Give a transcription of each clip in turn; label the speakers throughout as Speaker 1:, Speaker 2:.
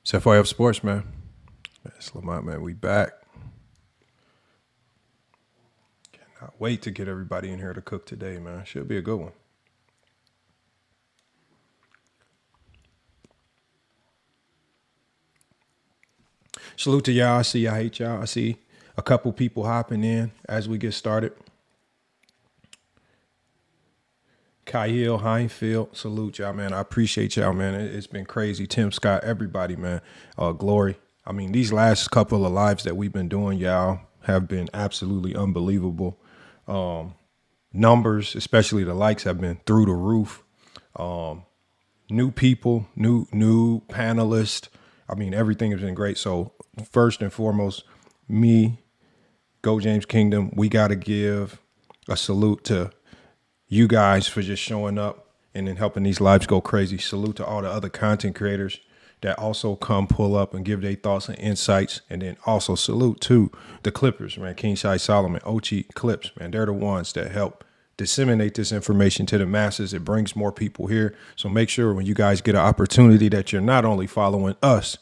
Speaker 1: It's FYF Sports, man. It's Lamont, man. We back. Cannot wait to get everybody in here to cook today, man. Should be a good one. Salute to y'all. I see I hate y'all. I see a couple people hopping in as we get started. Kyle Heinfield, salute y'all, man. I appreciate y'all, man. It's been crazy. Tim Scott, everybody, man. Glory. I mean, these last couple of lives that we've been doing, y'all, have been absolutely unbelievable. Numbers, especially the likes, have been through the roof. New people, new panelists. I mean, everything has been great. So first and foremost, me, Go James Kingdom, we got to give a salute to you guys for just showing up and then helping these lives go crazy. Salute to all the other content creators that also come pull up and give their thoughts and insights. And then also salute to the Clippers, man, King Shai Solomon, Ochi Clips, man. They're the ones that help disseminate this information to the masses. It brings more people here. So make sure when you guys get an opportunity that you're not only following us,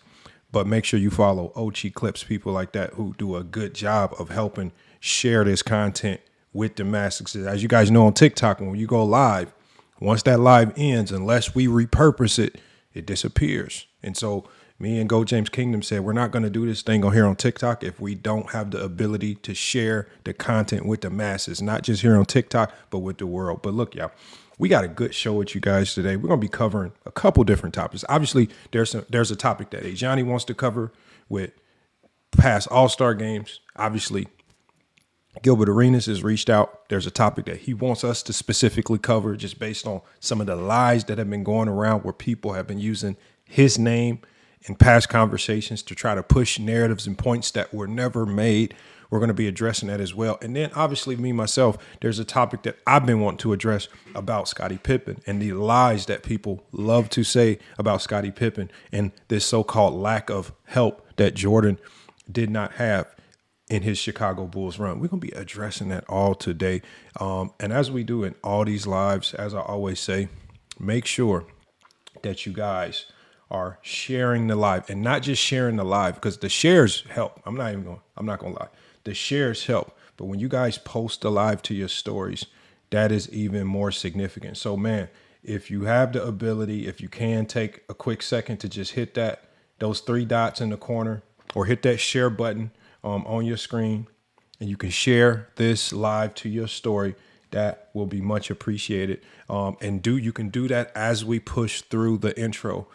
Speaker 1: but make sure you follow Ochi Clips, people like that who do a good job of helping share this content with the masses. As you guys know on TikTok, when you go live, once that live ends, unless we repurpose it, it disappears. And so me and Go James Kingdom said, we're not going to do this thing on here on TikTok if we don't have the ability to share the content with the masses, not just here on TikTok, but with the world. But look, y'all, we got a good show with you guys today. We're going to be covering a couple different topics. Obviously, there's a topic that Johnny wants to cover with past All-Star games. Obviously, Gilbert Arenas has reached out. There's a topic that he wants us to specifically cover just based on some of the lies that have been going around where people have been using his name in past conversations to try to push narratives and points that were never made. We're going to be addressing that as well. And then obviously me, myself, there's a topic that I've been wanting to address about Scottie Pippen and the lies that people love to say about Scottie Pippen and this so-called lack of help that Jordan did not have in his Chicago Bulls run. We're going to be addressing that all today. And as we do in all these lives, as I always say, make sure that you guys are sharing the live and not just sharing the live because the shares help. I'm not going to lie. The shares help. But when you guys post the live to your stories, that is even more significant. So, man, if you have the ability, if you can take a quick second to just hit those three dots in the corner or hit that share button on your screen, and you can share this live to your story, that will be much appreciated. You can do that as we push through the intro,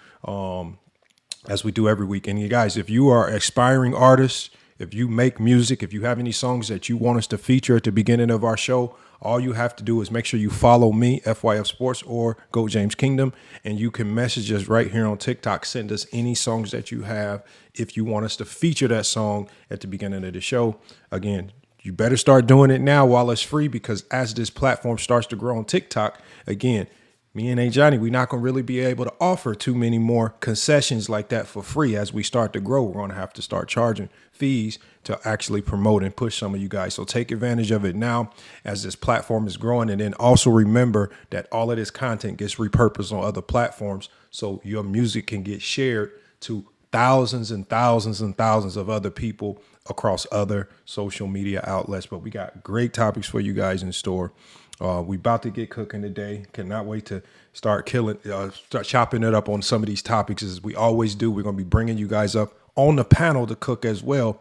Speaker 1: as we do every week. And you guys, if you are aspiring artists, if you make music, if you have any songs that you want us to feature at the beginning of our show, all you have to do is make sure you follow me, FYF Sports, or Go James Kingdom, and you can message us right here on TikTok. Send us any songs that you have if you want us to feature that song at the beginning of the show. Again, you better start doing it now while it's free, because as this platform starts to grow on TikTok, again, me and Johnny, we're not going to really be able to offer too many more concessions like that for free. As we start to grow, we're going to have to start charging fees to actually promote and push some of you guys. So take advantage of it now as this platform is growing. And then also remember that all of this content gets repurposed on other platforms, so your music can get shared to thousands and thousands and thousands of other people across other social media outlets. But we got great topics for you guys in store. We about to get cooking today. Cannot wait to start chopping it up on some of these topics as we always do. We're going to be bringing you guys up on the panel to cook as well.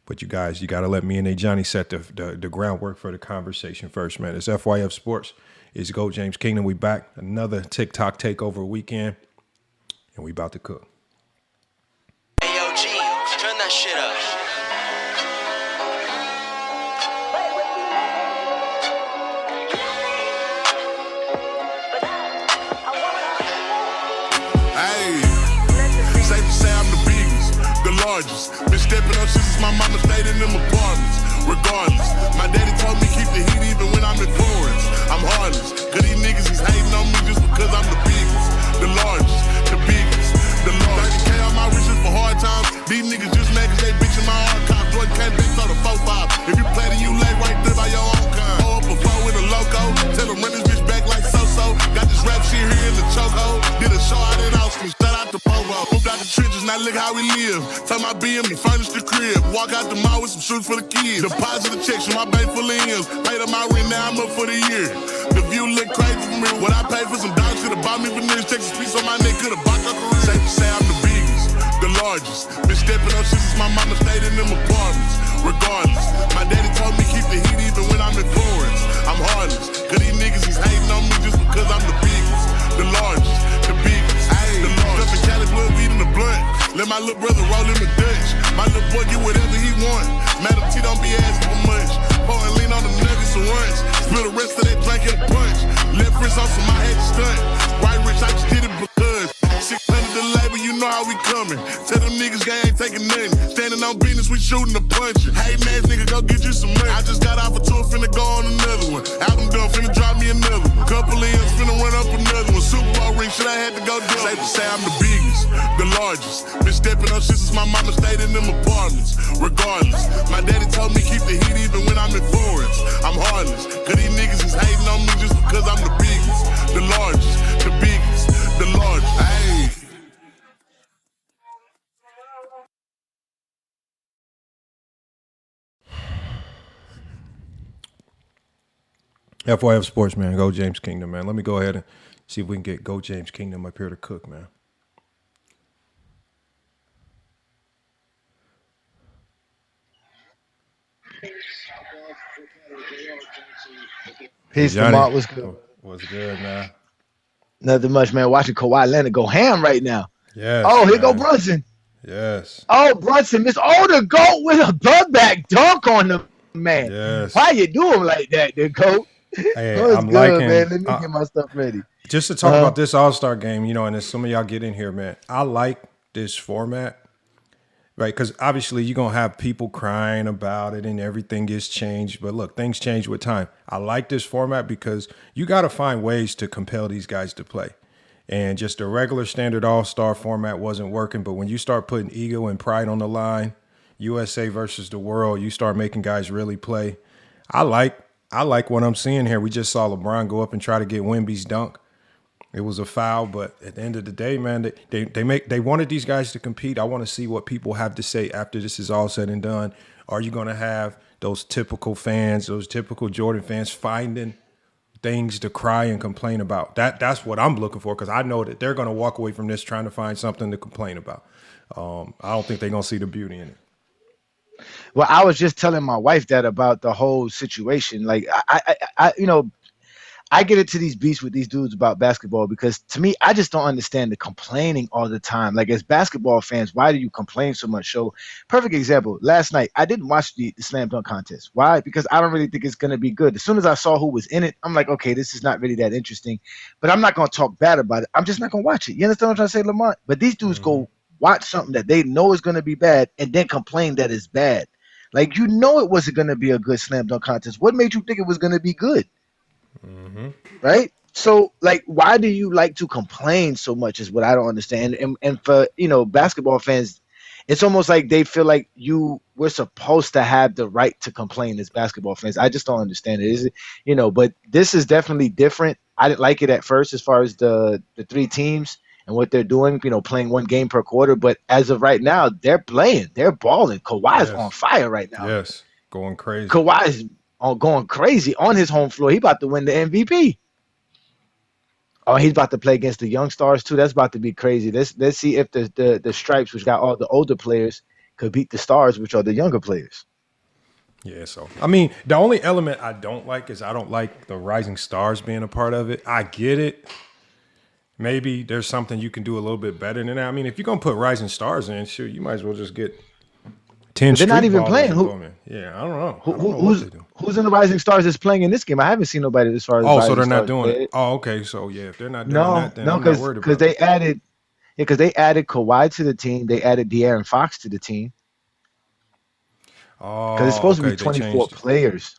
Speaker 1: But you guys, you got to let me and Johnny set the groundwork for the conversation first, man. It's FYF Sports. It's Go James Kingdom. We back. Another TikTok takeover weekend. And we about to cook.
Speaker 2: Hey, yo, G, turn that shit up.
Speaker 3: Been stepping up since my mama stayed in them apartments. Regardless, my daddy told me keep the heat even when I'm in Florence. I'm heartless, cause these niggas is hating on me just because I'm the biggest, the largest, the biggest, the largest. 30K on my riches for hard times. These niggas just mad cause they bitchin' my archives. Jordan can't bitch on the 4-5. If you play then you lay right there by your own kind. Pull up a foe in a loco, tell them run this bitch back like so-so. Got this rap shit here in the chokehold. Did a show out in Austin, shout out to Povo. Moved out the trenches, now look how we live. Tell my BM, he furnished the crib. Walk out the mall with some shoes for the kids. Deposit the checks from my bank full of M's. Paid up my rent, now I'm up for the year. The view look crazy for me. What I paid for some dogs should've bought me vanilla. Texas piece on my neck, could've bought your career. Safe to say I'm the biggest, the largest. Been stepping up shit since my mama stayed in them apartments. Regardless, my daddy told me keep the heat even when I'm in Florence. I'm heartless, cause these niggas he's hating on me just because I'm the biggest, the largest, the biggest. Ayy, the largest. Up in Cali, blood, weed in the blunt. Let my little brother roll in the Dutch. My little boy get whatever he want. Madam T don't be asking for much. Pour and lean on the nuggets and runs. Spill the rest of that drink in a punch. Left wrist off some my head stunt. Right wrist, I just did it because 600 the label, you know how we coming. Tell them niggas gang ain't taking nothing. Standing on business, we shooting the punches. Hating ass nigga, go get you some money. I just got off a tour, finna go on another one. Album done, finna drop me another one. Couple M's, finna run up another one. Super Bowl ring, shit, I had to go do. Safe to say I'm the biggest, the largest. Been stepping up shit since my mama stayed in them apartments. Regardless, my daddy told me keep the heat even when I'm in Florence. I'm heartless, cause these niggas is hating on me just because I'm the biggest, the largest, the biggest, the largest. Ayy.
Speaker 1: FYF Sports, man. Go James Kingdom, man. Let me go ahead and see if we can get Go James Kingdom up here to cook, man.
Speaker 4: Peace,
Speaker 1: Johnny,
Speaker 4: Lamont. What's good?
Speaker 1: What's good, man?
Speaker 4: Nothing much, man. Watching Kawhi Leonard go ham right now.
Speaker 1: Yes.
Speaker 4: Oh, here
Speaker 1: man.
Speaker 4: go Brunson.
Speaker 1: Yes.
Speaker 4: Oh, Brunson, Miss Older GOAT with a back dunk on the man.
Speaker 1: Yes.
Speaker 4: Why you do him like that, the GOAT?
Speaker 1: Hey,
Speaker 4: What's
Speaker 1: I'm
Speaker 4: good,
Speaker 1: liking,
Speaker 4: man? Let me get my stuff ready.
Speaker 1: Just to talk about this All-Star game, you know, and as some of y'all get in here, man, I like this format, right? Because obviously you're going to have people crying about it and everything gets changed. But look, things change with time. I like this format because you got to find ways to compel these guys to play. And just the regular standard All-Star format wasn't working. But when you start putting ego and pride on the line, USA versus the world, you start making guys really play. I like what I'm seeing here. We just saw LeBron go up and try to get Wemby's dunk. It was a foul, but at the end of the day, man, they wanted these guys to compete. I want to see what people have to say after this is all said and done. Are you going to have those typical fans, those typical Jordan fans finding things to cry and complain about? That's what I'm looking for, because I know that they're going to walk away from this trying to find something to complain about. I don't think they're going to see the beauty in it.
Speaker 4: Well, I was just telling my wife that about the whole situation. Like, I get into these beefs with these dudes about basketball because, to me, I just don't understand the complaining all the time. Like, as basketball fans, why do you complain so much? So, perfect example. Last night, I didn't watch the slam dunk contest. Why? Because I don't really think it's going to be good. As soon as I saw who was in it, I'm like, okay, this is not really that interesting. But I'm not going to talk bad about it. I'm just not going to watch it. You understand what I'm trying to say, Lamont? But these dudes go watch something that they know is going to be bad and then complain that it's bad. Like, you know it wasn't going to be a good slam dunk contest. What made you think it was going to be good? Right? So, like, why do you like to complain so much is what I don't understand. And for, basketball fans, it's almost like they feel like we're supposed to have the right to complain as basketball fans. I just don't understand it. Is it, but this is definitely different. I didn't like it at first as far as the three teams and what they're doing, playing one game per quarter. But as of right now, they're playing. They're balling. Kawhi's on fire right now.
Speaker 1: Yes, going crazy.
Speaker 4: Kawhi's going crazy on his home floor. He about to win the MVP. Oh, he's about to play against the young stars too. That's about to be crazy. Let's see if the Stripes, which got all the older players, could beat the Stars, which are the younger players.
Speaker 1: Yeah, so I mean, the only element I don't like is I don't like the Rising Stars being a part of it. I get it. Maybe there's something you can do a little bit better than that. I mean, if you're gonna put Rising Stars in, shoot, you might as well just get 10.
Speaker 4: They're not even playing.
Speaker 1: Yeah, I don't know.
Speaker 4: Who's in the Rising Stars that's playing in this game? I haven't seen nobody as far as.
Speaker 1: Oh, so they're not doing it. Oh, okay. So yeah, if they're not doing that, then I'm not worried about it.
Speaker 4: Because they added Kawhi to the team. They added De'Aaron Fox to the team.
Speaker 1: Oh,
Speaker 4: because it's supposed to be 24 players.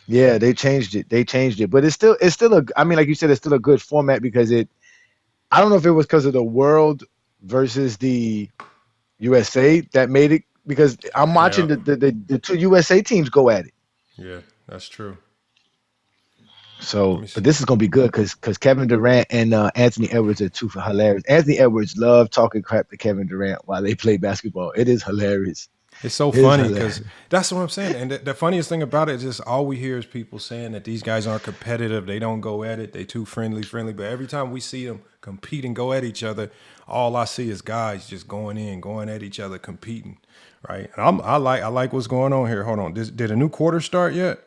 Speaker 4: Yeah, they changed it. But it's still like you said, it's still a good format because I don't know if it was because of the world versus the USA that made it, because I'm watching the two USA teams go at it.
Speaker 1: Yeah, that's true.
Speaker 4: So,
Speaker 1: me
Speaker 4: but
Speaker 1: see.
Speaker 4: this is gonna be good because Kevin Durant and Anthony Edwards are two for hilarious. Anthony Edwards love talking crap to Kevin Durant while they play basketball. It is hilarious.
Speaker 1: It's so
Speaker 4: It is
Speaker 1: funny because
Speaker 4: hilarious.
Speaker 1: that's what I'm saying. And the funniest thing about it is just all we hear is people saying that these guys aren't competitive. They don't go at it. They too friendly. But every time we see them compete and go at each other, all I see is guys just going at each other, competing. Right. And I like what's going on here. Hold on. Did a new quarter start yet? Is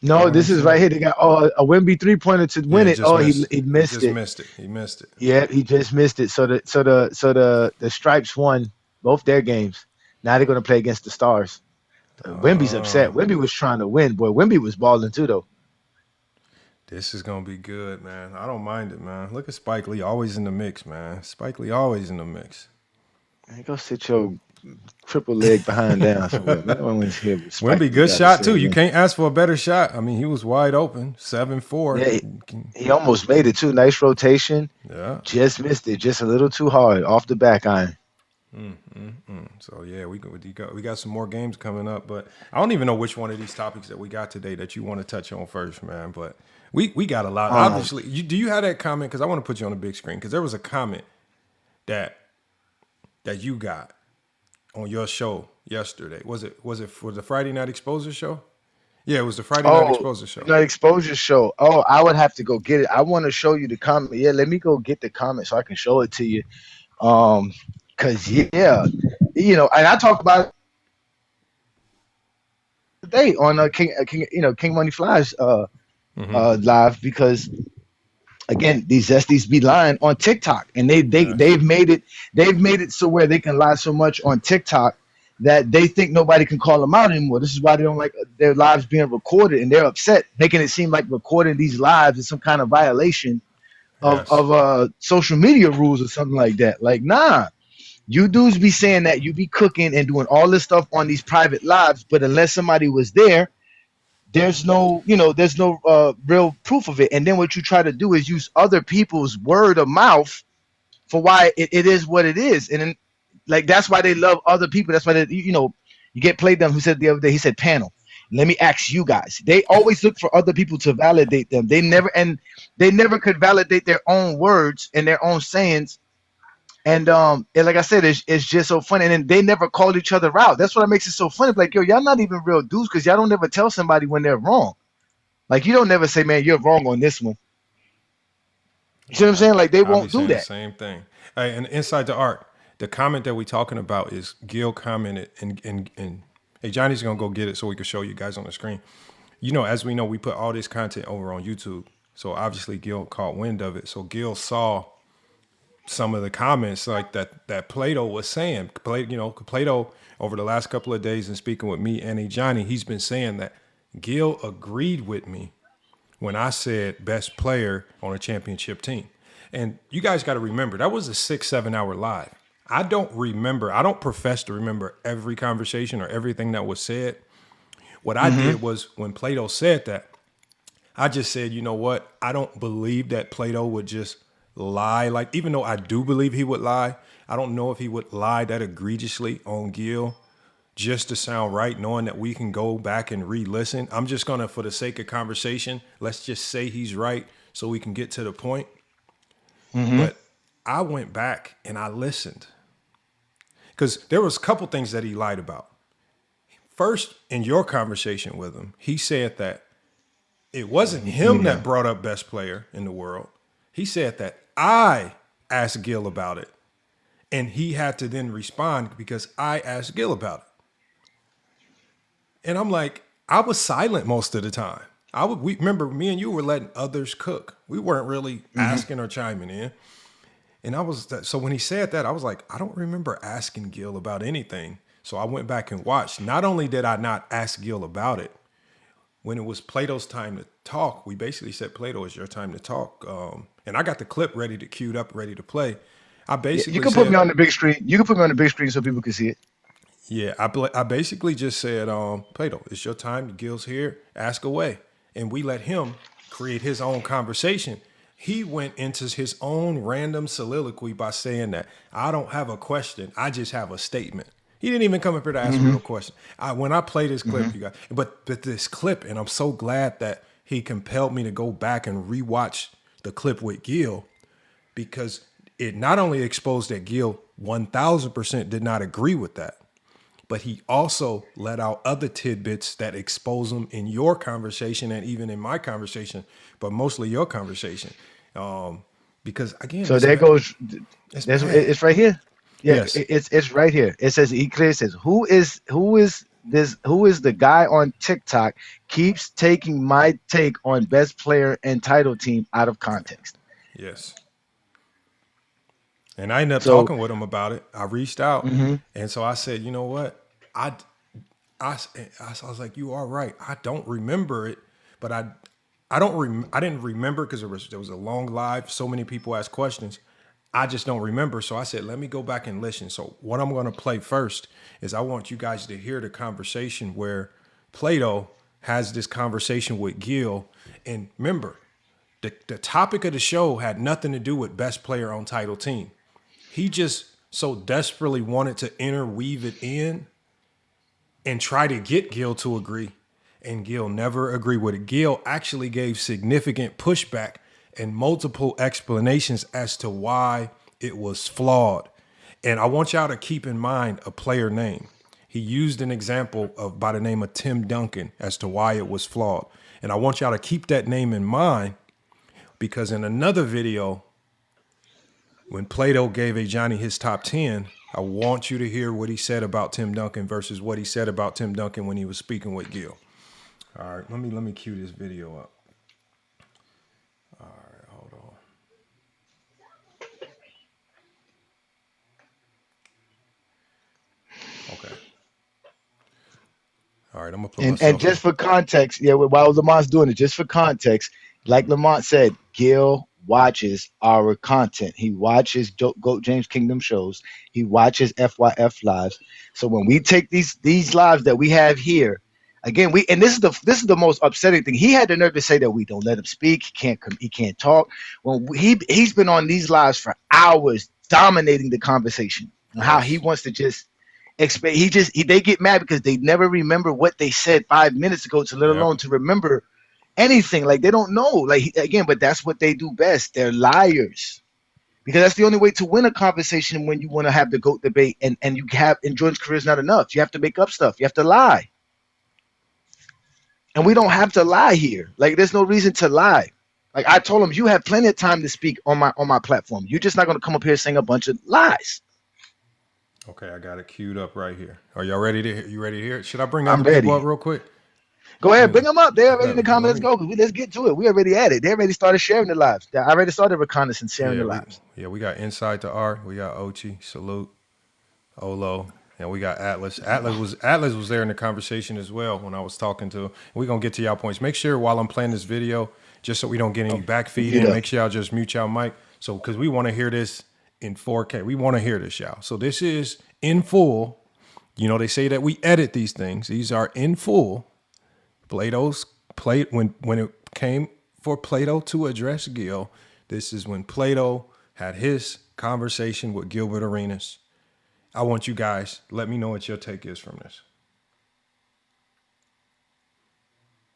Speaker 1: that
Speaker 4: No,
Speaker 1: what I'm
Speaker 4: this is
Speaker 1: saying?
Speaker 4: right here. They got a Wemby 3-pointer to
Speaker 1: Yeah,
Speaker 4: win it. Oh, he
Speaker 1: he
Speaker 4: missed
Speaker 1: just
Speaker 4: it.
Speaker 1: missed it. He missed it.
Speaker 4: Yeah, he just missed it. So the Stripes won both their games. Now they're gonna play against the Stars. Wemby's upset. Wemby was trying to win. Boy, Wemby was balling too though.
Speaker 1: This is gonna be good, man. I don't mind it, man. Look at Spike Lee, always in the mix, man. Spike Lee always in the mix.
Speaker 4: Man, go sit your triple leg behind down somewhere. Man, no one's here. With Spike
Speaker 1: Wemby,
Speaker 4: Lee
Speaker 1: good
Speaker 4: got to
Speaker 1: shot
Speaker 4: say,
Speaker 1: too. You
Speaker 4: man.
Speaker 1: can't ask for a better shot. I mean, he was wide open, 7-4.
Speaker 4: Yeah, he almost made it too. Nice rotation.
Speaker 1: Yeah.
Speaker 4: Just missed it. Just a little too hard off the back iron.
Speaker 1: So yeah, we got some more games coming up, but I don't even know which one of these topics that we got today that you want to touch on first, man. But we got a lot. Obviously, do you have that comment? Because I want to put you on the big screen. Because there was a comment that you got on your show yesterday. Was it for the Friday Night Exposure show? Yeah, it was the Friday Night
Speaker 4: Oh,
Speaker 1: Exposure show.
Speaker 4: the exposure show. Oh, I would have to go get it. I want to show you the comment. Yeah, let me go get the comment so I can show it to you. Cause yeah, and I talked about it today on King Money Flies live because again these Zesties be lying on TikTok and they've made it so where they can lie so much on TikTok that they think nobody can call them out anymore. This is why they don't like their lives being recorded and they're upset, making it seem like recording these lives is some kind of violation of social media rules or something like that. Like, nah. You dudes be saying that you be cooking and doing all this stuff on these private lives, but unless somebody was there, there's no real proof of it. And then what you try to do is use other people's word of mouth for why it is what it is. And then, like that's why they love other people. That's why you get played them who said the other day, he said panel. Let me ask you guys. They always look for other people to validate them. They never could validate their own words and their own sayings. And like I said, it's just so funny. And then they never called each other out. That's what makes it so funny. Like, yo, y'all not even real dudes because y'all don't ever tell somebody when they're wrong. Like, you don't never say, man, you're wrong on this one. You see what I'm saying? Like, they won't do that.
Speaker 1: Same thing. Hey, and inside the art, the comment that we're talking about is Gil commented, and hey, Johnny's gonna go get it so we can show you guys on the screen. As we know, we put all this content over on YouTube. So obviously Gil caught wind of it. So Gil saw some of the comments like that Plato was saying. Plato over the last couple of days and speaking with me and Johnny, he's been saying that Gil agreed with me when I said best player on a championship team. And you guys got to remember, that was a 6-7 hour live. I don't profess to remember every conversation or everything that was said. What I did was when Plato said that, I just said, you know what? I don't believe that Plato would just lie. Like, even though I do believe he would lie, I don't know if he would lie that egregiously on Gil just to sound right, knowing that we can go back and re-listen. I'm just going to, for the sake of conversation, let's just say he's right so we can get to the point. But I went back and I listened because there was a couple things that he lied about. First, in your conversation with him, he said that it wasn't him that brought up best player in the world. He said that I asked Gil about it, and he had to then respond because I asked Gil about it. And I'm like, I was silent most of the time. We remember me and you were letting others cook. We weren't really asking or chiming in. And so when he said that, I was like, I don't remember asking Gil about anything. So I went back and watched. Not only did I not ask Gil about it, when it was Plato's time to talk, we basically said, Plato, it's your time to talk. And I got the clip queued up, ready to play. I basically
Speaker 4: You can put me on the big screen. You can put me on the big screen so people can see it.
Speaker 1: Yeah, I basically just said, Plato, it's your time. Gil's here. Ask away. And we let him create his own conversation. He went into his own random soliloquy by saying that I don't have a question. I just have a statement. He didn't even come up here to ask a real question. When I play this clip, you guys, but this clip, and I'm so glad that he compelled me to go back and rewatch the clip with Gil, because it not only exposed that Gil 1000% did not agree with that, but he also let out other tidbits that expose him in your conversation and even in my conversation, but mostly your conversation. Because again,
Speaker 4: So there goes. It's right here. Yeah,
Speaker 1: Yes.
Speaker 4: it's right here. It says, he clearly says, who is the guy on TikTok keeps taking my take on best player and title team out of context.
Speaker 1: Yes. And I ended up
Speaker 4: So
Speaker 1: talking with him about it. I reached out,
Speaker 4: mhm.
Speaker 1: and so I said, you know what, I was like, you are right. I don't remember it, but I didn't remember because there was a long live. So many people asked questions. I just don't remember. So I said, let me go back and listen. So what I'm going to play first is I want you guys to hear the conversation where Plato has this conversation with Gil. And remember, the topic of the show had nothing to do with best player on title team. He just so desperately wanted to interweave it in and try to get Gil to agree. And Gil never agreed with it. Gil actually gave significant pushback and multiple explanations as to why it was flawed. And I want y'all to keep in mind a player name. He used an example of by the name of Tim Duncan as to why it was flawed. And I want y'all to keep that name in mind, because in another video, when Plato gave a Johnny his top 10, I want you to hear what he said about Tim Duncan versus what he said about Tim Duncan when he was speaking with Gil. All right, let me cue this video up. All right, hold on. Okay. All right, I'm gonna put
Speaker 4: And
Speaker 1: myself
Speaker 4: just
Speaker 1: in.
Speaker 4: for context, yeah, while Lamont's doing it, just for context, like Lamont said, Gil watches our content. He watches Goat James Kingdom shows. He watches FYF lives. So when we take these lives that we have here, again, this is the most upsetting thing. He had the nerve to say that we don't let him speak. He can't talk. When he's been on these lives for hours, dominating the conversation. And how he
Speaker 1: Yes.
Speaker 4: wants to just expect. They get mad because they never remember what they said 5 minutes ago, to let
Speaker 1: Yep.
Speaker 4: alone to remember anything. Like, they don't know. Like, again, but that's what they do best. They're liars, because that's the only way to win a conversation when you want to have the GOAT debate. And Jordan's career is not enough. You have to make up stuff. You have to lie. And we don't have to lie here. Like, there's no reason to lie. Like, I told him, you have plenty of time to speak on my platform. You're just not going to come up here saying a bunch of lies.
Speaker 1: Okay, I got it queued up right here. Are y'all ready to hear it? Should I bring
Speaker 4: I'm
Speaker 1: other people
Speaker 4: ready.
Speaker 1: up real quick?
Speaker 4: Go
Speaker 1: Let
Speaker 4: ahead,
Speaker 1: me
Speaker 4: bring them up. They're already in the
Speaker 1: let
Speaker 4: comments.
Speaker 1: me
Speaker 4: Let's go. Let's get to it. We already at it. They already started sharing the lives. I already started reconnaissance, sharing
Speaker 1: yeah,
Speaker 4: the
Speaker 1: we
Speaker 4: lives.
Speaker 1: we got Inside to Art, we got Ochi, Salute, Olo, and we got Atlas. Atlas was there in the conversation as well when I was talking to him. We're gonna get to y'all points. Make sure while I'm playing this video, just so we don't get any back feed
Speaker 4: Get
Speaker 1: in,
Speaker 4: up.
Speaker 1: make sure y'all just mute y'all mic. So because we want to hear this in 4K. We want to hear this, y'all. So this is in full. You know, they say that we edit these things. These are in full. Plato's plate when it came for Plato to address Gil, this is when Plato had his conversation with Gilbert Arenas. I want you guys, let me know what your take is from this.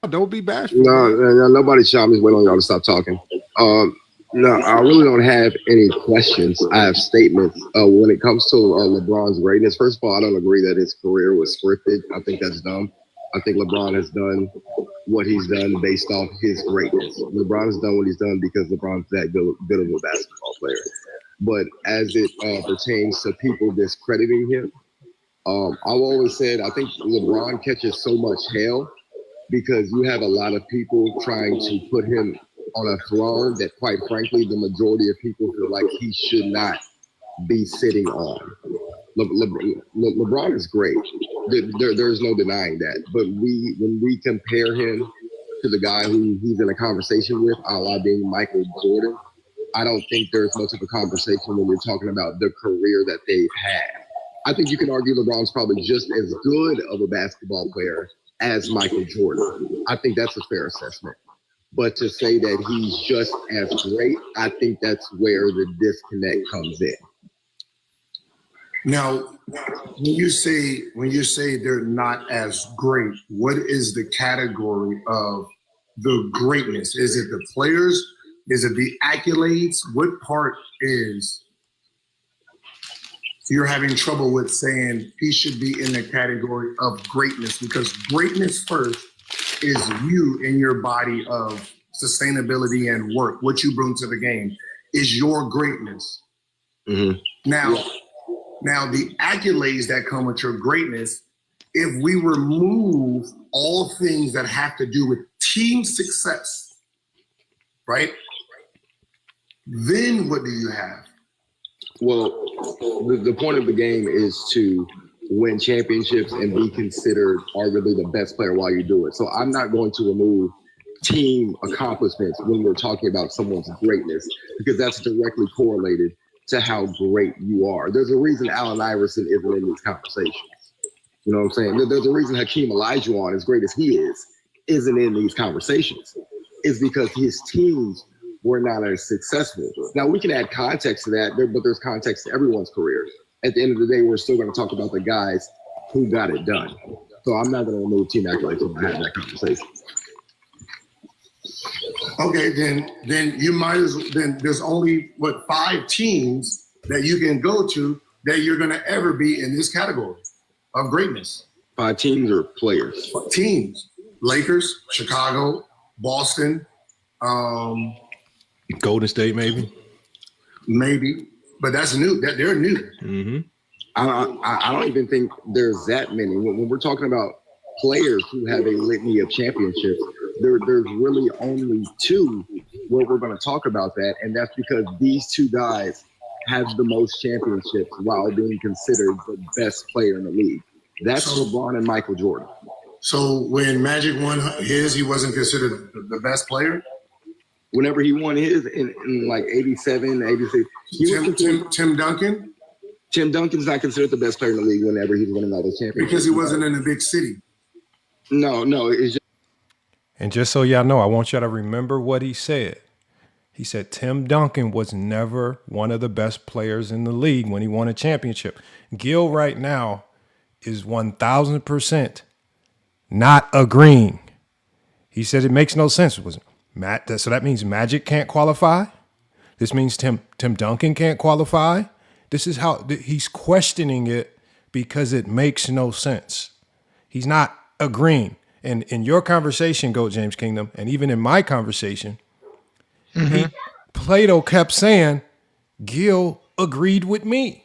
Speaker 5: Don't be bashful.
Speaker 6: No, nobody shot me. Wait on y'all to stop talking. No, I really don't have any questions. I have statements. When it comes to LeBron's greatness, first of all, I don't agree that his career was scripted. I think that's dumb. I think LeBron has done what he's done based off his greatness. LeBron has done what he's done because LeBron's that good of a basketball player. But as it pertains to people discrediting him, I've always said I think LeBron catches so much hell because you have a lot of people trying to put him on a throne that, quite frankly, the majority of people feel like he should not be sitting on. LeBron is great. There's no denying that. But when we compare him to the guy who he's in a conversation with, a la being Michael Jordan, I don't think there's much of a conversation when you're talking about the career that they've had. I think you can argue LeBron's probably just as good of a basketball player as Michael Jordan. I think that's a fair assessment. But to say that he's just as great, I think that's where the disconnect comes in.
Speaker 5: Now, when you say they're not as great, what is the category of the greatness? Is it the players? Is it the accolades? What part is you're having trouble with saying he should be in the category of greatness? Because greatness first is you in your body of sustainability and work. What you bring to the game is your greatness.
Speaker 6: Mm-hmm.
Speaker 5: Now the accolades that come with your greatness, if we remove all things that have to do with team success, right? Then what do you have?
Speaker 6: Well, the point of the game is to win championships and be considered arguably the best player while you do it. So I'm not going to remove team accomplishments when we're talking about someone's greatness, because that's directly correlated to how great you are. There's a reason Allen Iverson isn't in these conversations. You know what I'm saying? There's a reason Hakeem Olajuwon, as great as he is, isn't in these conversations. It's because his teams were not as successful. Now, we can add context to that, but there's context to everyone's career. At the end of the day, we're still going to talk about the guys who got it done. So I'm not going to remove team accolades when I have that conversation.
Speaker 5: Okay, then you might as well, then there's only, 5 teams that you can go to that you're going to ever be in this category of greatness.
Speaker 6: 5 teams or players?
Speaker 5: Teams. Lakers, Chicago, Boston,
Speaker 1: Golden State, maybe.
Speaker 5: But that's new. They're new.
Speaker 1: Mm-hmm.
Speaker 6: I don't even think there's that many. When we're talking about players who have a litany of championships, there's really only 2 where we're going to talk about that, and that's because these 2 guys have the most championships while being considered the best player in the league. That's LeBron and Michael Jordan.
Speaker 5: So when Magic won his, he wasn't considered the best player?
Speaker 6: Whenever he won his in like 87, 86.
Speaker 5: Tim Duncan?
Speaker 6: Tim Duncan's not considered the best player in the league whenever he's winning all the championships.
Speaker 5: Because he wasn't in a big city.
Speaker 6: No, it's just.
Speaker 1: And just so y'all know, I want y'all to remember what he said. He said Tim Duncan was never one of the best players in the league when he won a championship. Gil right now is 1,000% not agreeing. He said it makes no sense. So that means Magic can't qualify? This means Tim Duncan can't qualify? This is how he's questioning it because it makes no sense. He's not agreeing. And in your conversation, Go James Kingdom, and even in my conversation, Plato kept saying, Gil agreed with me.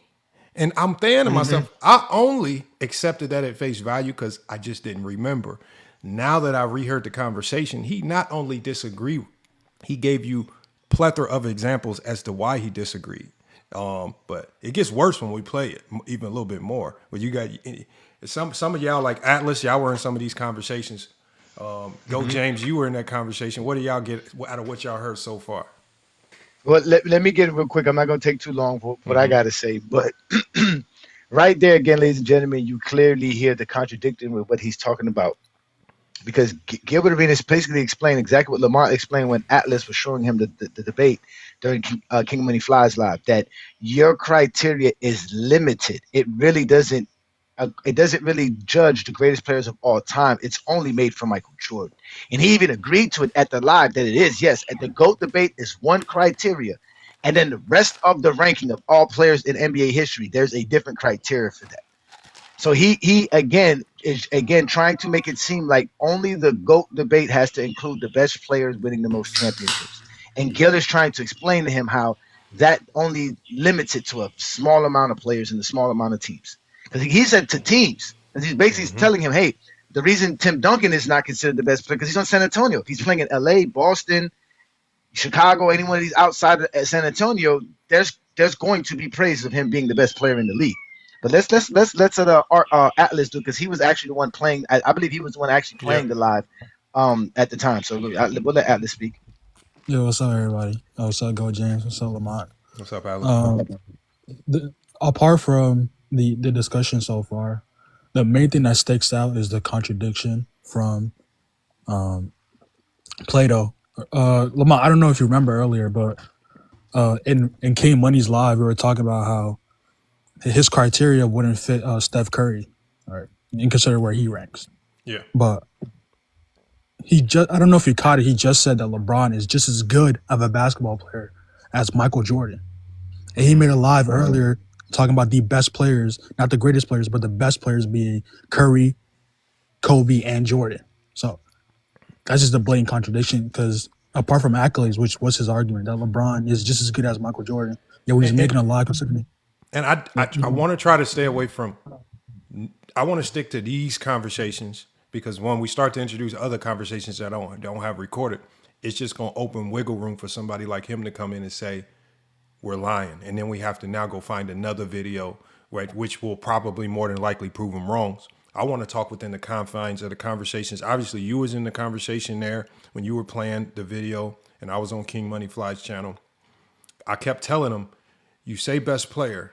Speaker 1: And I'm saying to myself, I only accepted that at face value because I just didn't remember. Now that I reheard the conversation, he not only disagreed, he gave you plethora of examples as to why he disagreed. But it gets worse when we play it even a little bit more. But you got some of y'all like Atlas, y'all were in some of these conversations. Go James, you were in that conversation. What do y'all get out of what y'all heard so far?
Speaker 4: Well, let me get it real quick. I'm not going to take too long for what I got to say. But right there again, ladies and gentlemen, you clearly hear the contradiction with what he's talking about. Because Gilbert Arenas basically explained exactly what Lamar explained when Atlas was showing him the debate during King Money Flies Live, that your criteria is limited. It really doesn't really judge the greatest players of all time. It's only made for Michael Jordan. And he even agreed to it at the live that it is, yes, at the GOAT debate is one criteria. And then the rest of the ranking of all players in NBA history, there's a different criteria for that. So he is trying to make it seem like only the GOAT debate has to include the best players winning the most championships. And Gil is trying to explain to him how that only limits it to a small amount of players and a small amount of teams. Because he said to teams, and he's basically telling him, hey, the reason Tim Duncan is not considered the best player because he's on San Antonio. If he's playing in LA, Boston, Chicago, any one of these outside of San Antonio, there's going to be praise of him being the best player in the league. But let's Atlas do, because he was actually the one playing. I believe he was the one actually playing the live at the time. So we'll let Atlas speak.
Speaker 7: Yo, what's up, everybody? What's up, Go James? What's up, Lamont?
Speaker 1: What's up, Alex?
Speaker 7: Apart from the discussion so far, the main thing that sticks out is the contradiction from Plato. Lamont, I don't know if you remember earlier, but in King Money's live, we were talking about how his criteria wouldn't fit Steph Curry, right? And consider where he ranks.
Speaker 1: Yeah.
Speaker 7: But I don't know if you caught it. He just said that LeBron is just as good of a basketball player as Michael Jordan. And he made a live earlier talking about the best players, not the greatest players, but the best players being Curry, Kobe, and Jordan. So that's just a blatant contradiction because apart from accolades, which was his argument, that LeBron is just as good as Michael Jordan. Yeah, he's making a live considering.
Speaker 1: And I want to try to stay away from. I want to stick to these conversations because when we start to introduce other conversations that I don't have recorded, it's just going to open wiggle room for somebody like him to come in and say we're lying, and then we have to now go find another video, right, which will probably more than likely prove him wrong. I want to talk within the confines of the conversations. Obviously, you was in the conversation there when you were playing the video, and I was on King Money Fly's channel. I kept telling him, you say best player,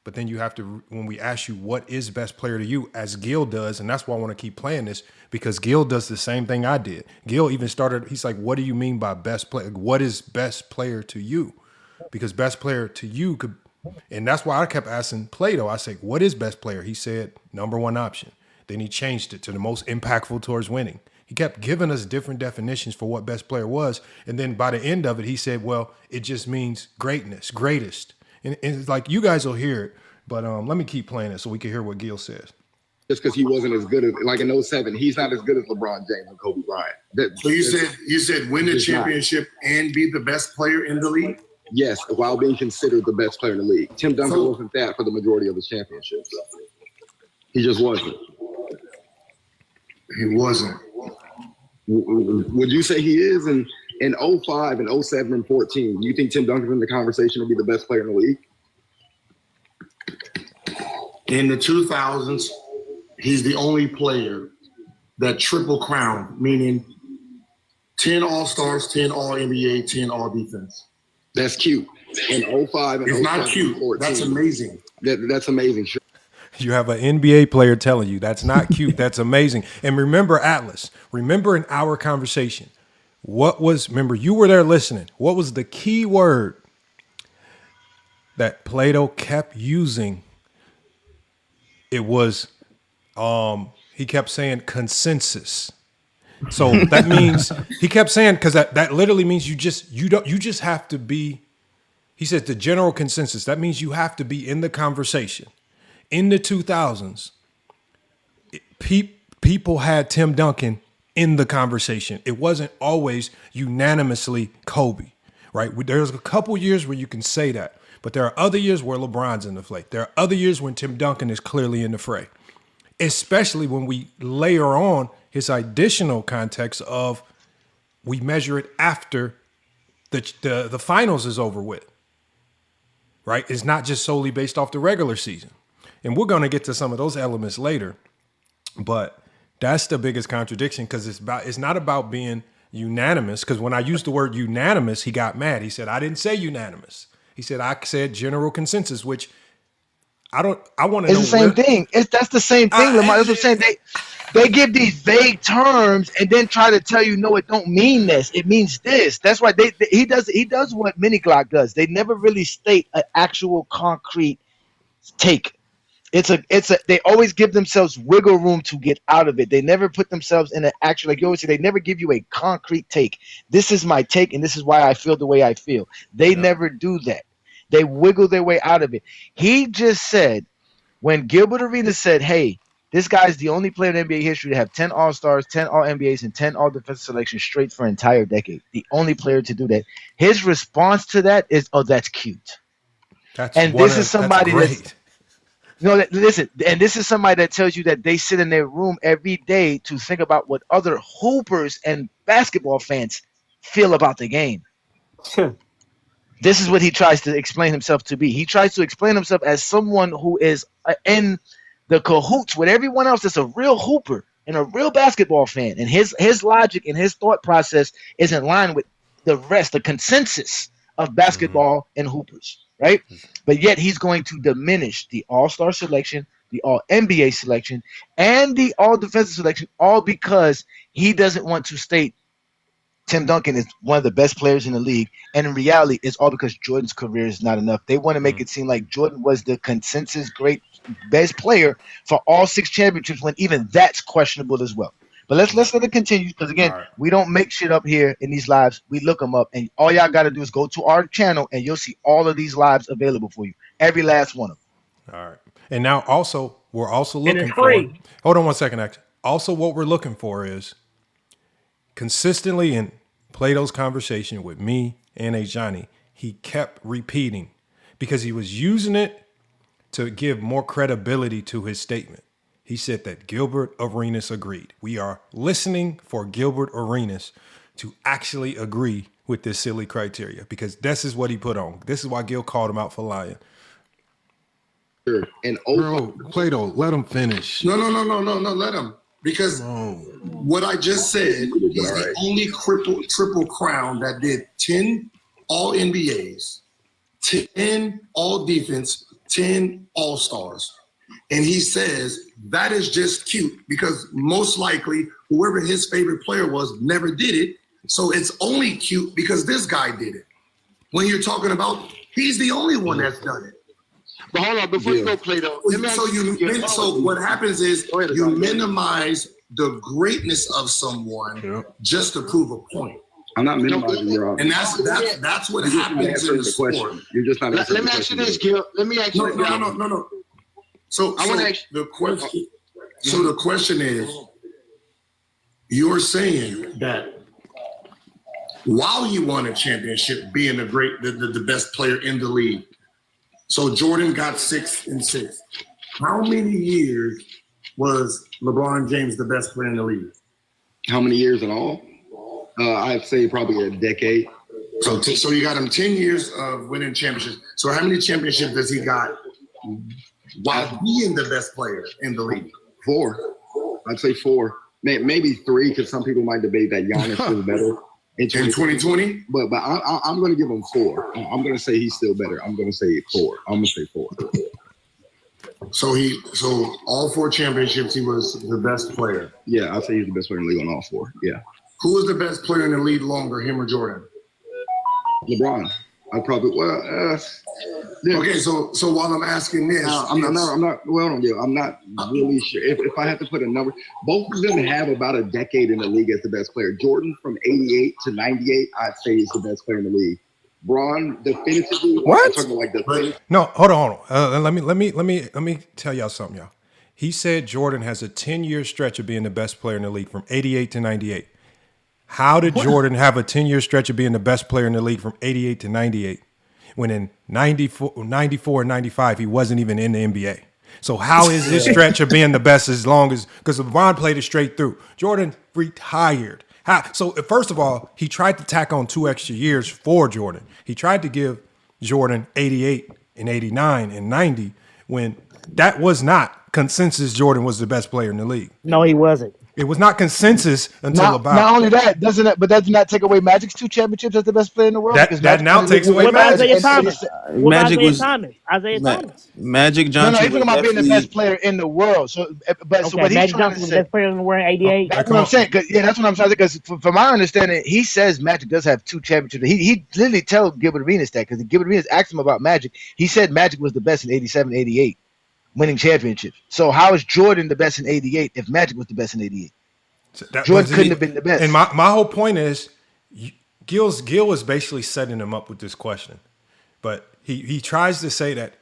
Speaker 1: but then you have to, when we ask you what is best player to you, as Gil does, and that's why I want to keep playing this, because Gil does the same thing I did. Gil even started, he's like, what do you mean by best player? What is best player to you? Because best player to you could, and that's why I kept asking Plato, I say, what is best player? He said, number one option. Then he changed it to the most impactful towards winning. He kept giving us different definitions for what best player was. And then by the end of it, he said, well, it just means greatness, greatest. And it's like, you guys will hear it, but let me keep playing it so we can hear what Gil says.
Speaker 6: Just because he wasn't as good as, like in 07, he's not as good as LeBron James and Kobe Bryant.
Speaker 5: So you said win the championship and be the best player in the league?
Speaker 6: Yes, while being considered the best player in the league. Tim Duncan wasn't that for the majority of his championships. He just wasn't.
Speaker 5: He wasn't.
Speaker 6: Would you say he is? In 05 and 07 and 14, do you think Tim Duncan's in the conversation to be the best player in the league?
Speaker 5: In the 2000s, he's the only player that triple crown, meaning 10 All-Stars, 10 All-NBA, 10 All-Defense.
Speaker 6: That's cute. In 05 and
Speaker 5: it's
Speaker 6: 07
Speaker 5: not cute.
Speaker 6: 14,
Speaker 5: that's amazing.
Speaker 6: That's amazing. Sure.
Speaker 1: You have an NBA player telling you that's not cute. That's amazing. And remember, Atlas, remember in our conversation, remember you were there listening. What was the key word that Plato kept using? It was, he kept saying consensus. So that means he kept saying, because that literally means you just have to be, he says the general consensus. That means you have to be in the conversation. In the 2000s, people had Tim Duncan in the conversation. It wasn't always unanimously Kobe, right? There's a couple years where you can say that, but there are other years where LeBron's in the fray. There are other years when Tim Duncan is clearly in the fray, especially when we layer on his additional context of we measure it after the finals is over with, right? It's not just solely based off the regular season. And we're going to get to some of those elements later, but that's the biggest contradiction because it's not about being unanimous. Because when I used the word unanimous, he got mad. He said, I didn't say unanimous. He said, I said general consensus, which I want to know.
Speaker 4: It's the same thing. That's the same thing, Lamar. That's what I'm saying. They give these vague terms and then try to tell you, no, it don't mean this. It means this. That's why he does what Mini Glock does. They never really state an actual concrete take. They always give themselves wiggle room to get out of it. They never put themselves in an actual, like you always say, they never give you a concrete take. This is my take, and this is why I feel the way I feel. They never do that. They wiggle their way out of it. He just said, when Gilbert Arenas said, hey, this guy's the only player in NBA history to have 10 All-Stars, 10 All-NBAs, and 10 All-Defensive selections straight for an entire decade. The only player to do that. His response to that is, oh, that's cute. This is somebody that's listen, and this is somebody that tells you that they sit in their room every day to think about what other hoopers and basketball fans feel about the game. This is what he tries to explain himself to be. He tries to explain himself as someone who is in the cahoots with everyone else that's a real hooper and a real basketball fan. And his logic and his thought process is in line with the rest, the consensus of basketball and hoopers. Right? But yet he's going to diminish the All-Star selection, the All-NBA selection, and the All-Defensive selection, all because he doesn't want to state Tim Duncan is one of the best players in the league. And in reality, it's all because Jordan's career is not enough. They want to make it seem like Jordan was the consensus great best player for all 6 championships when even that's questionable as well. But let's let it continue because again,
Speaker 1: All right.
Speaker 4: we don't make shit up here in these lives. We look them up, and all y'all got to do is go to our channel, and you'll see all of these lives available for you, every last one of them.
Speaker 1: All right. And now also, we're also
Speaker 8: And it's
Speaker 1: looking for,
Speaker 8: free.
Speaker 1: hold on one second, actually. Also, what we're looking for is consistently in Plato's conversation with me and Johnny, he kept repeating because he was using it to give more credibility to his statement. He said that Gilbert Arenas agreed. We are listening for Gilbert Arenas to actually agree with this silly criteria because this is what he put on. This is why Gil called him out for lying.
Speaker 6: And
Speaker 1: Bro, Plato, let him finish.
Speaker 5: No, let him. Because what I just said, he's the only triple crown that did 10 all NBAs, 10 all defense, 10 all stars. And he says that is just cute because most likely whoever his favorite player was never did it. So it's only cute because this guy did it. When you're talking about, he's the only one that's done it.
Speaker 6: But hold on, before you go, Plato.
Speaker 5: So what happens is you minimize the greatness of someone just to prove a point.
Speaker 6: I'm not minimizing your
Speaker 5: And that's what happens in the sport.
Speaker 6: You're just not answering
Speaker 9: Let me ask you this, Gil. Let me ask you this.
Speaker 5: No. So the question is, you're saying that while he won a championship, being the best player in the league, so Jordan got 6 and 6. How many years was LeBron James the best player in the league?
Speaker 6: How many years in all? I'd say probably a decade.
Speaker 5: So you got him 10 years of winning championships. So how many championships does he got while being the best player in the league?
Speaker 6: 4. I'd say 4. Maybe 3 because some people might debate that Giannis is better. In 2020? But I'm going to give him 4. I'm going to say he's still better. I'm going to say 4. I'm going to say 4.
Speaker 5: So all 4 championships, he was the best player.
Speaker 6: Yeah, I'll say he's the best player in the league on all 4. Yeah.
Speaker 5: Who was the best player in the league longer, him or Jordan?
Speaker 6: LeBron. I probably
Speaker 5: Okay, so while I'm asking this,
Speaker 6: I'm not really sure. If I have to put a number, both of them have about a decade in the league as the best player. Jordan from 88 to 98, I'd say is the best player in the league. Braun definitively.
Speaker 1: What?
Speaker 6: Like
Speaker 1: no, hold on. Let me tell y'all something, y'all. He said Jordan has a 10-year stretch of being the best player in the league from 88 to 98. How did Jordan have a 10-year stretch of being the best player in the league from 88 to 98 when in 94 and 95 he wasn't even in the NBA? So how is his stretch of being the best as long as – because LeBron played it straight through. Jordan retired. So first of all, he tried to tack on 2 extra years for Jordan. He tried to give Jordan 88 and 89 and 90 when that was not consensus Jordan was the best player in the league.
Speaker 8: No, he wasn't.
Speaker 1: It was not consensus until
Speaker 4: Not only that, but does not take away Magic's 2 championships as the best player in the world?
Speaker 1: That now takes away Magic.
Speaker 8: Isaiah Thomas.
Speaker 10: Magic was
Speaker 8: Isaiah Thomas.
Speaker 10: Magic
Speaker 4: No,
Speaker 10: Johnson.
Speaker 4: he's talking about being the best player in the world. So, so what he's
Speaker 8: Magic
Speaker 4: trying
Speaker 8: Johnson
Speaker 4: to
Speaker 8: was
Speaker 4: say,
Speaker 8: the best player in the world in '88.
Speaker 4: that's what I'm saying. That's what I'm trying to say. Because from my understanding, he says Magic does have 2 championships. He literally told Gilbert Arenas that because Gilbert Arenas asked him about Magic. He said Magic was the best in '87, '88, winning championships. So how is Jordan the best in '88 if Magic was the best in '88? Jordan couldn't have been the best.
Speaker 1: And my whole point is, Gil was basically setting him up with this question. But he tries to say that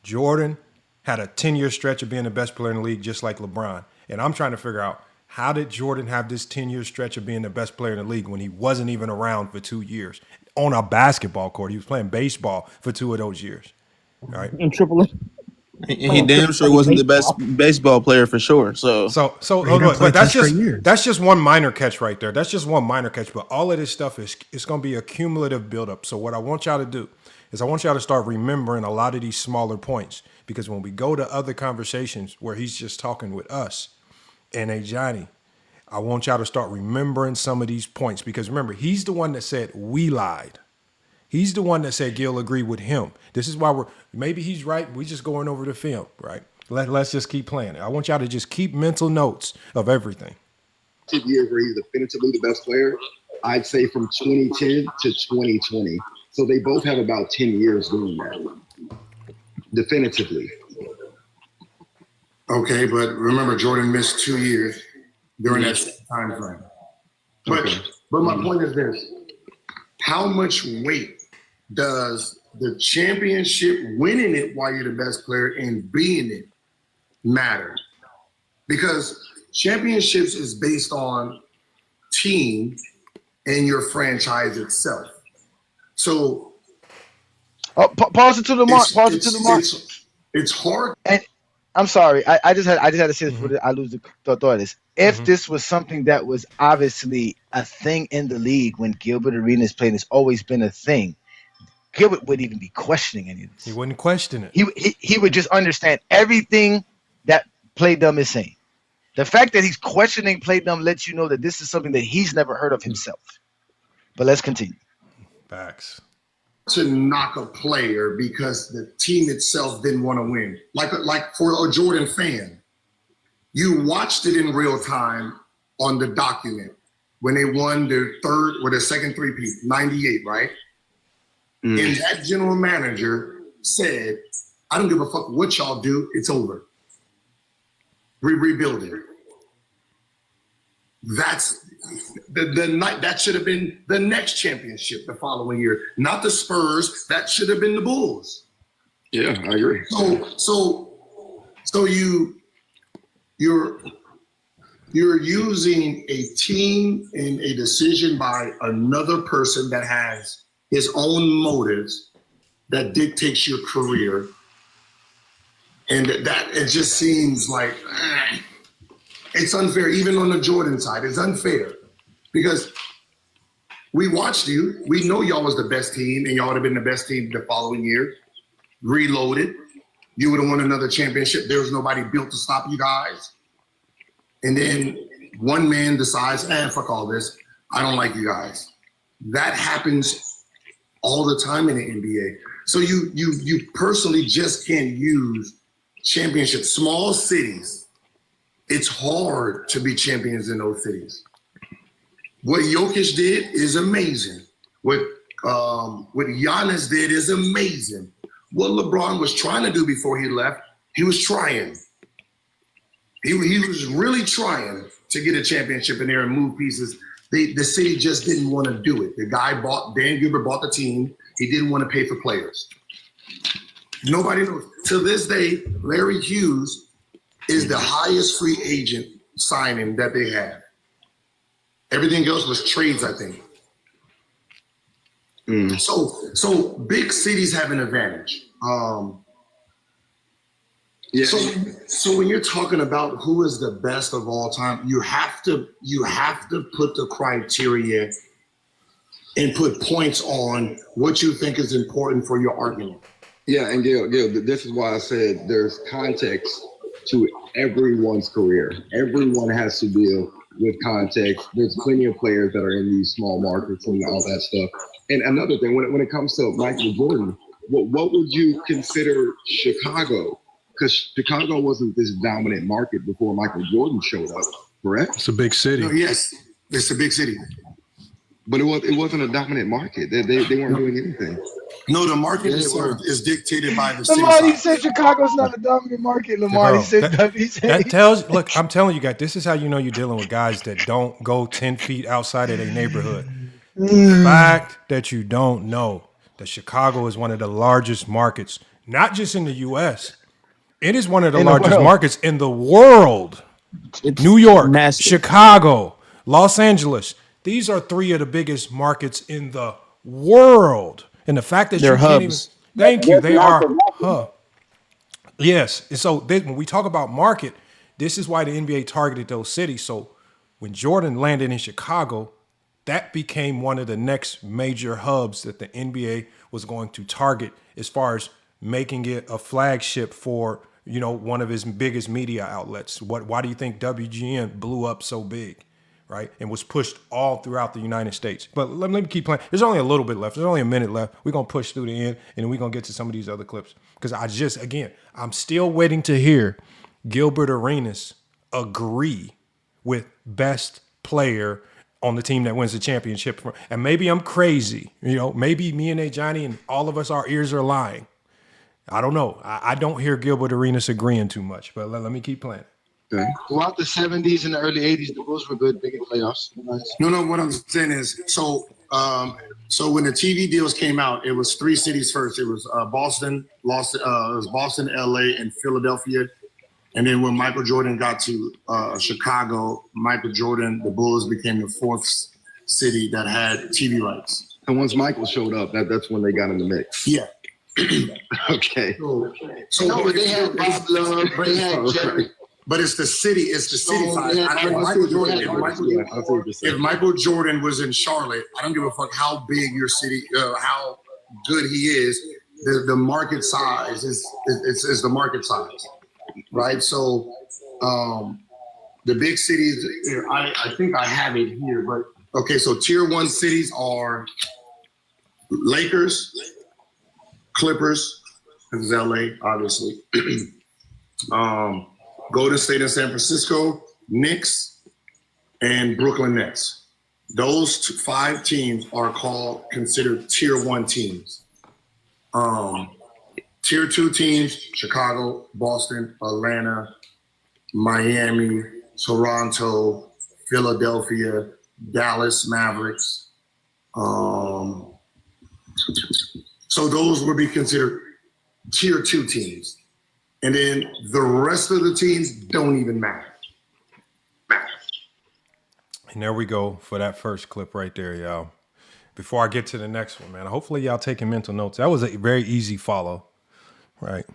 Speaker 1: Jordan had a 10-year stretch of being the best player in the league just like LeBron. And I'm trying to figure out, how did Jordan have this 10-year stretch of being the best player in the league when he wasn't even around for 2 years on a basketball court? He was playing baseball for 2 of those years. All right.
Speaker 8: In Triple.
Speaker 10: He damn sure wasn't the best baseball player for sure. So
Speaker 1: but that's just one minor catch right there. That's just one minor catch. But all of this stuff it's going to be a cumulative buildup. So what I want y'all to do is I want y'all to start remembering a lot of these smaller points, because when we go to other conversations where he's just talking with us and Johnny, I want y'all to start remembering some of these points, because remember, he's the one that said we lied. He's the one that said Gil agreed with him. This is why maybe he's right. We're just going over the film, right? Let's just keep playing it. I want y'all to just keep mental notes of everything.
Speaker 6: Years where he's definitively the best player, I'd say from 2010 to 2020. So they both have about 10 years doing that. Definitively.
Speaker 5: Okay, but remember, Jordan missed 2 years. during that same time frame. But my point is this: how much weight does the championship, winning it while you're the best player and being it, matter? Because championships is based on team and your franchise itself. So
Speaker 4: pause it to the mark. Pause it to the mark.
Speaker 5: It's hard.
Speaker 4: And I'm sorry. I just had to say this before I lose the thought of this. If this was something that was obviously a thing in the league when Gilbert Arenas played, it's always been a thing. Gilbert wouldn't even be questioning any of this.
Speaker 1: He wouldn't question it.
Speaker 4: He would just understand everything that Play Dumb is saying. The fact that he's questioning Play Dumb lets you know that this is something that he's never heard of himself. But let's continue.
Speaker 1: Facts.
Speaker 5: To knock a player because the team itself didn't want to win. Like for a Jordan fan, you watched it in real time on the document when they won their third or their second three-peat, 98, right? And that general manager said, I don't give a fuck what y'all do, it's over. We rebuild it. That's the night that should have been the next championship the following year, not the Spurs. That should have been the Bulls.
Speaker 6: Yeah, I agree.
Speaker 5: So you're using a team and a decision by another person that has his own motives that dictates your career, and that it just seems like it's unfair. Even on the Jordan side, it's unfair because we watched you. We know y'all was the best team, and y'all would have been the best team the following year. Reloaded, you would have won another championship. There was nobody built to stop you guys. And then one man decides, fuck all this. I don't like you guys. That happens all the time in the NBA. So you personally just can't use championships. Small cities, it's hard to be champions in those cities. What Jokic did is amazing. What Giannis did is amazing. What LeBron was trying to do before he left, he was trying. He was really trying to get a championship in there and move pieces. The city just didn't want to do it. Dan Gilbert bought the team. He didn't want to pay for players. Nobody knows. To this day, Larry Hughes is the highest free agent signing that they have. Everything else was trades, I think. So big cities have an advantage. So when you're talking about who is the best of all time, you have to put the criteria and put points on what you think is important for your argument.
Speaker 6: Yeah, and Gil, this is why I said there's context to everyone's career. Everyone has to deal with context. There's plenty of players that are in these small markets and all that stuff. And another thing, when it comes to Michael Jordan, what would you consider Chicago? Because Chicago wasn't this dominant market before Michael Jordan showed up, correct?
Speaker 1: It's a big city.
Speaker 5: No, yes, it's a big city.
Speaker 6: But it wasn't a dominant market. They weren't doing anything.
Speaker 5: No, the market is dictated by the city.
Speaker 4: Lamar, he said Chicago's not a dominant market. Lamar,
Speaker 1: Bro,
Speaker 4: he said
Speaker 1: that tells. Look, I'm telling you guys, this is how you know you're dealing with guys that don't go 10 feet outside of their neighborhood. The fact that you don't know that Chicago is one of the largest markets, not just in the U.S., it is one of the largest markets in the world.
Speaker 10: It's
Speaker 1: New York,
Speaker 10: massive.
Speaker 1: Chicago, Los Angeles. These are three of the biggest markets in the world. And the fact that
Speaker 10: They're
Speaker 1: you can't
Speaker 10: hubs.
Speaker 1: even thank you, they are hub. Yes. And so when we talk about market, this is why the NBA targeted those cities. So when Jordan landed in Chicago, that became one of the next major hubs that the NBA was going to target as far as making it a flagship for, one of his biggest media outlets. Why do you think WGN blew up so big, right? And was pushed all throughout the United States. But let me keep playing. There's only a little bit left. There's only a minute left. We're going to push through the end, and then we're going to get to some of these other clips. Because I'm still waiting to hear Gilbert Arenas agree with best player on the team that wins the championship. And maybe I'm crazy. Maybe me and Johnny and all of us, our ears are lying. I don't know. I don't hear Gilbert Arenas agreeing too much, but let me keep playing.
Speaker 6: Okay.
Speaker 9: Throughout the 70s and the early 80s, the Bulls were good, big in playoffs.
Speaker 5: No. What I'm saying is, so when the TV deals came out, it was 3 cities first. It was Boston, it was Boston, LA, and Philadelphia. And then when Michael Jordan got to Chicago, the Bulls became the 4th city that had TV rights.
Speaker 6: And once Michael showed up, that's when they got in the mix.
Speaker 5: Yeah.
Speaker 6: Okay.
Speaker 5: So
Speaker 9: No, but they had Bob Love, they had Jerry.
Speaker 5: But it's the city. It's the city
Speaker 9: So,
Speaker 5: side.
Speaker 9: yeah,
Speaker 5: If Michael Jordan was in Charlotte, I don't give a fuck how big your city, how good he is. The market size is the market size, right? So, the big cities. I think I have it here, but okay. So tier 1 cities are Lakers, Clippers, because it's LA, obviously. Golden State and San Francisco, Knicks, and Brooklyn Nets. Those 5 teams are considered tier 1 teams. Tier 2 teams, Chicago, Boston, Atlanta, Miami, Toronto, Philadelphia, Dallas Mavericks. So those would be considered tier 2 teams. And then the rest of the teams don't even matter.
Speaker 1: And there we go for that first clip right there, y'all. Before I get to the next one, man, hopefully y'all taking mental notes. That was a very easy follow, right?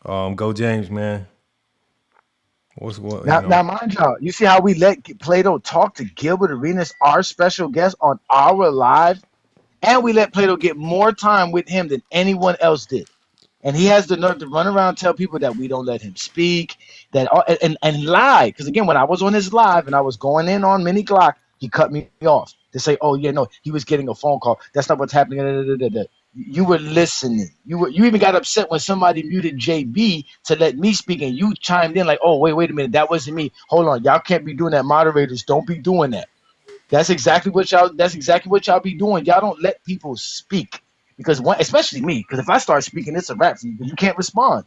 Speaker 1: Go James, man.
Speaker 4: Now, mind y'all, you see how we let Plato talk to Gilbert Arenas, our special guest, on our live, and we let Plato get more time with him than anyone else did. And he has the nerve to run around and tell people that we don't let him speak, that and lie. Because again, when I was on his live and I was going in on Mini Glock, he cut me off to say, "Oh yeah, no, he was getting a phone call. That's not what's happening." You were listening. You even got upset when somebody muted JB to let me speak, and you chimed in like, "Oh wait a minute, that wasn't me. Hold on, y'all can't be doing that. Moderators, don't be doing that." That's exactly what y'all be doing. Y'all don't let people speak. Because especially me, because if I start speaking, it's a wrap for you because you can't respond.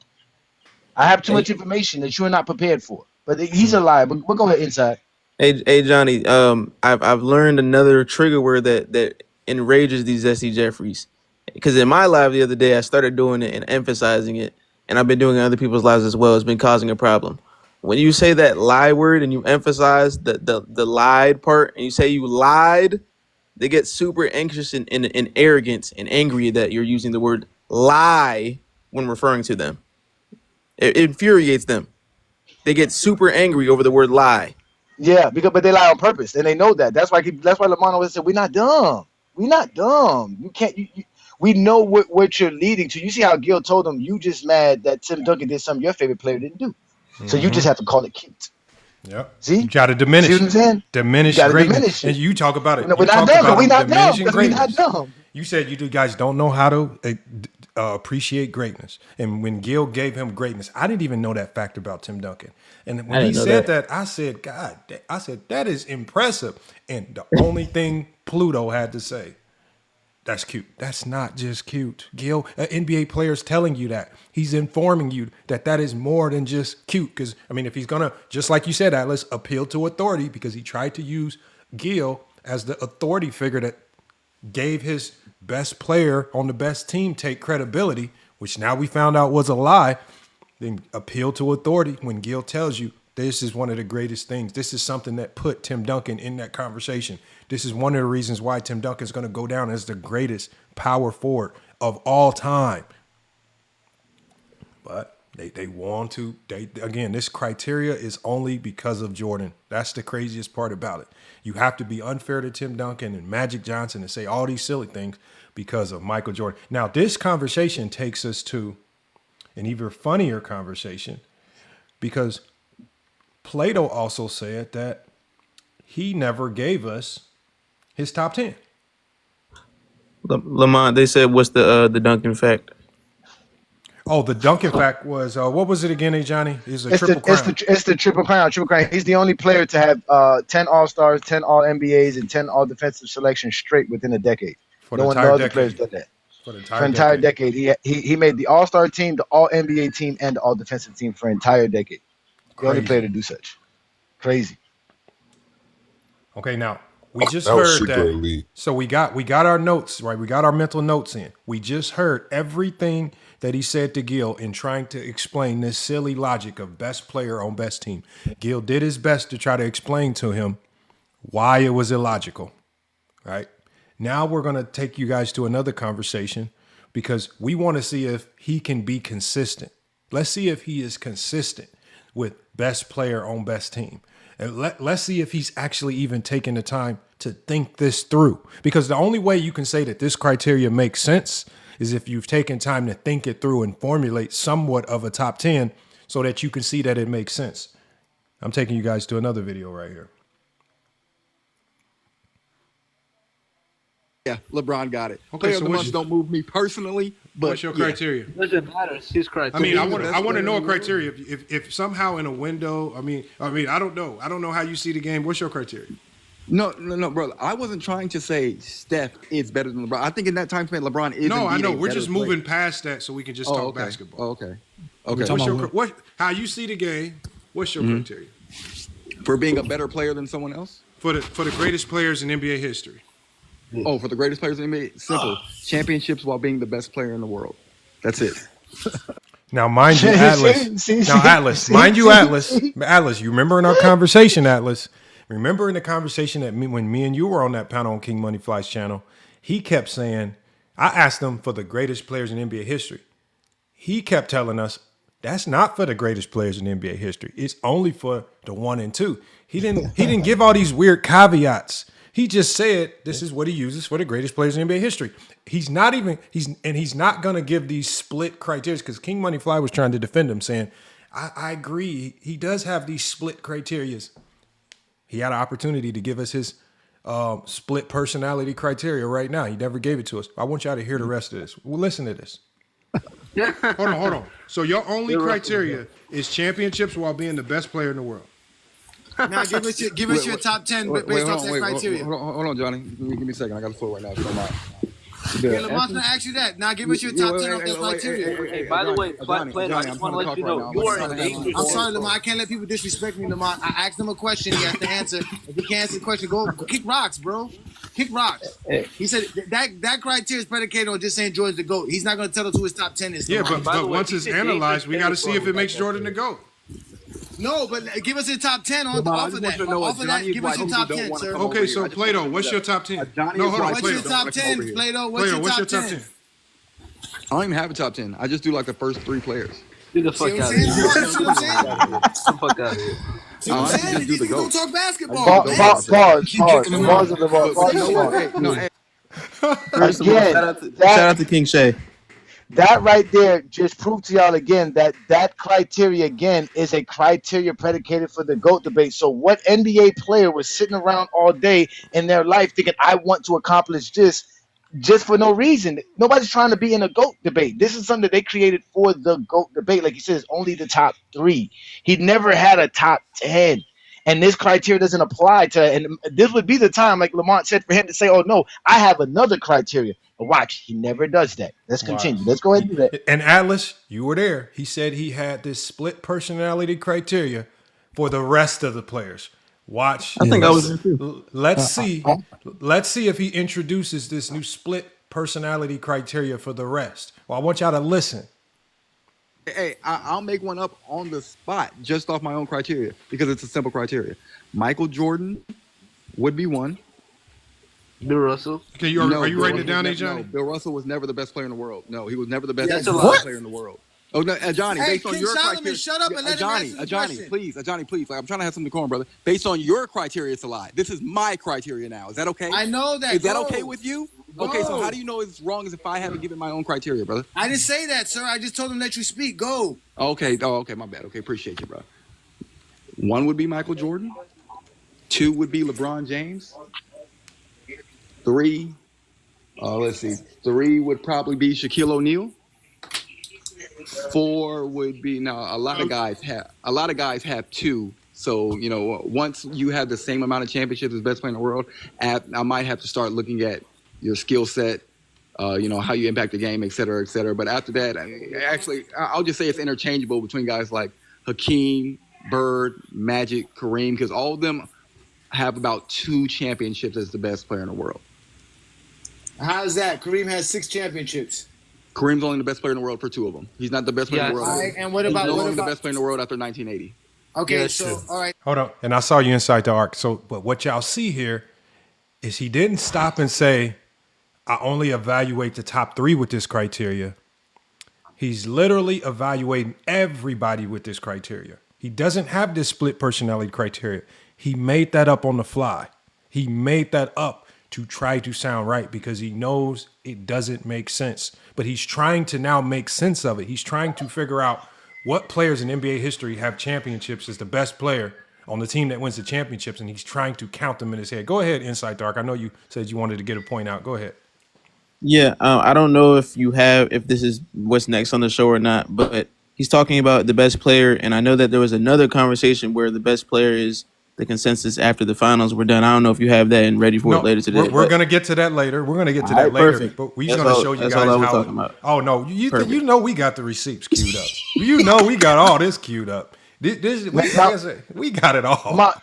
Speaker 4: I have too much information that you're not prepared for. But he's a liar. But we'll go ahead inside.
Speaker 10: Hey Johnny, I've learned another trigger word that enrages these SC Jeffries. Because in my live the other day, I started doing it and emphasizing it, and I've been doing it in other people's lives as well. It's been causing a problem. When you say that lie word and you emphasize the lied part, and you say you lied, they get super anxious and arrogant and angry that you're using the word lie when referring to them. It infuriates them. They get super angry over the word lie.
Speaker 4: Yeah, but they lie on purpose, and they know that. That's why LeBron always said, "We're not dumb. We're not dumb. You can't. We know what you're leading to." You see how Gil told him, "You just mad that Tim Duncan did something your favorite player didn't do, so you just have to call it cute."
Speaker 1: Yep.
Speaker 4: See,
Speaker 1: you try to diminish.
Speaker 4: See what I'm saying?
Speaker 1: Diminish greatness. And you talk about it.
Speaker 4: We're not dumb. We're not dumb. We're not dumb.
Speaker 1: You said you guys don't know how to appreciate greatness. And when Gil gave him greatness, I didn't even know that fact about Tim Duncan. And when he said that, I said, "God," I said, "that is impressive." And the only thing Pluto had to say, "That's cute." That's not just cute. Gil, an NBA player's telling you that. He's informing you that is more than just cute. Because, I mean, if he's going to, just like you said, Atlas, appeal to authority, because he tried to use Gil as the authority figure that gave his best player on the best team take credibility, which now we found out was a lie, then appeal to authority when Gil tells you this is one of the greatest things. This is something that put Tim Duncan in that conversation. This is one of the reasons why Tim Duncan is going to go down as the greatest power forward of all time. But they want to, again, this criteria is only because of Jordan. That's the craziest part about it. You have to be unfair to Tim Duncan and Magic Johnson and say all these silly things because of Michael Jordan. Now, this conversation takes us to an even funnier conversation, because Plato also said that he never gave us his top 10.
Speaker 10: Lamont, they said, what's the Duncan fact?
Speaker 1: Oh, the Duncan fact was, what was it again, Johnny? It's triple crown.
Speaker 4: It's the triple crown. He's the only player to have 10 All-Stars, 10 All-NBAs, and 10 All-Defensive selections straight within a decade. No other players done that. For the entire decade. He made the All-Star team, the All-NBA team, and the All-Defensive team for an entire decade. The only
Speaker 1: Crazy.
Speaker 4: player to do such. Crazy.
Speaker 1: Okay, now we just
Speaker 11: That was
Speaker 1: heard
Speaker 11: super
Speaker 1: that.
Speaker 11: elite.
Speaker 1: So we got our notes, right? We got our mental notes in. We just heard everything that he said to Gil in trying to explain this silly logic of best player on best team. Gil did his best to try to explain to him why it was illogical, right? Now we're going to take you guys to another conversation because we want to see if he can be consistent. Let's see if he is consistent with best player on best team. And let's see if he's actually even taking the time to think this through. Because the only way you can say that this criteria makes sense is if you've taken time to think it through and formulate somewhat of a top 10 so that you can see that it makes sense. I'm taking you guys to another video right here.
Speaker 12: Yeah, LeBron got it.
Speaker 1: Okay,
Speaker 12: Player
Speaker 1: so
Speaker 12: of the month don't move me personally, but
Speaker 1: what's your criteria?
Speaker 13: Doesn't matter. It's his criteria.
Speaker 1: I mean, I want to know a criteria. If somehow in a window, I mean, I don't know. I don't know how you see the game. What's your criteria?
Speaker 12: No, brother. I wasn't trying to say Steph is better than LeBron. I think in that time span, LeBron is.
Speaker 1: No, I know.
Speaker 12: indeed a
Speaker 1: We're
Speaker 12: better
Speaker 1: just
Speaker 12: player.
Speaker 1: moving past that so we can just talk
Speaker 12: okay.
Speaker 1: basketball.
Speaker 12: Oh, okay. Okay.
Speaker 1: What's your how you see the game? What's your criteria
Speaker 12: For being a better player than someone else?
Speaker 1: for the greatest players in NBA history?
Speaker 12: Oh, for the greatest players in NBA, simple. Championships while being the best player in the world. That's it.
Speaker 1: Now, mind you, Atlas. Atlas. Atlas. You remember in our conversation, Atlas. Remember in the conversation that when me and you were on that panel on King Money Fly's channel, he kept saying, I asked him for the greatest players in NBA history. He kept telling us that's not for the greatest players in NBA history. It's only for the 1 and 2. He didn't give all these weird caveats. He just said this is what he uses for the greatest players in NBA history. He's not going to give these split criteria because King Money Fly was trying to defend him, saying, I agree. He does have these split criterias. He had an opportunity to give us his split personality criteria right now. He never gave it to us. I want y'all to hear the rest of this. Well, listen to this. Hold on. So your only criteria is championships while being the best player in the world.
Speaker 14: Now give us your top 10 based off that criteria.
Speaker 12: Hold on, Johnny. Give me a second. I got the floor right now. So
Speaker 14: Yeah, Lamont's gonna ask you that. Now give us your top 10 off that criteria.
Speaker 13: Hey, by the way, Plato, I just want to let you know you are in danger.
Speaker 14: I'm sorry, Lamont. I can't let people disrespect me, Lamont. I asked him a question. He has to answer. If he can't answer the question, go kick rocks, bro. Kick rocks. He said that criteria is predicated on just saying Jordan's the GOAT. He's not gonna tell us who his top 10 is.
Speaker 1: Yeah, but once it's analyzed, we got to see if it makes Jordan the GOAT.
Speaker 14: No, but give us your top 10 off of that. Off of that, give us your top 10, sir.
Speaker 1: Okay, so Plato, what's your top 10? No, hold on,
Speaker 14: What's your top 10, Plato? What's your top 10?
Speaker 12: I don't even have a top 10. I just do like the first 3 players.
Speaker 13: Get the fuck out of here. Get the fuck out of here.
Speaker 14: See what I'm saying? These people don't talk basketball.
Speaker 4: Pause of the
Speaker 10: First of all, shout out to King Shay.
Speaker 4: That right there just proved to y'all again that criteria again is a criteria predicated for the GOAT debate. So what NBA player was sitting around all day in their life thinking I want to accomplish this just for no reason? Nobody's trying to be in a GOAT debate. This is something that they created for the GOAT debate. Like he says, only the top 3. He never had a top 10. And this criteria doesn't apply to, and this would be the time, like Lamont said, for him to say, oh no, I have another criteria. But watch, he never does that. Let's continue. Let's go ahead and do that.
Speaker 1: And Atlas, you were there. He said he had this split personality criteria for the rest of the players. Watch.
Speaker 10: I think I was there too.
Speaker 1: Let's see if he introduces this new split personality criteria for the rest. Well, I want y'all to listen.
Speaker 12: Hey, I'll make one up on the spot just off my own criteria because it's a simple criteria. Michael Jordan would be 1.
Speaker 13: Bill Russell.
Speaker 1: Okay, are you writing it down, Johnny?
Speaker 12: No, Bill Russell was never the best player in the world. No, he was never the best player in the world. Oh no, Johnny.
Speaker 14: Hey,
Speaker 12: based on
Speaker 14: King
Speaker 12: your
Speaker 14: Solomon,
Speaker 12: criteria,
Speaker 14: shut up and let him answer the
Speaker 12: Johnny,
Speaker 14: question.
Speaker 12: please. Like, I'm trying to have some decorum, brother. Based on your criteria, it's a lie. This is my criteria now. Is that okay?
Speaker 14: I know that.
Speaker 12: Is that okay with you? Okay, so how do you know it's wrong as if I haven't given my own criteria, brother?
Speaker 14: I didn't say that, sir. I just told him let you speak. Go.
Speaker 12: Okay. Oh, okay. My bad. Okay, appreciate you, bro. 1 would be Michael Jordan. 2 would be LeBron James. 3. Let's see. 3 would probably be Shaquille O'Neal. 4 would be a lot of guys have 2. So once you have the same amount of championships as best player in the world, I might have to start looking at your skill set, how you impact the game, et cetera, et cetera. But after that, I'll just say it's interchangeable between guys like Hakeem, Bird, Magic, Kareem, because all of them have about 2 championships as the best player in the world.
Speaker 14: How's that? Kareem has 6 championships.
Speaker 12: Kareem's only the best player in the world for 2 of them. He's not the best player in the world.
Speaker 14: All right, and what
Speaker 12: He's
Speaker 14: about
Speaker 12: no
Speaker 14: what
Speaker 12: longer the
Speaker 14: about?
Speaker 12: best player in the world after 1980.
Speaker 14: Okay,
Speaker 13: Yeah,
Speaker 14: so
Speaker 13: true.
Speaker 14: all right.
Speaker 1: Hold on. And I saw you inside the arc. So, but what y'all see here is he didn't stop and say, I only evaluate the top 3 with this criteria. He's literally evaluating everybody with this criteria. He doesn't have this split personality criteria. He made that up on the fly. He made that up to try to sound right because he knows it doesn't make sense. But he's trying to now make sense of it. He's trying to figure out what players in NBA history have championships as the best player on the team that wins the championships, and he's trying to count them in his head. Go ahead, Insight Dark. I know you said you wanted to get a point out. Go ahead.
Speaker 10: Yeah, I don't know if this is what's next on the show or not, but he's talking about the best player, and I know that there was another conversation where the best player is the consensus after the finals were done. I don't know if you have that and ready for it later today.
Speaker 1: We're going to get to that later. We're going to get to that later.
Speaker 10: Perfect.
Speaker 1: But we're going to show you guys
Speaker 10: all I was
Speaker 1: how.
Speaker 10: talking about.
Speaker 1: Oh no, you know we got the receipts queued up. You know we got all this queued up. We got it all.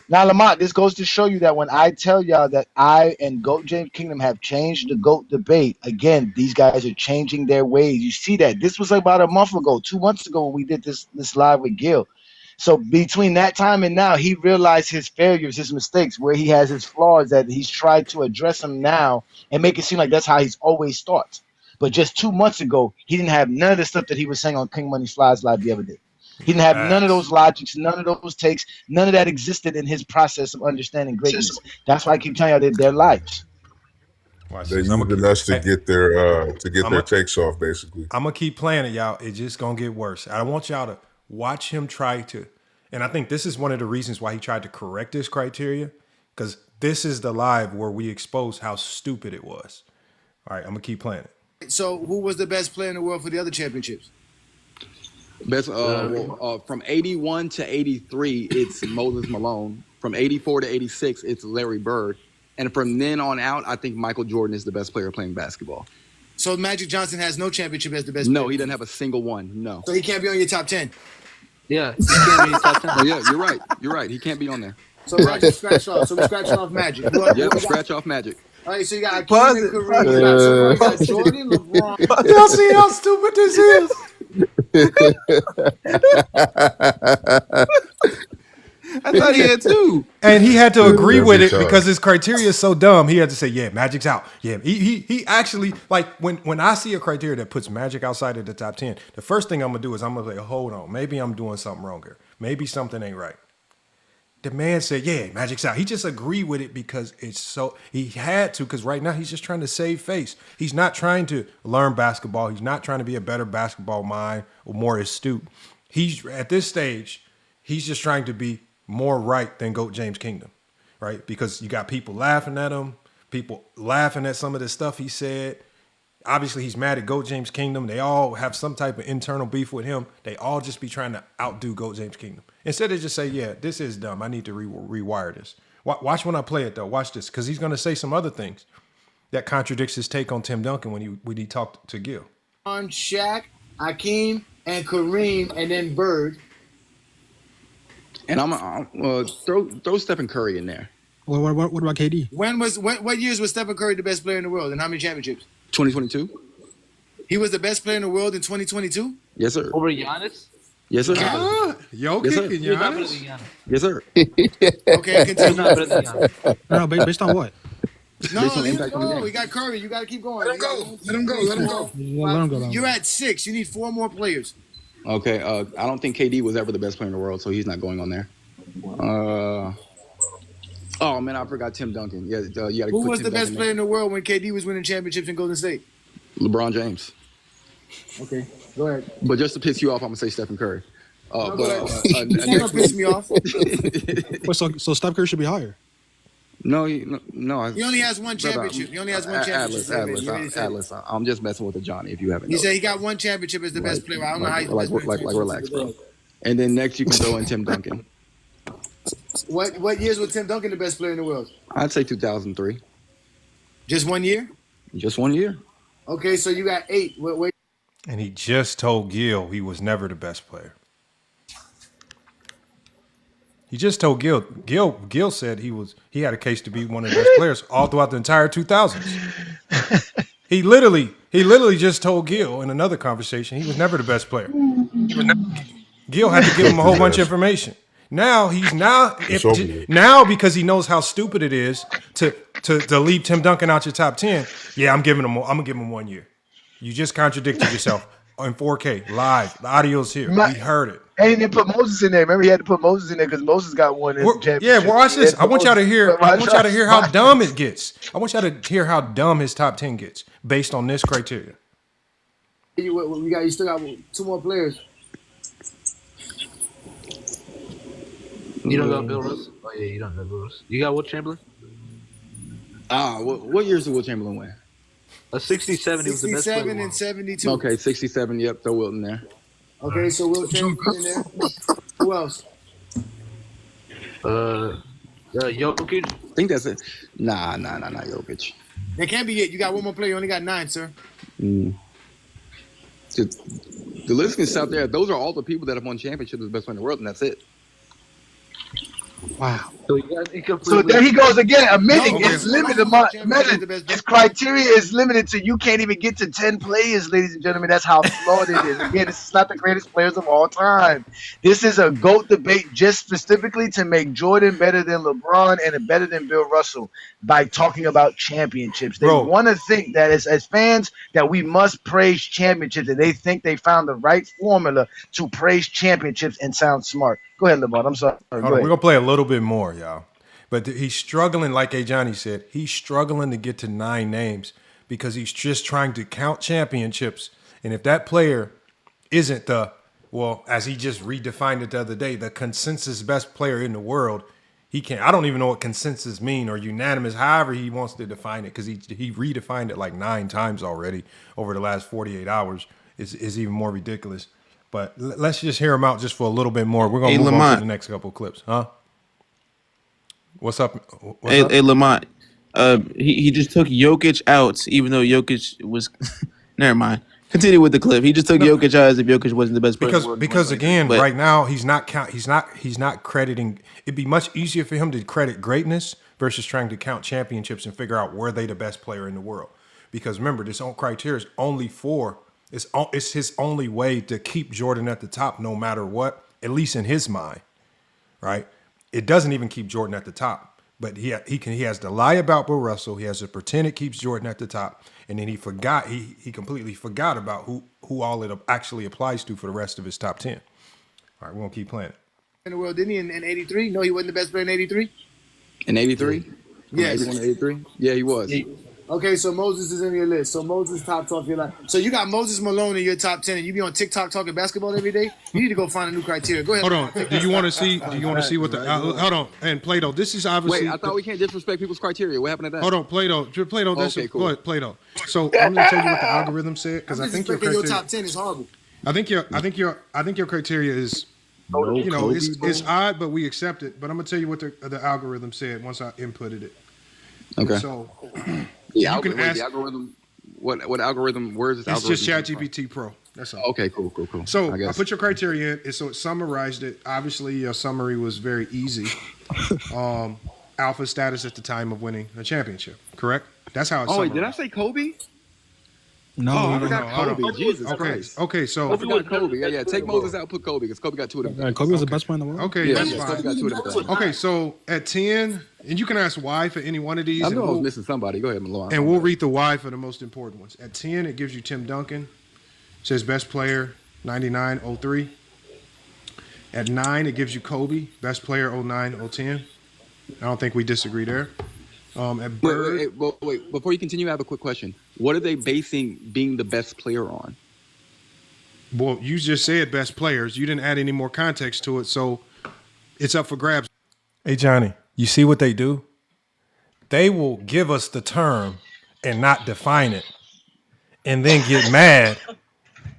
Speaker 4: Now, Lamont, this goes to show you that when I tell y'all that I and GOAT James Kingdom have changed the GOAT debate, again, these guys are changing their ways. You see that. This was about a month ago, 2 months ago when we did this live with Gil. So between that time and now, he realized his failures, his mistakes, where he has his flaws, that he's tried to address them now and make it seem like that's how he's always thought. But just 2 months ago, he didn't have none of the stuff that he was saying on King Money Flies Live the other day. He didn't have none of those logics, none of those takes, none of that existed in his process of understanding greatness. That's why I keep telling y'all they're lives.
Speaker 3: They're using us to get their takes off, basically.
Speaker 1: I'm gonna keep playing it, y'all. It's just gonna get worse. I want y'all to watch him try to, and I think this is one of the reasons why he tried to correct this criteria, because this is the live where we expose how stupid it was. All right, I'm gonna keep playing it.
Speaker 14: So who was the best player in the world for the other championships?
Speaker 12: Best from 81 to 83, it's Moses Malone. From 84 to 86, it's Larry Bird. And from then on out, I think Michael Jordan is the best player playing basketball.
Speaker 14: So Magic Johnson has no championship as the best
Speaker 12: No,
Speaker 14: player?
Speaker 12: he doesn't have a single one. No.
Speaker 14: So he can't be on your top 10?
Speaker 13: Yeah, he can't be in top 10.
Speaker 12: Oh, yeah, you're right. You're right. He can't be on there.
Speaker 14: So Magic scratch off. So we're scratching off Magic.
Speaker 12: Yep, scratch off Magic.
Speaker 14: All right, so you got Kareem and Kareem. You got Jordan, LeBron.
Speaker 1: Y'all see how stupid this is?
Speaker 10: I thought he had 2.
Speaker 1: And he had to agree with it because his criteria is so dumb. He had to say, yeah, Magic's out. Yeah, he actually, like, when I see a criteria that puts Magic outside of the top 10, the first thing I'm going to do is I'm going to say, hold on, maybe I'm doing something wrong here. Maybe something ain't right. The man said, yeah, Magic's out. He just agreed with it because he had to, because right now he's just trying to save face. He's not trying to learn basketball. He's not trying to be a better basketball mind or more astute. He's, at this stage, he's just trying to be more right than GOAT James Kingdom, right? Because you got people laughing at him, people laughing at some of the stuff he said. Obviously, he's mad at GOAT James Kingdom. They all have some type of internal beef with him. They all just be trying to outdo GOAT James Kingdom. Instead of just say, yeah, this is dumb. I need to rewire this. Watch when I play it, though. Watch this, because he's going to say some other things that contradicts his take on Tim Duncan when he talked to Gil.
Speaker 14: On Shaq, Hakeem, and Kareem, and then Bird.
Speaker 12: And I'm throw Stephen Curry in there.
Speaker 7: What about KD?
Speaker 14: What years was Stephen Curry the best player in the world, and how many championships?
Speaker 12: 2022.
Speaker 14: He was the best player in the world in 2022?
Speaker 12: Yes, sir.
Speaker 13: Over Giannis?
Speaker 12: Yes, sir.
Speaker 1: Jokic and
Speaker 13: He's not better than
Speaker 1: Giannis?
Speaker 13: Giannis.
Speaker 12: Yes, sir.
Speaker 14: Okay,
Speaker 13: He's
Speaker 14: continue.
Speaker 13: not better than Giannis.
Speaker 7: No, based on what?
Speaker 14: No,
Speaker 12: Based on
Speaker 14: leave him
Speaker 12: impact on the
Speaker 14: go.
Speaker 12: game.
Speaker 14: We got Curry. You got to keep going.
Speaker 3: Let him go. Let him go. Let him go.
Speaker 7: Let him go.
Speaker 14: You're at 6. You need 4 more players.
Speaker 12: Okay. I don't think KD was ever the best player in the world, so he's not going on there. Oh man, I forgot Tim Duncan. Yeah, you got to.
Speaker 14: Who was the best player in the world when KD was winning championships in Golden State?
Speaker 12: LeBron James.
Speaker 14: Okay, go ahead.
Speaker 12: But just to piss you off, I'm gonna say Stephen Curry.
Speaker 14: You can't gonna piss me off.
Speaker 7: Wait, so Steph Curry should be higher.
Speaker 12: No.
Speaker 14: He only has one championship. He only has one championship.
Speaker 12: Atlas. I'm just messing with the Johnny. If you haven't.
Speaker 14: He said he got one championship as the best player. I don't know how he's the best player.
Speaker 12: Relax, bro. And then next you can throw in Tim Duncan.
Speaker 14: What years was Tim Duncan the best player in the world?
Speaker 12: I'd say 2003.
Speaker 14: Just 1 year?
Speaker 12: Just 1 year.
Speaker 14: Okay, so you got 8. Wait.
Speaker 1: And he just told Gil he was never the best player. He just told Gil. Gil said he had a case to be one of the best players all throughout the entire 2000s. He literally just told Gil in another conversation he was never the best player. Gil had to give him a whole bunch of information. Now because he knows how stupid it is to leave Tim Duncan out your top 10. Yeah, I'm gonna give him 1 year. You just contradicted yourself on 4K live. The audio's here. We heard it.
Speaker 4: And he didn't put Moses in there. Remember, he had to put Moses in there because Moses got one in the championship.
Speaker 1: Yeah, well, watch this. I want y'all to hear how dumb it gets. I want y'all to hear how dumb his top 10 gets based on this criteria.
Speaker 14: You still got 2 more players.
Speaker 11: You don't got Bill Russell? Oh, yeah, you don't got Bill Russell. You got Will Chamberlain?
Speaker 12: What years did Will Chamberlain win?
Speaker 11: A 67. He was the best player.
Speaker 14: 67 and 72.
Speaker 12: Okay, 67. Yep, throw Wilt in there.
Speaker 14: Okay, so Will Chamberlain in there. Who else?
Speaker 11: Jokic.
Speaker 12: I think that's it. Nah, Jokic.
Speaker 14: That can't be it. You got one more player. You only got 9, sir.
Speaker 12: The list is out there. Those are all the people that have won championships as the best player in the world, and that's it.
Speaker 14: Wow.
Speaker 4: So there he goes again, admitting it's limited. His criteria is limited to you can't even get to 10 players, ladies and gentlemen. That's how flawed it is. Again, this is not the greatest players of all time. This is a GOAT debate just specifically to make Jordan better than LeBron and better than Bill Russell by talking about championships. They want to think that as fans that we must praise championships, and they think they found the right formula to praise championships and sound smart. Go ahead, LeBron. I'm sorry.
Speaker 1: We're going to play a little bit more, y'all. But he's struggling, like Johnny said, he's struggling to get to 9 names because he's just trying to count championships. And if that player isn't as he just redefined it the other day, the consensus best player in the world, he can't. I don't even know what consensus mean or unanimous, however he wants to define it, because he redefined it like 9 times already over the last 48 hours. Is even more ridiculous. But let's just hear him out just for a little bit more. We're going to move on to the next couple of clips. Huh? What's up?
Speaker 10: Hey, Lamont. He just took Jokic out, even though Jokic was – never mind. Continue with the clip. He just took Jokic out as if Jokic wasn't the best player.
Speaker 1: Because again, right now, he's not crediting – it'd be much easier for him to credit greatness versus trying to count championships and figure out were they the best player in the world. Because remember, this criteria is only for – it's his only way to keep Jordan at the top no matter what, at least in his mind, right? It doesn't even keep Jordan at the top, but he has to lie about Bill Russell. He has to pretend it keeps Jordan at the top, and then he completely forgot about who all it actually applies to for the rest of his top 10. All right, we're going to keep playing it.
Speaker 14: In the world, didn't he, in 83? No, he wasn't the best player in 83?
Speaker 12: In 83?
Speaker 14: Yes.
Speaker 12: 81 83? Yeah, he was.
Speaker 14: Okay, so Moses is in your list. So Moses tops off your list. So you got Moses Malone in your top 10, and you be on TikTok talking basketball every day. You need to go find a new criteria. Go ahead.
Speaker 1: Hold on. Do you want to see? What the? Hold on. And Plato, this is obviously.
Speaker 12: Wait, I thought we can't disrespect people's criteria. What happened to that?
Speaker 1: Hold on, Plato. This
Speaker 12: okay,
Speaker 1: is
Speaker 12: cool.
Speaker 1: Go ahead, Plato. So I'm going to tell you what the algorithm said because I think your
Speaker 14: top 10 is horrible.
Speaker 1: I think your criteria is. It's odd, but we accept it. But I'm going to tell you what the algorithm said once I inputted it.
Speaker 12: Okay.
Speaker 1: So.
Speaker 12: Yeah, you can ask the algorithm. What algorithm? Where is this algorithm?
Speaker 1: It's just ChatGPT Pro. That's all.
Speaker 12: Okay, cool.
Speaker 1: So I put your criteria in, and so it summarized it. Obviously, your summary was very easy. Alpha status at the time of winning a championship. Correct? That's how it's summarized.
Speaker 12: Wait, did I say Kobe?
Speaker 1: No,
Speaker 12: I forgot Kobe. Jesus Christ.
Speaker 1: Okay, so
Speaker 12: I forgot Kobe. Yeah, take Moses out, put Kobe, because Kobe got 2 of them.
Speaker 7: Kobe was the best player in the world.
Speaker 1: Okay, that's fine.
Speaker 12: Kobe got 2 of them.
Speaker 1: Okay, so at 10, and you can ask why for any one of these.
Speaker 12: I know I was missing somebody. Go ahead, Malone.
Speaker 1: And we'll read the why for the most important ones. At 10, it gives you Tim Duncan. It says best player, 99-03. At 9, it gives you Kobe, best player, 09-010. I don't think we disagree there. At Bird,
Speaker 12: wait, before you continue, I have a quick question. What are they basing being the best player on?
Speaker 1: Well, you just said best players. You didn't add any more context to it, so it's up for grabs. Hey, Johnny, you see what they do? They will give us the term and not define it, and then get mad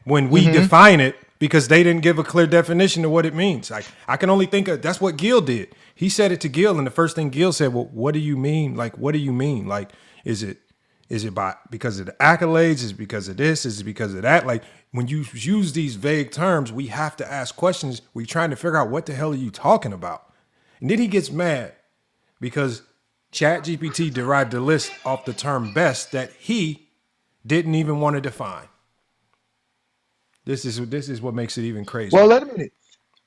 Speaker 1: when we define it because they didn't give a clear definition of what it means. Like, I can only think of that's what Gil did. He said it to Gil, and the first thing Gil said, well, what do you mean? Like, what do you mean? Like, is it because of the accolades? Is it because of this? Is it because of that? Like, when you use these vague terms, we have to ask questions. We're trying to figure out what the hell are you talking about? And then he gets mad because ChatGPT derived the list off the term best that he didn't even want to define. This is what makes it even crazier.
Speaker 4: Well, wait a minute.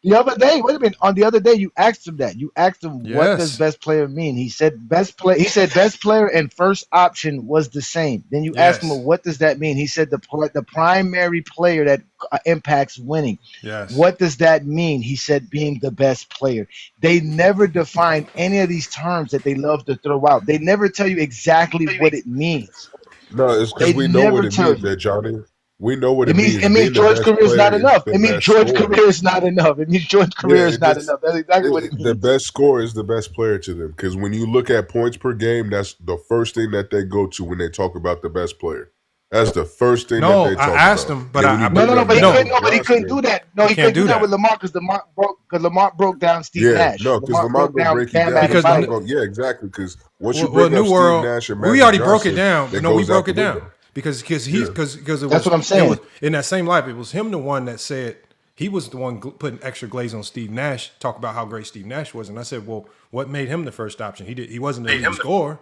Speaker 4: The other day, wait a minute. On the other day, you asked him that. You asked him what does
Speaker 1: Yes.
Speaker 4: best player mean. He said best play. He said best player and first option was the same. Then you asked him,
Speaker 1: Yes.
Speaker 4: well, what does that mean? He said the primary player that impacts winning.
Speaker 1: Yes.
Speaker 4: What does that mean? He said being the best player. They never define any of these terms that they love to throw out. They never tell you exactly what it means.
Speaker 15: No, it's because
Speaker 4: They
Speaker 15: we know what
Speaker 4: never
Speaker 15: it
Speaker 4: tell
Speaker 15: means,
Speaker 4: you.
Speaker 15: that Johnny. We know what
Speaker 4: It
Speaker 15: it
Speaker 4: means
Speaker 15: means. Being the
Speaker 4: George
Speaker 15: best
Speaker 4: career is not
Speaker 15: player is
Speaker 4: enough.
Speaker 15: the
Speaker 4: It means
Speaker 15: best
Speaker 4: George
Speaker 15: scorer.
Speaker 4: career is not enough. It means George career
Speaker 15: Yeah,
Speaker 4: is not enough. That's exactly what it
Speaker 15: the
Speaker 4: means.
Speaker 15: best scorer is the best player to them. Because when you look at points per game, that's the first thing that they go to when they talk about the best player. That's the first thing
Speaker 1: No,
Speaker 15: that they talk
Speaker 1: I asked
Speaker 15: about.
Speaker 1: him, but
Speaker 15: And then when you
Speaker 4: No,
Speaker 15: bring up
Speaker 4: but he
Speaker 15: guys
Speaker 4: couldn't.
Speaker 15: on
Speaker 4: No, but he couldn't
Speaker 15: roster,
Speaker 4: do that. No, he
Speaker 1: can't
Speaker 4: couldn't
Speaker 1: do
Speaker 4: do that
Speaker 1: that.
Speaker 4: with Lamar because Lamar broke down Steve
Speaker 15: yeah,
Speaker 4: Nash.
Speaker 15: no, because
Speaker 4: Lamar
Speaker 15: Lamar
Speaker 4: broke
Speaker 15: gonna
Speaker 4: down
Speaker 15: break you
Speaker 4: Bam
Speaker 15: down.
Speaker 1: Because
Speaker 15: He's not
Speaker 4: Adebayo.
Speaker 15: gonna, yeah, exactly. Because once you
Speaker 1: well,
Speaker 15: bring
Speaker 1: New
Speaker 15: up Steve
Speaker 1: World,
Speaker 15: Nash and
Speaker 1: we
Speaker 15: Magic
Speaker 1: already broke it
Speaker 15: Johnson,
Speaker 1: down.
Speaker 15: that
Speaker 1: No, we
Speaker 15: goes out
Speaker 1: broke
Speaker 15: the
Speaker 1: it down
Speaker 15: window.
Speaker 1: because
Speaker 15: Yeah.
Speaker 1: it was.
Speaker 4: That's what I'm saying.
Speaker 1: It was in that same life. It was him, the one that said he was the one putting extra glaze on Steve Nash. Talk about how great Steve Nash was, and I said, well, what made him the first option? He wasn't the leading scorer,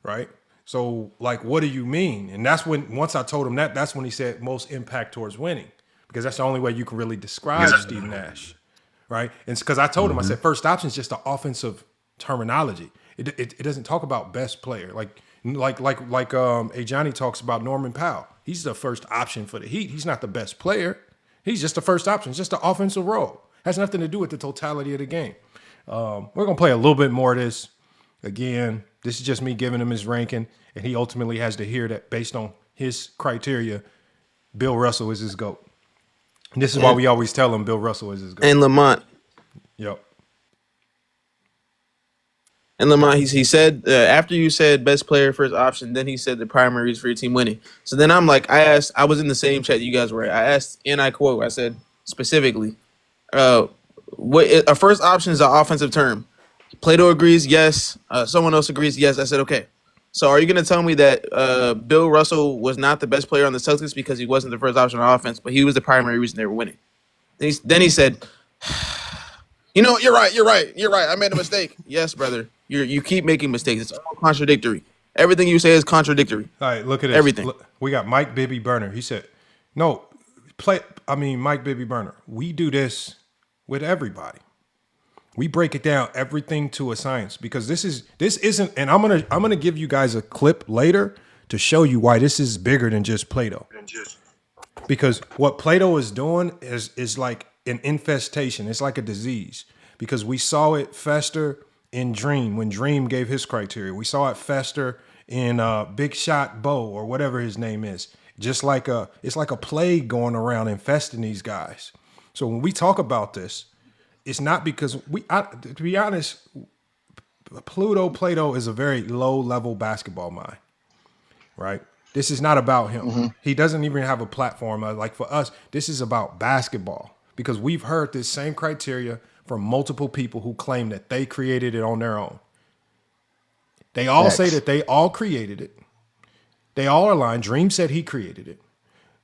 Speaker 1: right? So, like, what do you mean? And that's when, once I told him that, that's when he said most impact towards winning, because that's the only way you can really describe Steve Nash, right? And because I told him, I said, first option is just the offensive terminology. It doesn't talk about best player. A Johnny talks about Norman Powell. He's the first option for the Heat. He's not the best player. He's just the first option. It's just the offensive role. Has nothing to do with the totality of the game. We're going to play a little bit more of this. Again, this is just me giving him his ranking, and he ultimately has to hear that based on his criteria, Bill Russell is his GOAT. And this is why we always tell him Bill Russell is his GOAT.
Speaker 10: And Lamont.
Speaker 1: Yep.
Speaker 10: And Lamont, he said, after you said best player, first option, then he said the primaries for your team winning. So then I'm like, I was in the same chat you guys were at. I asked, and I quote, I said specifically, what a first option is an offensive term. Plato agrees, yes. Someone else agrees, yes. I said, okay. So are you going to tell me that Bill Russell was not the best player on the Celtics because he wasn't the first option on offense, but he was the primary reason they were winning? Then he said, you know, you're right. I made a mistake. Yes, brother. You keep making mistakes. It's all contradictory. Everything you say is contradictory.
Speaker 1: All right, look at this.
Speaker 10: Everything.
Speaker 1: Look, we got Mike Bibby Burner. He said, Mike Bibby Burner, we do this with everybody. We break it down, everything to a science, because this isn't, and I'm gonna give you guys a clip later to show you why this is bigger than just Plato. Because what Plato is doing is like an infestation. It's like a disease, because we saw it fester in Dream when Dream gave his criteria. We saw it fester in Big Shot Bo or whatever his name is. It's like a plague going around infesting these guys. So when we talk about this, it's not because to be honest, Plato is a very low level basketball mind, right? This is not about him. Mm-hmm. He doesn't even have a platform. Like for us, this is about basketball, because we've heard this same criteria from multiple people who claim that they created it on their own. They all say that they all created it. They all are lying. Dream said he created it.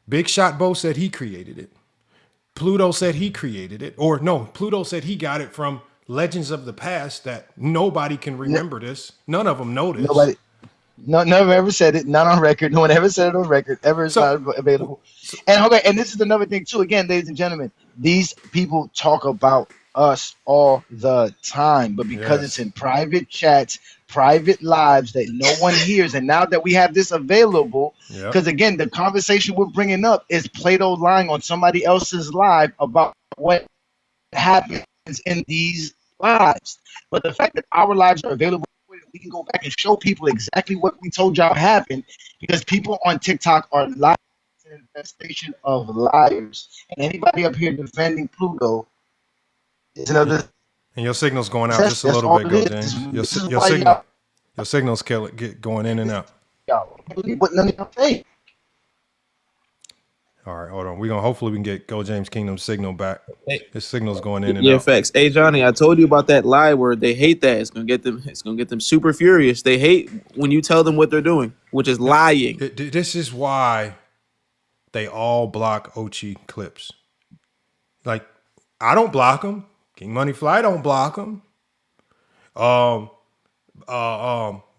Speaker 1: Big Shot Bo said he created it. Pluto said he created it. Or no, Pluto said he got it from legends of the past that nobody can remember this. None of them know this.
Speaker 4: Nobody. No, never ever said it. Not on record. No one ever said it on record. Ever. It's not available. And okay, and this is another thing too. Again, ladies and gentlemen, these people talk about us all the time, but because it's in private chats, private lives that no one hears, and now that we have this available, because again, the conversation we're bringing up is Plato lying on somebody else's live about what happens in these lives. But the fact that our lives are available, we can go back and show people exactly what we told y'all happened, because people on TikTok are liars. It's an infestation of liars. And anybody up here defending Pluto is another.
Speaker 1: And your signal's going out just a little bit, Go James. Your signal's going in and out.
Speaker 4: Y'all believe what none of y'all say.
Speaker 1: All right, hold on. Hopefully we can get Go James Kingdom's signal back. His signal's going in and out.
Speaker 10: Yeah, facts. Hey Johnny, I told you about that lie where they hate that. It's gonna get them super furious. They hate when you tell them what they're doing, which is lying.
Speaker 1: This is why they all block Ochi clips. Like, I don't block them. King Money Fly don't block them.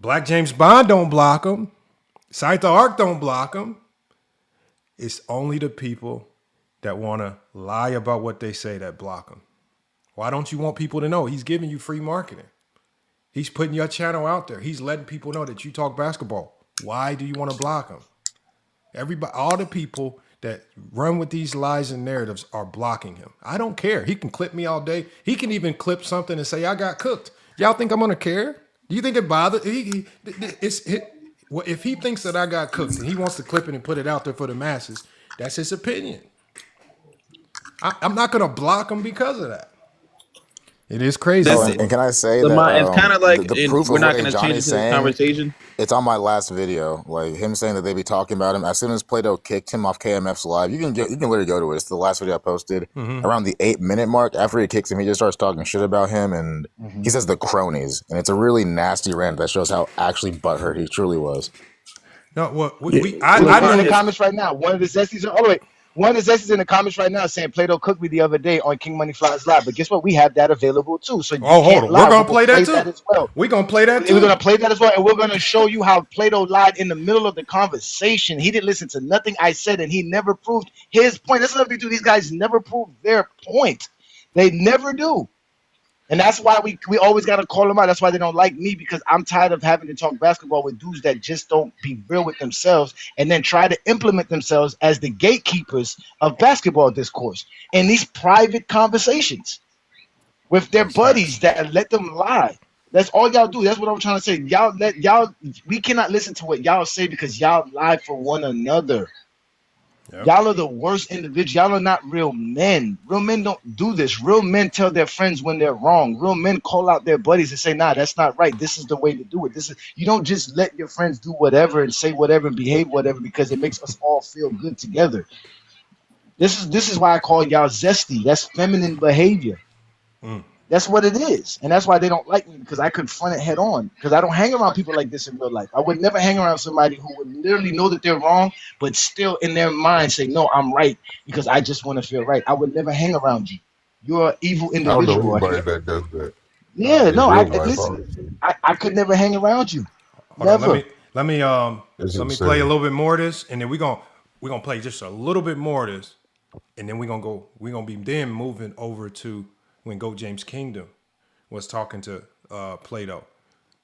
Speaker 1: Black James Bond don't block him. Sight the Arc don't block him. It's only the people that want to lie about what they say that block him. Why don't you want people to know? He's giving you free marketing. He's putting your channel out there. He's letting people know that you talk basketball. Why do you want to block him? Everybody, all the people that run with these lies and narratives are blocking him. I don't care. He can clip me all day. He can even clip something and say, I got cooked. Y'all think I'm going to care? Do you think it bothers? If he thinks that I got cooked and he wants to clip it and put it out there for the masses, that's his opinion. I'm not going to block him because of that. It is crazy.
Speaker 16: And can I say
Speaker 10: Lamont,
Speaker 16: that
Speaker 10: it's kind of like
Speaker 16: the proof
Speaker 10: we're
Speaker 16: of
Speaker 10: not
Speaker 16: what
Speaker 10: going to change
Speaker 16: Johnny's
Speaker 10: into the
Speaker 16: saying,
Speaker 10: conversation.
Speaker 16: it's on my last video, like him saying that they be talking about him. As soon as Plato kicked him off KMF's live, you can literally go to it. It's the last video I posted. Around the 8-minute mark. After he kicks him, he just starts talking shit about him, and he says the cronies, and it's a really nasty rant that shows how actually butthurt he truly was.
Speaker 1: No, well,
Speaker 4: I know in the comments right now. One of the Zesties in the comments right now saying Plato cooked me the other day on King Money Flies Live. But guess what? We have that available too. So
Speaker 1: hold on. We're gonna play that too.
Speaker 4: As well.
Speaker 1: We're gonna play that too.
Speaker 4: We're gonna play that as well, and we're gonna show you how Plato lied in the middle of the conversation. He didn't listen to nothing I said, and he never proved his point. That's another thing too. These guys never prove their point. They never do. And that's why we always got to call them out. That's why they don't like me, because I'm tired of having to talk basketball with dudes that just don't be real with themselves and then try to implement themselves as the gatekeepers of basketball discourse in these private conversations with their buddies that let them lie. That's all y'all do. That's what I'm trying to say. We cannot listen to what y'all say because y'all lie for one another. Yep. Y'all are the worst individuals. Y'all are not real men. Real men don't do this. Real men tell their friends when they're wrong. Real men call out their buddies and say, nah, that's not right. This is the way to do it. You don't just let your friends do whatever and say whatever and behave whatever because it makes us all feel good together. This is why I call y'all zesty. That's feminine behavior. That's what it is. And that's why they don't like me, because I confront it head on. Because I don't hang around people like this in real life. I would never hang around somebody who would literally know that they're wrong, but still in their mind say, no, I'm right because I just want to feel right. I would never hang around you. You're an evil individual.
Speaker 15: I don't know anybody that does that.
Speaker 4: Yeah, no, I could never hang around you. Never.
Speaker 1: Let me play a little bit more of this, and then we're gonna play just a little bit more of this, and then we're gonna be then moving over to when Go James Kingdom was talking to Plato,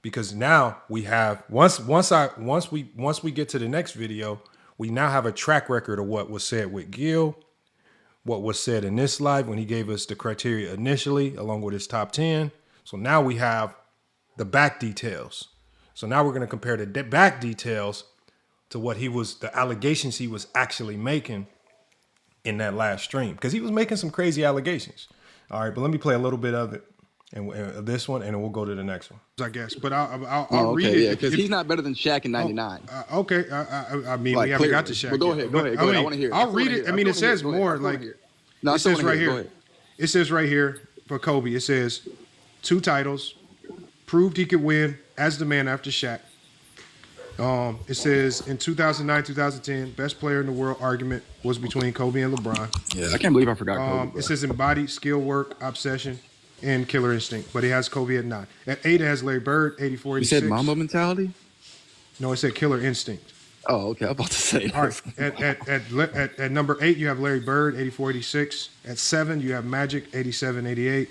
Speaker 1: because now we have once we get to the next video, we now have a track record of what was said with Gil, what was said in this live when he gave us the criteria initially, along with his top 10. So now we have the back details. So now we're going to compare the back details to what the allegations he was actually making in that last stream, because he was making some crazy allegations. All right, but let me play a little bit of it, and this one, and then we'll go to the next one, I guess. But I'll read it.
Speaker 12: Yeah, because he's not better than Shaq in '99.
Speaker 1: Okay, I mean, we haven't got to Shaq.
Speaker 12: But go ahead. I want to hear it.
Speaker 1: I'll read it. I mean, it says more. Like it says right here. It says right here for Kobe. It says 2 titles, proved he could win as the man after Shaq. It says in 2009, 2010, best player in the world argument was between Kobe and LeBron.
Speaker 12: Yeah, I can't believe I forgot Kobe.
Speaker 1: It says embodied skill, work, obsession, and killer instinct, but it has Kobe at 9. At 8, it has Larry Bird, 84, 86.
Speaker 12: You said Mamba mentality?
Speaker 1: No, it said killer instinct.
Speaker 12: Oh, okay. I'm about to say.
Speaker 1: All right. At number 8, you have Larry Bird, 84, 86. At 7, you have Magic, 87, 88.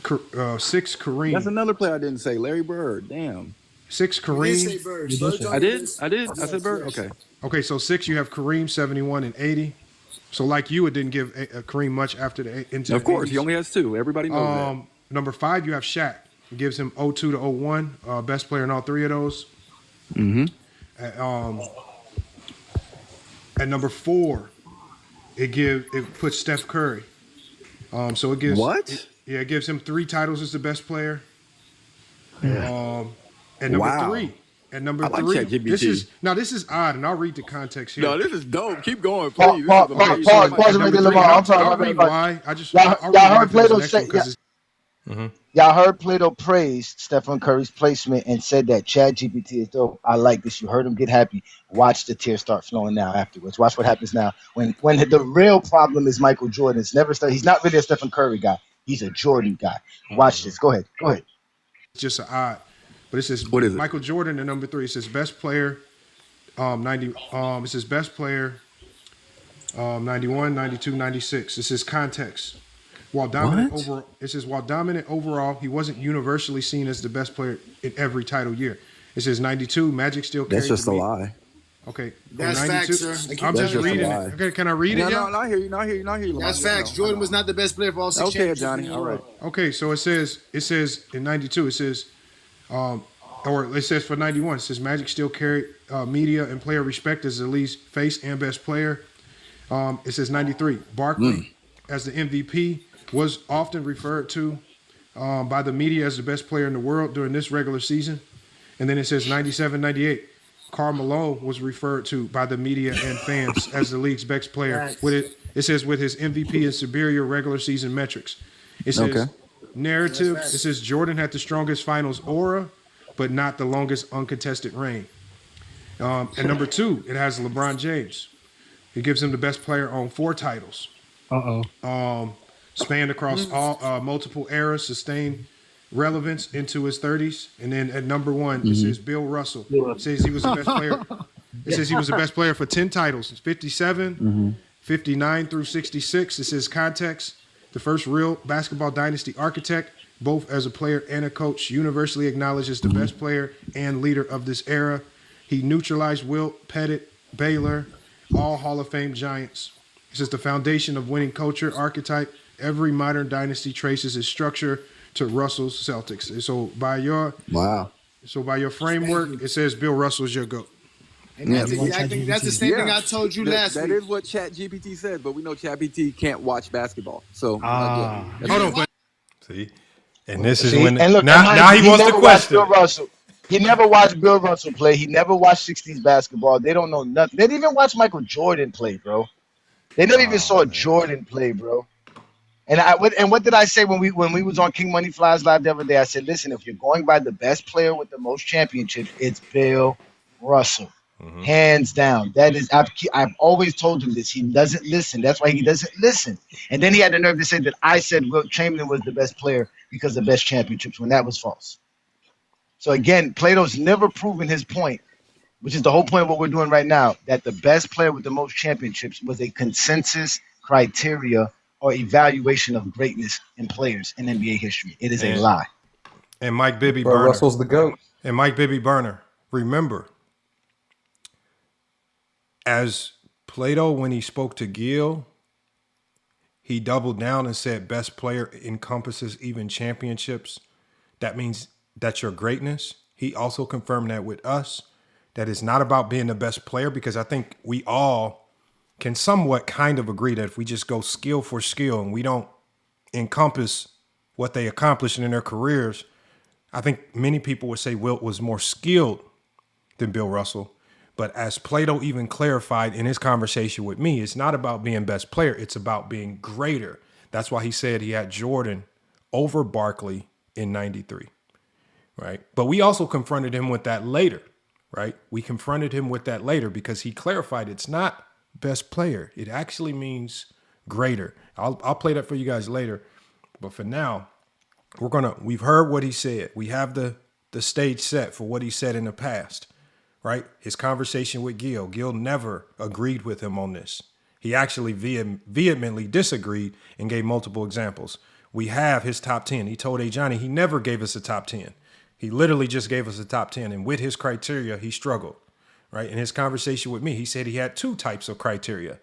Speaker 1: 6, Kareem.
Speaker 12: That's another player I didn't say. Larry Bird. Damn.
Speaker 1: 6, Kareem.
Speaker 12: I did. I said Bird. Okay.
Speaker 1: Okay, so 6, you have Kareem, 71 and 80. So like you, it didn't give Kareem much after the into.
Speaker 12: Of course, he only has 2. Everybody knows that.
Speaker 1: Number 5, you have Shaq. It gives him 02 to 01, best player in all 3 of those.
Speaker 12: Mm-hmm.
Speaker 1: At number 4, it puts Steph Curry. So it gives
Speaker 12: what?
Speaker 1: It gives him 3 titles as the best player. At number 3. At number 3, this is odd, and I'll read the context here.
Speaker 12: No, this is dope. Keep going, please.
Speaker 4: Pause right there, Lamar. I'm talking about
Speaker 1: why.
Speaker 4: Y'all heard Plato say. Y'all heard Plato praise Stephen Curry's placement and said that ChatGPT is dope. I like this. You heard him get happy. Watch the tears start flowing now afterwards. Watch what happens now. When the real problem is Michael Jordan. He's not really a Stephen Curry guy. He's a Jordan guy. Watch this. Go ahead.
Speaker 1: just an odd. But it says
Speaker 12: What is it?
Speaker 1: Michael Jordan at number 3. It says best player 90. It says best player 91, 92, 96. It says context. While dominant overall, it says while dominant overall, he wasn't universally seen as the best player in every title year. It says 92. Magic still carried.
Speaker 12: That's just a lie.
Speaker 1: Okay,
Speaker 14: That's facts, sir.
Speaker 1: I'm just reading it. Okay, can I read it?
Speaker 12: No, I hear you. I hear you.
Speaker 14: That's facts. Jordan was not the best player for all 6 championships.
Speaker 12: Johnny. All right.
Speaker 1: Okay, so it says in 92. It says, or it says for 91. It says Magic still carried media and player respect as the league's face and best player. It says 93. Barkley as the MVP was often referred to by the media as the best player in the world during this regular season. And then it says 97, 98. Karl Malone was referred to by the media and fans as the league's best player. It says with his MVP and superior regular season metrics. It says narrative. It says Jordan had the strongest finals aura, but not the longest uncontested reign. And number 2, it has LeBron James. It gives him the best player on 4 titles. Spanned across all multiple eras, sustained relevance into his 30s. And then at number 1, it says Bill Russell. It says he was the best player. It says he was the best player for 10 titles. 57, 59 through 66. It says context. The first real basketball dynasty architect, both as a player and a coach, universally acknowledged as the best player and leader of this era. He neutralized Wilt, Pettit, Baylor, all Hall of Fame giants. It says the foundation of winning culture archetype. Every modern dynasty traces its structure to Russell's Celtics. So by your framework, it says Bill Russell's your GOAT.
Speaker 14: And that's the same thing I told you last week.
Speaker 12: That is what ChatGPT said, but we know ChatGPT can't watch basketball. So
Speaker 1: hold on, but see, and this is
Speaker 4: when
Speaker 1: and look,
Speaker 4: now
Speaker 1: he wants to question.
Speaker 4: Bill Russell. He never watched Bill Russell play. He never watched 60s basketball. They don't know nothing. They didn't even watch Michael Jordan play, bro. They never even saw Jordan play, bro. And what did I say when we was on King Money Flies Live the other day? I said, listen, if you're going by the best player with the most championships, it's Bill Russell, hands down. That is, I've always told him this. He doesn't listen. That's why he doesn't listen. And then he had the nerve to say that I said Wilt Chamberlain was the best player because of the best championships, when that was false. So again, Plato's never proven his point, which is the whole point of what we're doing right now, that the best player with the most championships was a consensus criteria or evaluation of greatness in players in NBA history. It is a lie.
Speaker 1: And Mike Bibby Burner.
Speaker 17: Russell's the GOAT.
Speaker 1: And Mike Bibby Burner. Remember, as Plato, when he spoke to Gil, he doubled down and said best player encompasses even championships. That means that's your greatness. He also confirmed that with us, that it's not about being the best player, because I think we all can somewhat kind of agree that if we just go skill for skill and we don't encompass what they accomplished in their careers, I think many people would say Wilt was more skilled than Bill Russell. But as Plato even clarified in his conversation with me, it's not about being best player. It's about being greater. That's why he said he had Jordan over Barkley in 93, right? But we also confronted him with that later, right? We confronted him with that later because he clarified it's not best player. It actually means greater. I'll play that for you guys later. But for now, we've heard what he said. We have the stage set for what he said in the past, right? His conversation with Gil. Gil never agreed with him on this. He actually vehemently disagreed and gave multiple examples. We have his top 10. He told Johnny he never gave us a top 10. He literally just gave us a top 10. And with his criteria, he struggled. Right? In his conversation with me, he said he had 2 types of criteria.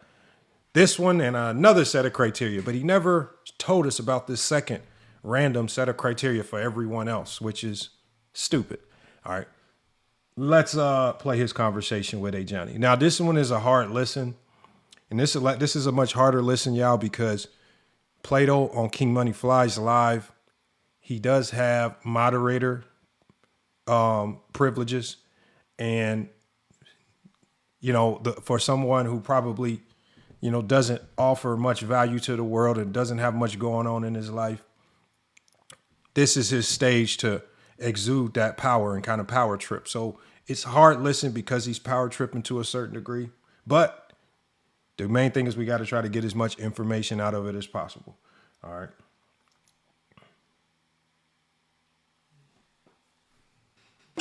Speaker 1: This one and another set of criteria, but he never told us about this second random set of criteria for everyone else, which is stupid. All right. Let's play his conversation with Johnny. Now, this one is a hard listen, and this is a much harder listen, y'all, because Plato on King Money Flies Live, he does have moderator privileges, and for someone who probably, doesn't offer much value to the world and doesn't have much going on in his life, this is his stage to exude that power and kind of power trip. So it's hard listen because he's power tripping to a certain degree. But the main thing is we got to try to get as much information out of it as possible. All right.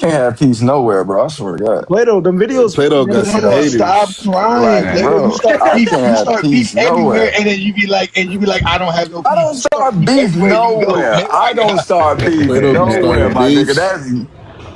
Speaker 17: Can't have peace nowhere, bro. I swear to God.
Speaker 4: Plato, the videos.
Speaker 18: Plato got some
Speaker 4: Stop
Speaker 18: haters.
Speaker 4: crying,
Speaker 17: Like,
Speaker 4: Plato. You
Speaker 17: bro,
Speaker 4: start
Speaker 17: I
Speaker 4: beef.
Speaker 17: can't
Speaker 4: You
Speaker 17: have
Speaker 4: start beef
Speaker 17: peace
Speaker 4: everywhere,
Speaker 17: nowhere.
Speaker 4: and then you be like, I don't have no
Speaker 17: I
Speaker 4: peace.
Speaker 17: don't
Speaker 4: You start
Speaker 17: start
Speaker 4: beef
Speaker 17: beef
Speaker 4: everywhere you go.
Speaker 17: nowhere.
Speaker 4: Oh
Speaker 17: I
Speaker 4: my
Speaker 17: don't
Speaker 4: god.
Speaker 17: start beef
Speaker 18: Plato be
Speaker 17: nowhere,
Speaker 18: starting
Speaker 17: my nigga.
Speaker 18: beefs.
Speaker 17: That's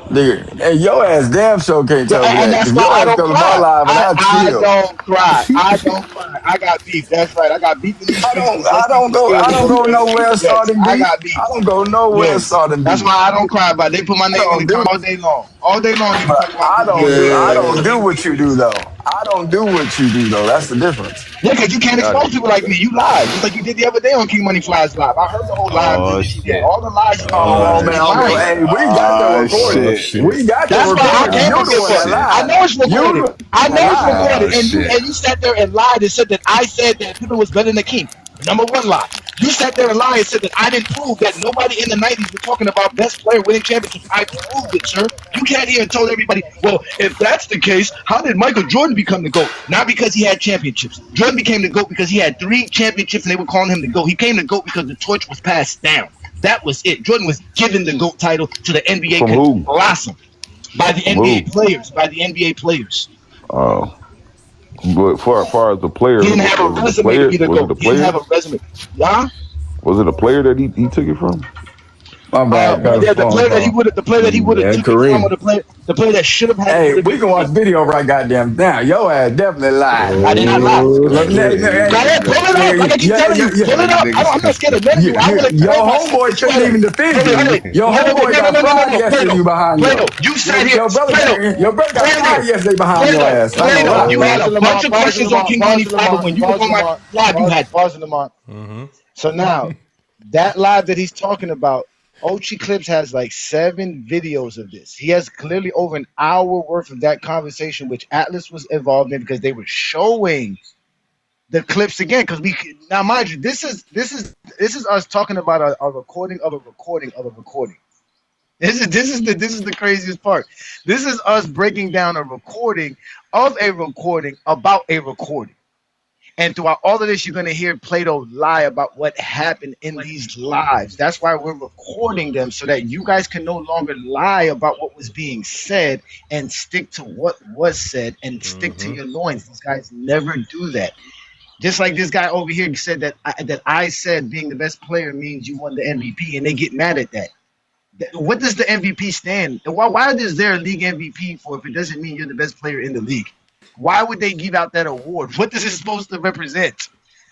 Speaker 17: nigga. And your ass damn sure can't tell me
Speaker 4: And
Speaker 17: that.
Speaker 4: that's
Speaker 17: Cause
Speaker 4: why
Speaker 17: your
Speaker 4: I
Speaker 17: ass
Speaker 4: don't
Speaker 17: come to my
Speaker 4: cry.
Speaker 17: live and I
Speaker 4: I
Speaker 17: chill.
Speaker 4: don't cry. I don't cry. I got beef. That's right. I got beef in these streets because
Speaker 17: I
Speaker 4: some
Speaker 17: don't
Speaker 4: people
Speaker 17: go
Speaker 4: scared
Speaker 17: I
Speaker 4: to
Speaker 17: don't
Speaker 4: go
Speaker 17: go
Speaker 4: to the street.
Speaker 17: nowhere
Speaker 4: Yes,
Speaker 17: starting
Speaker 4: I
Speaker 17: beef.
Speaker 4: got beef.
Speaker 17: I don't go nowhere
Speaker 4: Yes.
Speaker 17: starting
Speaker 4: That's
Speaker 17: beef.
Speaker 4: why I don't cry about it. They put my
Speaker 17: I
Speaker 4: name in the
Speaker 17: don't do
Speaker 4: comments all day long. All day long they be talking about
Speaker 17: I
Speaker 4: Cookie and Plato
Speaker 17: I
Speaker 4: and
Speaker 17: don't do
Speaker 4: Cookie
Speaker 17: what you do
Speaker 4: Beans.
Speaker 17: though. I don't do what you do though. That's the difference.
Speaker 4: Yeah, because you can't
Speaker 17: Got
Speaker 4: expose
Speaker 17: it.
Speaker 4: people like me. You lied. Just like you did the other day on King Money Flies Live. I heard the whole live
Speaker 9: Oh
Speaker 4: that you did.
Speaker 9: shit.
Speaker 4: All the lies you did
Speaker 17: Oh
Speaker 4: was
Speaker 17: man,
Speaker 4: you
Speaker 9: Oh
Speaker 17: okay.
Speaker 4: lying.
Speaker 9: shit.
Speaker 17: Hey, we got the
Speaker 9: Oh
Speaker 17: recording.
Speaker 18: Oh
Speaker 9: shit.
Speaker 18: shit.
Speaker 17: We got the
Speaker 4: That's why I
Speaker 17: recording.
Speaker 4: came
Speaker 17: You
Speaker 9: Oh
Speaker 4: up
Speaker 17: the
Speaker 4: here
Speaker 17: one
Speaker 4: for
Speaker 17: that
Speaker 4: it.
Speaker 9: shit.
Speaker 4: I
Speaker 17: lied.
Speaker 4: know it's
Speaker 17: You
Speaker 4: recorded.
Speaker 17: the
Speaker 4: I
Speaker 17: one that
Speaker 4: know it's
Speaker 17: lied.
Speaker 9: Oh
Speaker 4: recorded.
Speaker 9: shit.
Speaker 4: And you sat there and lied and said that I said that Pippen was better than King. Number one lie. You sat there and lied and said that I didn't prove that nobody in the 90s was talking about best player winning championships. I proved it, sir. You can't here and told everybody, well, if that's the case, how did Michael Jordan become the GOAT? Not because he had championships. Jordan became the GOAT because he had 3 championships and they were calling him the GOAT. He came the GOAT because the torch was passed down. That was it. Jordan was given the GOAT title so the NBA
Speaker 19: From
Speaker 4: could
Speaker 19: who?
Speaker 4: blossom by the
Speaker 19: From who?
Speaker 4: NBA players, by the NBA players.
Speaker 19: Uh, but far as the player,
Speaker 4: He didn't have a
Speaker 19: was it the
Speaker 4: resume to
Speaker 19: player?
Speaker 4: be the
Speaker 19: Was it
Speaker 4: GOAT.
Speaker 19: the
Speaker 4: He didn't have
Speaker 19: player?
Speaker 4: a resume. Yeah?
Speaker 19: Was it a player that he took it from?
Speaker 17: My bad, got a
Speaker 4: Yeah, the
Speaker 17: phone
Speaker 4: player that he
Speaker 17: call.
Speaker 4: would have, the player that he would have
Speaker 17: Yeah,
Speaker 4: took it from, or
Speaker 17: Kareem.
Speaker 4: the player that should have had it
Speaker 17: Hey,
Speaker 4: would have
Speaker 17: we
Speaker 4: been
Speaker 17: can watch
Speaker 4: Kareem.
Speaker 17: video right goddamn now. Your ass definitely lied.
Speaker 4: I did not lie.
Speaker 17: Look,
Speaker 18: Okay, here
Speaker 4: Go
Speaker 18: we
Speaker 4: ahead, pull
Speaker 18: go.
Speaker 4: it up. Like I keep telling you, pull it up. I'm not scared of none of you. I will
Speaker 17: Your
Speaker 4: declare myself
Speaker 17: homeboy
Speaker 4: the
Speaker 17: couldn't
Speaker 4: sweater.
Speaker 17: even defend
Speaker 4: Wait,
Speaker 17: you. Your homeboy got fried yesterday
Speaker 4: Plato,
Speaker 17: you behind
Speaker 4: Plato,
Speaker 17: yo.
Speaker 4: you sat here,
Speaker 17: Your brother
Speaker 4: Plato,
Speaker 17: got fried yesterday behind your ass. I ain't gonna lie.
Speaker 4: You had a bunch of Pause questions on King Money Fly, but when you was on my live, you had
Speaker 1: Mm-hmm.
Speaker 4: So now that live that he's talking about, Ochi Clips has like 7 videos of this. He has clearly over an hour worth of that conversation, which Atlas was involved in because they were showing the clips again. Because now, mind you, this is us talking about a recording of a recording of a recording. This is the craziest part. This is us breaking down a recording of a recording about a recording. And throughout all of this, you're going to hear Plato lie about what happened in these lives. That's why we're recording them so that you guys can no longer lie about what was being said and stick to what was said and stick to your loins. These guys never do that. Just like this guy over here said that I said being the best player means you won the MVP, and they get mad at that. What does the MVP stand? Why is there a league MVP for if it doesn't mean you're the best player in the league? Why would they give out that award? What is it supposed to represent?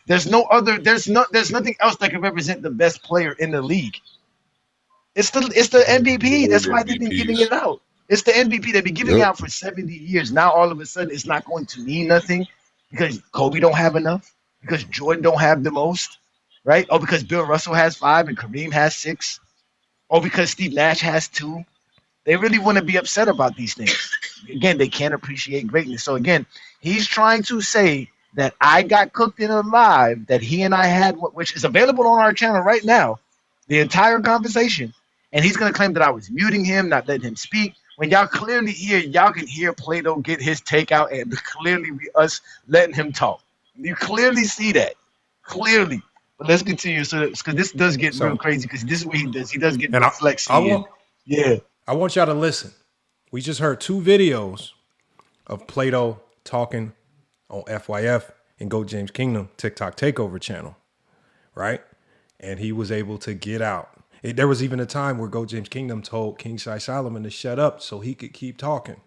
Speaker 4: There's nothing else that can represent the best player in the league. It's the MVP. That's why they've been giving it out. It's the MVP they've been giving out for 70 years. Now all of a sudden it's not going to mean nothing because Kobe don't have enough, because Jordan don't have the most, right? Or because Bill Russell has 5 and Kareem has 6, or because Steve Nash has 2. They really want to be upset about these things. Again, they can't appreciate greatness. So again, he's trying to say that I got cooked in a live that he and I had, which is available on our channel right now, the entire conversation. And he's going to claim that I was muting him, not letting him speak. When y'all clearly y'all can hear Plato get his take out and clearly us letting him talk. You clearly see that. Clearly. But let's continue. So, because this does get real crazy, because this is what he does. He does get flexy. Yeah.
Speaker 1: I want y'all to listen. We just heard 2 videos of Plato talking on FYF and Go James Kingdom TikTok Takeover channel, right? And he was able to get out. There was even a time where Go James Kingdom told King Shai Solomon to shut up so he could keep talking.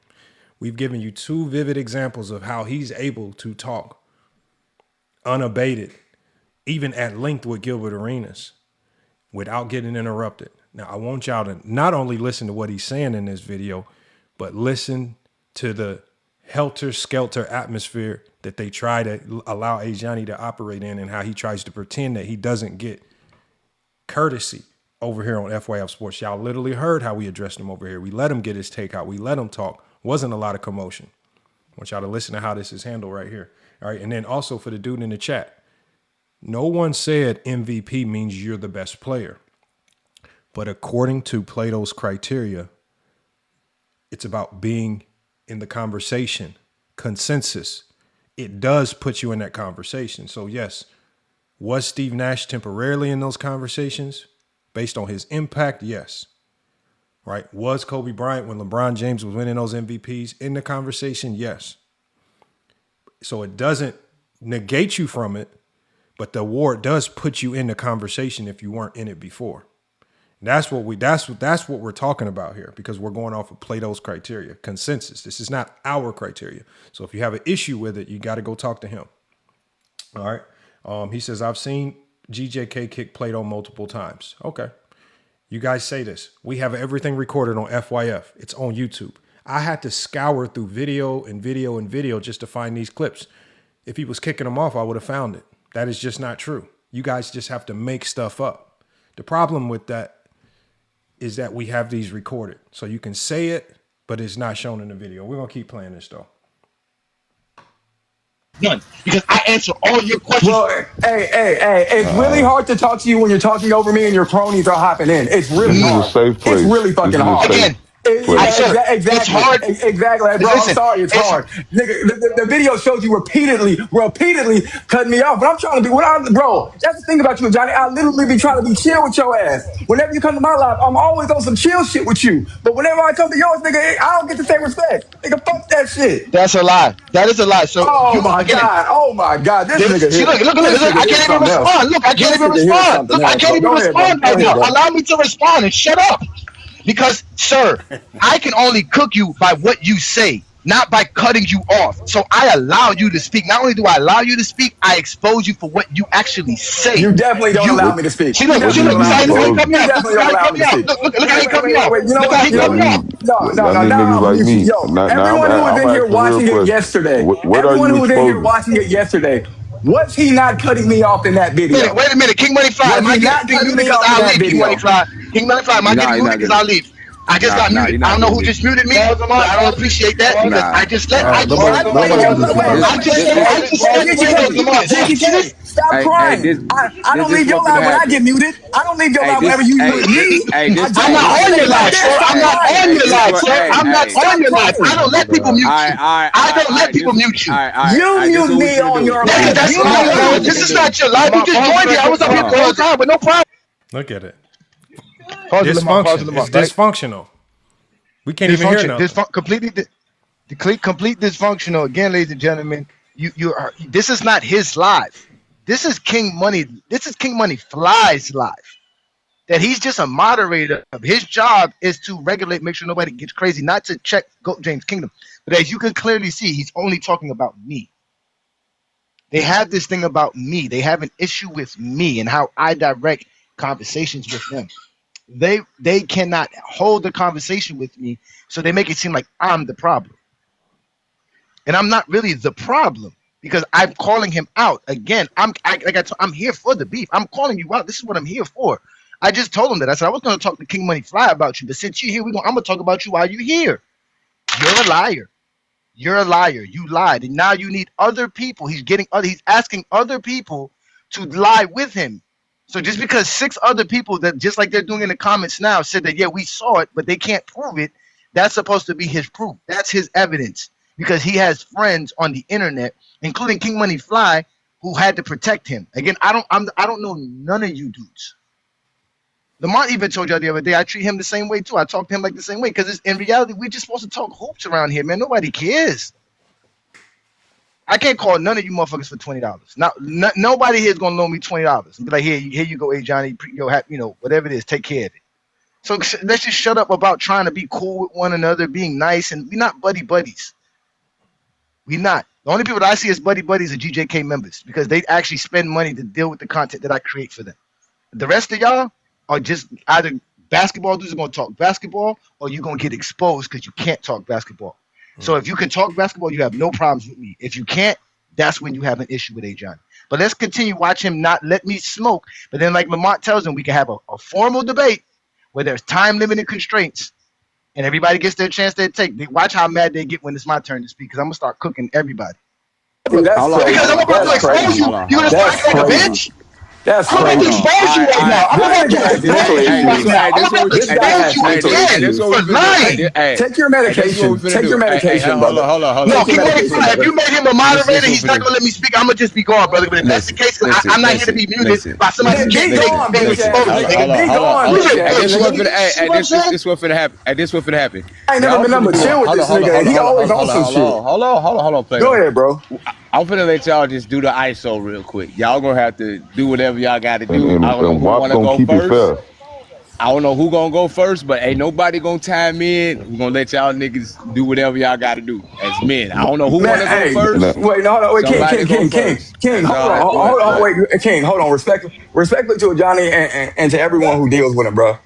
Speaker 1: We've given you 2 vivid examples of how he's able to talk unabated, even at length with Gilbert Arenas, without getting interrupted. Now, I want y'all to not only listen to what he's saying in this video, but listen to the helter-skelter atmosphere that they try to allow Ajani to operate in, and how he tries to pretend that he doesn't get courtesy over here on FYF Sports. Y'all literally heard how we addressed him over here. We let him get his take out. We let him talk. Wasn't a lot of commotion. I want y'all to listen to how this is handled right here. All right, and then also for the dude in the chat, no one said MVP means you're the best player. But according to Plato's criteria, it's about being in the conversation, consensus. It does put you in that conversation. So yes, was Steve Nash temporarily in those conversations based on his impact? Yes. right? Was Kobe Bryant, when LeBron James was winning those MVPs, in the conversation? Yes. So it doesn't negate you from it, but the award does put you in the conversation if you weren't in it before. That's what we're talking about here, because we're going off of Plato's criteria, consensus. This is not our criteria. So if you have an issue with it, you got to go talk to him. All right. He says, I've seen GJK kick Plato multiple times. Okay. You guys say this. We have everything recorded on FYF. It's on YouTube. I had to scour through video just to find these clips. If he was kicking them off, I would have found it. That is just not true. You guys just have to make stuff up. The problem with that is that we have these recorded. So you can say it, but it's not shown in the video. We're going to keep playing this, though.
Speaker 9: None, because I answer all your questions.
Speaker 17: Well, hey, it's really hard to talk to you when you're talking over me and your cronies are hopping in. It's really hard. It's really fucking hard.
Speaker 9: Again,
Speaker 17: Exactly.
Speaker 9: it's hard.
Speaker 17: Exactly, bro.
Speaker 9: Listen,
Speaker 17: I'm sorry, it's hard. Nigga, the video shows you repeatedly cutting me off. But I'm trying to be bro. That's the thing about you, Johnny. I literally be trying to be chill with your ass. Whenever you come to my life, I'm always on some chill shit with you. But whenever I come to yours, nigga, I don't get the same respect. Nigga, fuck that shit.
Speaker 9: That's a lie. That is a lie. So
Speaker 17: oh my god, this nigga.
Speaker 9: See, look. I can't even respond. Look, I can't even respond. Look, I can't even respond right now. Allow me to respond and shut up. Because, sir, I can only cook you by what you say, not by cutting you off. So I allow you to speak. Not only do I allow you to speak, I expose you for what you actually say.
Speaker 17: You definitely don't allow me to speak.
Speaker 9: See, look, how he cut me out. Look how he cut me out. Look how he cut me out.
Speaker 17: No. Everyone who was in here watching it yesterday, was he not cutting me off in that video?
Speaker 9: Wait a minute, King Money Fly. Am I getting muted because I'll leave? King Money Fly. Am I getting muted because I'll leave? I just got muted. I don't know who just muted me, but I don't appreciate that because I just let
Speaker 17: Stop crying. I don't leave your live when I get muted. I don't leave your live whenever you mute me.
Speaker 9: I'm not on your live, sir. I'm not on your live, sir. I'm not on your live. I don't let people mute you. I don't let people mute you.
Speaker 17: You mute me on your live.
Speaker 9: That's my live. This is not your live. You just joined me. I was up here the whole time, but no problem.
Speaker 1: Look at it. It's dysfunctional. We can't even hear nothing.
Speaker 4: Complete dysfunctional. Again, ladies and gentlemen, you are. This is not his live. This is King Money. This is King Money Fly's live. That he's just a moderator. His job is to regulate, make sure nobody gets crazy, not to check Goat James Kingdom. But as you can clearly see, he's only talking about me. They have this thing about me. They have an issue with me and how I direct conversations with them. They cannot hold the conversation with me, so they make it seem like I'm the problem. And I'm not really the problem because I'm calling him out. Again, I'm here for the beef. I'm calling you out. This is what I'm here for. I just told him that. I said I was going to talk to King Money Fly about you, but since you're here, I'm going to talk about you while you're here. You're a liar. You're a liar. You lied, and now you need other people. He's asking other people to lie with him. So just because 6 other people that just like they're doing in the comments now said that, yeah, we saw it, but they can't prove it. That's supposed to be his proof. That's his evidence because he has friends on the internet, including King Money Fly, who had to protect him. Again, I don't know none of you dudes. Lamont even told y'all the other day, I treat him the same way too. I talk to him like the same way because in reality, we're just supposed to talk hoops around here, man. Nobody cares. I can't call none of you motherfuckers for $20. Now, nobody here is gonna loan me $20 and be like, here you go, hey Johnny, whatever it is, take care of it. So let's just shut up about trying to be cool with one another, being nice, and we're not buddies. We're not. The only people that I see as buddies are GJK members because they actually spend money to deal with the content that I create for them. The rest of y'all are just either basketball dudes are gonna talk basketball, or you're gonna get exposed because you can't talk basketball. So if you can talk basketball, you have no problems with me. If you can't, that's when you have an issue with A. Johnny. But let's continue. Watch him not let me smoke. But then like Lamont tells him, we can have a formal debate where there's time limited constraints and everybody gets their chance they take. Watch how mad they get when it's my turn to speak because I'm going to start cooking everybody. Because I'm about to expose you. You're going to start like a bitch?
Speaker 17: That's
Speaker 9: I'm about to
Speaker 17: crazy.
Speaker 9: expose you right now. I'm about to expose you right now. I'm about to
Speaker 17: This guy
Speaker 9: expose
Speaker 17: has
Speaker 9: you
Speaker 17: mental
Speaker 9: again
Speaker 17: issues.
Speaker 9: for lying.
Speaker 17: Take your medication. Take your medication, brother.
Speaker 9: No,
Speaker 17: Take your
Speaker 9: keep on
Speaker 17: medication,
Speaker 9: fine. If
Speaker 17: brother.
Speaker 9: you made him a moderator, he's not gonna let me speak. I'm gonna just be gone, brother. But if that's the case, I'm not here to be muted by somebody
Speaker 17: Nigga,
Speaker 9: getting
Speaker 17: be gone,
Speaker 9: being
Speaker 17: bitch ass
Speaker 9: exposed.
Speaker 17: nigga.
Speaker 9: Nigga.
Speaker 17: Be gone,
Speaker 9: Who's
Speaker 17: bitch
Speaker 9: it?
Speaker 17: ass nigga.
Speaker 9: See what I'm saying?
Speaker 18: This what finna happen. This what finna happen.
Speaker 17: I ain't never
Speaker 18: Y'all
Speaker 17: been
Speaker 18: finna
Speaker 17: able to
Speaker 18: do
Speaker 17: chill with this nigga, and he always on some shit.
Speaker 18: hold on,
Speaker 17: Go
Speaker 18: Plato.
Speaker 17: ahead, bro.
Speaker 18: I'm finna let y'all just do the ISO real quick. Y'all gonna have to do whatever y'all got to
Speaker 19: And,
Speaker 18: do. I
Speaker 19: and,
Speaker 18: don't know
Speaker 19: and
Speaker 18: who
Speaker 19: Wop
Speaker 18: wanna
Speaker 19: gonna
Speaker 18: go
Speaker 19: keep it
Speaker 18: first.
Speaker 19: fair.
Speaker 18: I don't know who gonna go first, but ain't nobody gonna time in. We're gonna let y'all niggas do whatever y'all gotta do as men. I don't know who
Speaker 17: Man,
Speaker 18: wanna go
Speaker 17: hey,
Speaker 18: first.
Speaker 17: wait, no, no, wait,
Speaker 18: Somebody go first.
Speaker 17: King,
Speaker 18: That's
Speaker 17: hold
Speaker 18: all.
Speaker 17: on,
Speaker 18: Go ahead. Go ahead.
Speaker 17: wait, King, hold on, respectfully to Johnny and to everyone who deals with him, bro.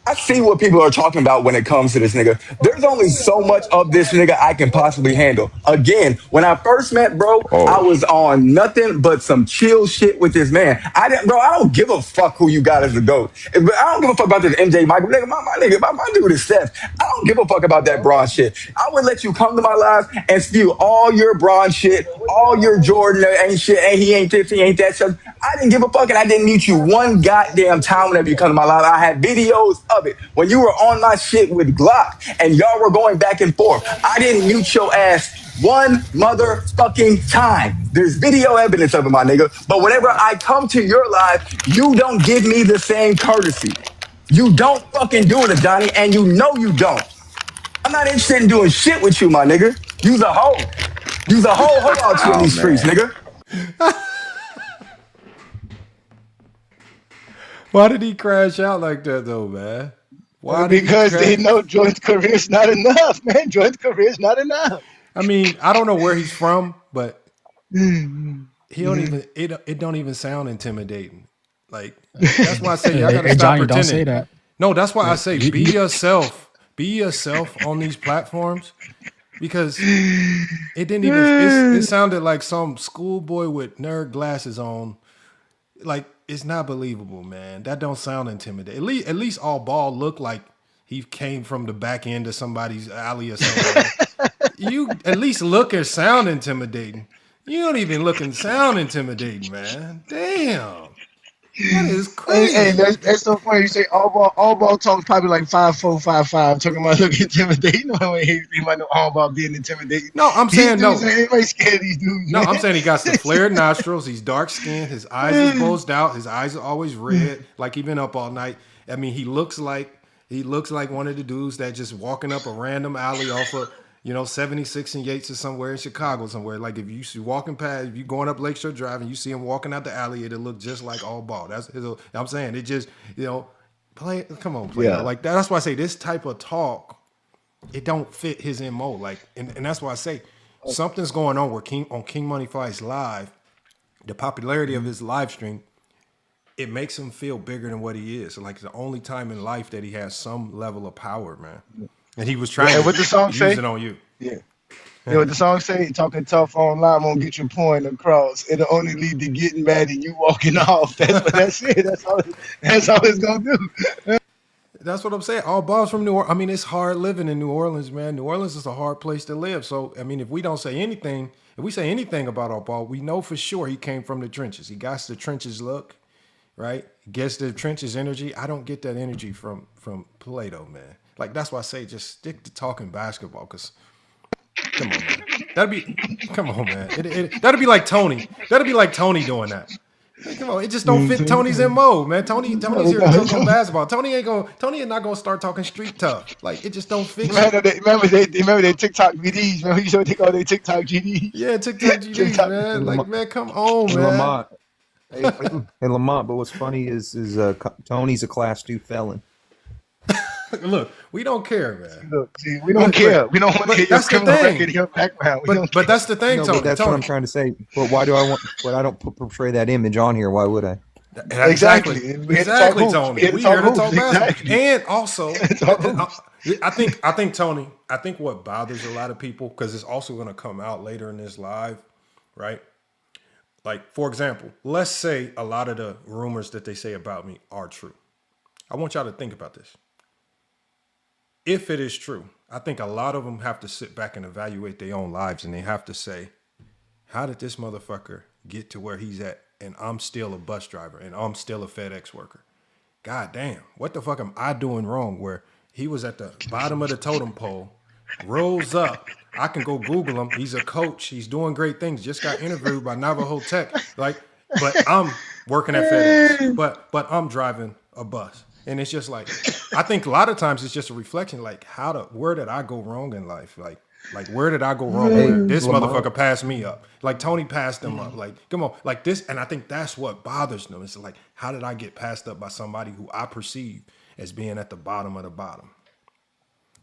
Speaker 17: I see what people are talking about when it comes to this nigga. There's only so much of this nigga I can possibly handle. Again, when I first met bro, I
Speaker 19: Pause.
Speaker 17: was on nothing but some chill shit with this man. I don't give a fuck who you got as the GOAT. But I don't give a fuck about this MJ Michael. Nigga, my dude is Steph. I don't give a fuck about that Braun shit. I would let you come to my live and spew all your Braun shit, all your Jordan ain't shit, and he ain't this, he ain't that shit. I didn't give a fuck, and I didn't mute you one goddamn time whenever you come to my live. I had videos of it when you were on my shit with Glock, and y'all were going back and forth. I didn't mute your ass one motherfucking time. There's video evidence of it, my nigga. But whenever I come to your live, you don't give me the same courtesy. You don't fucking do it, Johnny, and you know you don't. I'm not interested in doing shit with you, my nigga. You's a hoe. You's a hoe out you in
Speaker 18: Oh
Speaker 17: these streets,
Speaker 18: man.
Speaker 17: nigga.
Speaker 1: Why did he crash out like that though, man? Why did he
Speaker 4: Because they
Speaker 1: crash?
Speaker 4: know Jordan's career is not enough, man. Jordan's career is not enough.
Speaker 1: I mean, I don't know where he's from, but he don't even it don't even sound intimidating. Like that's why I say y'all gotta
Speaker 7: Hey,
Speaker 1: stop
Speaker 7: Johnny, don't say
Speaker 1: pretending.
Speaker 7: that.
Speaker 1: No, that's why I
Speaker 7: Yeah,
Speaker 1: say be yourself. Be yourself on these platforms because it didn't even it sounded like some schoolboy with nerd glasses on. Like it's not believable, man. That don't sound intimidating. At least all ball looked like he came from the back end of somebody's alley or somewhere. You at least look or sound intimidating. You don't even look and sound intimidating, man. Damn. That is
Speaker 4: Hey,
Speaker 1: crazy.
Speaker 4: that's so funny. You say all ball talks probably like 5'4", 5'5", talking about look intimidating. No way he might know all ball being intimidating.
Speaker 1: No, I'm
Speaker 4: These
Speaker 1: saying
Speaker 4: dudes
Speaker 1: no.
Speaker 4: ain't anybody scared of these dudes,
Speaker 1: No,
Speaker 4: man.
Speaker 1: I'm saying he got the flared nostrils. He's dark skinned. His eyes is bulged out. His eyes are always red, like he been up all night. I mean, he looks like one of the dudes that just walking up a random alley off of 76 and Yates or somewhere in Chicago somewhere. Like if you see walking past, if you going up Lakeshore Drive and you see him walking out the alley, it'll look just like all ball. That's his. I'm saying it just play. Come on, play
Speaker 4: Yeah.
Speaker 1: like that. That's why I say this type of talk, it don't fit his MO. Like, and that's why I say something's going on where King Money Fights Live, the popularity of his live stream, it makes him feel bigger than what he is. Like it's the only time in life that he has some level of power, man. And he was trying
Speaker 4: Yeah,
Speaker 1: to
Speaker 4: what the song
Speaker 1: use
Speaker 4: say?
Speaker 1: it on you.
Speaker 4: Yeah. Yeah, what the song say? Talking tough online won't get your point across. It'll only lead to getting mad and you walking off. That's what that's it. That's all it's gonna do.
Speaker 1: That's what I'm saying. All balls from New Orleans. I mean, it's hard living in New Orleans, man. New Orleans is a hard place to live. So, I mean, if we say anything about our ball, we know for sure he came from the trenches. He got the trenches look, right? Gets the trenches energy. I don't get that energy from Plato, man. Like that's why I say just stick to talking basketball. Cause come on, man. Come on, man. That'd be like Tony. That'd be like Tony doing that. Like, come on, it just don't fit Tony's MO, man. Tony's here to talk on basketball. Tony is not gonna start talking street tough. Like it just don't fit.
Speaker 4: Remember they TikTok GDs. Remember you showed they call they TikTok GDs.
Speaker 1: Yeah, TikTok GDs, man. Like, man, come on,
Speaker 20: Hey,
Speaker 1: man.
Speaker 20: Lamont. Hey, Lamont. But what's funny is Tony's a class 2 felon.
Speaker 1: Look, we don't care, man.
Speaker 4: Look, see, we don't care. We don't want to hear your criminal record, your background.
Speaker 1: But that's the thing,
Speaker 20: No,
Speaker 1: Tony.
Speaker 20: but that's what I'm trying to say. But why do I want? But I don't portray that image on here. Why would I?
Speaker 1: Exactly, Tony. We here to talk basketball.
Speaker 4: Exactly.
Speaker 1: And also, I think Tony. I think what bothers a lot of people because it's also going to come out later in this live, right? Like, for example, let's say a lot of the rumors that they say about me are true. I want y'all to think about this. If it is true, I think a lot of them have to sit back and evaluate their own lives and they have to say, how did this motherfucker get to where he's at and I'm still a bus driver and I'm still a FedEx worker. God damn, what the fuck am I doing wrong? Where he was at the bottom of the totem pole, rose up. I can go Google him. He's a coach. He's doing great things. Just got interviewed by Navajo Tech. Like, but I'm working at FedEx. But I'm driving a bus. And it's just like, I think a lot of times it's just a reflection, like where did I go wrong in life? Like where did I go wrong? Where this motherfucker passed me up. Like Tony passed him up. Like, come on, like this. And I think that's what bothers them. It's like, how did I get passed up by somebody who I perceive as being at the bottom of the bottom?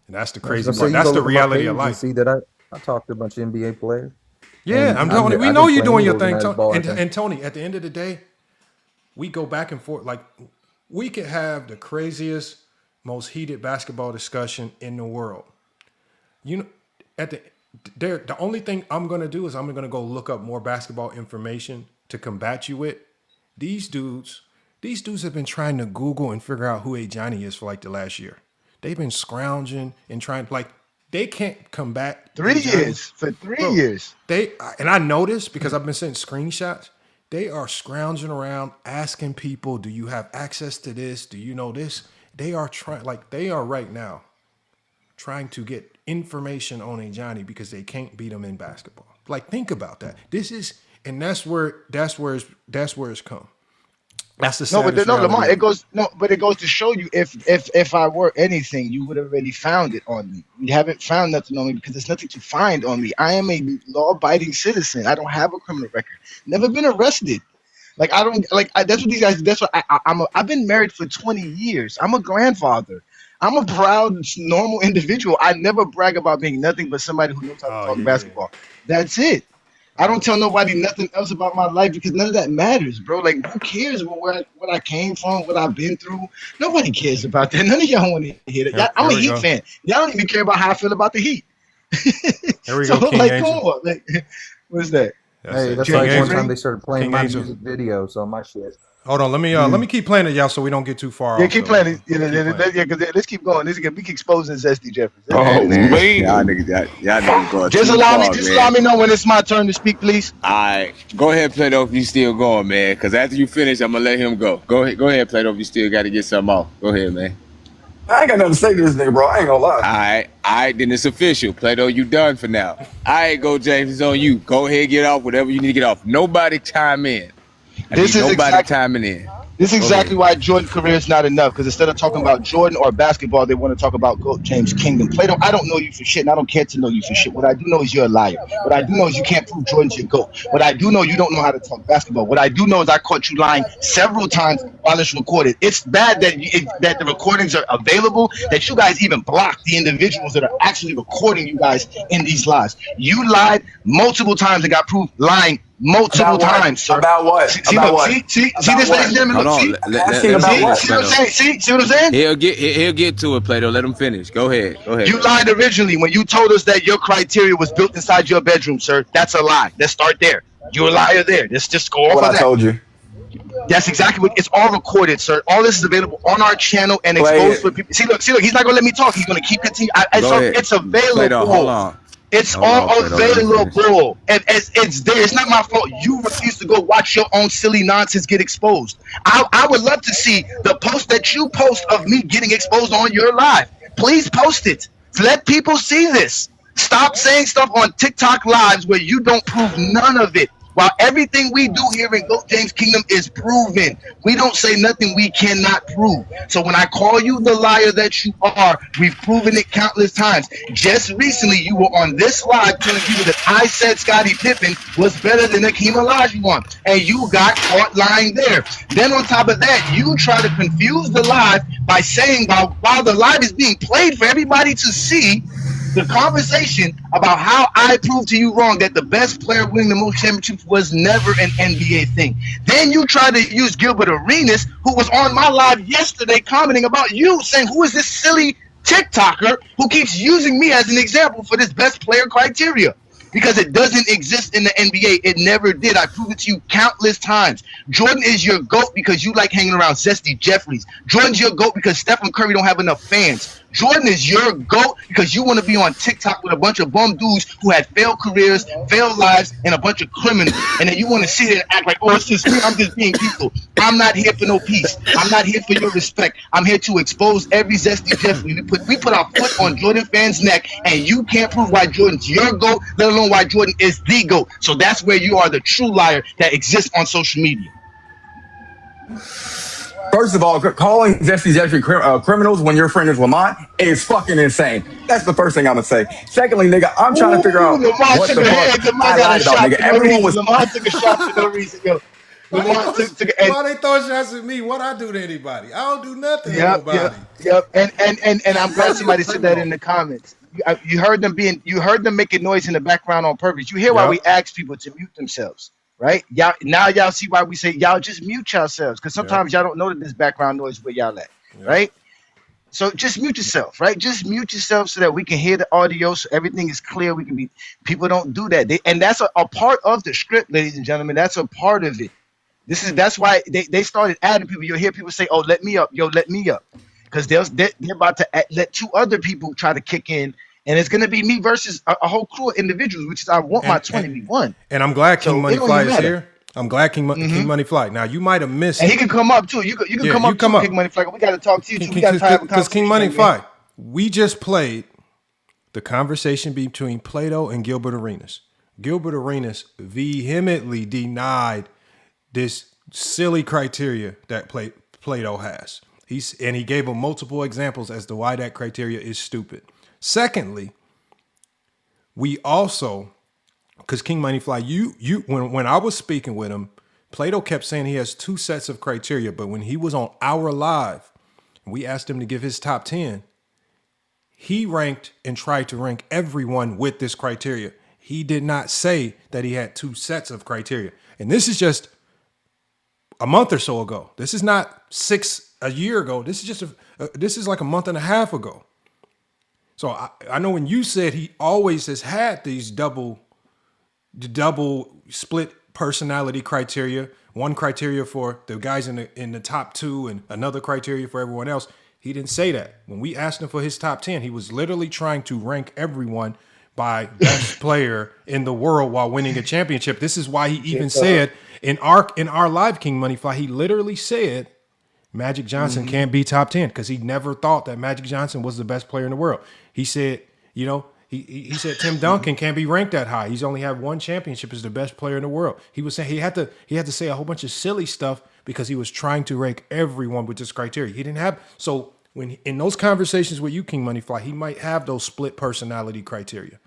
Speaker 1: And that's the crazy part. That's the reality of life.
Speaker 20: See that I talked to a bunch of NBA players.
Speaker 1: Yeah, I'm telling you, we know you're doing your thing. And Tony, at the end of the day, we go back and forth. Like, we could have the craziest, most heated basketball discussion in the world. You know, the only thing I'm going to do is I'm going to go look up more basketball information to combat you with. These dudes have been trying to Google and figure out who Johnny is for like the last year. They've been scrounging and trying, like, they can't combat
Speaker 4: 3 years. For 3 years.
Speaker 1: And I noticed because I've been sending screenshots. They are scrounging around asking people, do you have access to this? Do you know this? They are right now trying to get information on Johnny because they can't beat him in basketball. Like, think about that. That's where it's come. That's the
Speaker 4: Lamar. It goes to show you if I were anything, you would have already found it on me. You haven't found nothing on me because there's nothing to find on me. I am a law-abiding citizen. I don't have a criminal record. Never been arrested. Like, I don't like. That's what these guys. That's what I've been married for 20 years. I'm a grandfather. I'm a proud, normal individual. I never brag about being nothing but somebody who knows how to talk basketball. That's it. I don't tell nobody nothing else about my life because none of that matters, bro. Like, who cares what I came from, what I've been through? Nobody cares about that. None of y'all want to hear that. I'm a Heat fan. Y'all don't even care about how I feel about the Heat.
Speaker 1: There we go, King
Speaker 4: like,
Speaker 1: Angel.
Speaker 4: come on. Like, what's that?
Speaker 20: That's like one time they started playing my music videos on my shit.
Speaker 1: Hold on, let me keep playing it, y'all, so we don't get too far off.
Speaker 4: Yeah, keep playing it. Let's keep going. We keep exposing Zesty Jeffries.
Speaker 18: Oh, man. Y'all niggas going
Speaker 4: just allow me know when it's my turn to speak, please.
Speaker 18: All right. Go ahead, Plato, if you still going, man. Because after you finish, I'm going to let him go. Go ahead, Plato, if you still got to get something off. Go ahead, man.
Speaker 17: I ain't got nothing to say to this nigga, bro. I ain't gonna lie.
Speaker 18: All right, then it's official. Plato, you done for now. All right, go, James. It's on you. Go ahead, get off whatever you need to get off. Nobody chime in. Timing in.
Speaker 4: This is exactly why Jordan's career is not enough, because instead of talking about Jordan or basketball, they want to talk about GOAT James Kingdom. Plato, I don't know you for shit, and I don't care to know you for shit. What I do know is you're a liar. What I do know is you can't prove Jordan's your GOAT. What I do know, you don't know how to talk basketball. What I do know is I caught you lying several times while it's recorded. It's bad that the recordings are available, that you guys even block the individuals that are actually recording you guys in these lies. You lied multiple times and got proved lying multiple times, sir.
Speaker 17: About what?
Speaker 4: See this, ladies and gentlemen. See what I'm saying?
Speaker 18: He'll get to it, Plato. Let him finish. Go ahead.
Speaker 4: You lied originally when you told us that your criteria was built inside your bedroom, sir. That's a lie. Let's start there. You're a liar there. Let's just go off of that.
Speaker 17: I told you.
Speaker 4: That's exactly what it's all recorded, sir. All this is available on our channel and exposed for people. See, look, he's not gonna let me talk. He's gonna keep continuing. It's available.
Speaker 18: Plato, hold on.
Speaker 4: It's all available. It's there. It's not my fault. You refuse to go watch your own silly nonsense get exposed. I would love to see the post that you post of me getting exposed on your live. Please post it. Let people see this. Stop saying stuff on TikTok lives where you don't prove none of it. While everything we do here in GOAT James Kingdom is proven, we don't say nothing we cannot prove. So when I call you the liar that you are, we've proven it countless times. Just recently, you were on this live telling people that I said Scottie Pippen was better than Hakeem Olajuwon, and you got caught lying there. Then on top of that, you try to confuse the live by saying while the live is being played for everybody to see, the conversation about how I proved to you wrong that the best player winning the most championships was never an NBA thing. Then you try to use Gilbert Arenas, who was on my live yesterday commenting about you, saying, who is this silly TikToker who keeps using me as an example for this best player criteria? Because it doesn't exist in the NBA. It never did. I proved it to you countless times. Jordan is your GOAT because you like hanging around Zesty Jeffries. Jordan's your GOAT because Stephen Curry don't have enough fans.
Speaker 9: Jordan is your GOAT because you want to be on TikTok with a bunch of bum dudes who had failed careers, failed lives, and a bunch of criminals. And then you want to sit here and act like, oh, it's just me. I'm just being peaceful. I'm not here for no peace. I'm not here for your respect. I'm here to expose every zesty Jeffrey. We put our foot on Jordan fans' neck, and you can't prove why Jordan's your GOAT, let alone why Jordan is the GOAT. So that's where you are the true liar that exists on social media.
Speaker 17: First of all, calling Jeffrey criminals when your friend is Lamont is fucking insane. That's the first thing I'm gonna say. Secondly, nigga, I'm trying to figure out
Speaker 9: Lamont
Speaker 17: what
Speaker 9: took
Speaker 17: the
Speaker 9: a
Speaker 17: fuck
Speaker 9: head. Lamont
Speaker 17: I
Speaker 9: got
Speaker 17: lied
Speaker 9: a
Speaker 17: about,
Speaker 9: shot
Speaker 17: nigga.
Speaker 9: for no
Speaker 17: Everyone
Speaker 9: reason.
Speaker 17: was.
Speaker 9: Lamont took a shot for no reason, yo. Lamont took
Speaker 1: Why they throw shots at me? What I do to anybody? I don't do nothing to
Speaker 9: Yep,
Speaker 1: nobody.
Speaker 9: yep. And I'm glad somebody said that in the comments. You heard them making noise in the background on purpose. You hear why we ask people to mute themselves, right? Y'all see why we say y'all just mute yourselves, because sometimes y'all don't know that there's background noise where y'all at, right? So just mute yourself, right? Just mute yourself so that we can hear the audio, so everything is clear. We can be. People don't do that, and that's a part of the script, ladies and gentlemen. That's a part of it. That's why they started adding people. You'll hear people say, "Oh, let me up, yo, let me up," because they're about to let two other people try to kick in, and it's gonna be me versus a whole crew of individuals, which is I want my 20v1.
Speaker 1: And I'm glad King Money Fly is here. I'm glad King Money Fly. Now you might have missed,
Speaker 9: and he can come up too. You can come up too, King Money Fly. We got to talk to you too. We got to have a conversation.
Speaker 1: Because King Money Fly, we just played the conversation between Plato and Gilbert Arenas. Gilbert Arenas vehemently denied this silly criteria that Plato has. He gave him multiple examples as to why that criteria is stupid. Secondly, we also, because King Money Fly, when I was speaking with him, Plato kept saying he has two sets of criteria, but when he was on our live, and we asked him to give his top 10, he ranked and tried to rank everyone with this criteria. He did not say that he had two sets of criteria. And this is just a month or so ago. This is not a year ago. This is just this is like a month and a half ago. So I know when you said he always has had these double split personality criteria, one criteria for the guys in the top two and another criteria for everyone else. He didn't say that. When we asked him for his top 10, he was literally trying to rank everyone by best player in the world while winning a championship. This is why he even said in our live King Money Fly, he literally said Magic Johnson can't be top 10 because he never thought that Magic Johnson was the best player in the world. He said, he said Tim Duncan can't be ranked that high. He's only had one championship as the best player in the world. He was saying he had to say a whole bunch of silly stuff because he was trying to rank everyone with this criteria. He didn't have, so when in those conversations with you, King Money Fly, he might have those split personality criteria.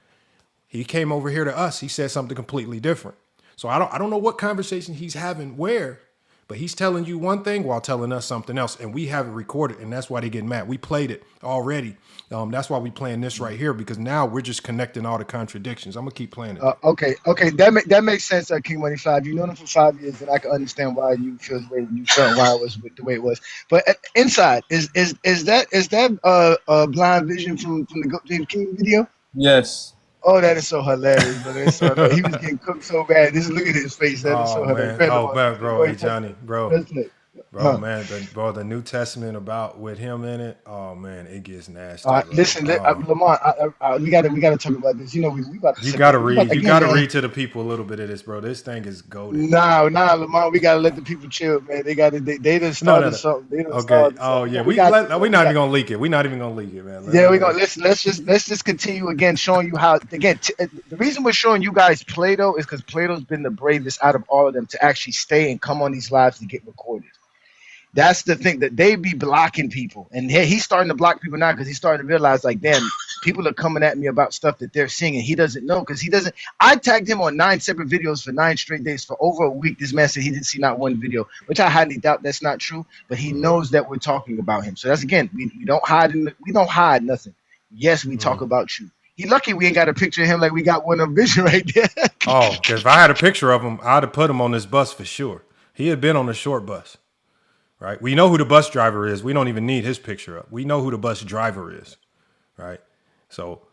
Speaker 1: He came over here to us. He said something completely different. So I don't know what conversation he's having where, but he's telling you one thing while telling us something else, and we have it recorded, and that's why they get mad. We played it already. That's why we playing this right here, because now we're just connecting all the contradictions. I'm gonna keep playing it.
Speaker 9: Okay, that makes sense. King Money 5. You know them for 5 years, and I can understand why you feel the way you felt, why it was the way it was. But inside, is that blind vision from the James King video?
Speaker 10: Yes.
Speaker 9: Oh, that is so hilarious, but it's so he was getting cooked so bad. Just look at his face. That is so hilarious.
Speaker 1: Man, bro, hey Johnny, bro.
Speaker 9: Huh.
Speaker 1: Man, the New Testament with him in it. Oh man, it gets nasty.
Speaker 9: Listen, Lamont, we gotta talk about this. You know, we about to.
Speaker 1: You gotta read to the people a little bit of this, bro. This thing is goated.
Speaker 9: Nah, Lamont, we gotta let the people chill, man. They just started something. They done started something.
Speaker 1: Yeah, we're not even gonna leak it. We're not even gonna leak it, man.
Speaker 9: Let's just continue again, showing you how. Again, the reason we're showing you guys Plato is because Plato's been the bravest out of all of them to actually stay and come on these lives to get recorded. That's the thing, that they be blocking people, and he's starting to block people now because he's starting to realize, like, damn, people are coming at me about stuff that they're seeing, and he doesn't know because he doesn't. I tagged him on 9 separate videos for 9 straight days for over a week. This man said he didn't see not one video, which I highly doubt that's not true. But he knows that we're talking about him. So that's, again, we don't hide nothing. Yes, we talk about you. He lucky we ain't got a picture of him like we got one of Vision right there.
Speaker 1: Oh, because if I had a picture of him, I'd have put him on this bus for sure. He had been on the short bus. Right, we know who the bus driver is. We don't even need his picture up. We know who the bus driver is, right? So,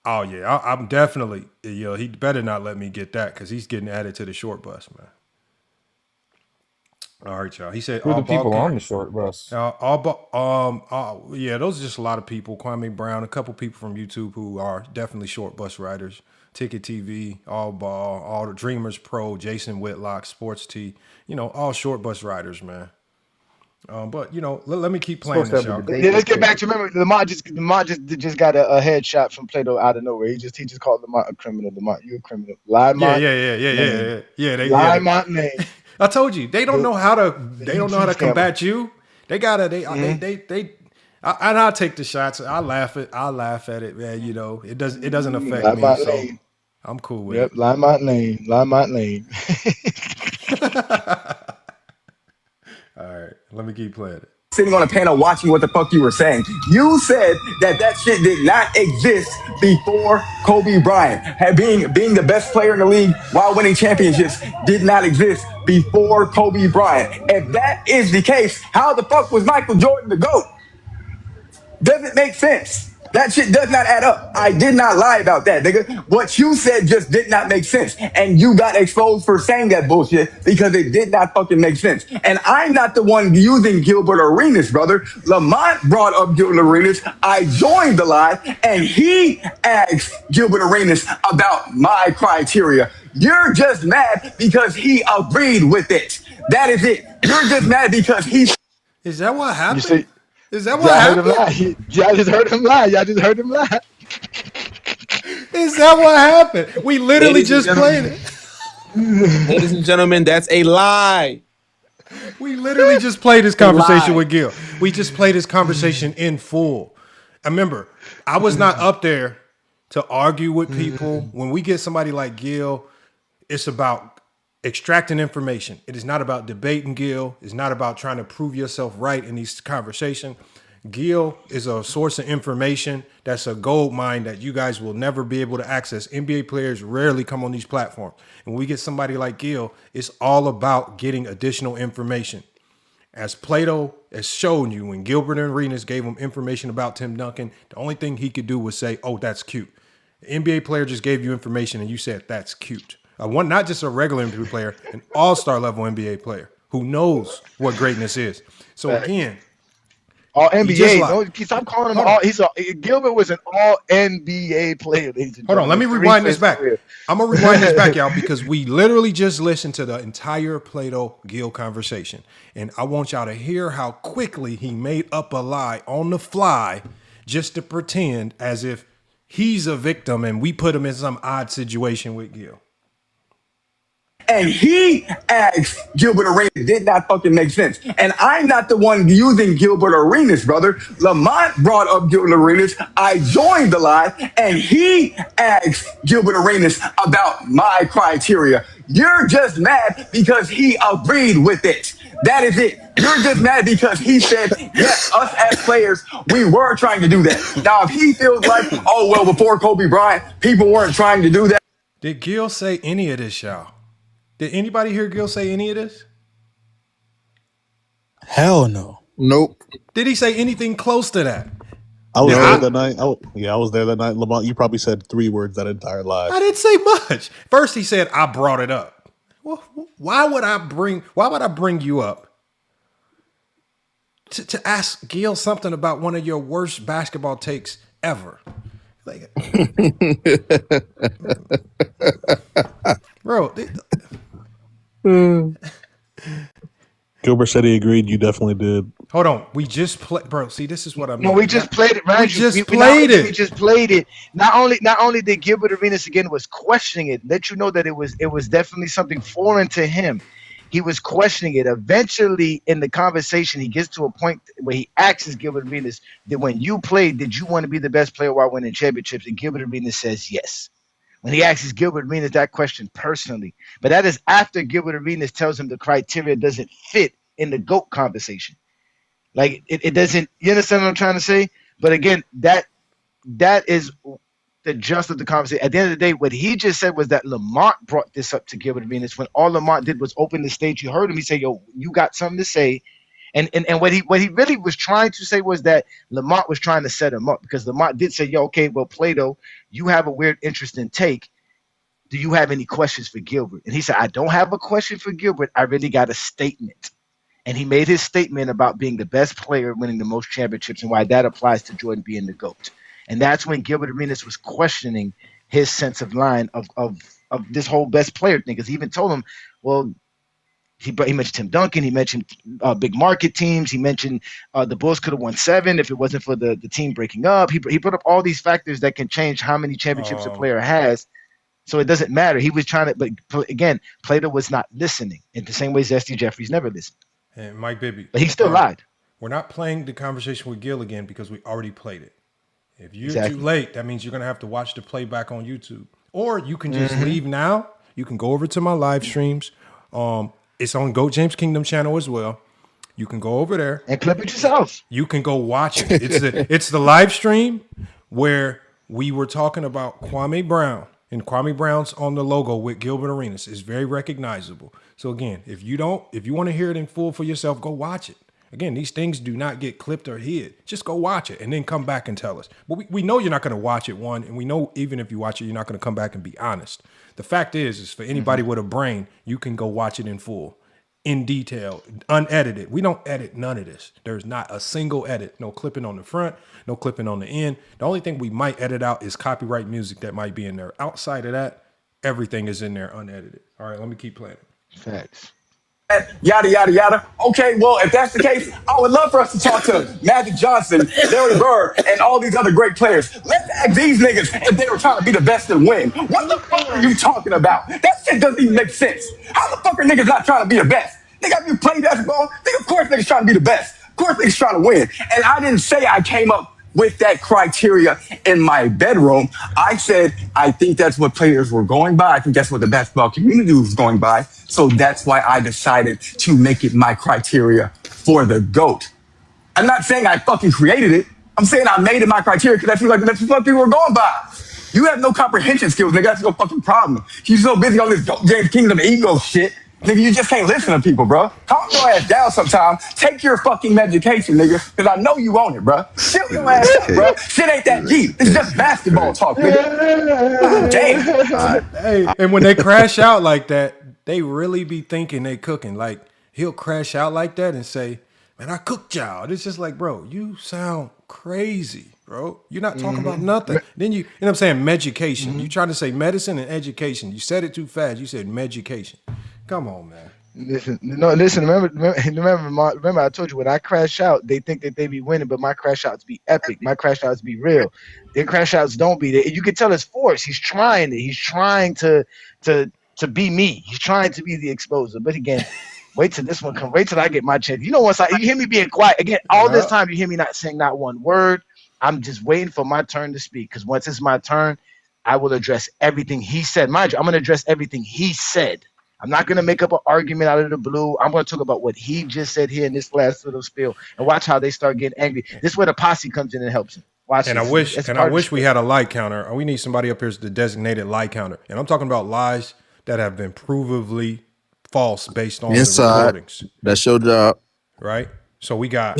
Speaker 1: oh yeah, I'm definitely, he better not let me get that because he's getting added to the short bus, man. All right, y'all. He said
Speaker 20: Who are
Speaker 1: all
Speaker 20: the
Speaker 1: ball
Speaker 20: people on
Speaker 1: game.
Speaker 20: the short bus?
Speaker 1: Yeah, those are just a lot of people. Kwame Brown, a couple people from YouTube who are definitely short bus riders. Ticket TV, All Ball, all the Dreamers Pro, Jason Whitlock, Sports T. All short bus riders, man. But let me keep playing
Speaker 20: Supposed to
Speaker 1: this,
Speaker 20: have a
Speaker 1: y'all.
Speaker 20: debate
Speaker 4: Yeah, let's
Speaker 20: with
Speaker 4: get back
Speaker 20: Ticket.
Speaker 4: to remember Lamont just got a headshot from Plato out of nowhere. He just called Lamont a criminal. Lamont, you a criminal.
Speaker 1: Yeah.
Speaker 4: Name.
Speaker 1: They,
Speaker 4: Lamont name.
Speaker 1: I told you they don't know how to
Speaker 4: YouTube scammer.
Speaker 1: combat you. They gotta
Speaker 4: Mhm.
Speaker 1: and I'll take the shots. I'll laugh at it, man. It doesn't affect me,
Speaker 4: Lamont
Speaker 1: so
Speaker 4: name.
Speaker 1: I'm cool with
Speaker 4: Yep, Lamont name. Lamont name.
Speaker 1: it. All right, let me keep playing it.
Speaker 17: Sitting on a panel watching what the fuck you were saying. You said that shit did not exist before Kobe Bryant. Being the best player in the league while winning championships did not exist before Kobe Bryant. If that is the case, how the fuck was Michael Jordan the GOAT? Doesn't make sense. That shit does not add up. I did not lie about that, nigga. What you said just did not make sense. And you got exposed for saying that bullshit because it did not fucking make sense. And I'm not the one using Gilbert Arenas, brother. Lamont brought up Gilbert Arenas. I joined the line and he asked Gilbert Arenas about my criteria. You're just mad because he agreed with it. That is it. You're just mad because he...
Speaker 1: Is that what happened?
Speaker 4: You say,
Speaker 1: Is that what
Speaker 4: y'all heard him
Speaker 1: happened?
Speaker 4: lie. Y'all just heard him lie. Y'all just heard him lie.
Speaker 1: Is that what happened? We literally just played it.
Speaker 10: Ladies and gentlemen, that's a lie.
Speaker 1: We literally just played this conversation
Speaker 10: Lie.
Speaker 1: with Gil. We just played this conversation in full. I remember, I was not up there to argue with people. When we get somebody like Gil, it's about extracting information. It is not about debating Gil. It's not about trying to prove yourself right in these conversations. Gil is a source of information that's a gold mine that you guys will never be able to access. NBA players rarely come on these platforms. And when we get somebody like Gil, it's all about getting additional information. As Plato has shown you, when Gilbert Arenas gave him information about Tim Duncan, the only thing he could do was say, oh, that's cute. The NBA player just gave you information and you said, that's cute. Not just a regular NBA player, an all-star level NBA player who knows what greatness is. So again,
Speaker 4: all NBA. Don't stop calling him all. Gilbert was an all NBA player.
Speaker 1: Hold on, let me rewind this back. I'm gonna rewind this back, y'all, because we literally just listened to the entire Plato Gil conversation, and I want y'all to hear how quickly he made up a lie on the fly just to pretend as if he's a victim and we put him in some odd situation with Gil.
Speaker 17: And he asked Gilbert Arenas. It did not fucking make sense. And I'm not the one using Gilbert Arenas, brother. Lamont brought up Gilbert Arenas. I joined the line and he asked Gilbert Arenas about my criteria. You're just mad because he agreed with it. That is it. You're just mad because he said, yes, us as players, we were trying to do that. Now, if he feels like, oh, well, before Kobe Bryant, people weren't trying to do that.
Speaker 1: Did Gil say any of this, y'all? Did anybody hear Gil say any of this?
Speaker 7: Hell no.
Speaker 21: Nope.
Speaker 1: Did he say anything close to that?
Speaker 21: I was there that night. I was there that night. Lamont, you probably said 3 words that entire live.
Speaker 1: I didn't say much. First, he said, I brought it up. Well, why would I bring you up to ask Gil something about one of your worst basketball takes ever? Like, bro.
Speaker 21: Gilbert said he agreed. You definitely did.
Speaker 1: Hold on. We just played, bro. See, this is what I mean.
Speaker 4: No, we just played it, man.
Speaker 1: We just played it.
Speaker 4: We just played it. Not only did Gilbert Arenas again was questioning it, let you know that it was definitely something foreign to him. He was questioning it. Eventually, in the conversation, he gets to a point where he asks Gilbert Arenas that when you played, did you want to be the best player while winning championships? And Gilbert Arenas says yes. When he asks Gilbert Arenas that question personally, but that is after Gilbert Arenas tells him the criteria doesn't fit in the GOAT conversation. Like it doesn't. You understand what I'm trying to say? But again, that is the gist of the conversation. At the end of the day, what he just said was that Lamont brought this up to Gilbert Arenas when all Lamont did was open the stage. You heard him. He said, "Yo, you got something to say." And what he really was trying to say was that Lamont was trying to set him up, because Lamont did say, "Yo, okay, well, Plato, you have a weird, interesting take. Do you have any questions for Gilbert?" And he said, "I don't have a question for Gilbert. I really got a statement." And he made his statement about being the best player, winning the most championships, and why that applies to Jordan being the GOAT. And that's when Gilbert Arenas was questioning his sense of line of this whole best player thing. Because he even told him, well, he mentioned Tim Duncan. He mentioned big market teams. He mentioned the Bulls could have won 7 if it wasn't for the team breaking up. He put up all these factors that can change how many championships a player has. So it doesn't matter. He was trying to, but again, Plato was not listening in the same way Zesty Jeffries never listened.
Speaker 1: And Mike Bibby.
Speaker 4: But he still lied.
Speaker 1: We're not playing the conversation with Gil again because we already played it. If you're
Speaker 4: Exactly.
Speaker 1: too late, that means you're going to have to watch the playback on YouTube. Or you can just leave now. You can go over to my live streams. It's on Go James Kingdom channel as well. You can go over there.
Speaker 4: And clip it yourself.
Speaker 1: You can go watch it. It's the live stream where we were talking about Kwame Brown. And Kwame Brown's on the logo with Gilbert Arenas. It's very recognizable. So again, if you want to hear it in full for yourself, go watch it. Again, these things do not get clipped or hid. Just go watch it and then come back and tell us. But we know you're not going to watch it, one, and we know even if you watch it, you're not going to come back and be honest. The fact is for anybody with a brain, you can go watch it in full, in detail, unedited. We don't edit none of this. There's not a single edit. No clipping on the front, no clipping on the end. The only thing we might edit out is copyright music that might be in there. Outside of that, everything is in there unedited. All right, let me keep playing.
Speaker 4: Facts.
Speaker 17: Yada, yada, yada. Okay, well, if that's the case, I would love for us to talk to Magic Johnson, Larry Bird, and all these other great players. Let's ask these niggas if they were trying to be the best and win. What the fuck are you talking about? That shit doesn't even make sense. How the fuck are niggas not trying to be the best? Nigga, if you play basketball, of course niggas trying to be the best. Of course niggas trying to win. And I didn't say I came up with that criteria in my bedroom. I said, I think that's what players were going by. I think that's what the basketball community was going by. So that's why I decided to make it my criteria for the GOAT. I'm not saying I fucking created it. I'm saying I made it my criteria because I feel like that's what people were going by. You have no comprehension skills, nigga. That's your fucking problem. You're so busy on this GOAT James Kingdom ego shit. Nigga, you just can't listen to people, bro. Calm your ass down sometime. Take your fucking medication, nigga, because I know you want it, bro. Chill your ass up, bro. Shit ain't that deep. It's just basketball talk, nigga. Damn.
Speaker 1: Hey, and when they crash out like that, they really be thinking they cooking. Like, he'll crash out like that and say, man, I cooked y'all. It's just like, bro, you sound crazy, bro. You're not talking about nothing. Then you know what I'm saying? Medication. You trying to say medicine and education. You said it too fast. You said medication. Come on, man.
Speaker 4: Listen. Remember, I told you when I crash out, they think that they be winning, but my crash outs be epic. My crash outs be real. Their crash outs don't be. You can tell it's forced. He's trying it. He's trying to be me. He's trying to be the exposer. But again, wait till this one comes. Wait till I get my chance. You know, once you hear me being quiet again, all this time you hear me not saying not one word. I'm just waiting for my turn to speak. Because once it's my turn, I will address everything he said. Mind you, I'm going to address everything he said. I'm not going to make up an argument out of the blue. I'm going to talk about what he just said here in this last little spiel and watch how they start getting angry. This is where the posse comes in and helps him. Watch.
Speaker 1: And I wish we had a lie counter. We need somebody up here as the designated lie counter. And I'm talking about lies that have been provably false based on the recordings.
Speaker 2: That's your job.
Speaker 1: Right? So we got,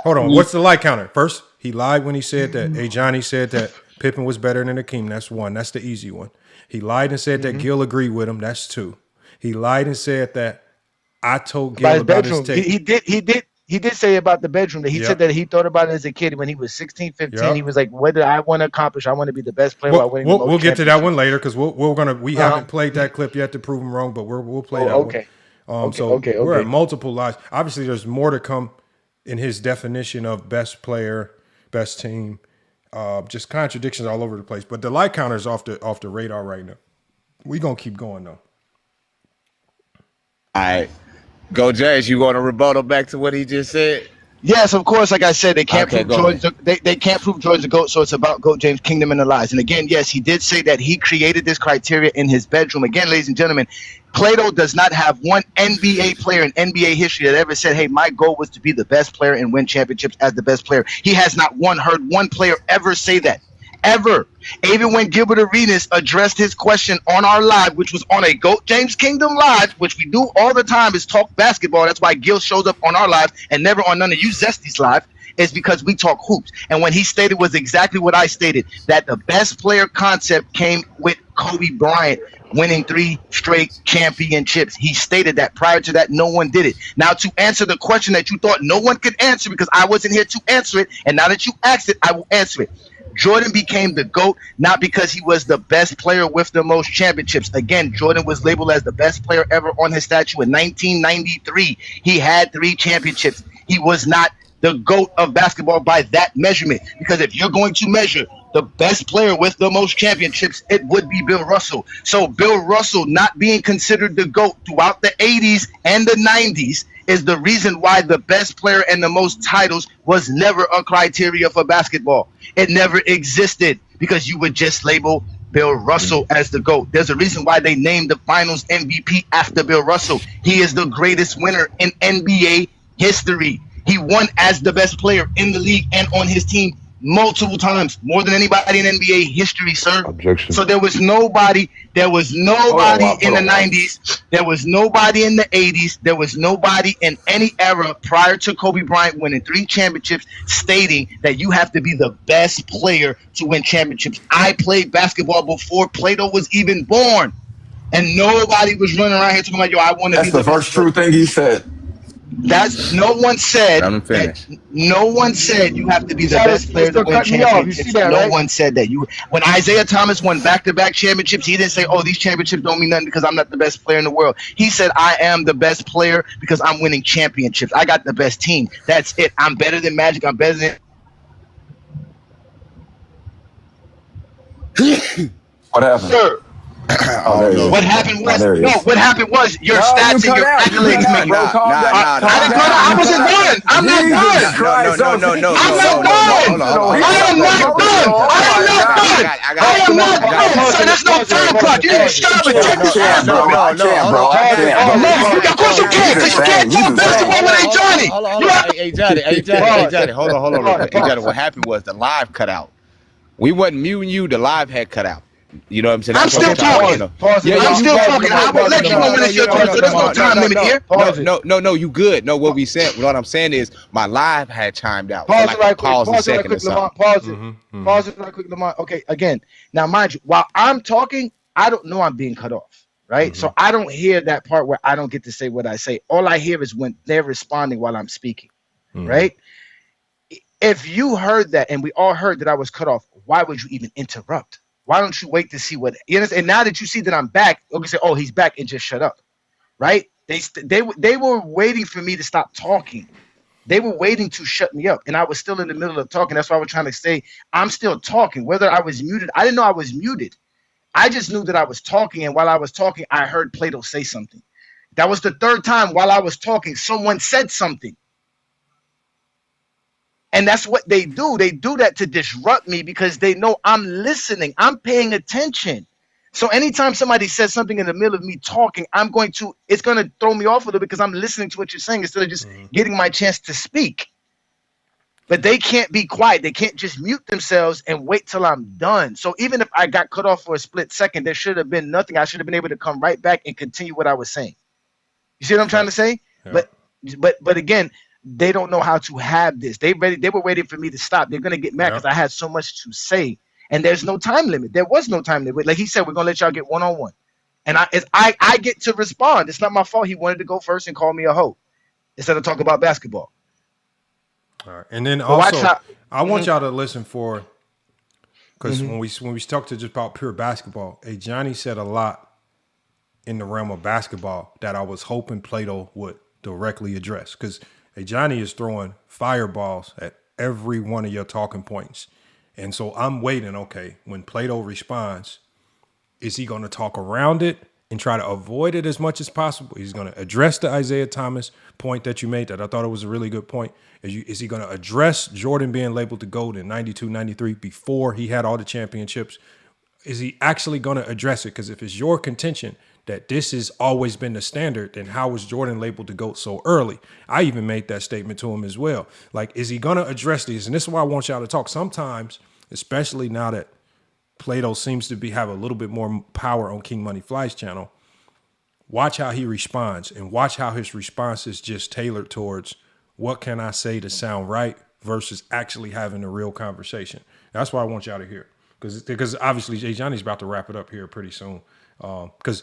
Speaker 1: hold on, what's the lie counter? First, he lied when he said that. Hey, Johnny said that Pippen was better than Hakeem. That's one. That's the easy one. He lied and said that Gil agreed with him. That's 2. He lied and said that I told Gil about his tape.
Speaker 4: He did say about the bedroom that he said that he thought about it as a kid when he was 16, 15. He was like, what do I want to accomplish? I want to be the best player while winning the most
Speaker 1: we'll get to that one later because we haven't played that clip yet to prove him wrong, but we'll play that one. We're at multiple lies. Obviously, there's more to come in his definition of best player, best team. Just contradictions all over the place. But the lie counter is off the radar right now. We're going to keep going, though.
Speaker 18: All right. Go, Jazz. You want to rebuttal back to what he just said?
Speaker 9: Yes, of course. Like I said, they can't prove George. They can't prove George the GOAT, so it's about GOAT James Kingdom and the lies. And again, yes, he did say that he created this criteria in his bedroom. Again, ladies and gentlemen, Plato does not have one NBA player in NBA history that ever said, hey, my goal was to be the best player and win championships as the best player. He has not heard one player ever say that. Ever. Even when Gilbert Arenas addressed his question on our live, which was on a GOAT James Kingdom live, which we do all the time, is talk basketball. That's why Gil shows up on our live and never on none of you Zesty's live, is because we talk hoops. And when he stated was exactly what I stated, that the best player concept came with Kobe Bryant winning 3 straight championships. He stated that. Prior to that, no one did it. Now, to answer the question that you thought no one could answer because I wasn't here to answer it, and now that you asked it, I will answer it. Jordan became the GOAT not because he was the best player with the most championships. Again, Jordan was labeled as the best player ever on his statue in 1993. He had 3 championships. He was not the GOAT of basketball by that measurement, because if you're going to measure the best player with the most championships, it would be Bill Russell. So Bill Russell not being considered the GOAT throughout the 80s and the 90s is the reason why the best player and the most titles was never a criteria for basketball. It never existed because you would just label Bill Russell as the GOAT. There's a reason why they named the finals MVP after Bill Russell. He is the greatest winner in NBA history. He won as the best player in the league and on his team multiple times, more than anybody in NBA history, sir.
Speaker 19: Objection.
Speaker 9: So there was nobody in the 90s, there was nobody in the 80s, there was nobody in any era prior to Kobe Bryant winning 3 championships stating that you have to be the best player to win championships. I played basketball before Plato was even born, and nobody was running around here talking about, yo, I want to be the best.
Speaker 17: That's the first true thing he said.
Speaker 9: That's no one said. No one said you have to be the best player to win championships. No one said that. When Isaiah Thomas won back-to-back championships, he didn't say, "Oh, these championships don't mean nothing because I'm not the best player in the world." He said, "I am the best player because I'm winning championships. I got the best team. That's it. I'm better than Magic. I'm better than."
Speaker 17: What happened?
Speaker 9: Sir. What happened was your stats and your accolades make it. I wasn't done. I'm not done. So there's no time clock. You didn't stop it. Check this out, bro. Of course you can't, because you can't talk basketball with Johnny.
Speaker 18: Hey, Johnny, hold on. Hey, Johnny, what happened was the live cut out. We wasn't muting you. The live had cut out. You know what I'm saying?
Speaker 9: I'm still talking. I'm still talking. I will let you know when it's your turn. So there's no time limit here.
Speaker 18: No, you good. No, what I'm saying is my live had chimed out.
Speaker 9: Pause it right quick, Lamont. Pause it right quick, Lamont. Okay, again. Now, mind you, while I'm talking, I don't know I'm being cut off, right? So I don't hear that part where I don't get to say what I say. All I hear is when they're responding while I'm speaking, right? If you heard that, and we all heard that I was cut off, why would you even interrupt? Why don't you wait to see what you understand? And now that you see that I'm back, you can say, "Oh, he's back," and just shut up, right? They were waiting for me to stop talking. They were waiting to shut me up, and I was still in the middle of talking. That's why I was trying to say I'm still talking. Whether I was muted, I didn't know I was muted. I just knew that I was talking, and while I was talking, I heard Plato say something. That was the 3rd time while I was talking, someone said something. And that's what they do. They do that to disrupt me because they know I'm listening. I'm paying attention. So anytime somebody says something in the middle of me talking, it's going to throw me off a little because I'm listening to what you're saying instead of just getting my chance to speak. But they can't be quiet. They can't just mute themselves and wait till I'm done. So even if I got cut off for a split second, there should have been nothing. I should have been able to come right back and continue what I was saying. You see what I'm trying to say? Yeah. But again, they don't know how to have this. They were waiting for me to stop. They're gonna get mad because I had so much to say, and there's no time limit. There was no time limit. Like he said, we're gonna let y'all get one-on-one, and I get to respond. It's not my fault. He wanted to go first and call me a hoe instead of talk about basketball.
Speaker 1: All right, and then also I want y'all to listen for because when we talk to just about pure basketball, Johnny said a lot in the realm of basketball that I was hoping Plato would directly address because. Johnny is throwing fireballs at every one of your talking points. And so I'm waiting, okay, when Plato responds, is he going to talk around it and try to avoid it as much as possible? He's going to address the Isaiah Thomas point that you made that I thought it was a really good point. Is he going to address Jordan being labeled the GOAT in 92, 93 before he had all the championships? Is he actually going to address it? Because if it's your contention that this has always been the standard, then how was Jordan labeled the GOAT so early? I even made that statement to him as well. Like, is he going to address these? And this is why I want y'all to talk. Sometimes, especially now that Plato seems to have a little bit more power on King Money Fly's channel, watch how he responds and watch how his response is just tailored towards what can I say to sound right versus actually having a real conversation. That's why I want y'all to hear. Because obviously Jay Johnny's about to wrap it up here pretty soon. Because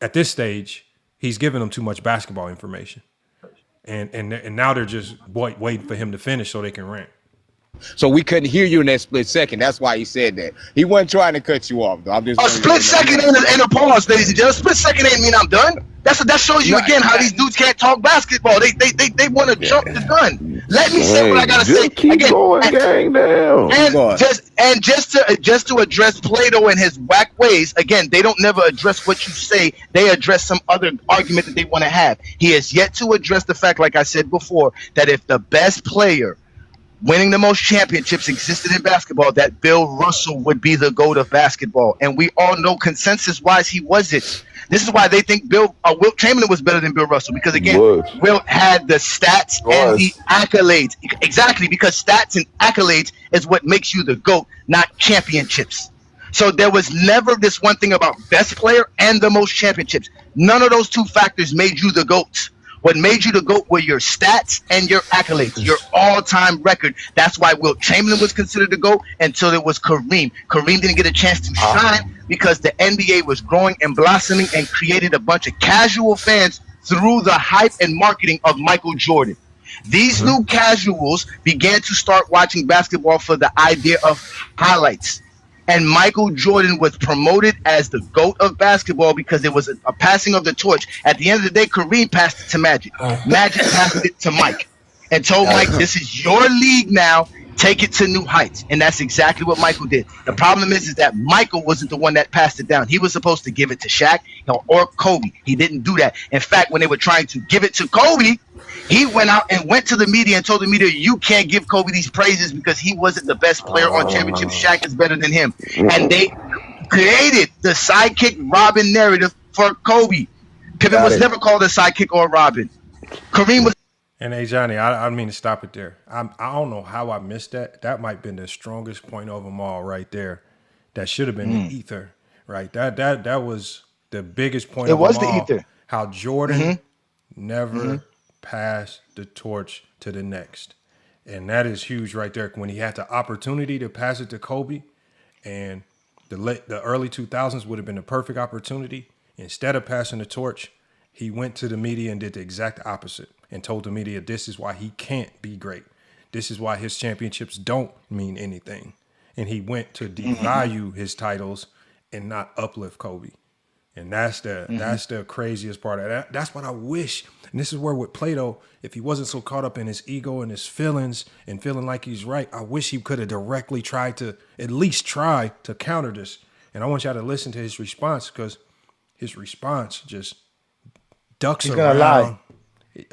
Speaker 1: at this stage, he's giving them too much basketball information. And now they're just waiting for him to finish so they can rant.
Speaker 18: So we couldn't hear you in that split second. That's why he said that. He wasn't trying to cut you off, though. I'm just
Speaker 9: a split second ain't a pause, ladies and gentlemen. Split second ain't mean I'm done. That shows you again how these dudes can't talk basketball. They want to jump the gun. Let me say what I gotta say again. Just to address Plato and his whack ways. Again, they don't never address what you say. They address some other argument that they want to have. He has yet to address the fact, like I said before, that if the best player winning the most championships existed in basketball, that Bill Russell would be the GOAT of basketball. And we all know consensus-wise he wasn't. This is why they think Wilt Chamberlain was better than Bill Russell, because, again, Wilt had the stats and the accolades. Exactly, because stats and accolades is what makes you the GOAT, not championships. So there was never this one thing about best player and the most championships. None of those two factors made you the GOAT. What made you the GOAT were your stats and your accolades, your all-time record. That's why Wilt Chamberlain was considered the GOAT until it was Kareem. Kareem didn't get a chance to shine because the NBA was growing and blossoming and created a bunch of casual fans through the hype and marketing of Michael Jordan. These new casuals began to start watching basketball for the idea of highlights. And Michael Jordan was promoted as the GOAT of basketball because it was a passing of the torch. At the end of the day, Kareem passed it to Magic. Magic passed it to Mike and told Mike, this is your league now. Take it to new heights. And that's exactly what Michael did. The problem is that Michael wasn't the one that passed it down. He was supposed to give it to Shaq or Kobe. He didn't do that. In fact, when they were trying to give it to Kobe, he went out and went to the media and told the media, you can't give Kobe these praises because he wasn't the best player on championship. Shaq is better than him. And they created the sidekick Robin narrative for Kobe. Pippen was never called a sidekick or a Robin. Kareem was.
Speaker 1: And hey, Johnny, I mean to stop it there. I don't know how I missed that. That might have been the strongest point of them all right there. That should have been the ether, right? That was the biggest point of them all. It was the ether. How Jordan never passed the torch to the next. And that is huge right there. When he had the opportunity to pass it to Kobe, and the early 2000s would have been the perfect opportunity. Instead of passing the torch, he went to the media and did the exact opposite and told the media this is why he can't be great. This is why his championships don't mean anything. And he went to devalue his titles and not uplift Kobe. And that's the craziest part of that. That's what I wish. And this is where with Plato, if he wasn't so caught up in his ego and his feelings and feeling like he's right, I wish he could have directly tried to at least try to counter this. And I want y'all to listen to his response, because his response just ducks around.
Speaker 4: He's gonna lie.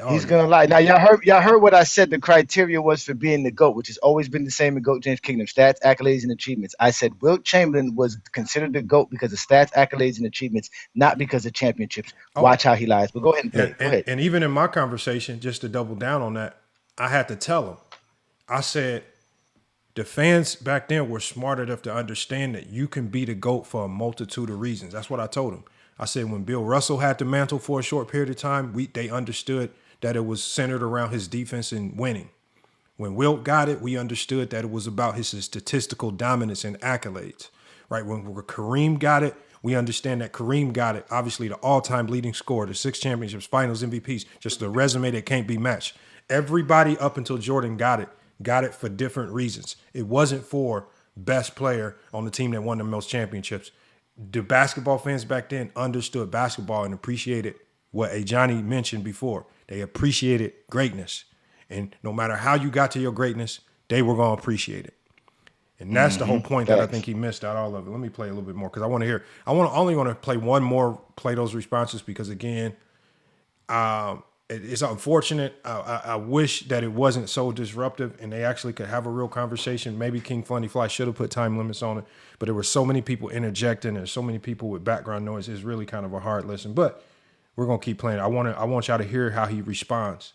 Speaker 4: He's gonna lie. Now y'all heard what I said. The criteria was for being the GOAT, which has always been the same in GOAT James Kingdom: stats, accolades, and achievements. I said Wilt Chamberlain was considered the GOAT because of stats, accolades, and achievements, not because of championships. Watch how he lies. But go ahead and play. Go ahead.
Speaker 1: And even in my conversation, just to double down on that, I had to tell him. I said the fans back then were smart enough to understand that you can be the GOAT for a multitude of reasons. That's what I told him. I said when Bill Russell had the mantle for a short period of time, they understood that it was centered around his defense and winning. When Wilt got it, we understood that it was about his statistical dominance and accolades, right? When Kareem got it, we understand that Kareem got it, obviously the all-time leading scorer, the 6 championships, finals MVPs, just a resume that can't be matched. Everybody up until Jordan got it for different reasons. It wasn't for best player on the team that won the most championships. The basketball fans back then understood basketball and appreciated what Johnny mentioned before. They appreciated greatness. And no matter how you got to your greatness, they were going to appreciate it. And that's the whole point that I think he missed out all of it. Let me play a little bit more because I want to hear. I only want to play one more Plato's responses because, again, it's unfortunate. I wish that it wasn't so disruptive and they actually could have a real conversation. Maybe King Funny Fly should have put time limits on it, but there were so many people interjecting. There's so many people with background noise. It's really kind of a hard listen, but we're going to keep playing. I want y'all to hear how he responds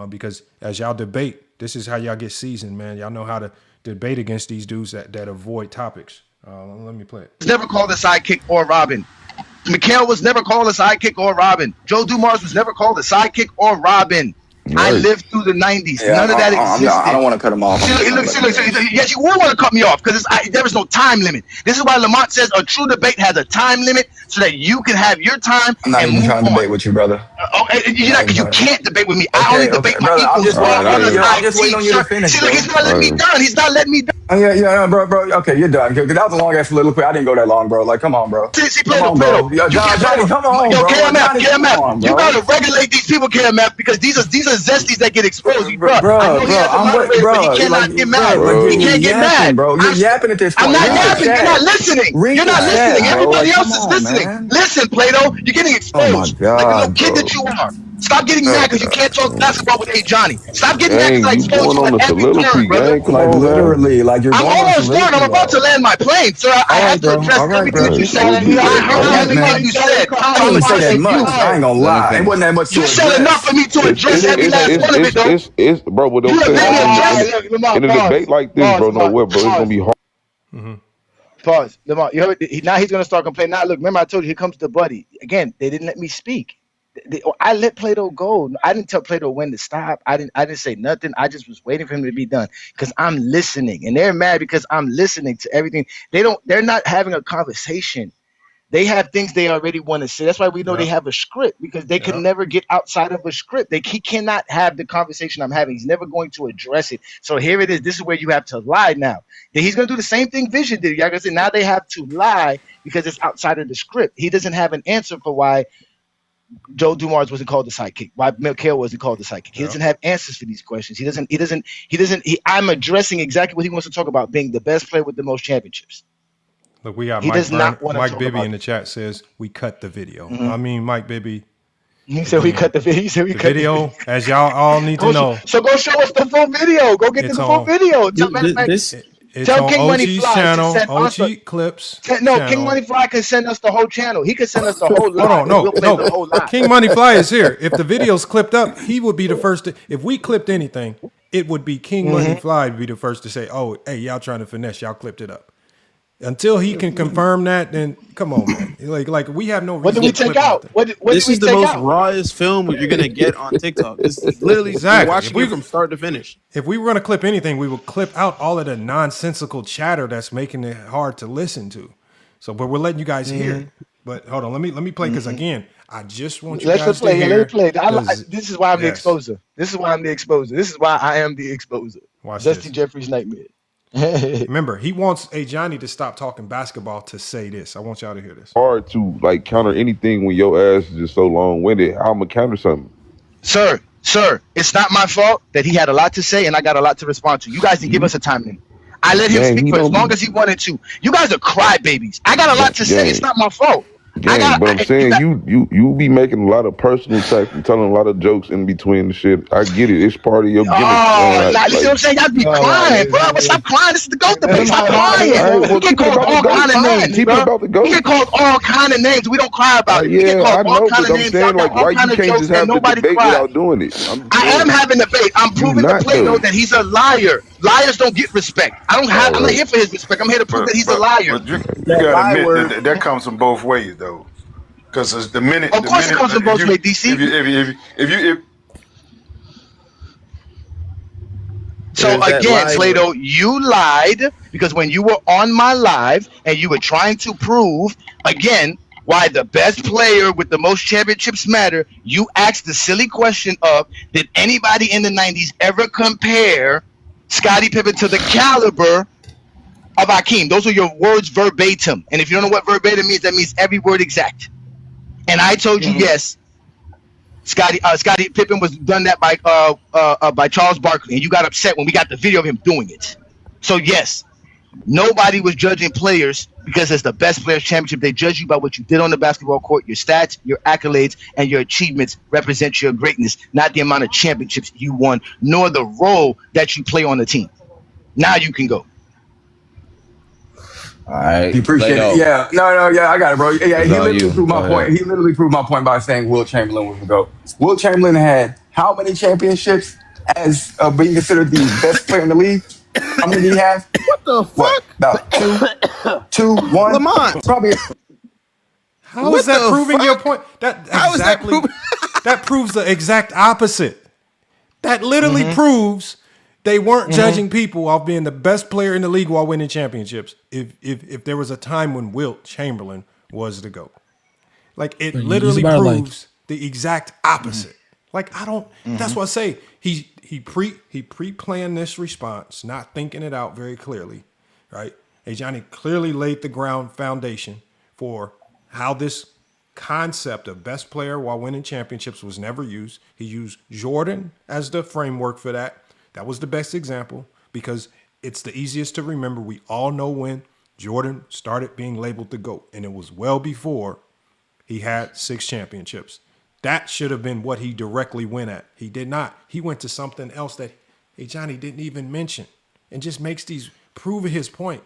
Speaker 1: because as y'all debate, this is how y'all get seasoned, man. Y'all know how to debate against these dudes that avoid topics. Let me play it.
Speaker 9: Was never called a sidekick or Robin. Mikhail was never called a sidekick or Robin. Joe Dumars was never called a sidekick or Robin. I lived through the 90s.
Speaker 2: Yeah,
Speaker 9: None of that existed.
Speaker 2: I don't want to cut him off.
Speaker 9: See, look, yes, you will want to cut me off because there is no time limit. This is why Lamont says a true debate has a time limit so that you can have your time
Speaker 17: I'm not
Speaker 9: and
Speaker 17: even
Speaker 9: move
Speaker 17: trying to
Speaker 9: on.
Speaker 17: debate with you, brother.
Speaker 9: You can't debate with me. I only debate my
Speaker 17: brother,
Speaker 9: equals.
Speaker 17: I'm just waiting on you to finish.
Speaker 9: See, look, he's not letting me done. He's not letting me done.
Speaker 17: Yeah, bro. Okay, you're done. Cause that was a long ass soliloquy. I didn't go that long, bro. Like, come on, bro. Come on, bro. Yo, Johnny, come on,
Speaker 9: Yo,
Speaker 17: bro.
Speaker 9: KMF, you gotta regulate these people, KMF, because these are zesties that get exposed. Bro, I know he has a moderator, but he cannot get mad. He can't get mad,
Speaker 17: bro. You're yapping at this point.
Speaker 9: I'm not yapping. You're not listening. You're not listening. Everybody else is listening. Listen, Plato, you're getting exposed like the little kid that you are. Stop getting mad because you can't talk basketball with Johnny. Stop getting mad because I exposed you at every turn, brother.
Speaker 17: Like literally, like you're.
Speaker 9: I'm almost done. I'm about to land my plane, sir. I have to address everything that you said. I heard everything you said.
Speaker 17: I didn't say that much. I ain't gonna lie. It wasn't that much.
Speaker 9: You said enough for me to address every last one of it, though.
Speaker 19: It's bro, but don't say in a debate like this, bro. No way, bro. It's gonna be hard.
Speaker 4: Pause. Lamar, you heard now he's gonna start complaining. Now look, remember I told you here comes the buddy. Again, they didn't let me speak. I let Plato go. I didn't tell Plato when to stop. I didn't say nothing. I just was waiting for him to be done because I'm listening, and they're mad because I'm listening to everything. They're not having a conversation. They have things they already want to say. That's why we know they have a script because they can never get outside of a script. He cannot have the conversation I'm having. He's never going to address it. So here it is. This is where you have to lie now. He's going to do the same thing Vision did. Y'all gonna say now they have to lie because it's outside of the script. He doesn't have an answer for why Joe Dumars wasn't called the sidekick. Why Mikhail wasn't called the sidekick. He doesn't have answers for these questions. I'm addressing exactly what he wants to talk about, being the best player with the most championships.
Speaker 1: Look, we got
Speaker 4: Mike
Speaker 1: Bibby in the chat says we cut the video. I mean, Mike Bibby.
Speaker 4: He said we cut the video. He said we cut the video.
Speaker 1: As y'all all need to know.
Speaker 4: So go show us the full video. Go get the full video.
Speaker 1: It's
Speaker 4: Tell
Speaker 1: on
Speaker 4: King Money
Speaker 1: OG's
Speaker 4: Fly
Speaker 1: channel,
Speaker 4: to send us
Speaker 1: OG Clips.
Speaker 4: No,
Speaker 1: channel.
Speaker 4: King Money Fly can send us the whole channel. He can send us the whole live.
Speaker 1: Hold on,
Speaker 4: We'll play the whole live.
Speaker 1: King Money Fly is here. If the video's clipped up, he would be the first to, if we clipped anything, it would be King Money Fly would be the first to say, oh, hey, y'all trying to finesse, y'all clipped it up. Until he can confirm that, then come on, man. Like we have no reason.
Speaker 4: What did we take out?
Speaker 10: This is the most rawest film you're gonna get on TikTok. It's literally watching it from start to finish.
Speaker 1: If we were gonna clip anything, we would clip out all of the nonsensical chatter that's making it hard to listen to. So, but we're letting you guys hear. But hold on, let me play because again, I just want you guys to hear.
Speaker 4: Let me play. This is why I'm the exposer. This is why I'm the exposer. This is why I am the exposer. Justin Jeffrey's nightmare.
Speaker 1: Remember, he wants Johnny to stop talking basketball to say this. I want y'all to hear this.
Speaker 19: Hard to like counter anything when your ass is just so long-winded. I'm gonna counter something.
Speaker 9: Sir, it's not my fault that he had a lot to say and I got a lot to respond to. You guys didn't give us a time limit. I let him speak for as long as he wanted to. You guys are crybabies. I got a lot to say. It's not my fault.
Speaker 19: But I'm saying you be making a lot of personal attacks and telling a lot of jokes in between the shit. I get it. It's part of your gimmick.
Speaker 9: You see what I'm saying? Y'all be crying, bro. Stop crying. This is the GOAT debate. Stop crying. We get called all kind of names, bro. We get called all kind of names. We don't cry about it. We get called all kind of names. Y'all got all kind of jokes and nobody cries.
Speaker 19: Without doing it.
Speaker 9: I am having a debate. I'm proving to Plato that he's a liar. Liars don't get respect. I'm not here for his respect. I'm here to prove that he's a liar.
Speaker 22: But you gotta admit that comes from both ways, though. Because the minute,
Speaker 9: of course, it comes from both ways, DC. So again, Plato, you lied because when you were on my live and you were trying to prove again why the best player with the most championships matter, you asked the silly question of, did anybody in the 90s ever compare Scottie Pippen to the caliber of Hakeem? Those are your words verbatim. And if you don't know what verbatim means, that means every word exact. And I told you yes. Scottie Pippen was done that by Charles Barkley, and you got upset when we got the video of him doing it. So yes, nobody was judging players because it's the best players championship. They judge you by what you did on the basketball court. Your stats, your accolades, and your achievements represent your greatness, not the amount of championships you won, nor the role that you play on the team. Now you can go.
Speaker 2: All right.
Speaker 17: You appreciate it. Yeah. No, I got it, bro. Yeah, he literally proved my point. He literally proved my point by saying Will Chamberlain was the GOAT. Will Chamberlain had how many championships as being considered the best player in the league? How many did he have?
Speaker 10: What the fuck?
Speaker 17: About two, one.
Speaker 10: Lamont.
Speaker 17: Probably.
Speaker 1: How is that proving your point? That proves the exact opposite. That literally proves they weren't judging people off being the best player in the league while winning championships. If there was a time when Wilt Chamberlain was the GOAT. Like, it literally proves the exact opposite. Like, I don't. That's what I say. He pre-planned this response, not thinking it out very clearly, right? Hey, Johnny clearly laid the foundation for how this concept of best player while winning championships was never used. He used Jordan as the framework for that. That was the best example because it's the easiest to remember. We all know when Jordan started being labeled the GOAT, and it was well before he had 6 championships. That should have been what he directly went at. He did not. He went to something else that, hey, Johnny didn't even mention and just makes these prove his point.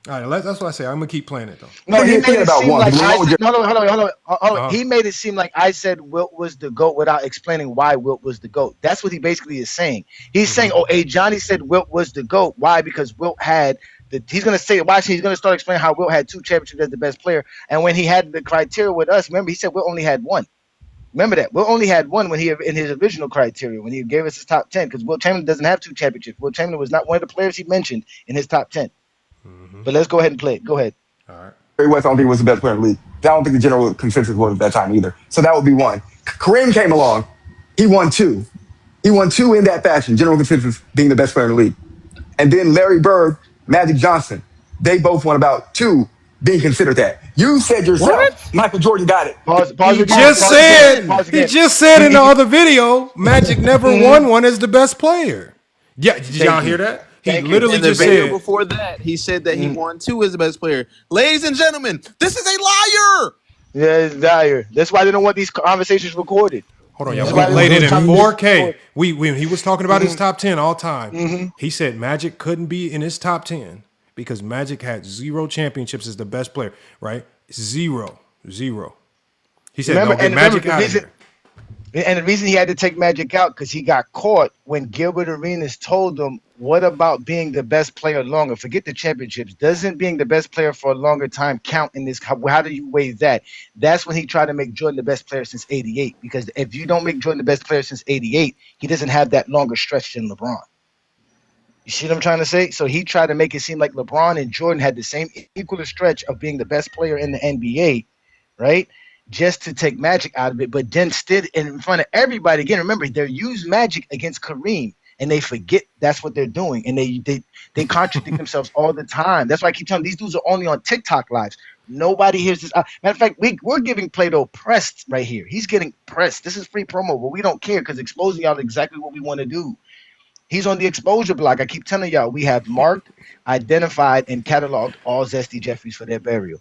Speaker 1: All right, that's what I say. I'm going to keep playing it, though.
Speaker 9: No, he made it seem like
Speaker 4: hold on. He made it seem like I said Wilt was the GOAT without explaining why Wilt was the GOAT. That's what he basically is saying. He's saying, hey, Johnny said Wilt was the GOAT. Why? Because Wilt had he's going to say, watch, he's going to start explaining how Wilt had 2 championships as the best player. And when he had the criteria with us, remember, he said Wilt only had 1. Remember that. Wilt only had 1 when he in his original criteria, when he gave us his top 10, because Wilt Chamberlain doesn't have 2 championships. Wilt Chamberlain was not one of the players he mentioned in his top 10. But let's go ahead and play it. Go ahead.
Speaker 1: All right.
Speaker 17: Barry West, I don't think was the best player in the league. I don't think the general consensus was at that time either. So that would be 1. Kareem came along. He won 2. He won 2 in that fashion, general consensus being the best player in the league. And then Larry Bird, Magic Johnson, they both won about 2 being considered that. You said yourself, Michael Jordan got it.
Speaker 1: He just said in the other video, Magic never won one as the best player. Yeah, did y'all hear that? He literally
Speaker 10: in the
Speaker 1: just
Speaker 10: video
Speaker 1: said
Speaker 10: before that, he said that he won 2 as the best player. Ladies and gentlemen, this is a liar.
Speaker 4: Yeah, it's liar. That's why they don't want these conversations recorded.
Speaker 1: Hold on, y'all. We played it in 4K. He was talking about his top 10 all time. He said Magic couldn't be in his top 10 because Magic had 0 championships as the best player, right? 0. He said, no, get Magic out of here.
Speaker 4: And the reason he had to take Magic out because he got caught when Gilbert Arenas told him, what about being the best player longer? Forget the championships. Doesn't being the best player for a longer time count in this? How do you weigh that? That's when he tried to make Jordan the best player since 88. Because if you don't make Jordan the best player since 88, he doesn't have that longer stretch than LeBron. You see what I'm trying to say? So he tried to make it seem like LeBron and Jordan had the same equal stretch of being the best player in the NBA, right? Just to take Magic out of it, but then stood in front of everybody. Again, remember, they use Magic against Kareem, and they forget that's what they're doing, and they contradict themselves all the time. That's why I keep telling them, these dudes are only on TikTok lives. Nobody hears this. Matter of fact, we're giving Plato pressed right here. He's getting pressed. This is free promo, but we don't care because exposing y'all exactly what we want to do. He's on the exposure block. I keep telling y'all, we have marked, identified, and cataloged all Zesty Jeffries for their burial.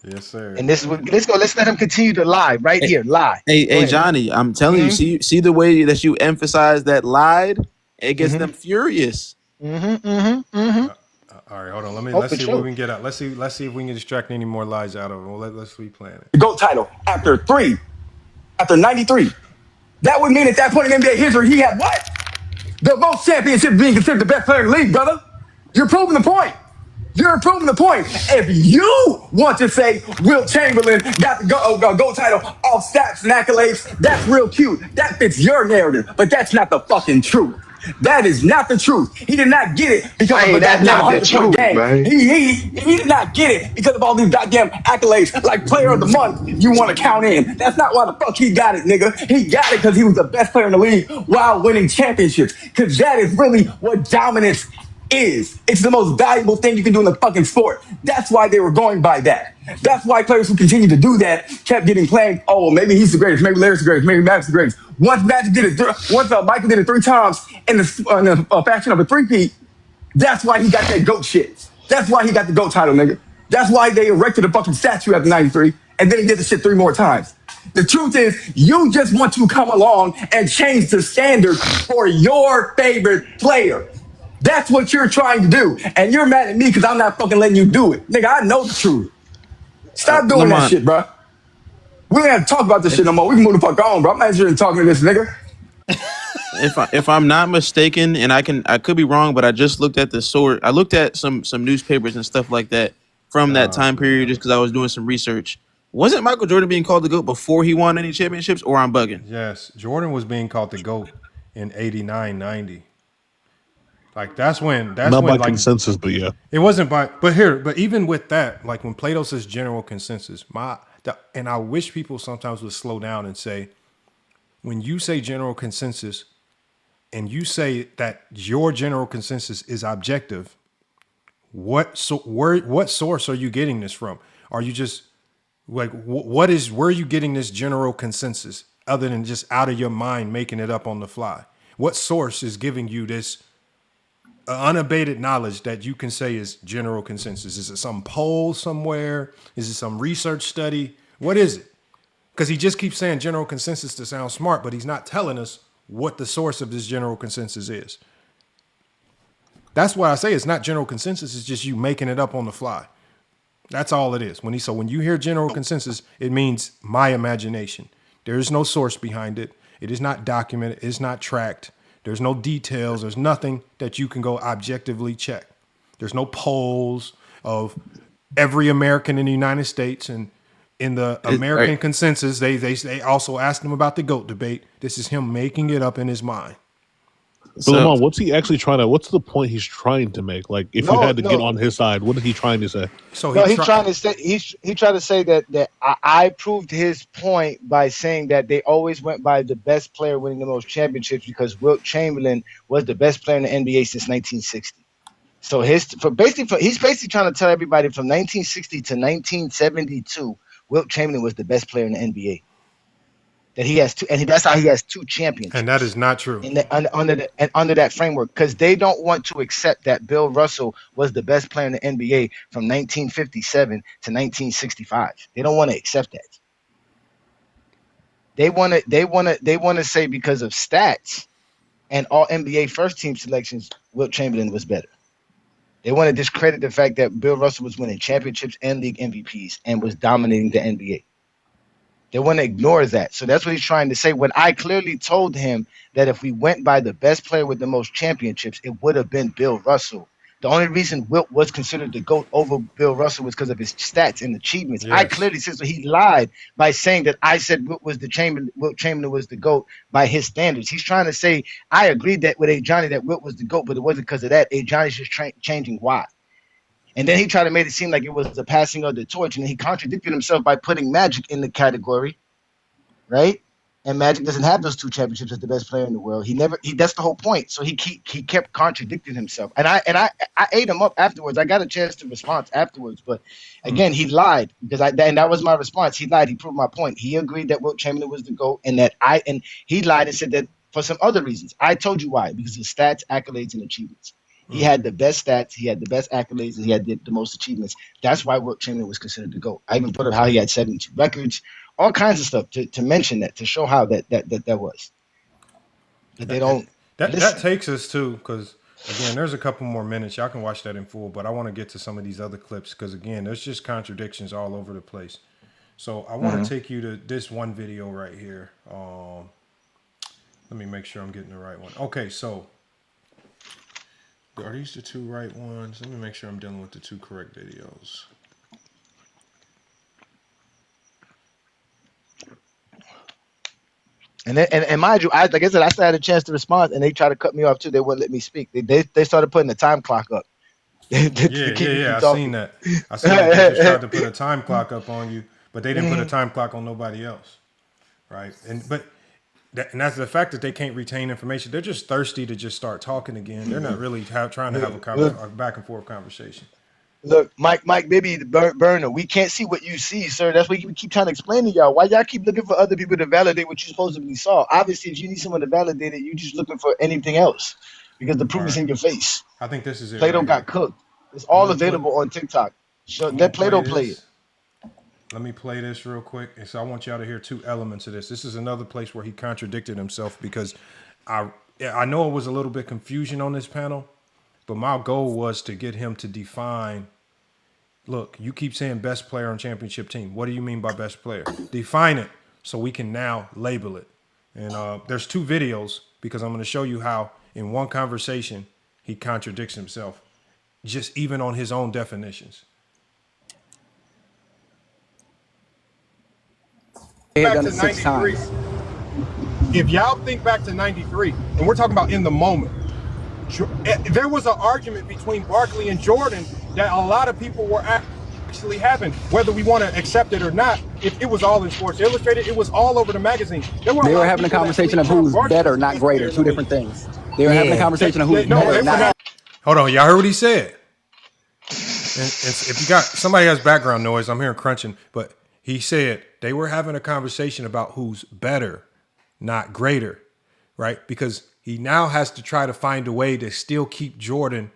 Speaker 1: Yes, sir.
Speaker 4: And this is what, let's let him continue to lie right here. Lie.
Speaker 10: Hey, Johnny, I'm telling you, see the way that you emphasize that lied? It gets them furious.
Speaker 1: All right, hold on. Let's see what we can get out. Let's see if we can distract any more lies out of it. Well, let's replan it.
Speaker 17: The GOAT title after 93. That would mean at that point in NBA history, he had what? The most championships being considered the best player in the league, brother. You're proving the point. If you want to say Wilt Chamberlain got the GOAT title off stats and accolades, that's real cute. That fits your narrative, but that's not the fucking truth. That is not the truth. He did not get it because of a goddamn 100-point game. He did not get it because of all these goddamn accolades like player of the month you want to count in. That's not why the fuck he got it, nigga. He got it because he was the best player in the league while winning championships. Because that is really what dominance is. It's the most valuable thing you can do in the fucking sport. That's why they were going by that. That's why players who continue to do that kept getting claimed, oh, maybe he's the greatest, maybe Larry's the greatest, maybe Magic's the greatest. Once Michael did it 3 times in the fashion of a three-peat, that's why he got that GOAT shit. That's why he got the GOAT title, nigga. That's why they erected a fucking statue after 93, and then he did the shit 3 more times. The truth is, you just want to come along and change the standard for your favorite player. That's what you're trying to do. And you're mad at me because I'm not fucking letting you do it. Nigga, I know the truth. Stop doing that shit, bro. We don't have to talk about this shit no more. We can move the fuck on, bro. I'm not interested in talking to this nigga.
Speaker 10: If I'm not mistaken, and I could be wrong, but I just looked at the source. I looked at some newspapers and stuff like that from that time period just because I was doing some research. Wasn't Michael Jordan being called the GOAT before he won any championships, or I'm bugging?
Speaker 1: Yes, Jordan was being called the GOAT in 89, 90. Like that's when
Speaker 21: Not by
Speaker 1: like
Speaker 21: consensus, but yeah.
Speaker 1: it wasn't by but even with that, like when Plato says general consensus, and I wish people sometimes would slow down and say, when you say general consensus and you say that your general consensus is objective, what source are you getting this from? Are you just like where are you getting this general consensus other than just out of your mind making it up on the fly? What source is giving you this unabated knowledge that you can say is general consensus? Is it some poll somewhere? Is it some research study? What is it? Because he just keeps saying general consensus to sound smart, but he's not telling us what the source of this general consensus is. That's why I say it's not general consensus. It's just you making it up on the fly. That's all it is. When you hear general consensus, it means my imagination. There is no source behind it. It is not documented. It's not tracked. There's no details. There's nothing that you can go objectively check. There's no polls of every American in the United States. And in the American consensus, they also asked him about the GOAT debate. This is him making it up in his mind.
Speaker 21: So, Lamont, what's the point he's trying to make? Like, if you had to get on his side, what is he trying to say?
Speaker 4: So he tried to say that I proved his point by saying that they always went by the best player winning the most championships because Wilt Chamberlain was the best player in the NBA since 1960. So he's basically trying to tell everybody from 1960 to 1972, Wilt Chamberlain was the best player in the NBA. That he has two, and that's how he has two championships.
Speaker 1: And that is not true.
Speaker 4: Under that framework, because they don't want to accept that Bill Russell was the best player in the NBA from 1957 to 1965. They don't want to accept that. They want to say because of stats and all NBA first team selections, Wilt Chamberlain was better. They want to discredit the fact that Bill Russell was winning championships and league MVPs and was dominating the NBA. They want to ignore that. So that's what he's trying to say. When I clearly told him that if we went by the best player with the most championships, it would have been Bill Russell. The only reason Wilt was considered the GOAT over Bill Russell was because of his stats and achievements. Yes. I clearly said so. He lied by saying that I said Wilt Chamberlain was the GOAT by his standards. He's trying to say I agreed that with A. Johnny that Wilt was the GOAT, but it wasn't because of that. A. Johnny's just changing why. And then he tried to make it seem like it was the passing of the torch, and he contradicted himself by putting Magic in the category, right? And Magic doesn't have those two championships as the best player in the world. That's the whole point. So he kept contradicting himself. And I ate him up afterwards. I got a chance to respond afterwards, but again, he lied because and that was my response. He lied. He proved my point. He agreed that Wilt Chamberlain was the GOAT, and he lied and said that for some other reasons. I told you why, because of stats, accolades, and achievements. He had the best stats, he had the best accolades, and he had the most achievements. That's why Wilt Chamberlain was considered the GOAT. I even put up how he had 72 records, all kinds of stuff to mention that, to show how that was. But they don't.
Speaker 1: That takes us to, because again, there's a couple more minutes. Y'all can watch that in full, but I want to get to some of these other clips because again, there's just contradictions all over the place. So I want to take you to this one video right here. Let me make sure I'm getting the right one. Okay, so. Are these the two right ones? Let me make sure I'm dealing with the two correct videos.
Speaker 4: And mind you, like I said, I still had a chance to respond, and they tried to cut me off too. They wouldn't let me speak. They started putting the time clock up.
Speaker 1: Yeah, I seen that. I seen that they just tried to put a time clock up on you, but they didn't put a time clock on nobody else, right? And that's the fact that they can't retain information. They're just thirsty to just start talking again. They're not really trying to have a back and forth conversation.
Speaker 4: Look, Mike, maybe the burner. We can't see what you see, sir. That's what we keep trying to explain to y'all. Why y'all keep looking for other people to validate what you supposedly saw? Obviously, if you need someone to validate it, you're just looking for anything else because the proof is in your face.
Speaker 1: I think this is it.
Speaker 4: Plato got cooked. It's all available on TikTok. So let Plato play it.
Speaker 1: Let me play this real quick. And so I want y'all to hear two elements of this. This is another place where he contradicted himself because I know it was a little bit confusion on this panel, but my goal was to get him to define, look, you keep saying best player on championship team. What do you mean by best player? Define it so we can now label it. And there's two videos because I'm going to show you how in one conversation he contradicts himself, just even on his own definitions.
Speaker 2: They had done it 6 times.
Speaker 1: if y'all think back to 93, and we're talking about in the moment, there was an argument between Barkley and Jordan that a lot of people were actually having, whether we want to accept it or not. If it was all in Sports Illustrated, it was all over the magazine.
Speaker 2: They were having a conversation of who's better, not greater. Two different things. They were having a conversation of who's better, not.
Speaker 1: Hold on, y'all heard what he said? And if you got somebody has background noise, I'm hearing crunching, but he said they were having a conversation about who's better, not greater, right? Because he now has to try to find a way to still keep Jordan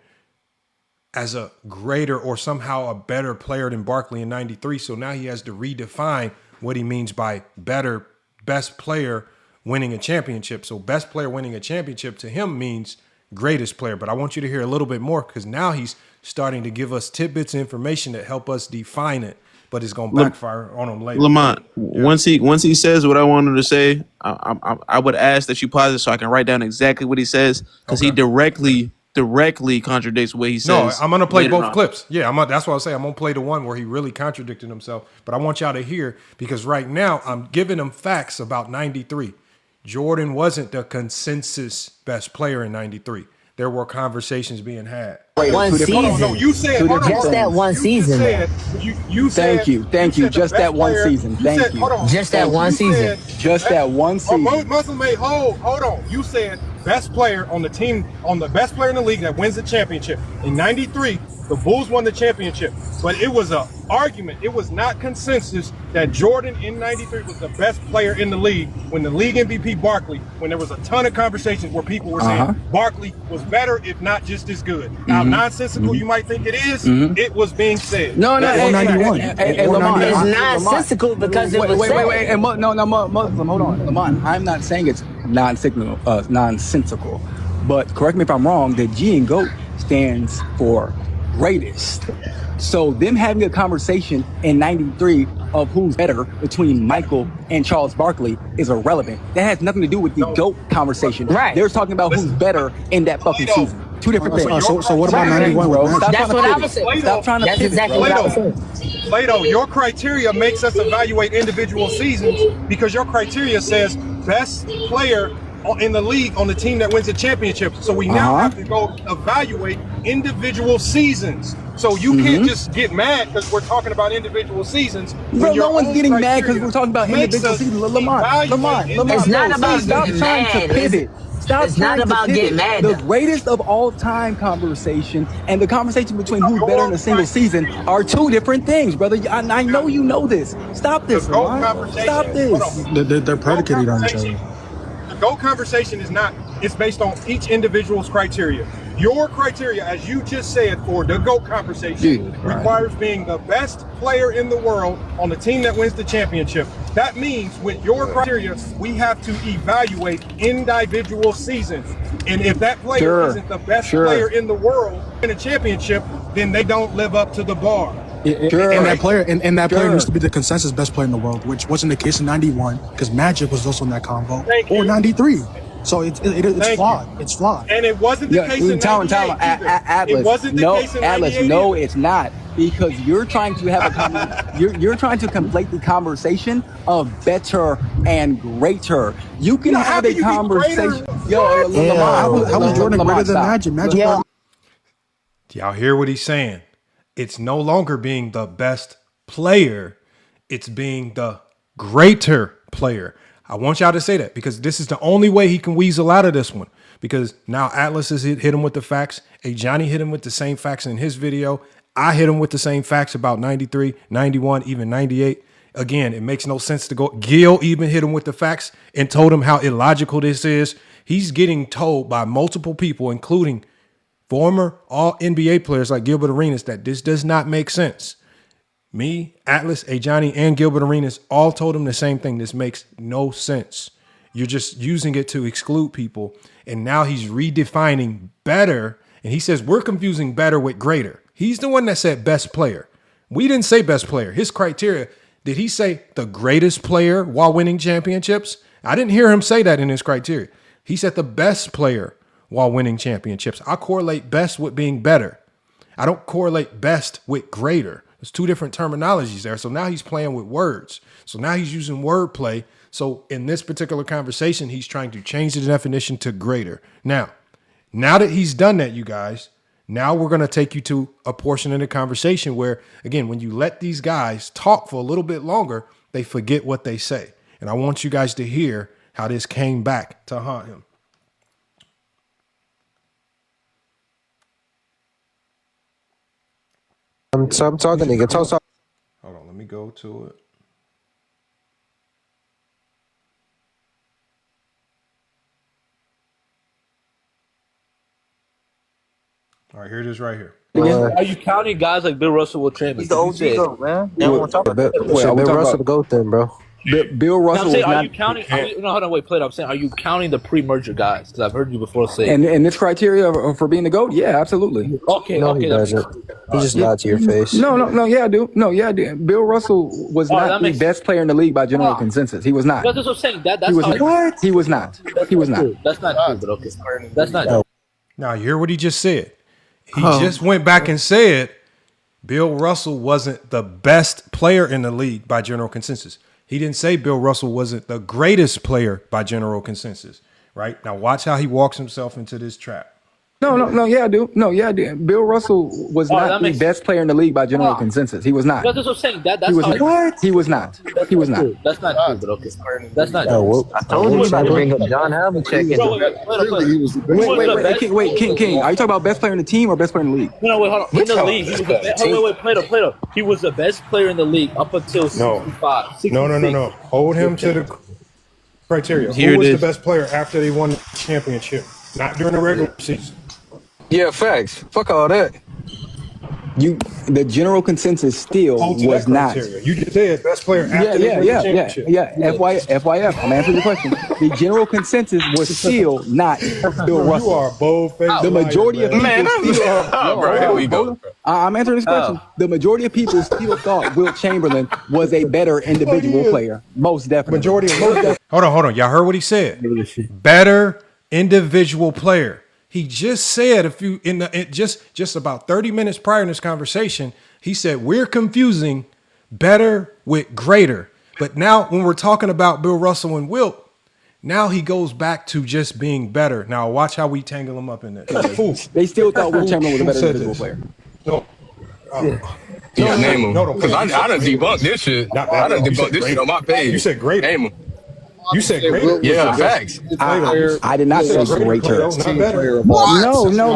Speaker 1: as a greater or somehow a better player than Barkley in 93. So now he has to redefine what he means by better, best player winning a championship. So best player winning a championship to him means greatest player. But I want you to hear a little bit more because now he's starting to give us tidbits of information that help us define it. But it's going to backfire on him later.
Speaker 10: Lamont, once he says what I wanted to say, I would ask that you pause it so I can write down exactly what he says because he directly contradicts what he says.
Speaker 1: No, I'm going to play both clips. Yeah, that's what I say. I'm going to play the one where he really contradicted himself. But I want y'all to hear because right now I'm giving them facts about 93. Jordan wasn't the consensus best player in 93. There were conversations being had.
Speaker 8: One season.
Speaker 1: No, you said
Speaker 8: just that one season.
Speaker 2: You said, thank you. Just that one season. Thank you.
Speaker 8: Just that one season.
Speaker 2: Just that one season.
Speaker 1: Muscle made hold on. You said best player on the team, on the best player in the league that wins the championship. In 93, the Bulls won the championship. But it was an argument. It was not consensus that Jordan in 93 was the best player in the league when the league MVP Barkley, when there was a ton of conversations where people were saying Barkley was better, if not just as good. Now, nonsensical you might think it is, it was being said.
Speaker 2: No,
Speaker 8: Lamont. It's nonsensical because it was said.
Speaker 2: Wait. Muslim, hold on. Lamont, I'm not saying it's nonsensical, but correct me if I'm wrong, the G in GOAT stands for greatest. So them having a conversation in 93 of who's better between Michael and Charles Barkley is irrelevant. That has nothing to do with the GOAT conversation.
Speaker 8: Right.
Speaker 2: They're talking about who's better in that fucking season. Two different things.
Speaker 7: So what about 91, bro?
Speaker 8: That's what I was saying.
Speaker 2: Stop trying to
Speaker 8: That's exactly what I was saying.
Speaker 1: Plato, your criteria makes us evaluate individual seasons because your criteria says best player in the league on the team that wins the championship. So we now have to go evaluate individual seasons. So you can't just get mad because we're talking about individual seasons.
Speaker 2: Bro, no one's getting mad because we're talking about individual seasons. Lamont.
Speaker 8: It's not about getting mad.
Speaker 2: It's
Speaker 8: not about getting mad.
Speaker 2: The greatest of all time conversation and the conversation between who's better in a single season are two different things, brother. I know you know this. Stop this, Lamont. Stop this.
Speaker 7: They're predicated on each other.
Speaker 1: The GOAT conversation is not, it's based on each individual's criteria. Your criteria, as you just said, for the GOAT conversation requires being the best player in the world on the team that wins the championship. That means with your criteria, we have to evaluate individual seasons. And if that player isn't the best player in the world in a championship, then they don't live up to the bar.
Speaker 7: And that player needs to be the consensus best player in the world, which wasn't the case in 91 because Magic was also in that combo, or 93. So it's flawed. It's flawed.
Speaker 1: And it wasn't the case in 98
Speaker 2: Atlas.
Speaker 1: It wasn't the case in
Speaker 2: Atlas,
Speaker 1: 98
Speaker 2: no, it's not. Because you're trying to have a you're trying to conflate the conversation of better and greater. You can have a conversation.
Speaker 7: How was Jordan better than Magic?
Speaker 1: Y'all hear what he's saying? It's no longer being the best player. It's being the greater player. I want y'all to say that because this is the only way he can weasel out of this one. Because now Atlas has hit him with the facts. Johnny hit him with the same facts in his video. I hit him with the same facts about 93, 91, even 98. Again, it makes no sense to go. Gil even hit him with the facts and told him how illogical this is. He's getting told by multiple people, including former all NBA players like Gilbert Arenas, that this does not make sense. Me, Atlas, Johnny, and Gilbert Arenas all told him the same thing. This makes no sense. You're just using it to exclude people. And now he's redefining better. And he says we're confusing better with greater. He's the one that said best player. We didn't say best player. His criteria, did he say the greatest player while winning championships? I didn't hear him say that in his criteria. He said the best player while winning championships. I correlate best with being better. I don't correlate best with greater. There's two different terminologies there. So now he's playing with words. So now he's using wordplay So in this particular conversation, he's trying to change the definition to greater. Now that he's done that, you guys, now we're going to take you to a portion of the conversation where, again, when you let these guys talk for a little bit longer, they forget what they say. And I want you guys to hear how this came back to haunt him.
Speaker 5: I'm talking, nigga. Talk.
Speaker 1: Hold on, let me go to it. All right, here it is right here.
Speaker 11: Are you counting guys like Bill Russell with Chamberlain?
Speaker 5: He's the OG GOAT, man. Bill Russell the GOAT then, bro.
Speaker 2: Bill Russell.
Speaker 11: I'm saying,
Speaker 2: was
Speaker 11: are
Speaker 2: not,
Speaker 11: you counting? No, hold on, wait, Plato. I'm saying, are you counting the pre-merger guys? Because I've heard you before say.
Speaker 2: And this criteria for being the GOAT, yeah, absolutely.
Speaker 11: Okay,
Speaker 5: no,
Speaker 11: okay,
Speaker 5: he doesn't. He just lied to your face.
Speaker 2: No, yeah, I do. No, yeah, I do. Bill Russell was not the best player in the league by general consensus. He was not.
Speaker 11: That's what I'm saying. That's
Speaker 2: he was
Speaker 11: how.
Speaker 2: Not. He was not. He was not.
Speaker 11: That's not true, but okay. That's not true.
Speaker 1: Now, you hear what he just said. He just went back and said Bill Russell wasn't the best player in the league by general consensus. He didn't say Bill Russell wasn't the greatest player by general consensus, right? Now watch how he walks himself into this trap.
Speaker 2: No, yeah, I do. No, yeah, I do. Bill Russell was not the best player in the league by general consensus. He was not.
Speaker 11: That's what I'm saying. That's
Speaker 2: he was
Speaker 11: how.
Speaker 2: Not. He was not. He was not.
Speaker 11: That's not true, but okay. That's not true.
Speaker 5: I told you to bring up John Havlicek.
Speaker 2: Wait, King. Are you talking about best player in the team or best player in the league?
Speaker 11: No, wait, hold on. In the league, he was the best. Wait, Plato. He was the best player in the league up until 65.
Speaker 1: No. Hold him to the criteria. Who was the best player after they won the championship? Not during the regular season.
Speaker 17: Yeah, facts. Fuck all that.
Speaker 2: The general consensus still was not.
Speaker 1: You just said best player after they won the championship.
Speaker 2: FYF. I'm answering the question. The general consensus was still not Bill Russell.
Speaker 1: You are bold-faced.
Speaker 2: The majority of people
Speaker 18: Here we go.
Speaker 2: I'm answering this question. The majority of people still thought Wilt Chamberlain was a better individual player. Most definitely.
Speaker 1: Hold on. Y'all heard what he said. Better individual player. He just said just about 30 minutes prior in this conversation, he said we're confusing better with greater. But now when we're talking about Bill Russell and Wilt, now he goes back to just being better. Now watch how we tangle him up in this.
Speaker 2: They still thought Wilt Chamberlain was a better individual player.
Speaker 1: No.
Speaker 18: Yeah, name him. Because I done debunked this shit. I done debunked this shit on my page.
Speaker 1: You said greater.
Speaker 18: Name him.
Speaker 1: You said greater.
Speaker 18: Yeah, facts.
Speaker 2: I did not say greater. No,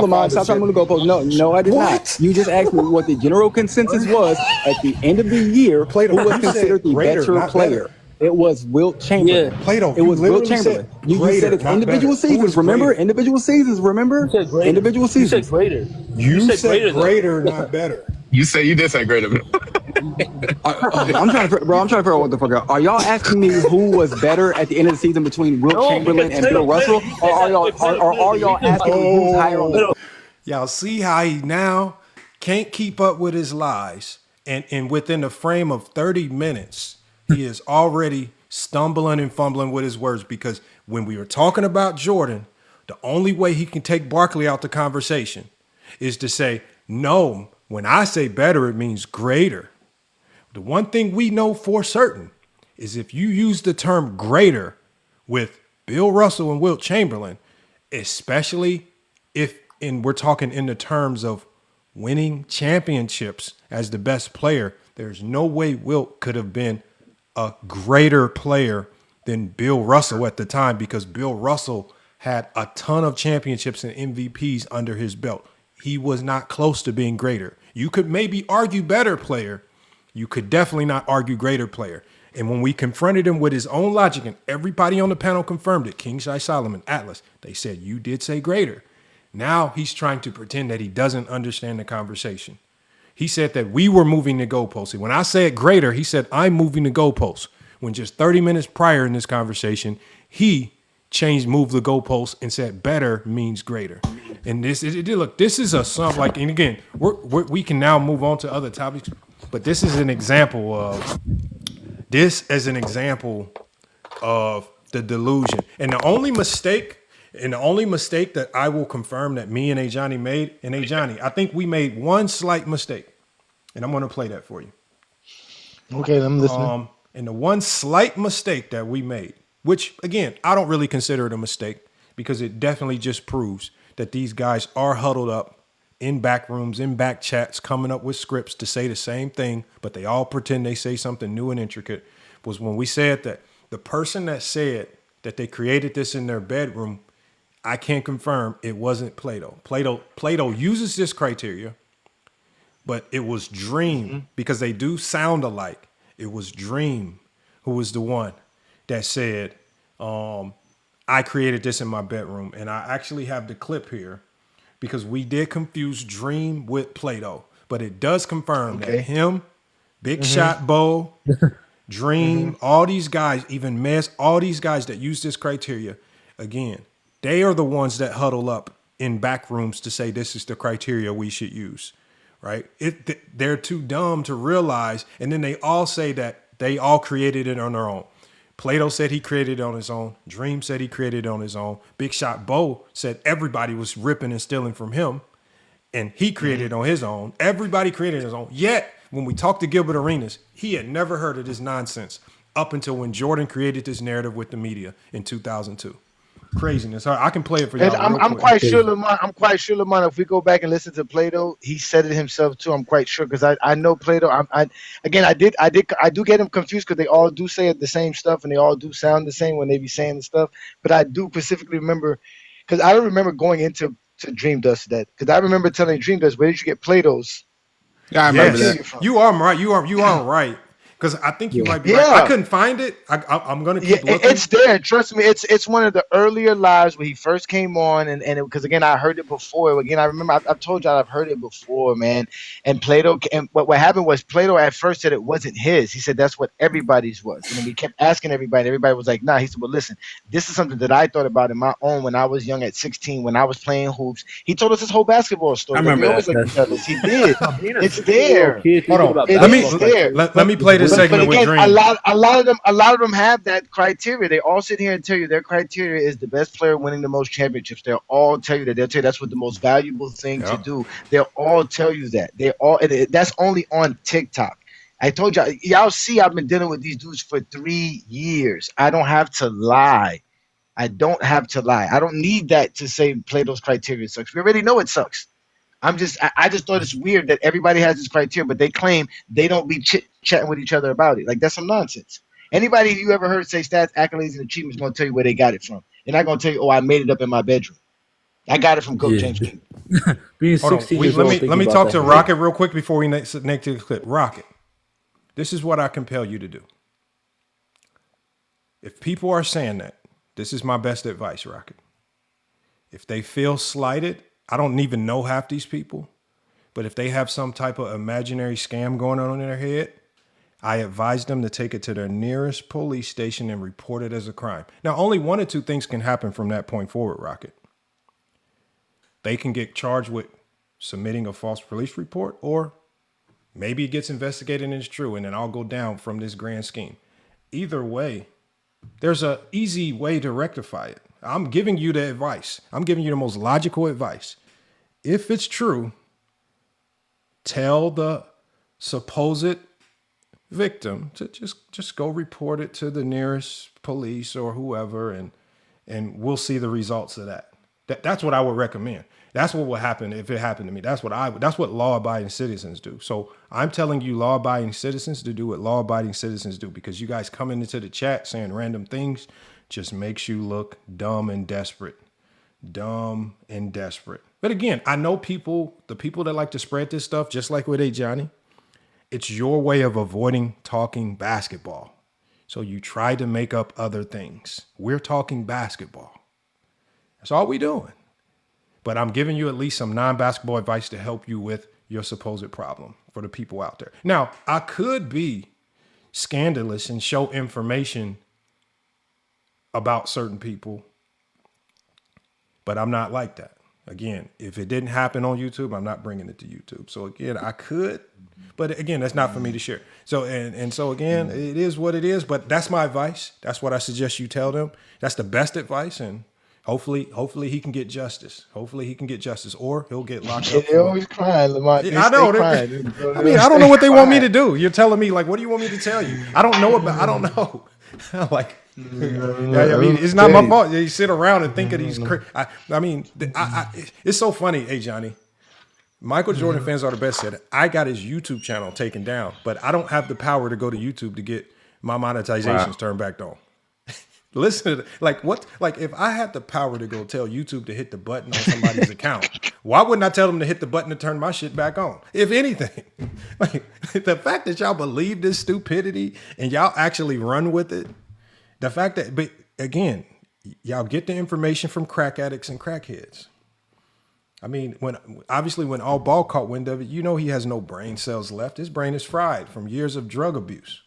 Speaker 2: Lamont, stop trying to move the goalpost. No, I did not. You just asked me what the general consensus was at the end of the year. Who was considered the better player? It was Wilt Chamberlain.
Speaker 1: Yeah. Plato,
Speaker 2: it was Wilt Chamberlain. You said it's individual seasons. Remember? Individual seasons. Remember? Individual seasons.
Speaker 11: You said greater.
Speaker 1: You said greater, not better.
Speaker 18: You did say greater.
Speaker 2: I'm trying to figure out what the fuck. Are y'all asking me who was better at the end of the season between Wilt Chamberlain and Bill Russell, or are y'all asking me who's higher on the?
Speaker 1: Y'all see how he now can't keep up with his lies, and within the frame of 30 minutes, he is already stumbling and fumbling with his words, because when we were talking about Jordan, the only way he can take Barkley out the conversation is to say, no, when I say better, it means greater. The one thing we know for certain is if you use the term greater with Bill Russell and Wilt Chamberlain, especially we're talking in the terms of winning championships as the best player, there's no way Wilt could have been a greater player than Bill Russell at the time, because Bill Russell had a ton of championships and MVPs under his belt. He was not close to being greater. You could maybe argue better player. You could definitely not argue greater player. And when we confronted him with his own logic, and everybody on the panel confirmed it, King Shai Solomon, Atlas, they said, you did say greater. Now he's trying to pretend that he doesn't understand the conversation. He said that we were moving the goalposts. When I said greater, he said, I'm moving the goalposts. When just 30 minutes prior in this conversation, he moved the goalposts and said better means greater. And this is and again, we can now move on to other topics, but this is an example of the delusion. And the only mistake that I will confirm that me and Ajani made, and Ajani, I think we made one slight mistake, and I'm going to play that for you.
Speaker 4: Okay, I'm listening.
Speaker 1: And the one slight mistake that we made, which again, I don't really consider it a mistake because it definitely just proves that these guys are huddled up in back rooms, in back chats, coming up with scripts to say the same thing, but they all pretend they say something new and intricate, was when we said that the person that said that they created this in their bedroom, I can't confirm it wasn't Plato. Plato uses this criteria, but it was Dream because they do sound alike. It was Dream who was the one that said, I created this in my bedroom. And I actually have the clip here because we did confuse Dream with Plato, but it does confirm that him, Big Shot Bo, Dream, all these guys, even Mez, all these guys that use this criteria, again, they are the ones that huddle up in back rooms to say this is the criteria we should use, right? They're too dumb to realize, and then they all say that they all created it on their own. Plato said he created it on his own. Dream said he created it on his own. Big Shot Bo said everybody was ripping and stealing from him, and he created it on his own. Everybody created his own. Yet, when we talked to Gilbert Arenas, he had never heard of this nonsense up until when Jordan created this narrative with the media in 2002. Craziness. I can play it for y'all.
Speaker 4: I'm quite sure, Lamont, if we go back and listen to Plato, he said it himself too. I'm quite sure because I know Plato. I do get him confused because they all do say the same stuff and they all do sound the same when they be saying the stuff. But I do specifically remember because I don't remember going into Dream Dust that because I remember telling Dream Dust, where did you get Plato's?
Speaker 1: Yeah, I remember that. You are right. You are right. Because I think you might be right. I couldn't find it. I'm going to keep looking.
Speaker 4: It's there. Trust me. It's one of the earlier lives where he first came on. And because, again, I heard it before. Again, I remember I've told y'all I've heard it before, man. And Plato, and what happened was Plato at first said it wasn't his. He said that's what everybody's was. And then he kept asking everybody. Everybody was like, nah. He said, well, listen, this is something that I thought about in my own when I was young at 16, when I was playing hoops. He told us his whole basketball story.
Speaker 11: I remember that.
Speaker 4: He did. It's there.
Speaker 1: Hold on. Let me play this segment
Speaker 4: but again,
Speaker 1: with Dream.
Speaker 4: A lot of them have that criteria. They all sit here and tell you their criteria is the best player winning the most championships. They'll all tell you that. They'll tell you that's what the most valuable thing to do. They'll all tell you that. That's only on TikTok. I told y'all see I've been dealing with these dudes for 3 years. I don't have to lie. I don't need that to say Plato's criteria sucks. We already know it sucks. I just thought it's weird that everybody has this criteria, but they claim they don't be chatting with each other about it. Like, that's some nonsense. Anybody you ever heard say stats, accolades, and achievements going to tell you where they got it from. They're not going to tell you, oh, I made it up in my bedroom. I got it from Coach James King.
Speaker 11: Being 16 years old,
Speaker 1: let me talk to Rocket real quick before we next to the clip. Rocket, this is what I compel you to do. If people are saying that, this is my best advice, Rocket. If they feel slighted, I don't even know half these people, but if they have some type of imaginary scam going on in their head, I advise them to take it to their nearest police station and report it as a crime. Now, only one or two things can happen from that point forward, Rocket. They can get charged with submitting a false police report, or maybe it gets investigated and it's true, and then I'll go down from this grand scheme. Either way, there's an easy way to rectify it. I'm giving you the advice. I'm giving you the most logical advice. If it's true, tell the supposed victim to just go report it to the nearest police or whoever, and we'll see the results of that. That's what I would recommend. That's what would happen if it happened to me. That's what law-abiding citizens do. So I'm telling you, law-abiding citizens, to do what law-abiding citizens do, because you guys coming into the chat saying random things just makes you look dumb and desperate. Dumb and desperate. But again, I know the people that like to spread this stuff, just like with Johnny, it's your way of avoiding talking basketball. So you try to make up other things. We're talking basketball. That's all we're doing. But I'm giving you at least some non-basketball advice to help you with your supposed problem for the people out there. Now, I could be scandalous and show information about certain people, but I'm not like that. Again, if it didn't happen on YouTube, I'm not bringing it to YouTube. So again, I could, but again, that's not for me to share. So, and so again, it is what it is, but that's my advice. That's what I suggest you tell them. That's the best advice. And Hopefully he can get justice. Hopefully he can get justice, or he'll get locked up.
Speaker 4: They're always crying, Lamont.
Speaker 1: I know.
Speaker 4: Crying.
Speaker 1: I mean, I don't know what they want me to do. You're telling me, like, what do you want me to tell you? I don't know. Like, I mean, it's not my fault. You sit around and think of these. I mean, it's so funny. Hey, Johnny, Michael Jordan fans are the best. Said I got his YouTube channel taken down, but I don't have the power to go to YouTube to get my monetizations turned back on. Listen to if I had the power to go tell YouTube to hit the button on somebody's account, why wouldn't I tell them to hit the button to turn my shit back on? If anything, like the fact that y'all believe this stupidity and y'all actually run with it, the fact that, but again, y'all get the information from crack addicts and crackheads. I mean, when all ball caught wind of it, you know he has no brain cells left. His brain is fried from years of drug abuse.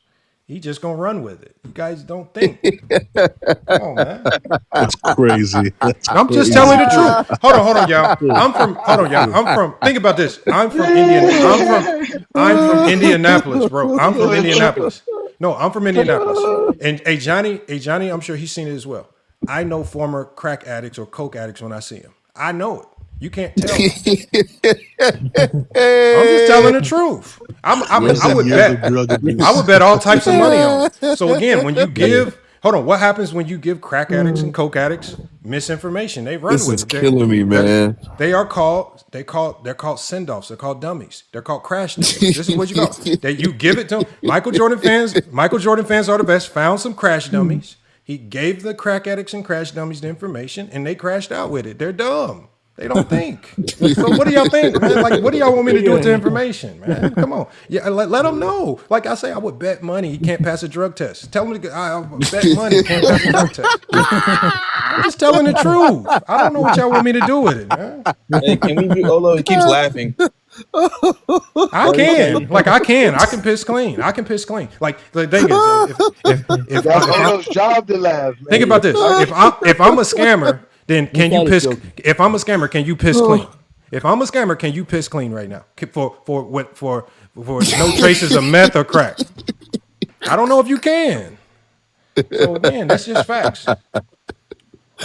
Speaker 1: He just gonna run with it. You guys don't think. Come on, man.
Speaker 21: That's crazy.
Speaker 1: I'm just telling the truth. Hold on, y'all. Think about this. I'm from Indianapolis, bro. I'm from Indianapolis. No, I'm from Indianapolis. And hey Johnny, I'm sure he's seen it as well. I know former crack addicts or coke addicts when I see them. I know it. You can't tell. I'm just telling the truth. I would bet all types of money on it. So again, when you give, what happens when you give crack addicts and coke addicts misinformation? They run with it.
Speaker 6: This is killing me, man.
Speaker 1: They're called send-offs. They're called dummies. They're called crash dummies. This is what you call that. You give it to them. Michael Jordan fans are the best. Found some crash dummies. He gave the crack addicts and crash dummies the information, and they crashed out with it. They're dumb. They don't think. So what do y'all think, man? Like, what do y'all want me to do with the information, man? Come on. Yeah, let them know. Like I say, I would bet money he can't pass a drug test. Tell him I would bet money he can't pass a drug test. I'm just telling the truth. I don't know what y'all want me to do with it, man.
Speaker 10: Hey, can we do Olo? He keeps laughing.
Speaker 1: I can piss clean. Like the thing is, if
Speaker 4: that's Olo's job to laugh. Man.
Speaker 1: Think about this. If I'm a scammer, then can you piss? If I'm a scammer, can you piss clean? If I'm a scammer, can you piss clean right now for no traces of meth or crack? I don't know if you can. So again, that's just facts. All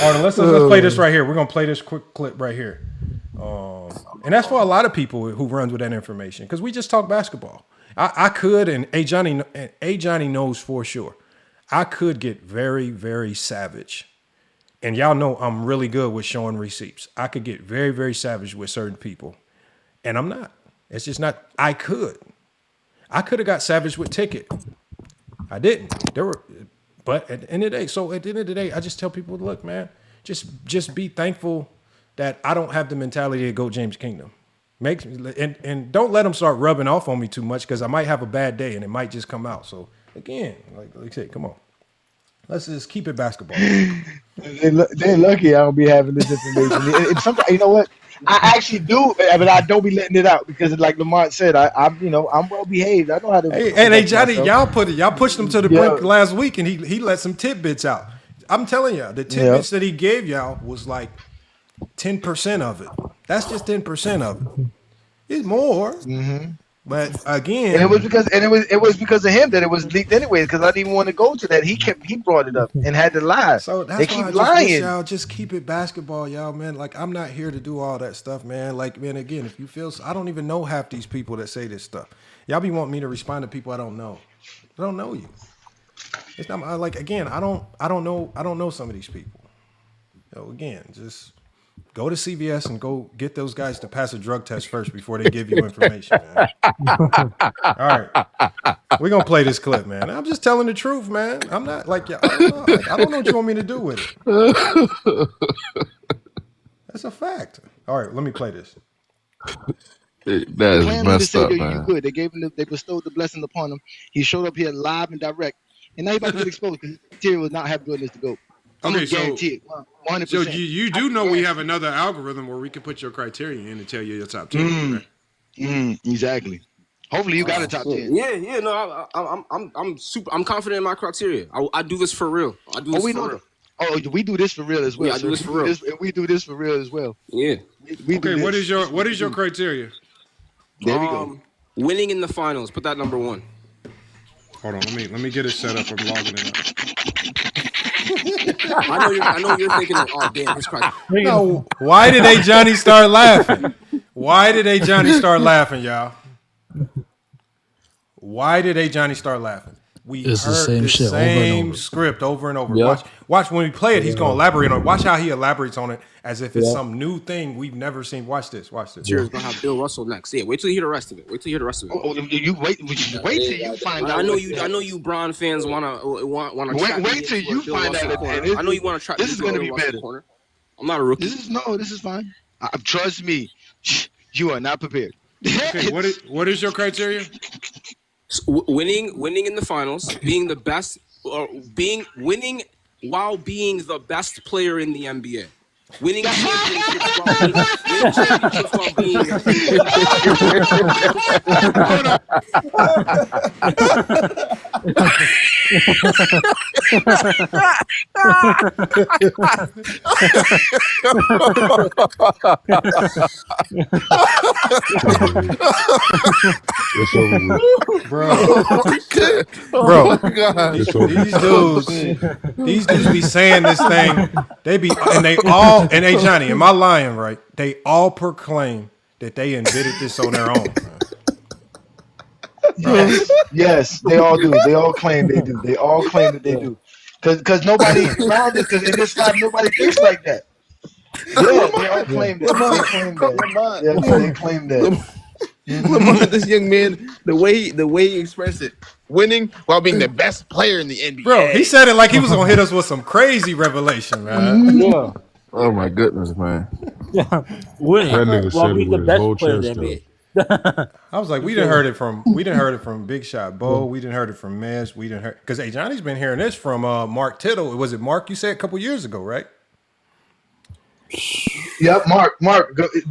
Speaker 1: right, let's play this right here. We're gonna play this quick clip right here, and that's for a lot of people who runs with that information because we just talk basketball. I could, and A Johnny knows for sure. I could get very, very savage. And y'all know I'm really good with showing receipts. I could get very, very savage with certain people. And I'm not. It's just not. I could have got savage with Ticket. I didn't. But at the end of the day, I just tell people, look, man, just be thankful that I don't have the mentality of Go James Kingdom. And don't let them start rubbing off on me too much because I might have a bad day and it might just come out. So again, like I said, come on. Let's just keep it basketball.
Speaker 4: They're lucky I don't be having this information. And sometimes, you know what? I actually do, but I don't be letting it out because, like Lamont said, I'm well behaved. I know how to.
Speaker 1: Hey, Johnny, y'all pushed him to the brink last week, and he let some tidbits out. I'm telling y'all, the tidbits that he gave y'all was like 10% of it. That's just 10% of it. It's more. Mm-hmm. But again,
Speaker 4: and it was because of him that it was leaked anyway. Because I didn't even want to go to that. He brought it up and had to lie.
Speaker 1: So that's
Speaker 4: they keep lying.
Speaker 1: Y'all just keep it basketball, y'all, man. Like I'm not here to do all that stuff, man. Like, man, again, if you feel, I don't even know half these people that say this stuff. Y'all be wanting me to respond to people I don't know. I don't know you. It's not like again. I don't know some of these people. So again, just. Go to CVS and go get those guys to pass a drug test first before they give you information, man. All right. We're going to play this clip, man. I'm just telling the truth, man. I'm not like, I don't know what you want me to do with it. That's a fact. All right, let me play this.
Speaker 6: That is messed up, man.
Speaker 4: They gave him, they bestowed the blessing upon him. He showed up here live and direct. And now he's about to get exposed because Terry will not have goodness to go.
Speaker 1: Okay, so
Speaker 4: 100%.
Speaker 1: So you do know we have another algorithm where we can put your criteria in and tell you your top 10.
Speaker 4: Exactly. Hopefully you got a top 10.
Speaker 13: Yeah. No, I'm confident in my criteria. I do this for real. I do this for real.
Speaker 4: Oh, we do this for real as well.
Speaker 13: Yeah, I do this for real.
Speaker 4: We do this for real as well.
Speaker 13: Yeah.
Speaker 1: Okay, what is your criteria?
Speaker 4: There we go.
Speaker 13: Winning in the finals. Put that number 1.
Speaker 1: Hold on, let me get it set up. I'm logging it up.
Speaker 13: I know you're thinking like, oh damn, his criteria.
Speaker 1: No, why did Johnny start laughing? Why did Johnny start laughing, y'all? Why did Johnny start laughing? We
Speaker 7: It's the
Speaker 1: heard
Speaker 7: same
Speaker 1: the
Speaker 7: shit
Speaker 1: same
Speaker 7: over and over.
Speaker 1: script over and over.
Speaker 11: Yep.
Speaker 1: Watch when we play it, he's gonna elaborate on it. Watch how he elaborates on it as if it's
Speaker 11: Yeah.
Speaker 1: some new thing we've never seen. Watch this.
Speaker 13: Cheers gonna have Bill Russell next. Yeah, wait till you hear the rest of it.
Speaker 9: Oh, you wait till you find out.
Speaker 13: I know you Bron fans wanna
Speaker 9: wait till you find out.
Speaker 13: I know you want to try.
Speaker 9: This is gonna be better.
Speaker 13: Corner. I'm not a rookie.
Speaker 9: This is fine. Trust me, you are not prepared.
Speaker 1: Okay, what is your criteria?
Speaker 13: Winning in the finals, being the best, or winning while being the best player in the NBA. Winning championships while being
Speaker 1: Bro,
Speaker 15: Oh my God.
Speaker 1: these dudes be saying this thing. Hey Johnny, am I lying, right? They all proclaim that they invented this on their own.
Speaker 4: Yes, they all do. They all claim they do. They all claim that they do. Because nobody around us, because in this life, nobody thinks like that. Yeah, they all claim that. They claim that. Yeah, they claim that.
Speaker 6: Lamont, this young man, the way he expressed it, winning while being the best player in the NBA.
Speaker 1: Bro, he said it like he was gonna hit us with some crazy revelation, man.
Speaker 11: Yeah.
Speaker 6: Oh my goodness, man.
Speaker 11: Yeah. Winning.
Speaker 15: That nigga
Speaker 11: Well,
Speaker 15: said
Speaker 11: be
Speaker 15: it
Speaker 11: the
Speaker 15: with his
Speaker 11: best
Speaker 15: whole
Speaker 11: player in the
Speaker 15: chest
Speaker 11: NBA.
Speaker 1: I was like, we didn't heard it from Big Shot Bo. We didn't heard it from Mez. We didn't heard because Johnny's been hearing this from Mark Tittle. Was it Mark? You said a couple years ago, right?
Speaker 4: Yep, Mark.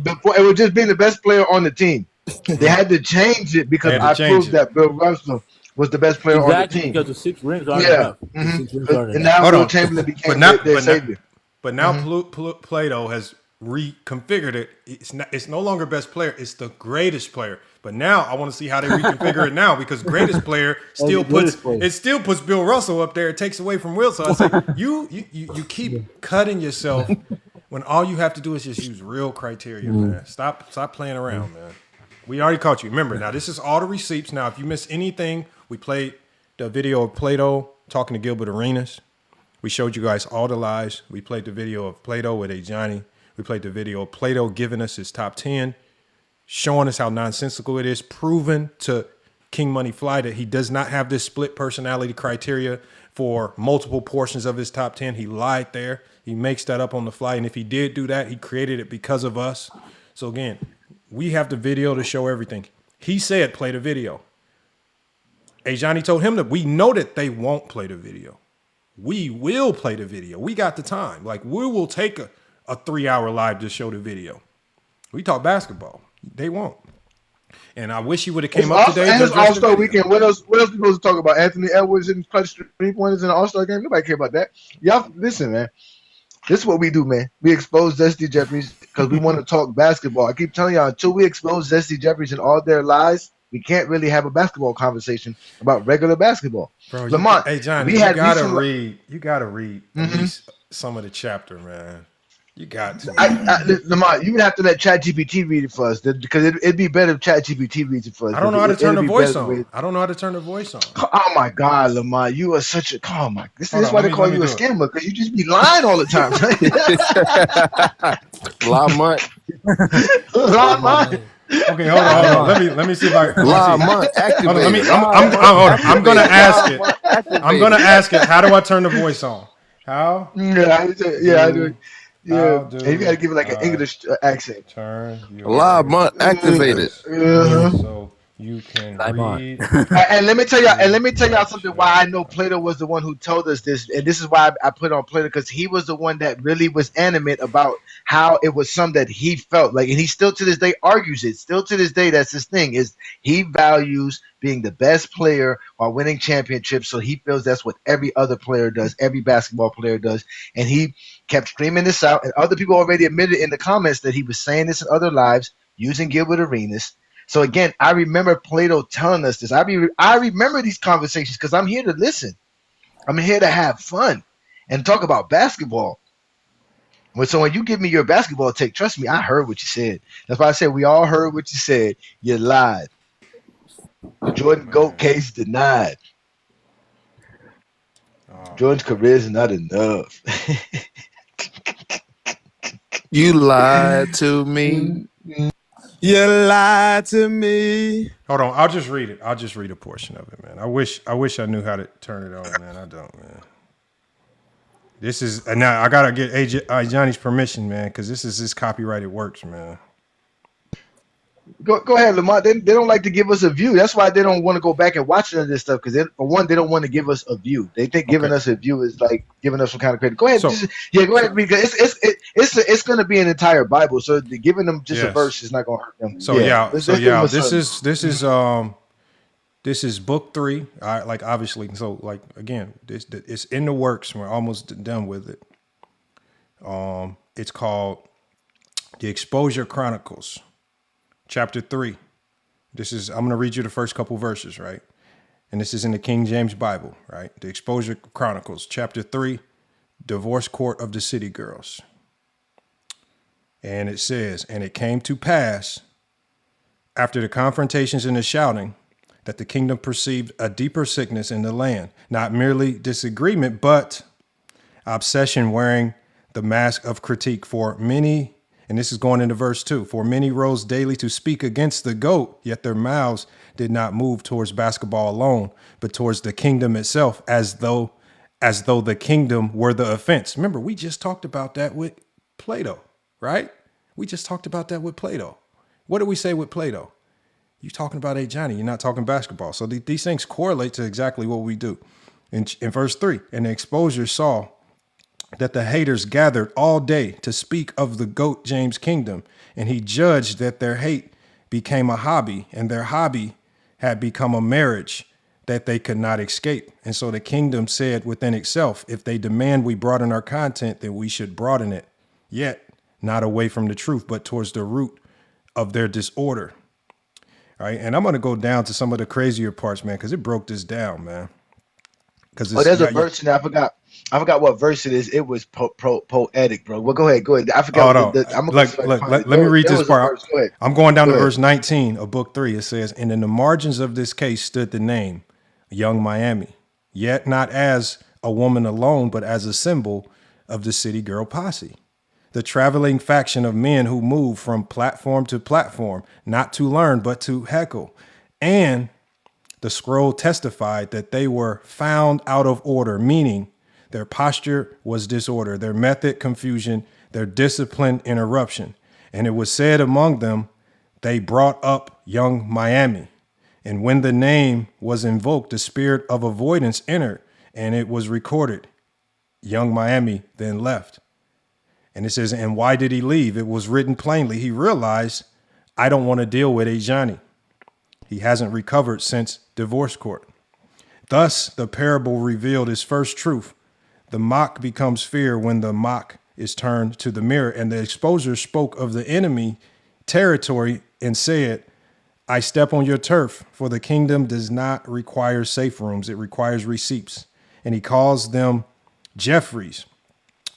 Speaker 4: Before, it was just being the best player on the team. They had to change it because I proved that Bill Russell was the best player on the team.
Speaker 11: Because the 6 rings aren't enough.
Speaker 4: And now Will Chamberlain became their savior.
Speaker 1: But now Plato has reconfigured it. It's no longer best player. It's the greatest player. But now I want to see how they reconfigure it now because greatest player still puts Bill Russell up there. It takes away from Will. So I say you keep cutting yourself when all you have to do is just use real criteria, man. Stop playing around, man. We already caught you. Remember, now this is all the receipts. Now, if you miss anything, we played the video of Plato talking to Gilbert Arenas. We showed you guys all the lies. We played the video of Plato with Johnny. We played the video of Plato giving us his top 10, showing us how nonsensical it is, proven to King Money Fly that he does not have this split personality criteria for multiple portions of his top 10. He lied there. He makes that up on the fly. And if he did do that, he created it because of us. So again, we have the video to show everything. He said, play the video. Johnny told him that we know that they won't play the video. We will play the video. We got the time. Like, we will take a 3-hour live to show the video. We talk basketball. They won't. And I wish he would have came up today.
Speaker 4: And it's All-Star weekend. What else we supposed to talk about? Anthony Edwards and clutch 3-pointers in the All-Star game? Nobody care about that. Y'all, listen, man. This is what we do, man. We expose Zesty Jeffries because we want to talk basketball. I keep telling y'all, until we expose Zesty Jeffries and all their lies, we can't really have a basketball conversation about regular basketball.
Speaker 1: Bro,
Speaker 4: Lamont,
Speaker 1: Johnny, you gotta read at least some of the chapter, man. You got to.
Speaker 4: Lamont, you would have to let ChatGPT read it for us because it'd be better if ChatGPT reads it for us.
Speaker 1: I don't know how to turn the voice on. I don't know how to turn the voice on.
Speaker 4: Oh my God, Lamont, you are such a This is why they call you a scammer because you just be lying all the time.
Speaker 6: Lamont.
Speaker 4: Lamont.
Speaker 1: Okay, hold on. Let me see if I can.
Speaker 6: Lamont, activate.
Speaker 1: I'm gonna ask it. I'm gonna ask it. How do I turn the voice on? How?
Speaker 4: Yeah, I do. Yeah, and you gotta give it like an English accent.
Speaker 1: Turn
Speaker 6: Lamont activated.
Speaker 1: So you can read.
Speaker 4: And let me tell y'all something. Why I know Plato was the one who told us this, and this is why I put on Plato because he was the one that really was animate about how it was something that he felt like, and he still to this day argues it. Still to this day, that's his thing. Is he values being the best player while winning championships, so he feels that's what every other player does, every basketball player does, and he kept screaming this out, and other people already admitted in the comments that he was saying this in other lives using Gilbert Arenas. So again, I remember Plato telling us this. I remember these conversations because I'm here to listen. I'm here to have fun. and talk about basketball. So when you give me your basketball take, trust me, I heard what you said. That's why I said we all heard what you said. You lied. The Jordan GOAT case denied. Jordan's career is not enough.
Speaker 6: You lied to me. You lied to me.
Speaker 1: Hold on, I'll just read it. I'll just read a portion of it, man. I wish I knew how to turn it on, man. I don't, man. This is now I gotta get Johnny's permission, man, because this is his copyrighted works, man.
Speaker 4: Go ahead, Lamont. They don't like to give us a view. That's why they don't want to go back and watch none of this stuff. Because for one, they don't want to give us a view. They think giving us a view is like giving us some kind of credit. Go ahead, go ahead, because it's going to be an entire Bible. So giving them just a verse is not going to hurt them.
Speaker 1: This is book 3. Like obviously, so like again, it's in the works. We're almost done with it. It's called The Exposure Chronicles. Chapter 3. I'm going to read you the first couple verses, right? And this is in the King James Bible, right? The Exposure Chronicles, chapter 3, Divorce Court of the City Girls. And it says, and it came to pass after the confrontations and the shouting that the kingdom perceived a deeper sickness in the land, not merely disagreement, but obsession wearing the mask of critique for many. And this is going into verse 2. For many rose daily to speak against the GOAT, yet their mouths did not move towards basketball alone, but towards the kingdom itself, as though the kingdom were the offense. Remember, we just talked about that with Plato, right? We just talked about that with Plato. What did we say with Plato? You're talking about Johnny, you're not talking basketball. So these things correlate to exactly what we do. In verse 3, and the exposure saw that the haters gathered all day to speak of the GOAT James' kingdom, and he judged that their hate became a hobby, and their hobby had become a marriage that they could not escape. And so the kingdom said within itself, if they demand we broaden our content, then we should broaden it, yet not away from the truth, but towards the root of their disorder. All right, and I'm going to go down to some of the crazier parts, man, because it broke this down, man.
Speaker 4: There's a verse in there. I forgot what verse it is. It was poetic, bro. Well, go ahead. I forgot.
Speaker 1: Let me read this part. I'm going down to verse 19 of book 3. It says, and in the margins of this case stood the name, Young Miami, yet not as a woman alone, but as a symbol of the city girl posse. The traveling faction of men who move from platform to platform, not to learn, but to heckle. And the scroll testified that they were found out of order, meaning their posture was disorder, their method confusion, their discipline interruption. And it was said among them, they brought up Young Miami. And when the name was invoked, the spirit of avoidance entered, and it was recorded, Young Miami then left. And it says, and why did he leave? It was written plainly. He realized, I don't want to deal with Johnny. He hasn't recovered since divorce court. Thus, the parable revealed its first truth. The mock becomes fear when the mock is turned to the mirror. And the exposure spoke of the enemy territory and said, I step on your turf, for the kingdom does not require safe rooms. It requires receipts. And he calls them Jeffries.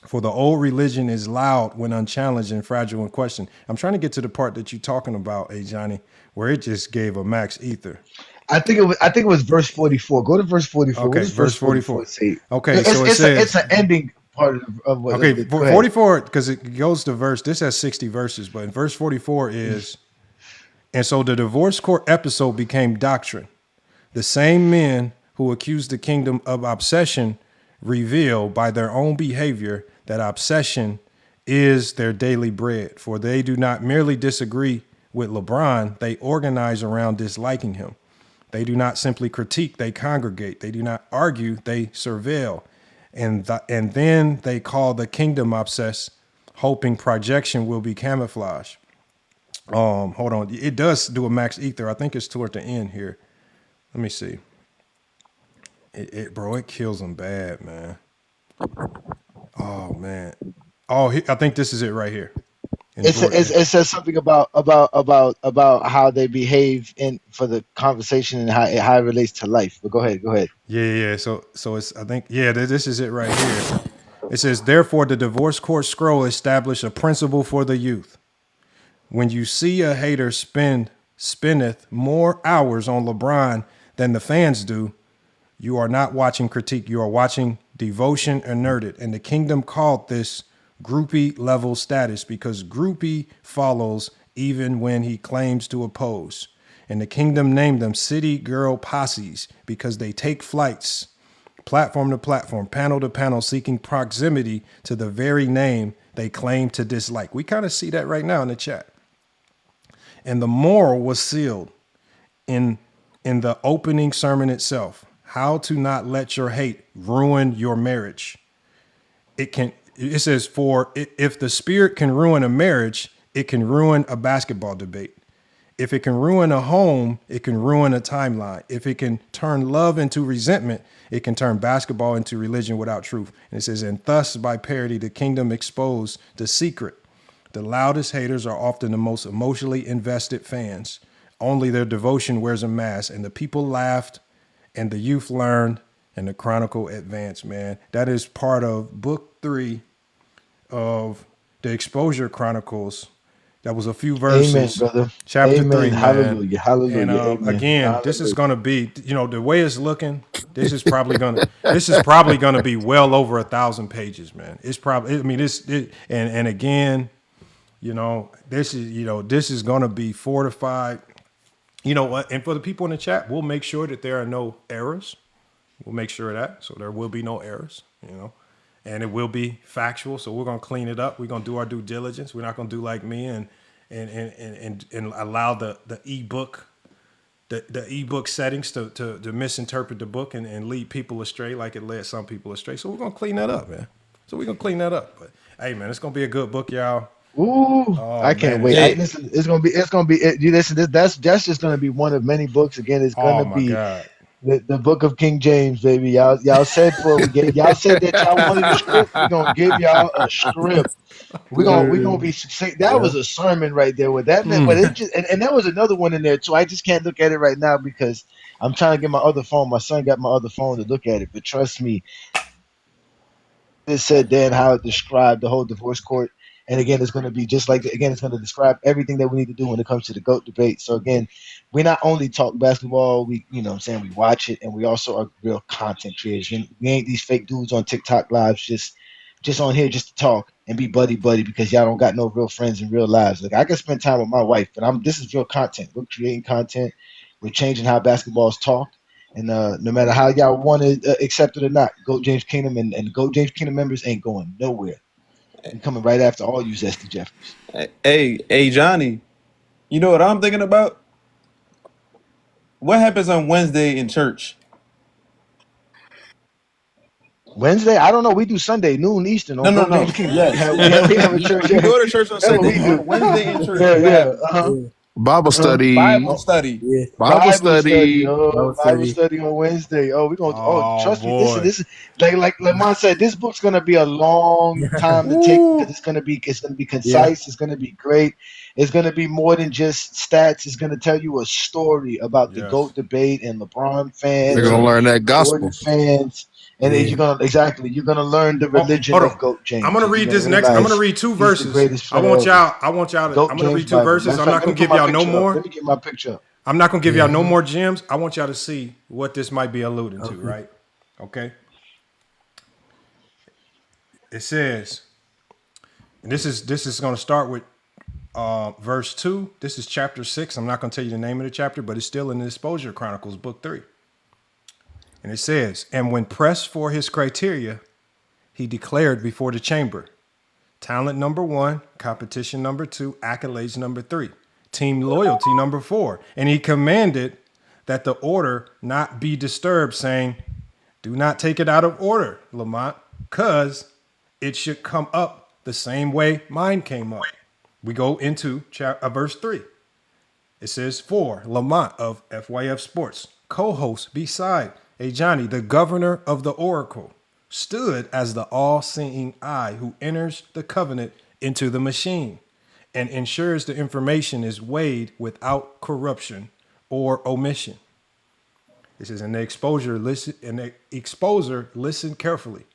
Speaker 1: For the old religion is loud when unchallenged and fragile in question. I'm trying to get to the part that you're talking about, Johnny, where it just gave a max ether.
Speaker 4: I think it was verse 44. Go to verse 44.
Speaker 1: Okay, verse 44. Okay,
Speaker 4: so it says it's an ending part of what.
Speaker 1: Okay, 44 because it goes to verse. This has 60 verses, but in verse 44 is, and so the divorce court episode became doctrine. The same men who accused the kingdom of obsession reveal by their own behavior that obsession is their daily bread. For they do not merely disagree with LeBron, they organize around disliking him. They do not simply critique, they congregate. They do not argue, they surveil. And then they call the kingdom obsessed, hoping projection will be camouflage. Hold on. It does do a max ether. I think it's toward the end here. Let me see. Bro, it kills them bad, man. Oh, man. Oh, I think this is it right here.
Speaker 4: It says something about how they behave for the conversation and how it relates to life. But go ahead.
Speaker 1: Yeah. So it's, I think, yeah, this is it right here. It says, therefore, the divorce court scroll established a principle for the youth. When you see a hater spendeth more hours on LeBron than the fans do, you are not watching critique. You are watching devotion inerted. And the kingdom called this groupie level status because groupie follows even when he claims to oppose. And the kingdom named them city girl posses because they take flights, platform to platform, panel to panel, seeking proximity to the very name they claim to dislike. We kind of see that right now in the chat. And the moral was sealed in the opening sermon itself. How to not let your hate ruin your marriage. It says, for if the spirit can ruin a marriage, it can ruin a basketball debate. If it can ruin a home, it can ruin a timeline. If it can turn love into resentment, it can turn basketball into religion without truth. And it says, and thus by parody, the kingdom exposed the secret. The loudest haters are often the most emotionally invested fans. Only their devotion wears a mask, and the people laughed, and the youth learned, and the chronicle advanced, man. That is part of book 3 of the Exposure Chronicles. That was a few verses.
Speaker 4: Amen, brother.
Speaker 1: Chapter
Speaker 4: Amen.
Speaker 1: 3, man.
Speaker 4: Hallelujah. Hallelujah.
Speaker 1: And
Speaker 4: Amen.
Speaker 1: again,
Speaker 4: Hallelujah.
Speaker 1: this is going to be, the way it's looking, this is probably going to be well over 1,000 pages, man. It's probably, and again, this is going to be fortified. You know what? And for the people in the chat, we'll make sure that there are no errors. We'll make sure of that. So there will be no errors, and it will be factual. So we're going to clean it up. We're going to do our due diligence. We're not going to do like me and allow the ebook, the ebook settings to misinterpret the book and lead people astray like it led some people astray. So we're going to clean that up, man. But hey, man, it's going to be a good book, y'all.
Speaker 4: Ooh, I can't wait. It's gonna be. You listen. That's just gonna be one of many books. Again, it's gonna be the book of King James, baby. Y'all said y'all said that y'all wanted a script. We're gonna give y'all a script. We're gonna be succinct. That was a sermon right there with that man. But it just and there was another one in there too. I just can't look at it right now because I'm trying to get my other phone. My son got my other phone to look at it. But trust me, it said then how it described the whole divorce court. And again, it's going to be just like, it's going to describe everything that we need to do when it comes to the GOAT debate. So again, we not only talk basketball, we watch it, and we also are real content creators. We ain't these fake dudes on TikTok lives just on here just to talk and be buddy because y'all don't got no real friends in real lives. Like I can spend time with my wife, but this is real content. We're creating content. We're changing how basketball is talked. And no matter how y'all want to accept it or not, GOAT James Kingdom and GOAT James Kingdom members ain't going nowhere. I'm coming right after all you zesty Jeffries.
Speaker 10: Hey, Johnny, you know what I'm thinking about? What happens on Wednesday in church?
Speaker 4: Wednesday? I don't know. We do Sunday, noon Eastern.
Speaker 10: No. Yes.
Speaker 4: We have a church.
Speaker 10: We go to church on Sunday. On Wednesday in church.
Speaker 6: Bible study.
Speaker 10: Bible study.
Speaker 6: Yeah. Bible study.
Speaker 4: Bible study on Wednesday. Oh, we're gonna. Trust me. This is like Lamont said. This book's gonna be a long time to take because it's gonna be concise. Yeah. It's gonna be great. It's gonna be more than just stats. It's gonna tell you a story about the GOAT debate and LeBron fans.
Speaker 6: They're gonna learn that gospel.
Speaker 4: Jordan fans. And then you're gonna learn the religion of GOAT James.
Speaker 1: I'm gonna read this next. I'm gonna read 2 verses. I want y'all to. I'm gonna read 2 verses. I'm not gonna give y'all no more.
Speaker 4: Let me get my picture up.
Speaker 1: I'm not gonna give y'all no more gems. I want y'all to see what this might be alluding to, right? Okay. It says, and this is gonna start with verse 2. This is chapter 6. I'm not gonna tell you the name of the chapter, but it's still in the Exposure Chronicles, book 3. And it says, and when pressed for his criteria, he declared before the chamber, talent number 1, competition number 2, accolades number 3, team loyalty number 4. And he commanded that the order not be disturbed, saying, do not take it out of order, Lamont, because it should come up the same way mine came up. We go into verse 3. It says, for Lamont of FYF Sports, co-host beside Johnny, the governor of the oracle, stood as the all-seeing eye who enters the covenant into the machine and ensures the information is weighed without corruption or omission. This is in the exposure. Listen carefully.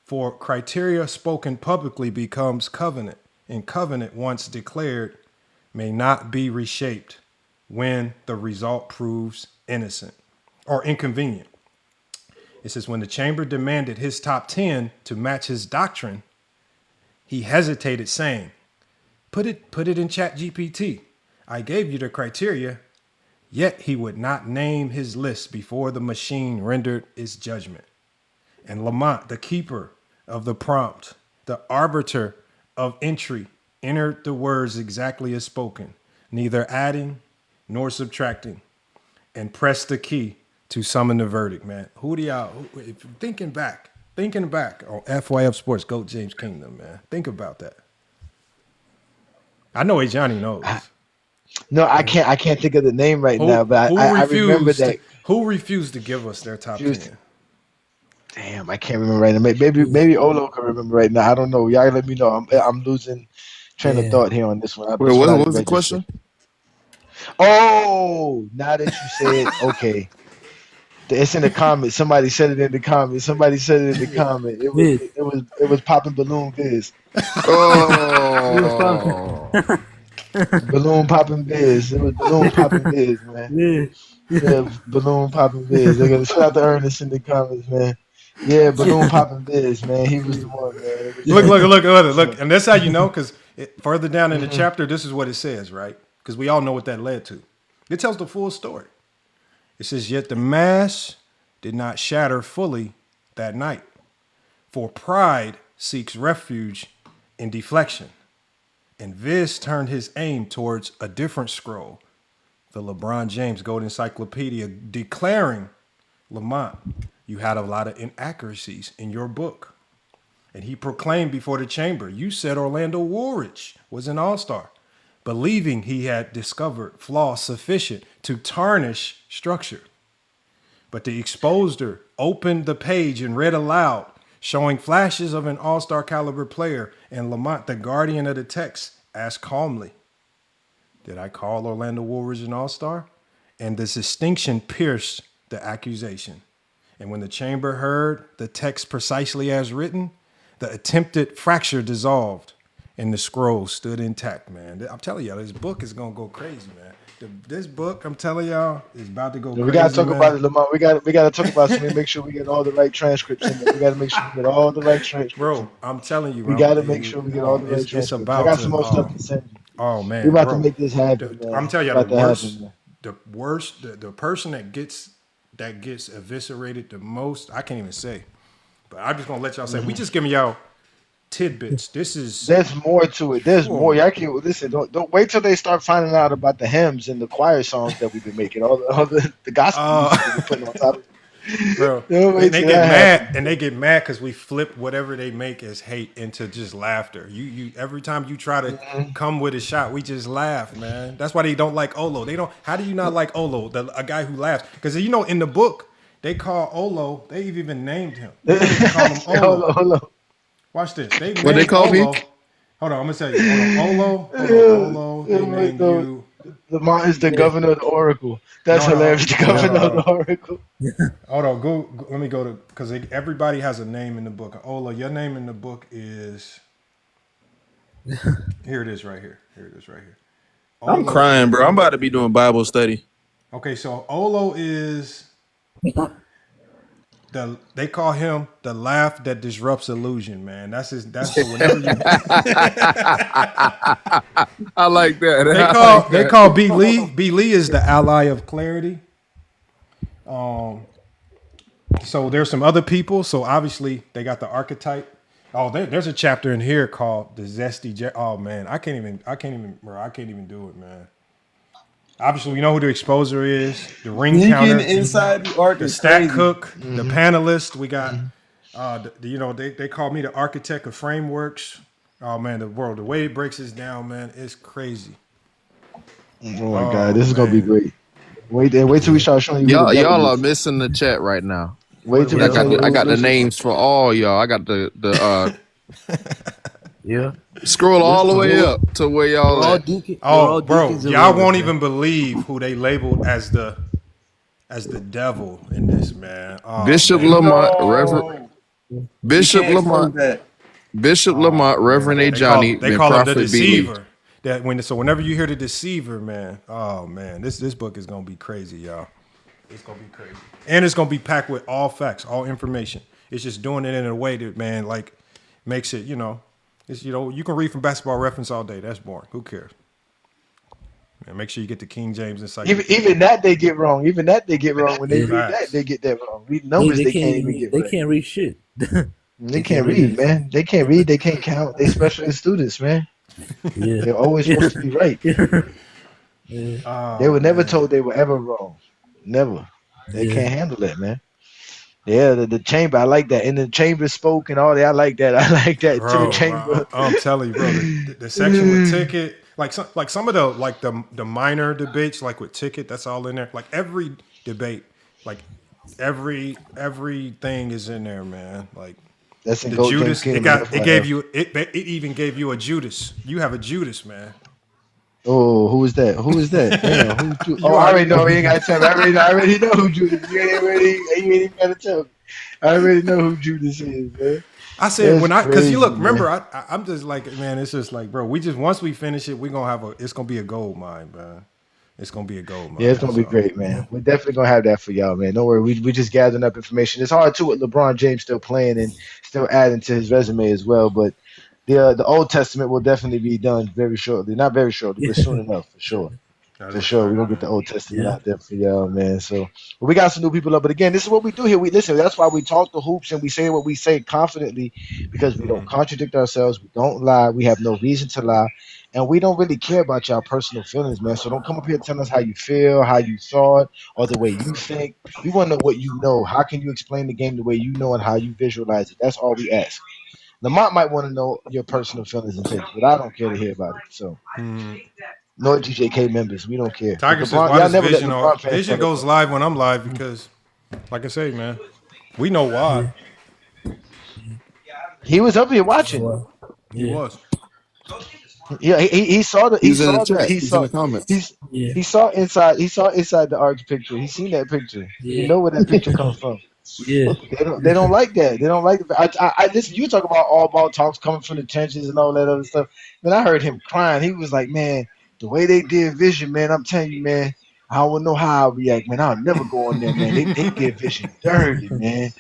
Speaker 1: For criteria spoken publicly becomes covenant, and covenant once declared may not be reshaped when the result proves innocent or inconvenient. It says, when the chamber demanded his top 10 to match his doctrine, he hesitated, saying, put it in Chat GPT. I gave you the criteria, yet he would not name his list before the machine rendered its judgment. And Lamont, the keeper of the prompt, the arbiter of entry, entered the words exactly as spoken, neither adding nor subtracting, and pressed the key to summon the verdict, man. Who do y'all, if thinking back on FYF Sports, GOAT James Kingdom, man. Think about that. I know Johnny knows.
Speaker 4: No, I can't think of the name right now, but I remember that.
Speaker 1: Who refused to give us their top 10?
Speaker 4: Damn, I can't remember right now. Maybe Olo can remember right now. I don't know. Y'all let me know. I'm losing train of thought here on this one.
Speaker 6: Wait, what was the question?
Speaker 4: Oh, now that you say it, okay. It's in the comments. Somebody said it in the comments. It was popping balloon biz.
Speaker 6: Oh.
Speaker 4: Balloon popping biz. It was balloon popping biz, man. Yeah, balloon popping biz. They got to shout out to Ernest in the comments, man. Yeah, balloon popping biz, man. He was the one, man.
Speaker 1: Look. And that's how you know, because further down in the chapter, this is what it says, right? Because we all know what that led to. It tells the full story. It says, yet the mass did not shatter fully that night, for pride seeks refuge in deflection. And Viz turned his aim towards a different scroll, the LeBron James Gold Encyclopedia, declaring, Lamont, you had a lot of inaccuracies in your book. And he proclaimed before the chamber, you said Orlando Woolridge was an all-star, believing he had discovered flaws sufficient to tarnish structure. But the exposer opened the page and read aloud, showing flashes of an all-star caliber player, and Lamont, the guardian of the text, asked calmly, did I call Orlando Woolridge an all-star? And the distinction pierced the accusation. And when the chamber heard the text precisely as written, the attempted fracture dissolved and the scroll stood intact, man. I'm telling y'all, this book is going to go crazy, man. This book, I'm telling y'all, is about to go crazy.
Speaker 4: We got to talk
Speaker 1: man.
Speaker 4: about it, Lamont. We got to talk about it. So we make sure we get all the right transcripts in there. We got to make sure we get all the right transcripts.
Speaker 1: Bro, I'm telling you,
Speaker 4: we got to make sure we get all the right transcripts. I got some more stuff to send you.
Speaker 1: Oh, man.
Speaker 4: We're about to make this happen, man.
Speaker 1: I'm telling you, the person that gets eviscerated the most, I can't even say. But I'm just going to let y'all say, we just giving y'all tidbits. There's
Speaker 4: more to it. There's more. Y'all can't listen. Don't wait till they start finding out about the hymns and the choir songs that we've been making. All the gospel music we've been putting on top of it.
Speaker 1: Bro, they get mad, and they get mad because we flip whatever they make as hate into just laughter. You every time you try to come with a shot, we just laugh, man. That's why they don't like Olo. They don't. How do you not like Olo, a guy who laughs? Because you know, in the book, they call Olo. They even named him. They call him Olo. Watch this.
Speaker 6: What they call me?
Speaker 1: Hold on, I'm gonna tell you. Olo. They named you.
Speaker 4: Lamont is the governor of the Oracle. That's hilarious. The governor of the Oracle.
Speaker 1: Hold on, go. Let me go to, because everybody has a name in the book. Ola, your name in the book is. Here it is, right here. Olo,
Speaker 10: I'm crying, bro. I'm about to be doing Bible study.
Speaker 1: Okay, so Olo is they call him the laugh that disrupts illusion, man. That's whenever you.
Speaker 6: I like that.
Speaker 1: They call B. Lee. B. Lee is the ally of clarity. So there's some other people. So obviously they got the archetype. Oh, there's a chapter in here called the zesty. Oh man, I can't even do it, man. Obviously, we know who the exposer is, the ring counter,
Speaker 10: inside the arc,
Speaker 1: the stat cook, the panelist. We got, they call me the architect of frameworks. Oh man, the way it breaks this down, man, it's crazy.
Speaker 4: Oh my God, this is gonna be great. Wait till we start showing you.
Speaker 6: Y'all are missing the chat right now.
Speaker 4: Wait till
Speaker 6: I got the names for all y'all. I got the
Speaker 11: yeah.
Speaker 6: Scroll all the way up to where y'all at.
Speaker 1: Bro, y'all won't even believe who they labeled as the devil in this, man.
Speaker 6: Bishop Lamont, Reverend. Bishop Lamont, Reverend A. Johnny,
Speaker 1: They
Speaker 6: and
Speaker 1: call him the
Speaker 6: Prophet B.
Speaker 1: deceiver. Whenever you hear the deceiver, man, oh man, this book is gonna be crazy, y'all. It's gonna be crazy, and it's gonna be packed with all facts, all information. It's just doing it in a way that, man, like makes it, it's you can read from Basketball Reference all day. That's boring. Who cares? And make sure you get the King James Encyclopedia.
Speaker 4: Even that they get wrong. Even that they get wrong. When they read that, they get that wrong. Read numbers, they can't even get
Speaker 11: They
Speaker 4: right.
Speaker 11: can't read shit.
Speaker 4: They can't read, man. They can't read. They can't count. They special ed students, man.
Speaker 11: Yeah.
Speaker 4: They're always supposed to be right. They were never told they were ever wrong. Never. They can't handle that, man. Yeah, the chamber. I like that. And the chamber spoke and all that. I like that. I like that.
Speaker 1: Bro,
Speaker 4: to the chamber.
Speaker 1: I'm telling you, bro. The section with Ticket, like some of the minor debates, like with Ticket, that's all in there. Like every debate, like everything is in there, man. Like
Speaker 4: that's in
Speaker 1: the
Speaker 4: Gold
Speaker 1: Judas.
Speaker 4: James
Speaker 1: It even gave you a Judas. You have a Judas, man.
Speaker 4: Oh, who is that? Who is that? Damn, I already know. You ain't got to tell me. I already know who Judas. You ain't got to tell me. I already know who Judas is, man.
Speaker 1: I said because you look,
Speaker 4: man.
Speaker 1: remember, I'm just like, man, it's just like, bro, once we finish it, we're gonna have it's gonna be a gold mine, man. It's gonna be a gold mine.
Speaker 4: Yeah, it's gonna be great, man. We're definitely gonna have that for y'all, man. Don't worry, we just gathering up information. It's hard too with LeBron James still playing and still adding to his resume as well, but the Old Testament will definitely be done very shortly. Not very shortly, but soon enough, for sure. For sure, we're gonna get the Old Testament out there for y'all, man. So we got some new people up, but again, this is what we do here. We listen. That's why we talk the hoops and we say what we say confidently, because we don't contradict ourselves. We don't lie. We have no reason to lie, and we don't really care about y'all personal feelings, man. So don't come up here telling us how you feel, how you thought, or the way you think. We want to know what you know. How can you explain the game the way you know and how you visualize it? That's all we ask. Lamont might want to know your personal feelings and takes, but I don't care to hear about it. So. No GJK members, we don't care.
Speaker 1: Tiger says, "Why does Vision goes live when I'm live?" Because, like I say, man, we know why.
Speaker 4: He was up here watching.
Speaker 1: He was.
Speaker 4: Yeah, he saw the.
Speaker 6: He's in the comments.
Speaker 4: He saw inside. He saw inside the Arch picture. He seen that picture.
Speaker 11: Yeah.
Speaker 4: You know where that picture comes from.
Speaker 11: Yeah.
Speaker 4: They don't like that. They don't like. I listen. You talk about all ball talks coming from the trenches and all that other stuff. Then I heard him crying. He was like, man. The way they did Vision, man, I'm telling you, man, I don't know how I'll react, man. I'll never go on there, man. They did Vision dirty, man.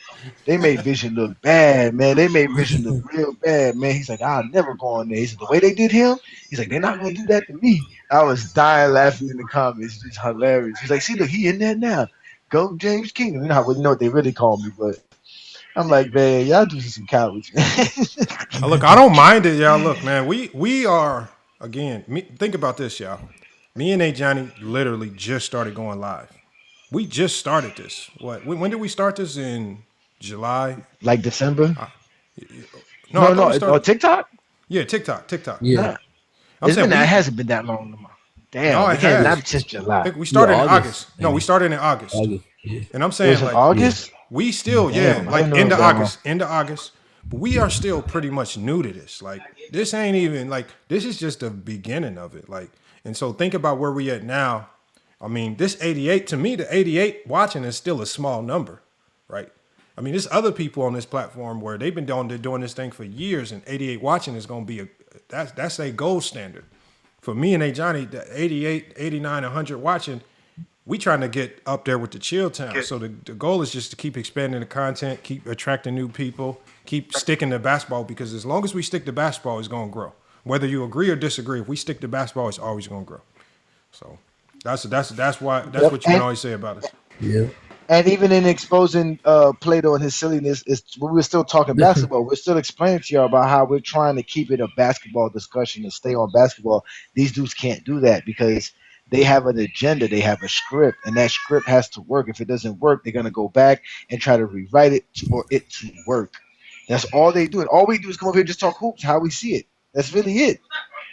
Speaker 4: They made Vision look bad, man. They made Vision look real bad, man. He's like, I'll never go on there. He said, the way they did him, he's like, they're not going to do that to me. I was dying laughing in the comments. It's hilarious. He's like, see, look, he in there now. Go James Kingdom. You know what they really call me, but I'm like, man, y'all do some cowards, man.
Speaker 1: Look, I don't mind it, y'all. Look, man, we are... Again, think about this, y'all. Me and A. Johnny literally just started going live. We just started this. When did we start this? In July?
Speaker 4: Like December?
Speaker 1: No,
Speaker 4: TikTok?
Speaker 1: Yeah, TikTok.
Speaker 11: Yeah.
Speaker 1: It
Speaker 4: hasn't been that long no more. Damn, it has. Not since July.
Speaker 1: We started in August. No, we started in August.
Speaker 11: Yeah.
Speaker 1: And I'm saying, like,
Speaker 4: August?
Speaker 1: We still, like into August. But we are still pretty much new to this. Like, this ain't even, like, this is just the beginning of it. Like, and so think about where we at now. I mean, this 88, to me, the 88 watching is still a small number, right? I mean, there's other people on this platform where they've been doing this thing for years, and 88 watching is going to be that's a gold standard. For me and A. Johnny, the 88, 89, 100 watching, we trying to get up there with the Chill Town. So the goal is just to keep expanding the content, keep attracting new people, keep sticking to basketball, because as long as we stick to basketball, it's going to grow. Whether you agree or disagree, if we stick to basketball, it's always going to grow. So that's what you can always say about it.
Speaker 11: Yeah.
Speaker 4: And even in exposing Plato and his silliness, we're still talking basketball. We're still explaining to y'all about how we're trying to keep it a basketball discussion and stay on basketball. These dudes can't do that because they have an agenda, they have a script, and that script has to work. If it doesn't work, they're gonna go back and try to rewrite it for it to work. That's all they do. And all we do is come up here and just talk hoops, how we see it. That's really it.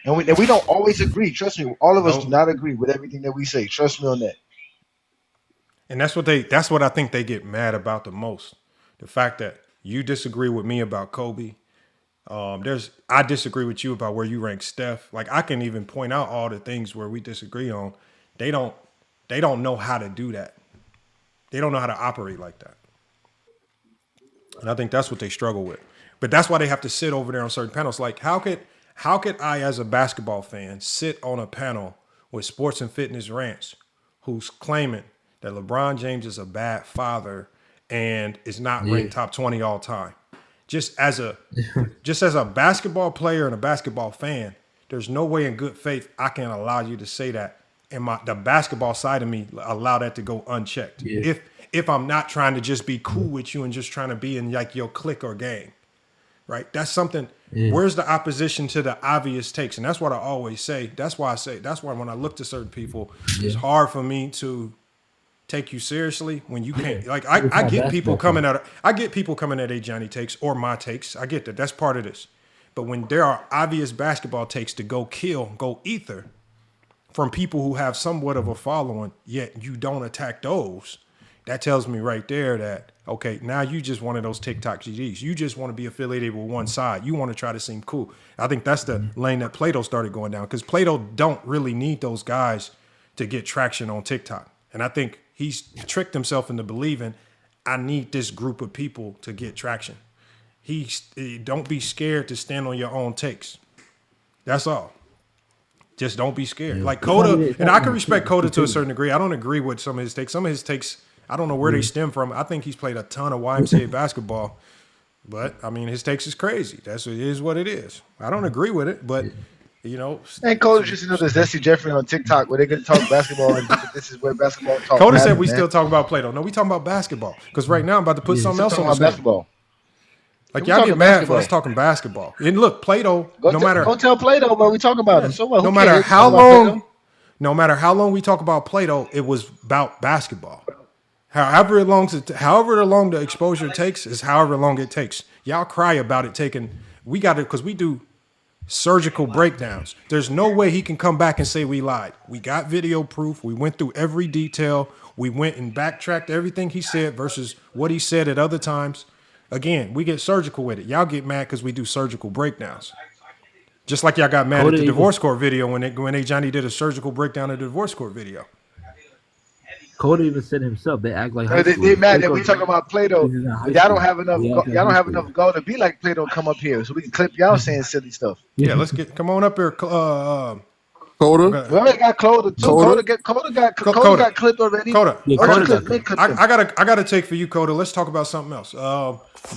Speaker 4: And we don't always agree. Trust me, all of us do not agree with everything that we say. Trust me on that.
Speaker 1: And that's what I think they get mad about the most. The fact that you disagree with me about Kobe. I disagree with you about where you rank Steph. Like, I can even point out all the things where we disagree on. They don't know how to do that. They don't know how to operate like that. And I think that's what they struggle with. But that's why they have to sit over there on certain panels. Like, how could I, as a basketball fan, sit on a panel with Sports and Fitness Rants who's claiming that LeBron James is a bad father and is not ranked top 20 all time? Just as a basketball player and a basketball fan, there's no way in good faith I can allow you to say that, and the basketball side of me allow that to go unchecked. Yeah. If I'm not trying to just be cool with you and just trying to be in like your clique or gang, right? That's something. Yeah. Where's the opposition to the obvious takes? And that's what I always say. That's why when I look to certain people, it's hard for me to take you seriously when you can't. Like I get people coming at A Johnny takes or my takes. I get that. That's part of this. But when there are obvious basketball takes to go ether from people who have somewhat of a following, yet you don't attack those, that tells me right there that, okay, now you just one of those TikTok GDs. You just want to be affiliated with one side. You want to try to seem cool. I think that's the lane that Plato started going down, because Plato don't really need those guys to get traction on TikTok. And I think he's tricked himself into believing, I need this group of people to get traction. Don't be scared to stand on your own takes. That's all. Just don't be scared. Like Coda, and I can respect Coda to a certain degree. I don't agree with some of his takes. Some of his takes, I don't know where they stem from. I think he's played a ton of YMCA basketball, but I mean, his takes is crazy. It is what it is. I don't agree with it, but you know.
Speaker 4: And Coda just this Jesse Jeffrey on TikTok where they're going to talk basketball, and this is where basketball talk.
Speaker 1: Coda said we still talk about Plato. No, we talking about basketball, because right now I'm about to put something else on the basketball. Like y'all get mad for us talking basketball. And look, Plato,
Speaker 4: go tell Plato, but we talk about him. So what?
Speaker 1: No matter how long we talk about Plato, it was about basketball. However long the exposure takes is however long it takes. Y'all cry about it taking. We got it because we do surgical breakdowns. There's no way he can come back and say we lied. We got video proof. We went through every detail. We went and backtracked everything he said versus what he said at other times. Again, we get surgical with it. Y'all get mad because we do surgical breakdowns. Just like y'all got mad at the divorce court video when A Johnny did a surgical breakdown of the divorce court video.
Speaker 11: Coda even said himself, they act like
Speaker 4: they mad that we talk about Plato. Y'all don't have enough. Y'all don't have enough go to be like Plato. Come up here so we can clip y'all saying silly stuff.
Speaker 1: Yeah, come on up here.
Speaker 6: Coda.
Speaker 4: We already got Coda too. Coda got clipped already.
Speaker 1: Coda. I got a take for you, Coda. Let's talk about something else.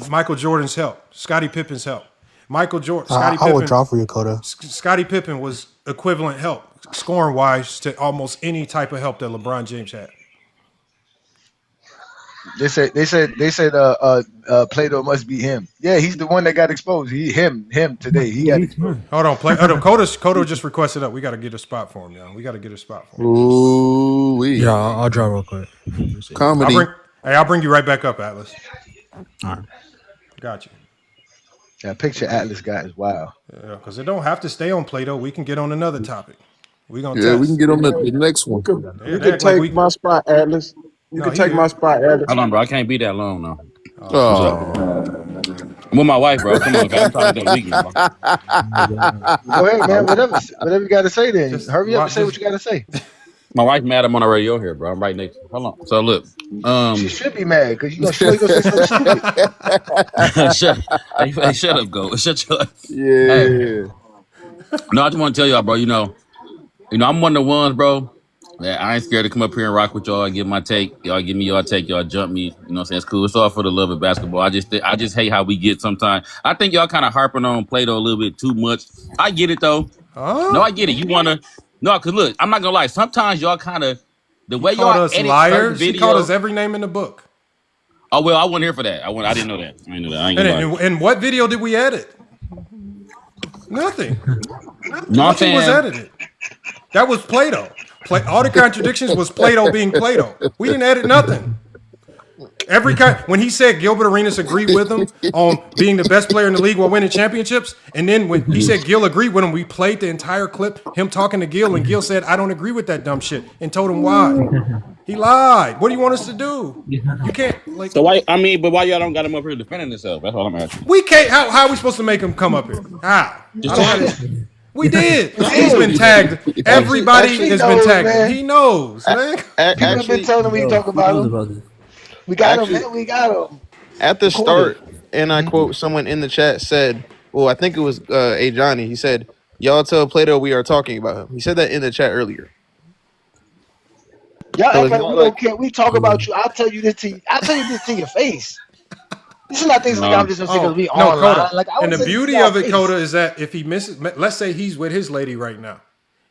Speaker 1: Michael Jordan's help. Scottie Pippen's help. Michael Jordan.
Speaker 7: I would draw for you, Coda.
Speaker 1: Scottie Pippen was equivalent help, scoring wise, to almost any type of help that LeBron James had.
Speaker 4: They said Plato must be him. Yeah, he's the one that got exposed. Him today. He got exposed.
Speaker 1: Hold on, Coda just requested up. We got to get a spot for him, y'all. We got to get a spot for him.
Speaker 6: Ooh,
Speaker 7: yeah, I'll draw real quick.
Speaker 6: Comedy.
Speaker 1: I'll bring you right back up, Atlas.
Speaker 7: All right.
Speaker 1: Got you.
Speaker 4: That picture Atlas got is wild.
Speaker 1: Yeah, because it don't have to stay on Plato. We can get on another topic.
Speaker 6: We can get on the next one.
Speaker 15: You can take my spot, Atlas. You can take my spot, Atlas.
Speaker 3: Hold on, bro. I can't be that long now. I'm with my wife, bro. Come on, I'm talking to week, bro.
Speaker 4: Go ahead, man. Whatever you got to say, then. Just hurry up and say what you got to say.
Speaker 3: My wife mad I'm on the radio here, bro. I'm right next to her. Hold on. So look,
Speaker 4: she should be mad because you gonna say something stupid.
Speaker 3: Shut up, go. Shut your up.
Speaker 6: Yeah.
Speaker 3: Hey. No, I just want to tell y'all, bro. You know, I'm one of the ones, bro. Yeah, I ain't scared to come up here and rock with y'all and give my take. Y'all give me your take. Y'all jump me. You know what I'm saying? It's cool. It's all for the love of basketball. I just hate how we get sometimes. I think y'all kind of harping on Plato a little bit too much. I get it, though. No, I get it. You want to... No, because look, I'm not going to lie. Sometimes y'all kind of... The way y'all edit liars.
Speaker 1: He called us every name in the book.
Speaker 3: Oh, well, I wasn't here for that. I didn't know that. I didn't know that. I ain't gonna lie.
Speaker 1: And what video did we edit? Nothing.
Speaker 3: Nothing
Speaker 1: was edited. That was Plato. All the contradictions was Plato being Plato. We didn't edit nothing. When he said Gilbert Arenas agreed with him on being the best player in the league while winning championships, and then when he said Gil agreed with him, we played the entire clip, him talking to Gil, and Gil said, I don't agree with that dumb shit, and told him why. He lied. What do you want us to do? You can't
Speaker 3: So why? I mean, but why y'all don't got him up here defending himself? That's all I'm asking.
Speaker 1: We can't. How are we supposed to make him come up here? How? We did. He's been tagged. Everybody has been tagged. Man. He knows, man.
Speaker 4: People have been telling him we talk about him. We got him, man. We got him.
Speaker 6: At the start,
Speaker 10: and I quote, someone in the chat said, well, I think it was A Johnny. He said, "Y'all tell Plato we are talking about him." He said that in the chat earlier.
Speaker 9: Y'all
Speaker 10: So
Speaker 9: act
Speaker 10: it's
Speaker 9: like
Speaker 10: not
Speaker 9: we
Speaker 10: like
Speaker 9: don't care. We talk about you. I'll tell you this to you. I'll tell you this to your face. This is not things like I'm just gonna say because we
Speaker 1: no,
Speaker 9: online.
Speaker 1: Coda.
Speaker 9: Like I
Speaker 1: And
Speaker 9: would
Speaker 1: the
Speaker 9: say this to
Speaker 1: beauty
Speaker 9: y'all
Speaker 1: of it,
Speaker 9: face.
Speaker 1: Coda, is that if he misses, let's say he's with his lady right now,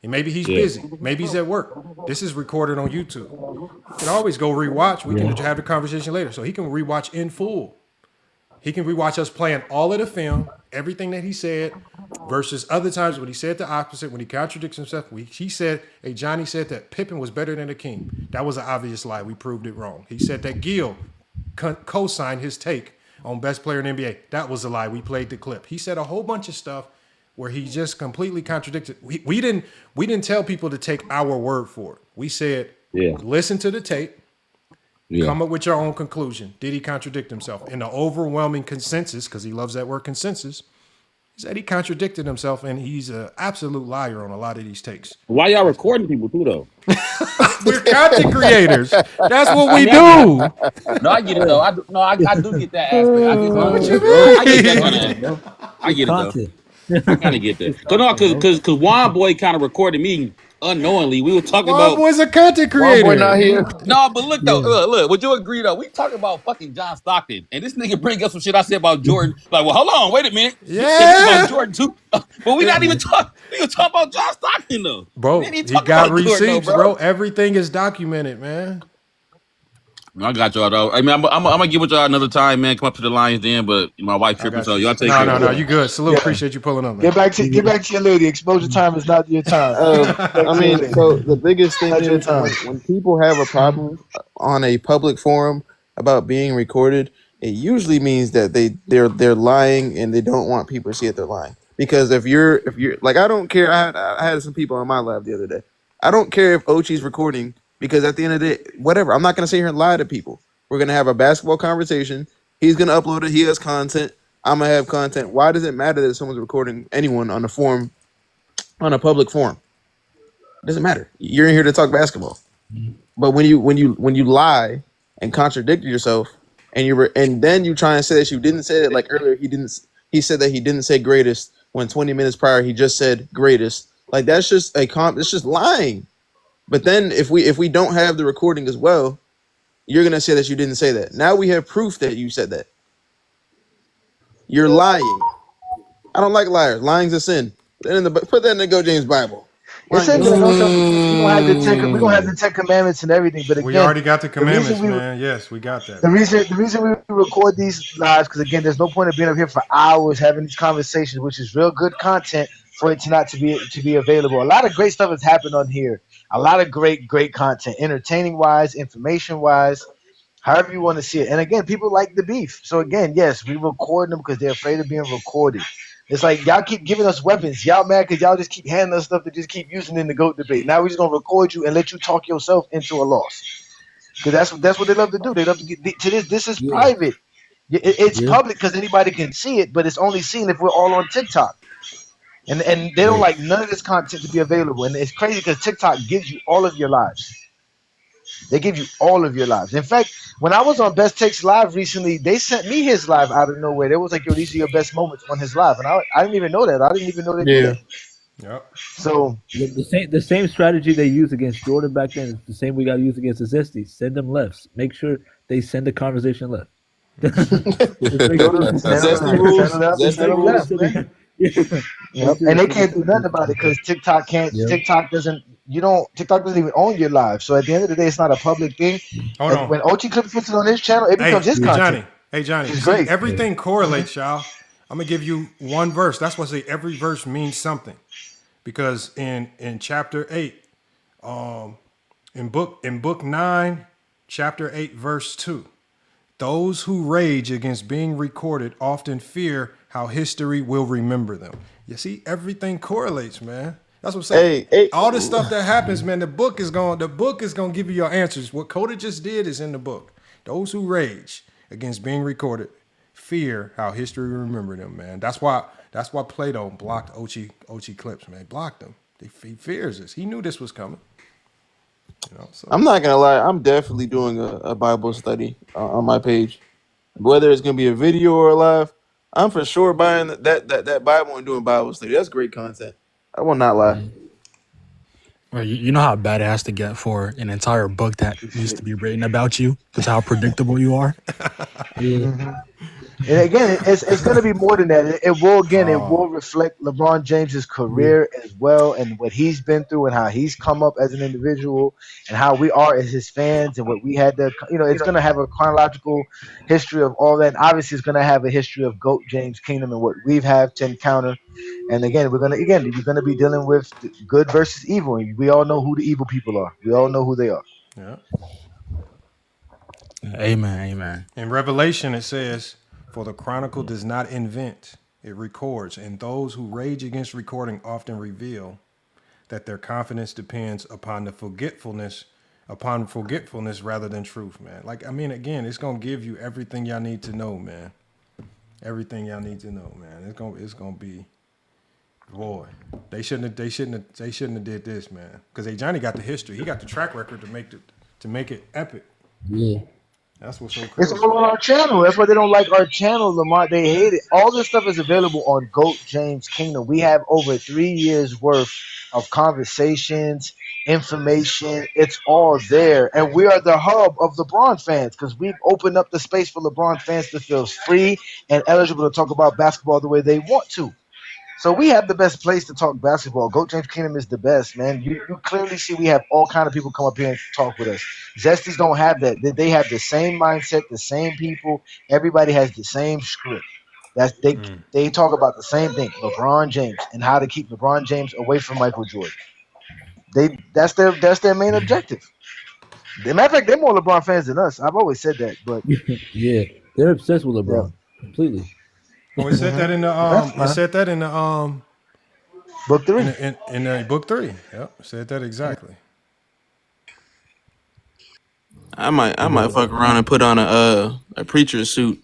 Speaker 1: and maybe he's busy, maybe he's at work. This is recorded on YouTube. You can always go rewatch. We can have the conversation later, so he can rewatch in full. He can rewatch us playing all of the film, everything that he said, versus other times when he said the opposite, when he contradicts himself. He said, hey, Johnny said that Pippen was better than the King. That was an obvious lie. We proved it wrong. He said that Gill co-signed his take on best player in the NBA. That was a lie. We played the clip. He said a whole bunch of stuff where he just completely contradicted. We didn't tell people to take our word for it. We said, listen to the tape. Come up with your own conclusion. Did he contradict himself? And the overwhelming consensus, because he loves that word consensus, is that he contradicted himself, and he's an absolute liar on a lot of these takes.
Speaker 3: Why y'all recording people too, though?
Speaker 1: We're content creators. That's what we do.
Speaker 3: No, I get it though. I do get that aspect. I get
Speaker 1: What you
Speaker 3: I get that
Speaker 1: mean?
Speaker 3: kind of aspect. I get it though. I kind of get that. Because Juan Boy kind of recorded me unknowingly. We were talking
Speaker 1: Juan
Speaker 3: about.
Speaker 1: Boy's a content
Speaker 3: Juan
Speaker 1: creator.
Speaker 3: Boy not here. No, but look though, look. Would you agree though? We talking about fucking John Stockton, and this nigga bring up some shit I said about Jordan. Like, well, hold on, wait a minute. You said this about Jordan too, but we not even talking. We gonna talk about John Stockton though.
Speaker 1: Bro, he got receipts, bro. Everything is documented, man.
Speaker 3: I got y'all though. I mean, I'm gonna get with y'all another time, man. Come up to the Lions Den, but my wife tripping, so y'all take care.
Speaker 1: No, you good. Salute, appreciate you pulling up, man.
Speaker 9: Get back to your lady. Exposure time is not your time.
Speaker 10: I mean, so the biggest thing is when people have a problem on a public forum about being recorded, it usually means that they're lying and they don't want people to see that they're lying. Because if you're like, I don't care. I had some people on my lab the other day. I don't care if Ochi's recording, because at the end of the day, whatever. I'm not gonna sit here and lie to people. We're gonna have a basketball conversation. He's gonna upload it. He has content. I'm gonna have content. Why does it matter that someone's recording anyone on a forum, on a public forum? It doesn't matter. You're in here to talk basketball. But when you lie and contradict yourself, and then you try and say that you didn't say it, like earlier he said that he didn't say greatest when 20 minutes prior he just said greatest. Like that's just it's just lying. But then if we don't have the recording as well, you're gonna say that you didn't say that. Now we have proof that you said that. You're lying. I don't like liars. Lying's a sin. Put that in the Go James Bible.
Speaker 9: It's in there. We're gonna have the 10 Commandments and everything. But again,
Speaker 1: we already got the commandments, man. Yes, we got that.
Speaker 9: The reason we record these lives, because again, there's no point of being up here for hours having these conversations, which is real good content for it to be available. A lot of great stuff has happened on here. A lot of great content, entertaining wise, information wise, however you want to see it. And again, people like the beef. So again, yes, we record them because they're afraid of being recorded. It's like y'all keep giving us weapons. Y'all mad because y'all just keep handing us stuff to just keep using in the GOAT debate. Now we're just gonna record you and let you talk yourself into a loss. Because that's what they love to do. They love to get to this. This is private. It's public because anybody can see it, but it's only seen if we're all on TikTok. And they don't like none of this content to be available. And it's crazy because TikTok gives you all of your lives. They give you all of your lives. In fact, when I was on Best Takes Live recently, they sent me his live out of nowhere. They was like, yo, these are your best moments on his live. And I didn't even know that. I didn't even know they did that.
Speaker 1: Yep.
Speaker 9: So
Speaker 11: the same strategy they used against Jordan back then is the same we got to use against the Zesties. Send them lefts. Make sure they send the conversation left.
Speaker 9: And they can't do nothing about it because TikTok can't. TikTok doesn't even own your live. So at the end of the day, it's not a public thing.
Speaker 1: Hold on.
Speaker 9: When OT Clip puts it on his channel, it becomes his content.
Speaker 1: Johnny. See, everything correlates, y'all. I'm gonna give you one verse. That's why I say every verse means something. Because in chapter 8, in book 9, chapter 8, verse 2, those who rage against being recorded often fear how history will remember them. You see, everything correlates, man. That's what I'm saying. All the stuff that happens, man, the book is gonna give you your answers. What Coda just did is in the book. Those who rage against being recorded fear how history will remember them, man. That's why Plato blocked Ochi clips, man. He blocked them. He fears this. He knew this was coming. You know, so.
Speaker 10: I'm not gonna lie. I'm definitely doing a Bible study on my page. whether it's gonna be a video or live, I'm for sure buying that Bible and doing Bible study. That's great content. I will not lie.
Speaker 7: Well, you know how bad it has to get for an entire book that needs to be written about you, because how predictable you are.
Speaker 11: Yeah.
Speaker 4: And again, it's going to be more than that. It will reflect LeBron James's
Speaker 11: Yeah.
Speaker 4: career as well, and what he's been through, and how he's come up as an individual, and how we are as his fans, and what we had to, it's going to have a chronological history of all that. And obviously, it's going to have a history of GOAT James Kingdom and what we've had to encounter. And again, we're going to be dealing with good versus evil, and we all know who the evil people are. We all know who they are.
Speaker 1: Yeah.
Speaker 7: Amen. Amen.
Speaker 1: In Revelation, it says, "For the chronicle does not invent; it records, and those who rage against recording often reveal that their confidence depends upon forgetfulness rather than truth." Man, like, I mean, again, it's gonna give you everything y'all need to know, man. Everything y'all need to know, man. It's gonna be. Boy, they shouldn't have did this, man. Because Johnny got the history, he got the track record to make it epic.
Speaker 11: Yeah.
Speaker 1: That's what's so crazy.
Speaker 4: It's all on our channel. That's why they don't like our channel, Lamar. They hate it. All this stuff is available on GOAT James Kingdom. We have over 3 years worth of conversations, information. It's all there. And we are the hub of LeBron fans because we've opened up the space for LeBron fans to feel free and eligible to talk about basketball the way they want to. So we have the best place to talk basketball. GOAT James Kingdom is the best, man. You clearly see we have all kind of people come up here and talk with us. Zesties don't have that. They have the same mindset, the same people. Everybody has the same script. They talk about the same thing, LeBron James, and how to keep LeBron James away from Michael Jordan. That's their main objective. As a matter of fact, they're more LeBron fans than us. I've always said that, but
Speaker 11: Yeah, they're obsessed with LeBron completely.
Speaker 1: Oh, it said that in the it said that in the
Speaker 4: book 3.
Speaker 1: In book 3. Yep, it said that exactly.
Speaker 10: I might fuck around and put on a preacher's suit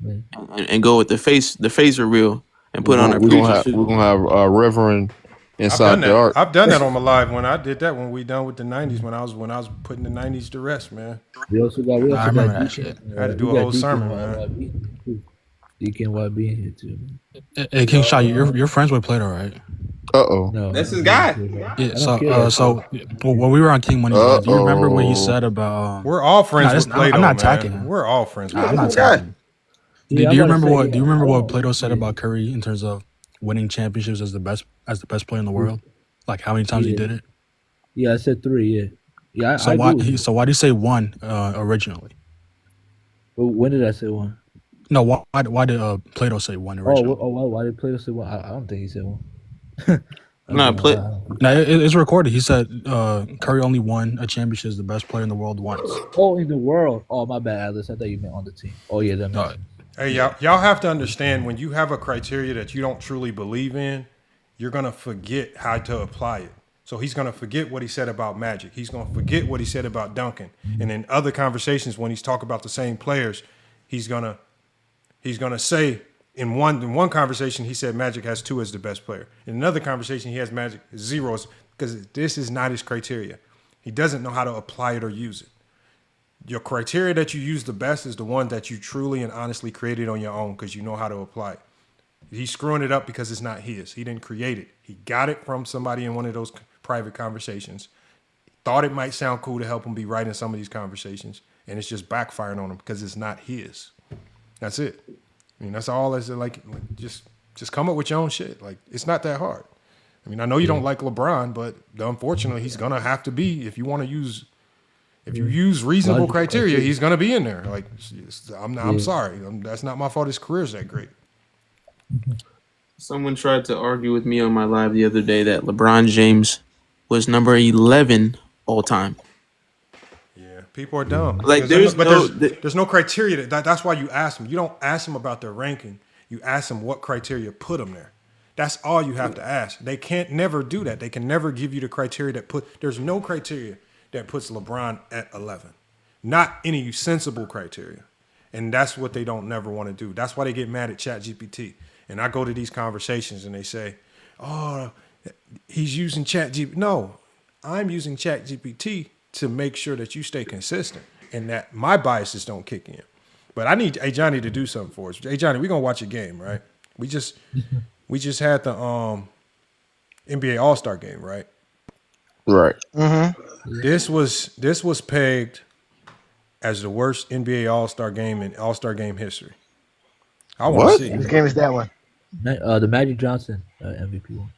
Speaker 10: and go with the face reveal and put on a preacher's suit.
Speaker 6: We're gonna have Reverend inside the ark.
Speaker 1: I've done that on my live when I did that when we done with the 90s when I was putting the 90s to rest, man.
Speaker 11: We also got
Speaker 1: that shit. I had to do a whole sermon, man.
Speaker 11: Deacon YB in here too.
Speaker 7: Hey, King Shot, you're friends with Plato, right?
Speaker 11: No,
Speaker 10: that's his guy.
Speaker 7: Yeah. So when we were on King Money, do you remember what he said about?
Speaker 1: We're all friends with Plato.
Speaker 7: I'm not
Speaker 1: man.
Speaker 7: attacking him.
Speaker 1: We're all friends with
Speaker 7: I'm not attacking. Do you remember what Plato said about Curry in terms of winning championships as the best player in the world? Like how many times he did it?
Speaker 11: Yeah, I said 3. Yeah.
Speaker 7: So why do you say 1 originally?
Speaker 11: Well, when did I say 1?
Speaker 7: No, why did Plato say 1 originally?
Speaker 11: Why did Plato say 1? I don't think he said 1.
Speaker 10: No,
Speaker 7: it's recorded. He said Curry only won a championship as the best player in the world once.
Speaker 11: Oh, in the world. Oh, my bad, Atlas. I thought you meant on the team. Oh, yeah, that makes sense.
Speaker 1: Hey, y'all have to understand when you have a criteria that you don't truly believe in, you're gonna forget how to apply it. So he's gonna forget what he said about Magic. He's gonna forget what he said about Duncan. And in other conversations, when he's talking about the same players, he's gonna say in one conversation he said Magic has 2 as the best player. In another conversation he has Magic 0 because this is not his criteria. He doesn't know how to apply it or use it. Your criteria that you use the best is the one that you truly and honestly created on your own because you know how to apply it. He's screwing it up because it's not his. He didn't create it. He got it from somebody in one of those private conversations. Thought it might sound cool to help him be right in some of these conversations, and it's just backfiring on him because it's not his. That's it. I mean, that's all. Is like just come up with your own shit. Like it's not that hard. I mean, I know you don't like LeBron, but unfortunately, he's gonna have to be if you want to use. If you use reasonable criteria, he's gonna be in there. Like I'm sorry, that's not my fault. His career's that great.
Speaker 10: Someone tried to argue with me on my live the other day that LeBron James was number 11 all time.
Speaker 1: Yeah, people are dumb.
Speaker 10: Like
Speaker 1: there's no criteria. That's why you ask them. You don't ask them about their ranking. You ask them what criteria put them there. That's all you have to ask. They can't never do that. They can never give you the criteria that there's no criteria that puts LeBron at 11. Not any sensible criteria. And that's what they don't never want to do. That's why they get mad at ChatGPT. And I go to these conversations and they say, oh, he's using ChatGPT. No, I'm using ChatGPT to make sure that you stay consistent and that my biases don't kick in. But I need Johnny to do something for us. Hey Johnny, we're gonna watch a game, right? We just had the NBA All-Star game, right?
Speaker 6: Right.
Speaker 9: Mm-hmm.
Speaker 1: This was pegged as the worst NBA All-Star game in All-Star game history. I want to see.
Speaker 4: What game is that one?
Speaker 11: The Magic Johnson MVP one.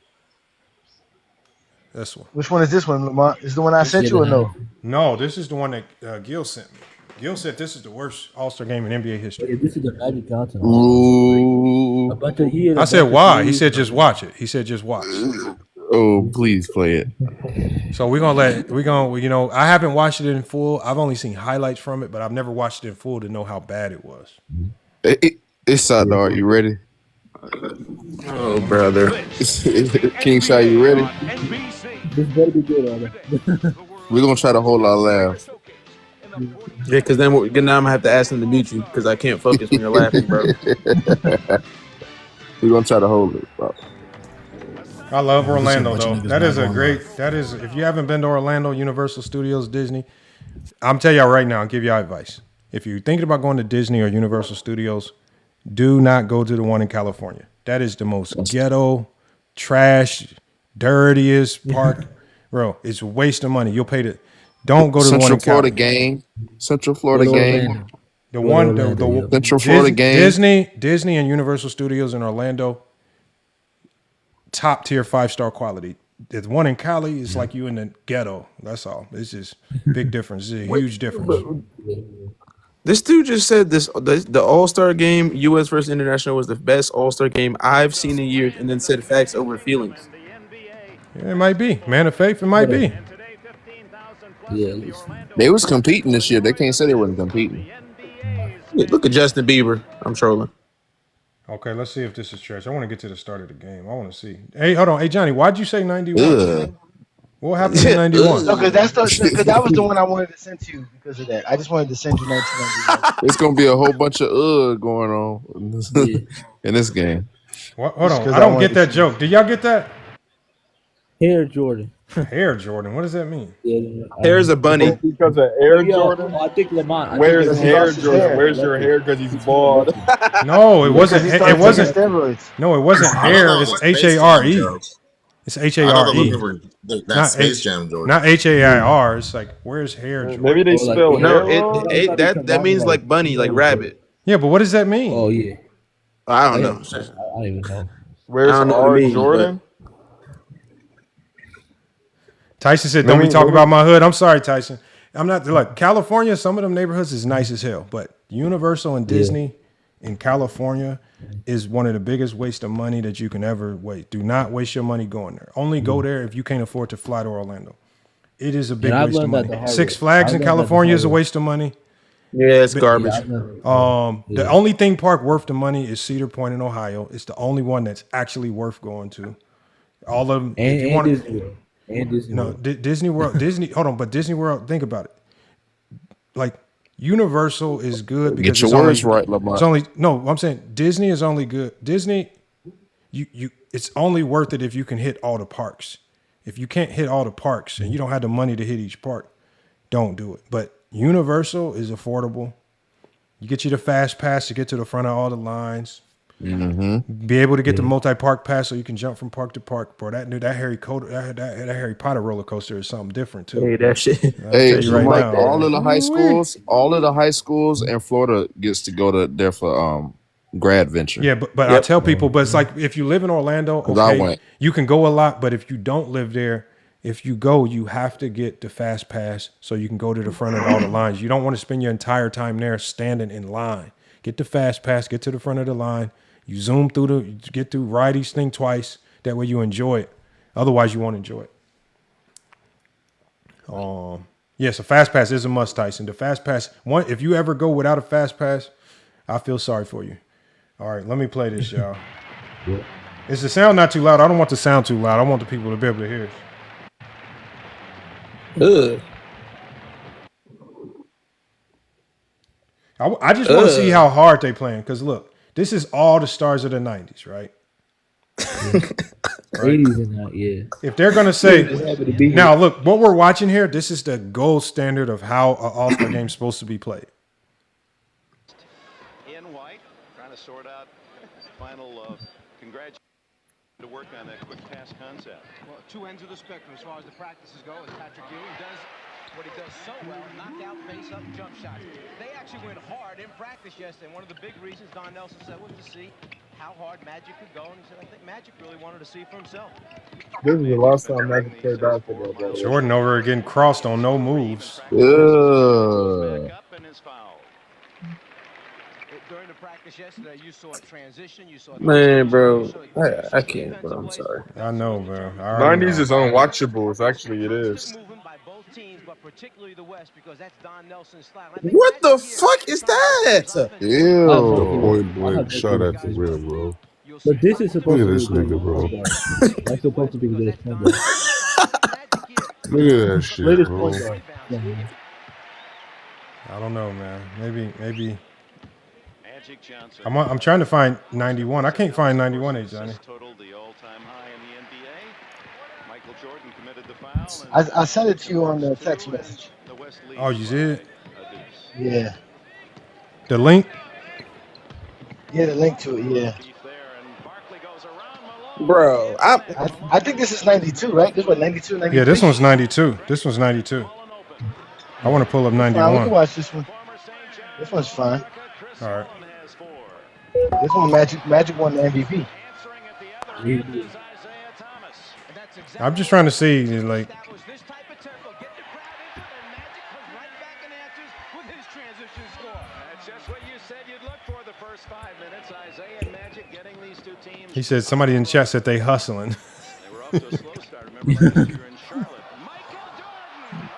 Speaker 1: This one.
Speaker 4: Which one is this one, Lamont? Is the one I sent you or no?
Speaker 1: No, this is the one that Gil sent me. Gil said this is the worst All-Star game in NBA history.
Speaker 11: Yeah, this is the Magic Johnson.
Speaker 6: Ooh.
Speaker 11: A bunch of
Speaker 1: I said why? He said just watch it. He said just watch.
Speaker 6: Oh, please play it.
Speaker 1: So I haven't watched it in full. I've only seen highlights from it, but I've never watched it in full to know how bad it was.
Speaker 6: It's out, dog. You ready? Oh, brother. King Shy, you ready?
Speaker 11: This better be good,
Speaker 6: We're going to try to hold our laugh.
Speaker 10: Yeah, because now I'm going to have to ask him to mute you because I can't focus when you're laughing, bro.
Speaker 6: We're going to try to hold it, bro.
Speaker 1: I love Orlando, though. That is, if you haven't been to Orlando, Universal Studios, Disney, I'm telling y'all right now, I'll give y'all advice. If you're thinking about going to Disney or Universal Studios, do not go to the one in California. That is the most ghetto, trash, dirtiest park. Bro, it's a waste of money. You'll pay the. Don't go to the one in California.
Speaker 6: Central Florida game.
Speaker 1: The one, the
Speaker 6: Central Florida game.
Speaker 1: Disney and Universal Studios in Orlando, top tier 5-star quality. The one in Cali is like you in the ghetto. That's all. It's just big difference. It's a huge difference.
Speaker 10: This dude just said the All-Star game, U.S. versus International, was the best All-Star game I've seen in years, and then said facts over feelings.
Speaker 1: Yeah, it might be. Man of faith, it might be.
Speaker 11: Yeah,
Speaker 6: they was competing this year. They can't say they wasn't competing.
Speaker 10: Look at Justin Bieber. I'm trolling.
Speaker 1: Okay, let's see if this is trash. I want to get to the start of the game. I want to see. Hey, hold on. Hey, Johnny, why'd you say 91? What happened in 91?
Speaker 4: No, because that was the one I wanted to send to you because of that. I just wanted to send you 1991.
Speaker 6: It's gonna be a whole bunch of going on in this game.
Speaker 1: What? Hold on. I don't get that joke. Do y'all get that?
Speaker 11: Hair Jordan.
Speaker 1: Hair Jordan. What does that mean?
Speaker 11: Yeah,
Speaker 10: Hair's a bunny.
Speaker 14: Because of Air Jordan?
Speaker 11: I think Lamont.
Speaker 14: Where's hair, Jordan? Where's your hair? Because he's bald.
Speaker 1: No, it wasn't. It wasn't. No, it wasn't hair. It's HARE. It's HARE.
Speaker 16: That's Space Jam Jordan.
Speaker 1: Not HAIR. It's like, where's hair Jordan?
Speaker 14: Maybe they spell hair.
Speaker 10: No, that means like bunny, like rabbit.
Speaker 1: Yeah, but what does that mean?
Speaker 11: Oh yeah.
Speaker 10: I don't know.
Speaker 11: I don't even know.
Speaker 14: Where's R Jordan?
Speaker 1: Tyson said, "Don't be talking about my hood." I'm sorry, Tyson. I'm not. Like California, some of them neighborhoods is nice as hell, but Universal and Disney in California is one of the biggest waste of money that you can ever waste. Do not waste your money going there. Only go there if you can't afford to fly to Orlando. It is a big waste of money. Six Flags in California is a waste of money.
Speaker 10: Yeah, it's garbage.
Speaker 1: The only theme park worth the money is Cedar Point in Ohio. It's the only one that's actually worth going to. All of them.
Speaker 11: And Disney World. And Disney
Speaker 1: no,
Speaker 11: World.
Speaker 1: Disney World. Disney. Hold on, but Disney World. Think about it. Like Universal is good because
Speaker 6: get your words right, Lamont.
Speaker 1: It's only no. I'm saying Disney is only good. Disney, it's only worth it if you can hit all the parks. If you can't hit all the parks and you don't have the money to hit each park, don't do it. But Universal is affordable. You get you the fast pass to get to the front of all the lines.
Speaker 6: Mm-hmm.
Speaker 1: Be able to get the multi-park pass so you can jump from park to park. Bro, that Harry Potter roller coaster is something different too.
Speaker 10: Hey, that shit.
Speaker 6: Hey, right all of the high schools in Florida gets to go there for grad venture.
Speaker 1: Yeah, but I tell people, but it's like if you live in Orlando, okay, you can go a lot. But if you don't live there, if you go, you have to get the fast pass so you can go to the front of all the lines. You don't want to spend your entire time there standing in line. Get the fast pass, get to the front of the line. You zoom through ride each thing twice. That way you enjoy it. Otherwise, you won't enjoy it. Yes, a fast pass is a must, Tyson. The fast pass, if you ever go without a fast pass, I feel sorry for you. All right, let me play this, y'all. Is the sound not too loud? I don't want the sound too loud. I want the people to be able to hear it. I just want to see how hard they playing. Because look, this is all the stars of the 90s, right?
Speaker 11: 80s and that, yeah.
Speaker 1: If they're going to say, now look, what we're watching here, this is the gold standard of how an All-Star game is supposed to be played.
Speaker 12: to work on that quick pass concept.
Speaker 20: Well, two ends of the spectrum as far as the practices go. As Patrick Ewing does what he does so well, knock out, face up, jump shots. They actually went hard in practice yesterday. And one of the big reasons Don Nelson said was to see how hard Magic could go. And he said, I think Magic really wanted to see for himself.
Speaker 14: This is the last time Magic played basketball, by the way.
Speaker 1: Jordan over here getting crossed on no moves.
Speaker 20: During the practice yesterday, you saw a transition. You saw
Speaker 10: Man, bro, I can't, bro. I'm sorry.
Speaker 1: I know, bro.
Speaker 14: 90s is unwatchable. It's actually, it is.
Speaker 10: What the fuck is that?
Speaker 15: Ew. Point blank shot at the rim, bro.
Speaker 11: But this is supposed
Speaker 15: Look
Speaker 11: to
Speaker 15: at this
Speaker 11: be
Speaker 15: nigga, bro.
Speaker 11: That's supposed to be the greatest point guard.
Speaker 15: Look at that shit,
Speaker 11: Greatest
Speaker 15: bro.
Speaker 11: point guard.
Speaker 1: I don't know, man. Maybe. I'm trying to find 91. I can't find 91, Johnny.
Speaker 4: I sent it to you on the text message.
Speaker 1: Oh, you did?
Speaker 4: Yeah.
Speaker 1: The link?
Speaker 4: Yeah, the link to it, yeah.
Speaker 10: Bro,
Speaker 4: I think this is 92, right? This was 92, 93?
Speaker 1: Yeah, this one's 92. This one's 92. I want to pull up 91.
Speaker 4: We can watch this one. This one's fine.
Speaker 1: All right.
Speaker 4: This one, Magic won the MVP.
Speaker 1: I'm just trying to see, like. He said somebody in chat said they hustling.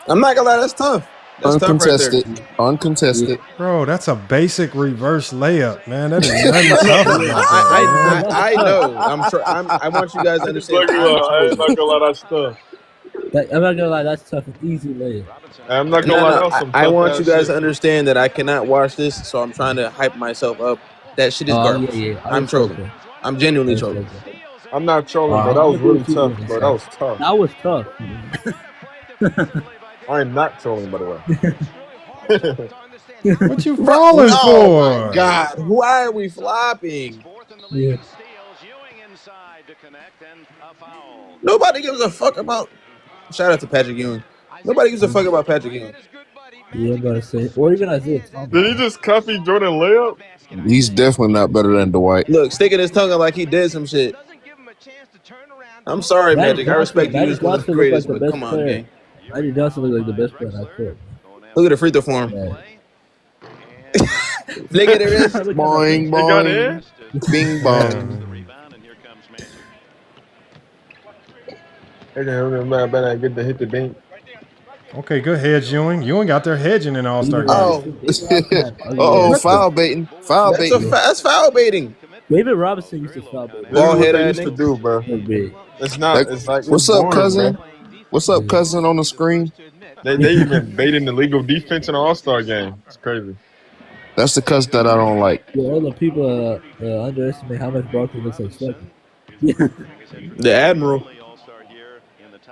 Speaker 10: I'm not gonna lie, that's tough. That's
Speaker 6: uncontested.
Speaker 10: Tough right
Speaker 6: Uncontested.
Speaker 1: Bro, that's a basic reverse layup, man. That is nothing tough about that.
Speaker 10: I know. I want you guys to understand.
Speaker 14: I'm not gonna lie, that's tough.
Speaker 11: I'm not gonna lie, that's tough. An easy layup.
Speaker 14: I'm not gonna lie, that's some
Speaker 10: I
Speaker 14: tough
Speaker 10: want you guys
Speaker 14: shit.
Speaker 10: to understand that I cannot watch this, so I'm trying to hype myself up. That shit is garbage.
Speaker 11: Yeah.
Speaker 10: I'm trolling. I'm genuinely trolling.
Speaker 14: I'm not trolling, bro. That was really tough, bro. That was tough.
Speaker 11: That was tough.
Speaker 14: I am not trolling, by the way.
Speaker 1: What you falling for?
Speaker 10: Oh my God, why are we flopping?
Speaker 11: Yeah.
Speaker 10: Nobody gives a fuck about. Shout out to Patrick Ewing. Nobody gives a fuck about Patrick Ewing.
Speaker 11: Yeah, I'm gonna say, or even Isaiah Thomas.
Speaker 14: Did he just copy Jordan layup?
Speaker 6: He's definitely not better than Dwight.
Speaker 10: Look, sticking his tongue out like he did some shit. I'm sorry, Magic. I respect you as one of the greatest, but come on, gang.
Speaker 11: Magic Johnson look like the best player I could.
Speaker 10: Look at the free throw form. Flick at the wrist.
Speaker 6: Boing, boing. Bing, bong.
Speaker 14: Better get the hit the bank.
Speaker 1: Okay, good hedge, Ewing. Ewing got their hedging in All-Star game.
Speaker 6: Oh, foul baiting. Foul baiting.
Speaker 10: That's foul baiting.
Speaker 11: David Robinson used to foul bait.
Speaker 10: Ball head
Speaker 14: used to do, bro. It's not. It's like
Speaker 6: what's
Speaker 14: it's
Speaker 6: up,
Speaker 14: boring,
Speaker 6: cousin?
Speaker 14: Bro.
Speaker 6: What's up, cousin? On the screen.
Speaker 14: They even baiting the legal defense in an All-Star game. It's crazy.
Speaker 6: That's the cousin that I don't like.
Speaker 11: Yeah, all the people underestimate how much Barkley looks like Stephen. Yeah.
Speaker 10: The Admiral.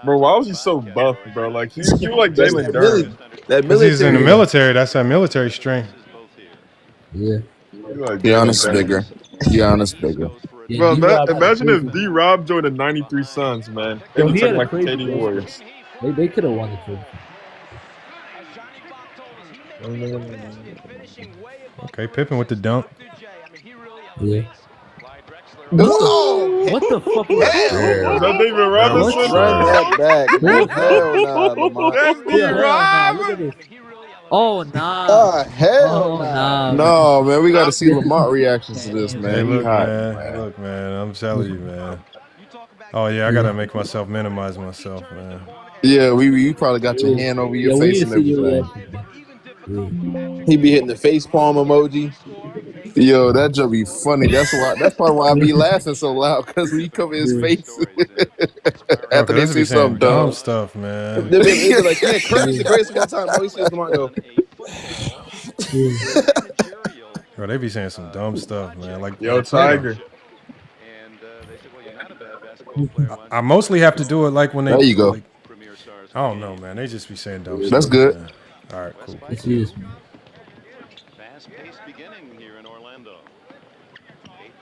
Speaker 14: Bro, why was he so buff, bro? Like he like Jalen Durden.
Speaker 1: Because he's in the military. That's that military strength.
Speaker 11: Yeah.
Speaker 6: Giannis bigger. Giannis bigger.
Speaker 14: Bro, imagine if D-Rob joined the 93 Suns, man. They would take like the KD Warriors.
Speaker 11: They could have won the trophy.
Speaker 1: Okay, Pippen with the dunk.
Speaker 11: Yeah.
Speaker 10: Whoa!
Speaker 11: What the fuck is
Speaker 14: that? Is that David Robinson?
Speaker 6: Run that back. Hell nah, Lamar.
Speaker 14: That's D-Rob!
Speaker 11: Oh, nah.
Speaker 6: Hell nah. No, man, we got to see Lamar reactions to this, man.
Speaker 1: Hey, look,
Speaker 6: hot,
Speaker 1: man. Look, man. I'm telling you, man. Oh, yeah, I got to make myself minimize myself, man.
Speaker 6: Yeah, you probably got your hand over your face and everything.
Speaker 10: He be hitting the face palm emoji.
Speaker 6: Yo, that joke be funny. That's probably why I be laughing so loud, because when you cover his face after they say something dumb
Speaker 1: stuff, man.
Speaker 10: They be like, yeah, Kirk's the greatest of all time. Always sees Lamar go.
Speaker 1: Bro, they be saying some dumb stuff, man. Like,
Speaker 14: yo, Tiger.
Speaker 1: I mostly have to do it like when they.
Speaker 6: There you go.
Speaker 1: Like, I don't know, man. They just be saying dumb stuff.
Speaker 6: That's good.
Speaker 1: Man. All right, cool.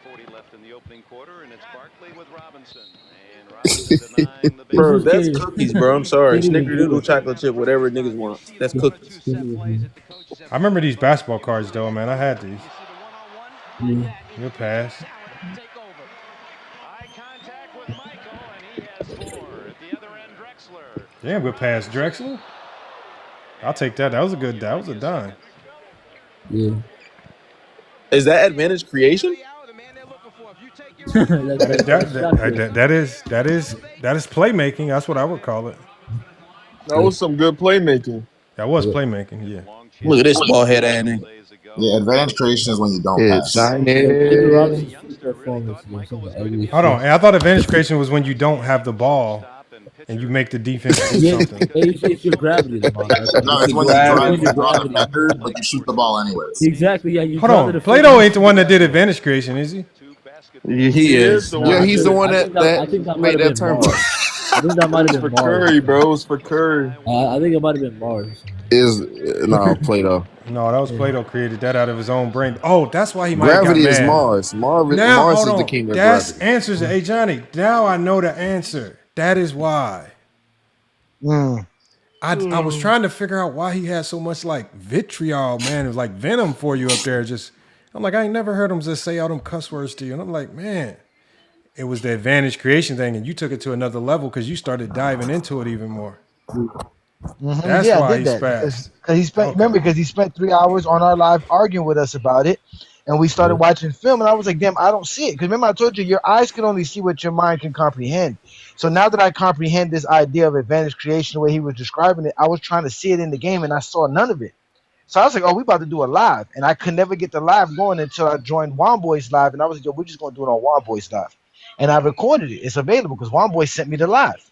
Speaker 12: 3:40 left in the opening quarter, and it's Barkley with Robinson. And Robinson denying the big
Speaker 10: Bro,
Speaker 11: This
Speaker 10: that's
Speaker 11: kid
Speaker 10: cookies, bro. I'm sorry.
Speaker 11: can't even
Speaker 10: Snickerdoodle
Speaker 11: dribble.
Speaker 10: chocolate chip, whatever niggas want. That's cookies.
Speaker 1: I remember these basketball cards though, man. I had these.
Speaker 11: Yeah.
Speaker 1: Good pass. Damn, good pass, Drexler. I'll take that. That was a dime.
Speaker 11: Yeah.
Speaker 10: Is that advantage creation?
Speaker 1: That is playmaking. That's what I would call it.
Speaker 14: That was some good playmaking.
Speaker 1: That was playmaking. Yeah.
Speaker 10: Look at this ball head ass nigga.
Speaker 16: Yeah, advantage creation is when you don't pass.
Speaker 1: Hold on. I thought advantage creation was when you don't have the ball and you make the defense do something.
Speaker 11: It's your gravity, Lamar.
Speaker 16: No, it's when you draw the defender, but you shoot the ball anyways.
Speaker 11: Exactly. Yeah.
Speaker 1: Hold on. Plato ain't the one that did advantage creation, is he?
Speaker 10: He is.
Speaker 14: Yeah,
Speaker 10: he's the one that made that turn.
Speaker 11: I think that might have been
Speaker 14: for
Speaker 11: Mars.
Speaker 14: Curry, bro. It was for Curry.
Speaker 11: I think it might have been Mars.
Speaker 6: Plato.
Speaker 1: No, that was Plato created that out of his own brain. Oh, that's why he might
Speaker 6: Gravity
Speaker 1: have
Speaker 6: is
Speaker 1: got mad.
Speaker 6: Mars. Mars
Speaker 1: Now,
Speaker 6: is the king of
Speaker 1: that's
Speaker 6: gravity.
Speaker 1: answers. Hey, Johnny, now I know the answer. That is why. I was trying to figure out why he had so much like vitriol, man. It was like venom for you up there. I'm like, I ain't never heard him just say all them cuss words to you. And I'm like, man, it was the advantage creation thing, and you took it to another level because you started diving into it even more. That's why he spazzed.
Speaker 4: Because he spent, remember, because he spent 3 hours on our live arguing with us about it, and we started watching film, and I was like, damn, I don't see it. Because remember, I told you, your eyes can only see what your mind can comprehend. So now that I comprehend this idea of advantage creation, the way he was describing it, I was trying to see it in the game, and I saw none of it. So I was like, oh, we about to do a live. And I could never get the live going until I joined Womboy's live, and I was like, yo, we're just going to do it on Womboy's live. And I recorded it. It's available because Womboy sent me the live.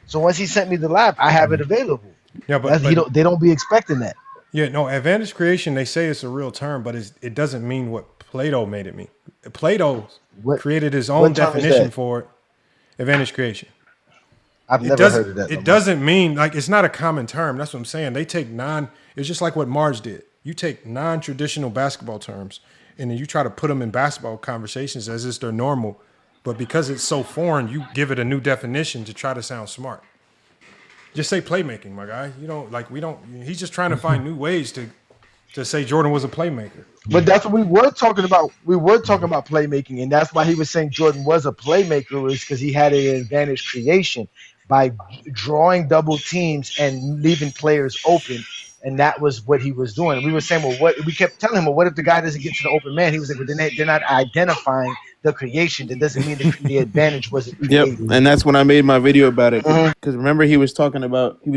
Speaker 4: So once he sent me the live, I have it available.
Speaker 1: Yeah, but
Speaker 4: they don't be expecting that.
Speaker 1: Yeah, no, advantage creation, they say it's a real term, but it doesn't mean what Plato made it mean. Plato created his own definition for it. Advantage creation.
Speaker 4: I've never heard of that.
Speaker 1: It doesn't mean, like, it's not a common term. That's what I'm saying. They take it's just like what Mars did. You take non-traditional basketball terms and then you try to put them in basketball conversations as if they're normal. But because it's so foreign, you give it a new definition to try to sound smart. Just say playmaking, my guy. He's just trying to find new ways to say Jordan was a playmaker.
Speaker 4: But that's what we were talking about. We were talking about playmaking, and that's why he was saying Jordan was a playmaker, was because he had an advantage creation by drawing double teams and leaving players open. And that was what he was doing. And we were saying, we kept telling him, what if the guy doesn't get to the open man? He was like, well, they're not identifying the creation. That doesn't mean the advantage wasn't created.
Speaker 10: Yep, and that's when I made my video about it. Because remember, he was basically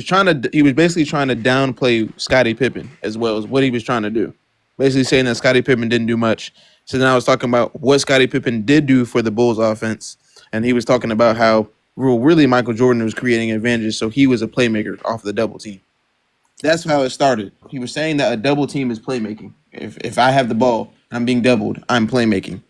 Speaker 10: trying to downplay Scottie Pippen as well as what he was trying to do. Basically saying that Scottie Pippen didn't do much. So then I was talking about what Scottie Pippen did do for the Bulls offense. And he was talking about how really Michael Jordan was creating advantages. So he was a playmaker off the double team. That's how it started. He was saying that a double team is playmaking. If I have the ball, I'm being doubled, I'm playmaking.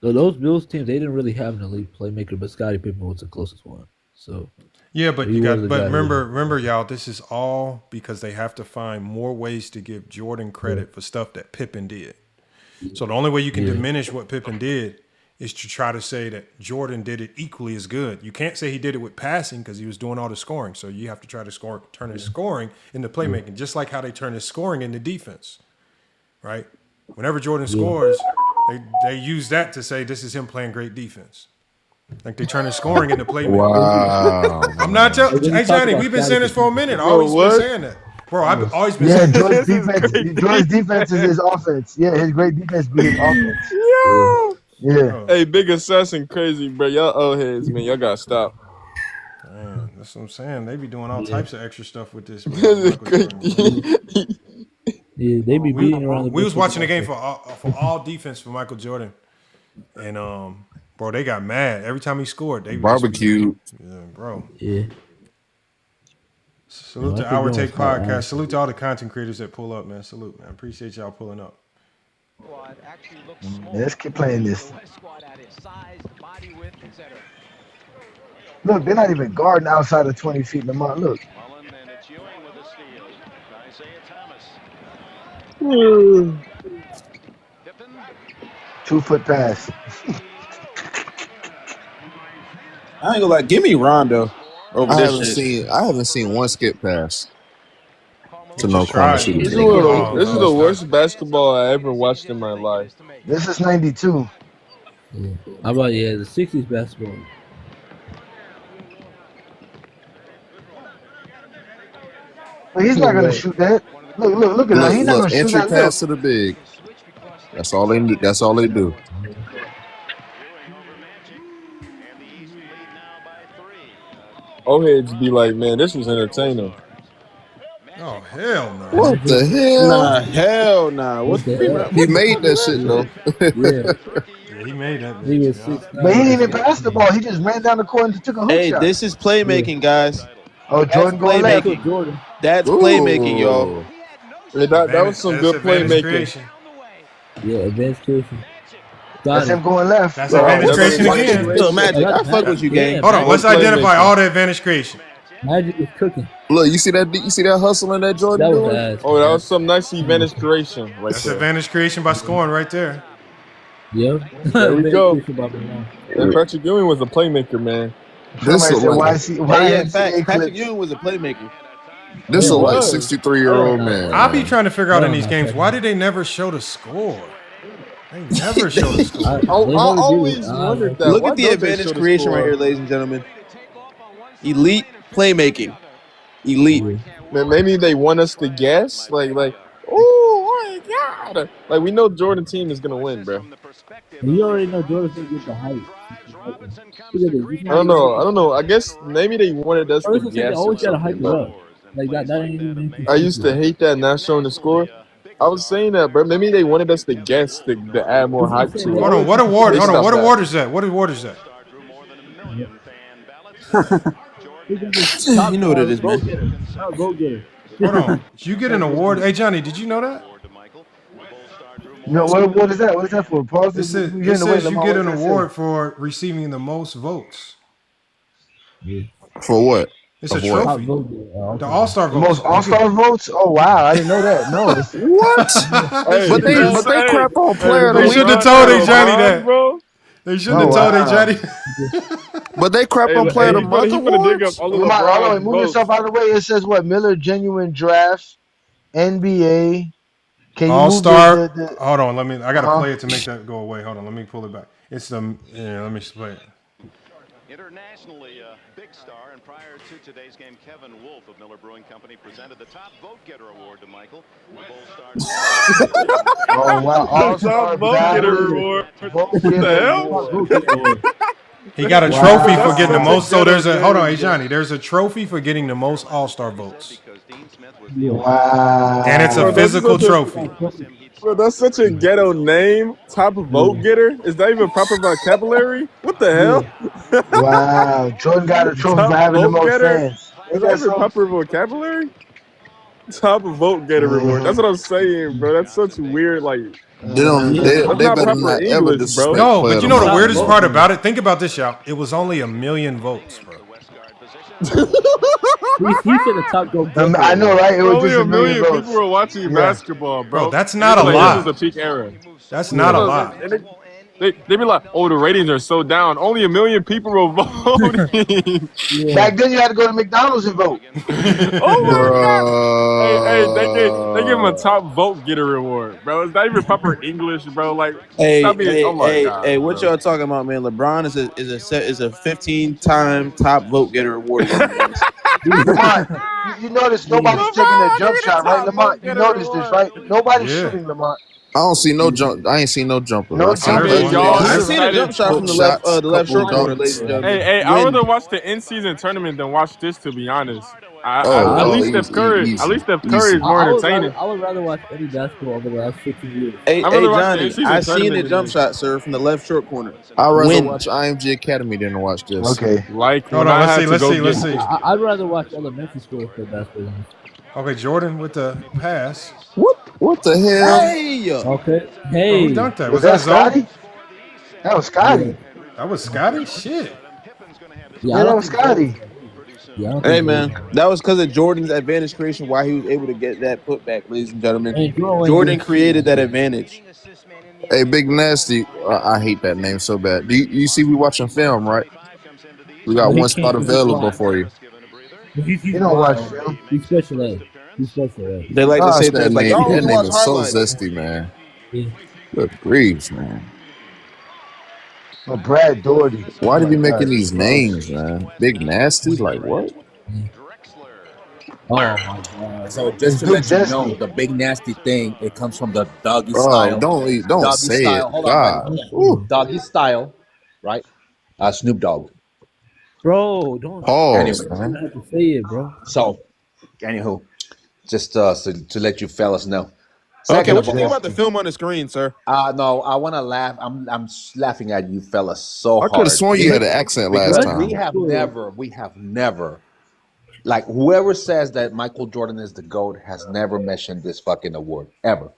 Speaker 11: So those Bills teams, they didn't really have an elite playmaker, but Scottie Pippen was the closest one. So
Speaker 1: yeah, but remember, y'all, this is all because they have to find more ways to give Jordan credit for stuff that Pippen did. So the only way you can diminish what Pippen did is to try to say that Jordan did it equally as good. You can't say he did it with passing because he was doing all the scoring. So you have to try to turn his scoring into playmaking, just like how they turn his scoring into defense, right? Whenever Jordan scores, they use that to say this is him playing great defense. Like they turn his scoring into playmaking.
Speaker 6: Wow.
Speaker 1: I'm not telling. Hey, Johnny, we've been saying this for a minute. I've always been saying that. Bro, I've always been saying
Speaker 4: Jordan's defense is his offense. Yeah, his great defense be his offense. Yeah.
Speaker 14: Hey, Big Assassin crazy, bro. Y'all old heads, man. Y'all gotta stop.
Speaker 1: Damn, that's what I'm saying. They be doing all types of extra stuff with this.
Speaker 11: Yeah, they be beating around.
Speaker 1: We was watching the game for all defense for Michael Jordan, and bro, they got mad every time he scored. They
Speaker 6: barbecued.
Speaker 1: Yeah, bro.
Speaker 11: Yeah.
Speaker 1: Salute to Our Take Podcast. Salute to all the content creators that pull up, man. Salute, man. Appreciate y'all pulling up.
Speaker 4: Let's keep playing this. Look, they're not even guarding outside of 20 feet. Lamont, look. 2-foot pass.
Speaker 10: I ain't gonna lie. Give me Rondo over
Speaker 6: I
Speaker 10: this
Speaker 6: haven't
Speaker 10: shit.
Speaker 6: seen one skip pass
Speaker 1: He
Speaker 6: to no
Speaker 1: just
Speaker 6: corner
Speaker 1: tried.
Speaker 6: shooter.
Speaker 14: This is,
Speaker 1: Oh,
Speaker 14: this is
Speaker 1: no,
Speaker 14: the
Speaker 1: it's not.
Speaker 14: worst basketball I ever watched in my life.
Speaker 4: This is 92.
Speaker 11: Yeah. How about the '60s basketball?
Speaker 4: But he's not gonna shoot that. Look at that. He's not
Speaker 6: Look,
Speaker 4: gonna shoot
Speaker 6: entry
Speaker 4: that. Look.
Speaker 6: pass to the big. That's all they do. That's all they do.
Speaker 14: Old heads be like, man, this was entertaining.
Speaker 1: Oh, hell no.
Speaker 6: What the hell?
Speaker 10: Nah, hell nah. What the hell?
Speaker 6: He made that shit though.
Speaker 1: Yeah, he made that
Speaker 11: He
Speaker 1: bitch.
Speaker 11: was
Speaker 1: Yeah.
Speaker 11: 6'9".
Speaker 4: But he didn't even pass the ball. He just ran down the court and took a hook
Speaker 10: Hey,
Speaker 4: shot.
Speaker 10: this is playmaking, guys.
Speaker 4: Oh, Jordan going left.
Speaker 10: Playmaking.
Speaker 11: Jordan.
Speaker 10: That's playmaking, y'all.
Speaker 14: Yeah, that was some good
Speaker 1: advantage
Speaker 14: playmaking.
Speaker 1: creation.
Speaker 11: Yeah, advanced creation.
Speaker 4: That's him going left.
Speaker 1: That's advantage creation again.
Speaker 10: Yo, Magic, I fuck with you, gang.
Speaker 1: Hold on, let's identify all the advantage creation.
Speaker 11: Magic is cooking.
Speaker 6: Look, you see that hustling that Jordan
Speaker 11: That was
Speaker 6: doing?
Speaker 11: ass.
Speaker 14: Oh, that was some nice advantage creation right
Speaker 1: That's
Speaker 14: there.
Speaker 1: advantage creation by scoring right there.
Speaker 11: Yeah.
Speaker 14: There we go.
Speaker 11: LeBron.
Speaker 14: And Patrick Ewing was a playmaker, man.
Speaker 6: This is like
Speaker 10: Patrick Ewing was a playmaker.
Speaker 6: this is
Speaker 14: He
Speaker 6: like
Speaker 14: was.
Speaker 6: 63-year-old man.
Speaker 1: I'll be trying to figure out in these games, why did they never show the score? They never show the score.
Speaker 14: I always wondered that.
Speaker 10: Look
Speaker 14: Why
Speaker 10: at the
Speaker 14: don't they
Speaker 10: advantage
Speaker 14: show the
Speaker 10: creation
Speaker 14: score?
Speaker 10: right here, ladies and gentlemen. Elite playmaking. Elite.
Speaker 14: Man, maybe they want us to guess. Like, oh my god! Like we know Jordan team is gonna win, bro.
Speaker 11: You already know Jordan's gonna get the height. Look at this.
Speaker 14: I don't know. I guess maybe they wanted us to
Speaker 11: They
Speaker 14: guess or
Speaker 11: always gotta hype
Speaker 14: something.
Speaker 11: it
Speaker 14: But
Speaker 11: up. Like that ain't even.
Speaker 14: I used to hate that not showing the score. I was saying that, bro. Maybe they wanted us to guess to add more hype to it.
Speaker 1: Hold on, what award?
Speaker 14: They
Speaker 1: Hold on, what
Speaker 14: stopped
Speaker 1: award is that? What award is that?
Speaker 10: You know what it is, man.
Speaker 1: Hold on, you get an award? Hey, Johnny, did you know that?
Speaker 4: No, what is that? What is that for? Pause.
Speaker 1: It says you get an award for receiving the most votes.
Speaker 6: For what?
Speaker 1: It's a
Speaker 6: Of what?
Speaker 1: trophy. The All-Star votes.
Speaker 4: Most All-Star votes? Oh wow, I didn't know that. No.
Speaker 6: What? But they crap on player.
Speaker 1: They should have told Johnny that.
Speaker 14: Bro.
Speaker 1: They should have told Johnny.
Speaker 6: But they crap on player of the month awards.
Speaker 4: Hold on, move yourself out of the way. It says what? Miller Genuine Draft, NBA. Can you
Speaker 1: All-Star.
Speaker 4: move
Speaker 1: Hold on, I gotta play it to make that go away. Hold on, let me pull it back. It's let me play it.
Speaker 12: Internationally, a big star, and prior to today's game, Kevin Wolf of Miller Brewing Company presented the top vote getter award to Michael.
Speaker 4: Oh wow, All-Star
Speaker 14: vote getter award. What the hell?
Speaker 1: He got a trophy for getting the most. So there's a hold on, hey Johnny. There's a trophy for getting the most All-Star votes.
Speaker 4: Wow.
Speaker 1: And it's a physical trophy.
Speaker 14: Bro, that's such a ghetto name. Top vote getter. Is that even proper vocabulary? What the hell?
Speaker 4: Wow. Jordan got a trophy for having the most fans.
Speaker 14: Is that even proper vocabulary? Top vote getter reward. That's what I'm saying, bro. That's such weird, like.
Speaker 6: They better not ever disrespect.
Speaker 1: No, but you know the weirdest part about it? Think about this, y'all. It was only 1 million votes, bro.
Speaker 11: He said the top go.
Speaker 4: I know, right? It was
Speaker 14: Only
Speaker 4: just
Speaker 14: 1 million
Speaker 4: votes.
Speaker 14: people were watching basketball, bro.
Speaker 1: Bro, that's not a lot.
Speaker 14: This is the peak era.
Speaker 1: That's not a lot.
Speaker 14: They be like, oh, the ratings are so down. Only 1 million people were voting.
Speaker 4: Back then, you had to go to McDonald's and vote.
Speaker 14: Oh my god! Hey, they give him a top vote getter award, bro. It's not even proper English, bro. Like,
Speaker 10: Hey, what y'all talking about, man? LeBron is a 15-time top vote getter award.
Speaker 4: Lamont, you notice nobody's taking a jump shot, right, Lamont? You noticed this, right? Nobody's shooting, Lamont.
Speaker 6: I don't see no jump. I ain't seen no jumper.
Speaker 4: No
Speaker 6: I seen
Speaker 10: I seen a jump shot from the left short corner, ladies and gentlemen.
Speaker 14: Hey, I rather watch the in-season tournament than watch this, to be honest. At least Steph Curry is more entertaining.
Speaker 11: I would rather watch any basketball over the last 15 years.
Speaker 10: Hey, Johnny, I seen the jump shot, sir, from the left short corner.
Speaker 6: I'd rather watch IMG Academy than watch this.
Speaker 4: Okay.
Speaker 14: Like,
Speaker 1: hold on, let's see.
Speaker 11: I'd rather watch other Memphis scores for basketball.
Speaker 1: Okay, Jordan with the pass.
Speaker 6: What the hell?
Speaker 10: Hey!
Speaker 11: Okay. Hey.
Speaker 1: Who dunked that?
Speaker 4: Was that Scotty?
Speaker 1: Zoe?
Speaker 4: That was Scotty.
Speaker 1: That was Scotty? Shit.
Speaker 4: Yeah, that was Scotty.
Speaker 10: Hey, man. That was because of Jordan's advantage creation, why he was able to get that putback, ladies and gentlemen.
Speaker 11: Hey,
Speaker 10: Jordan created that advantage.
Speaker 6: Hey, Big Nasty. I hate that name so bad. Do you see we watching film, right? We got
Speaker 11: He
Speaker 6: one
Speaker 11: can't.
Speaker 6: spot
Speaker 11: He's
Speaker 6: available
Speaker 11: blind.
Speaker 6: for you.
Speaker 11: He's
Speaker 9: You don't watch
Speaker 11: blind.
Speaker 9: film.
Speaker 11: He's special ed. He's special ed.
Speaker 5: They like to
Speaker 6: Gosh,
Speaker 5: say things like, "You
Speaker 6: that
Speaker 5: only
Speaker 6: name
Speaker 5: watch
Speaker 6: is so
Speaker 5: highlights."
Speaker 6: zesty, man.
Speaker 11: Yeah.
Speaker 6: Good grief, man.
Speaker 9: Oh, Brad Doherty.
Speaker 6: Why
Speaker 9: Oh
Speaker 6: do
Speaker 9: my
Speaker 6: you making
Speaker 9: God,
Speaker 6: these
Speaker 9: gross.
Speaker 6: names, man? Big Nasty, like what?
Speaker 11: Oh my God.
Speaker 19: So
Speaker 9: It's
Speaker 19: just to
Speaker 9: Duke
Speaker 19: let you know,
Speaker 9: Zesty.
Speaker 19: the big nasty thing, it comes from the doggy
Speaker 6: Oh,
Speaker 19: style.
Speaker 6: don't
Speaker 19: Doggy
Speaker 6: say it.
Speaker 19: style. Hold on, buddy.
Speaker 6: God.
Speaker 19: Hold on.
Speaker 6: Ooh.
Speaker 19: Doggy style, right? Snoop Dogg.
Speaker 11: Bro, don't.
Speaker 6: Pause,
Speaker 19: Anyway,
Speaker 11: You
Speaker 6: man.
Speaker 11: don't have to say it, bro.
Speaker 19: so anywho, just so, to let you fellas know.
Speaker 5: Okay,
Speaker 19: Second
Speaker 5: what
Speaker 19: of
Speaker 5: you think
Speaker 19: all,
Speaker 5: about the film on the screen, sir?
Speaker 19: no, I want to laugh. I'm laughing at you fellas so
Speaker 6: I could have
Speaker 19: hard
Speaker 6: sworn you had an accent last
Speaker 19: because
Speaker 6: time.
Speaker 19: we have never, like whoever says that Michael Jordan is the GOAT has never mentioned this fucking award ever.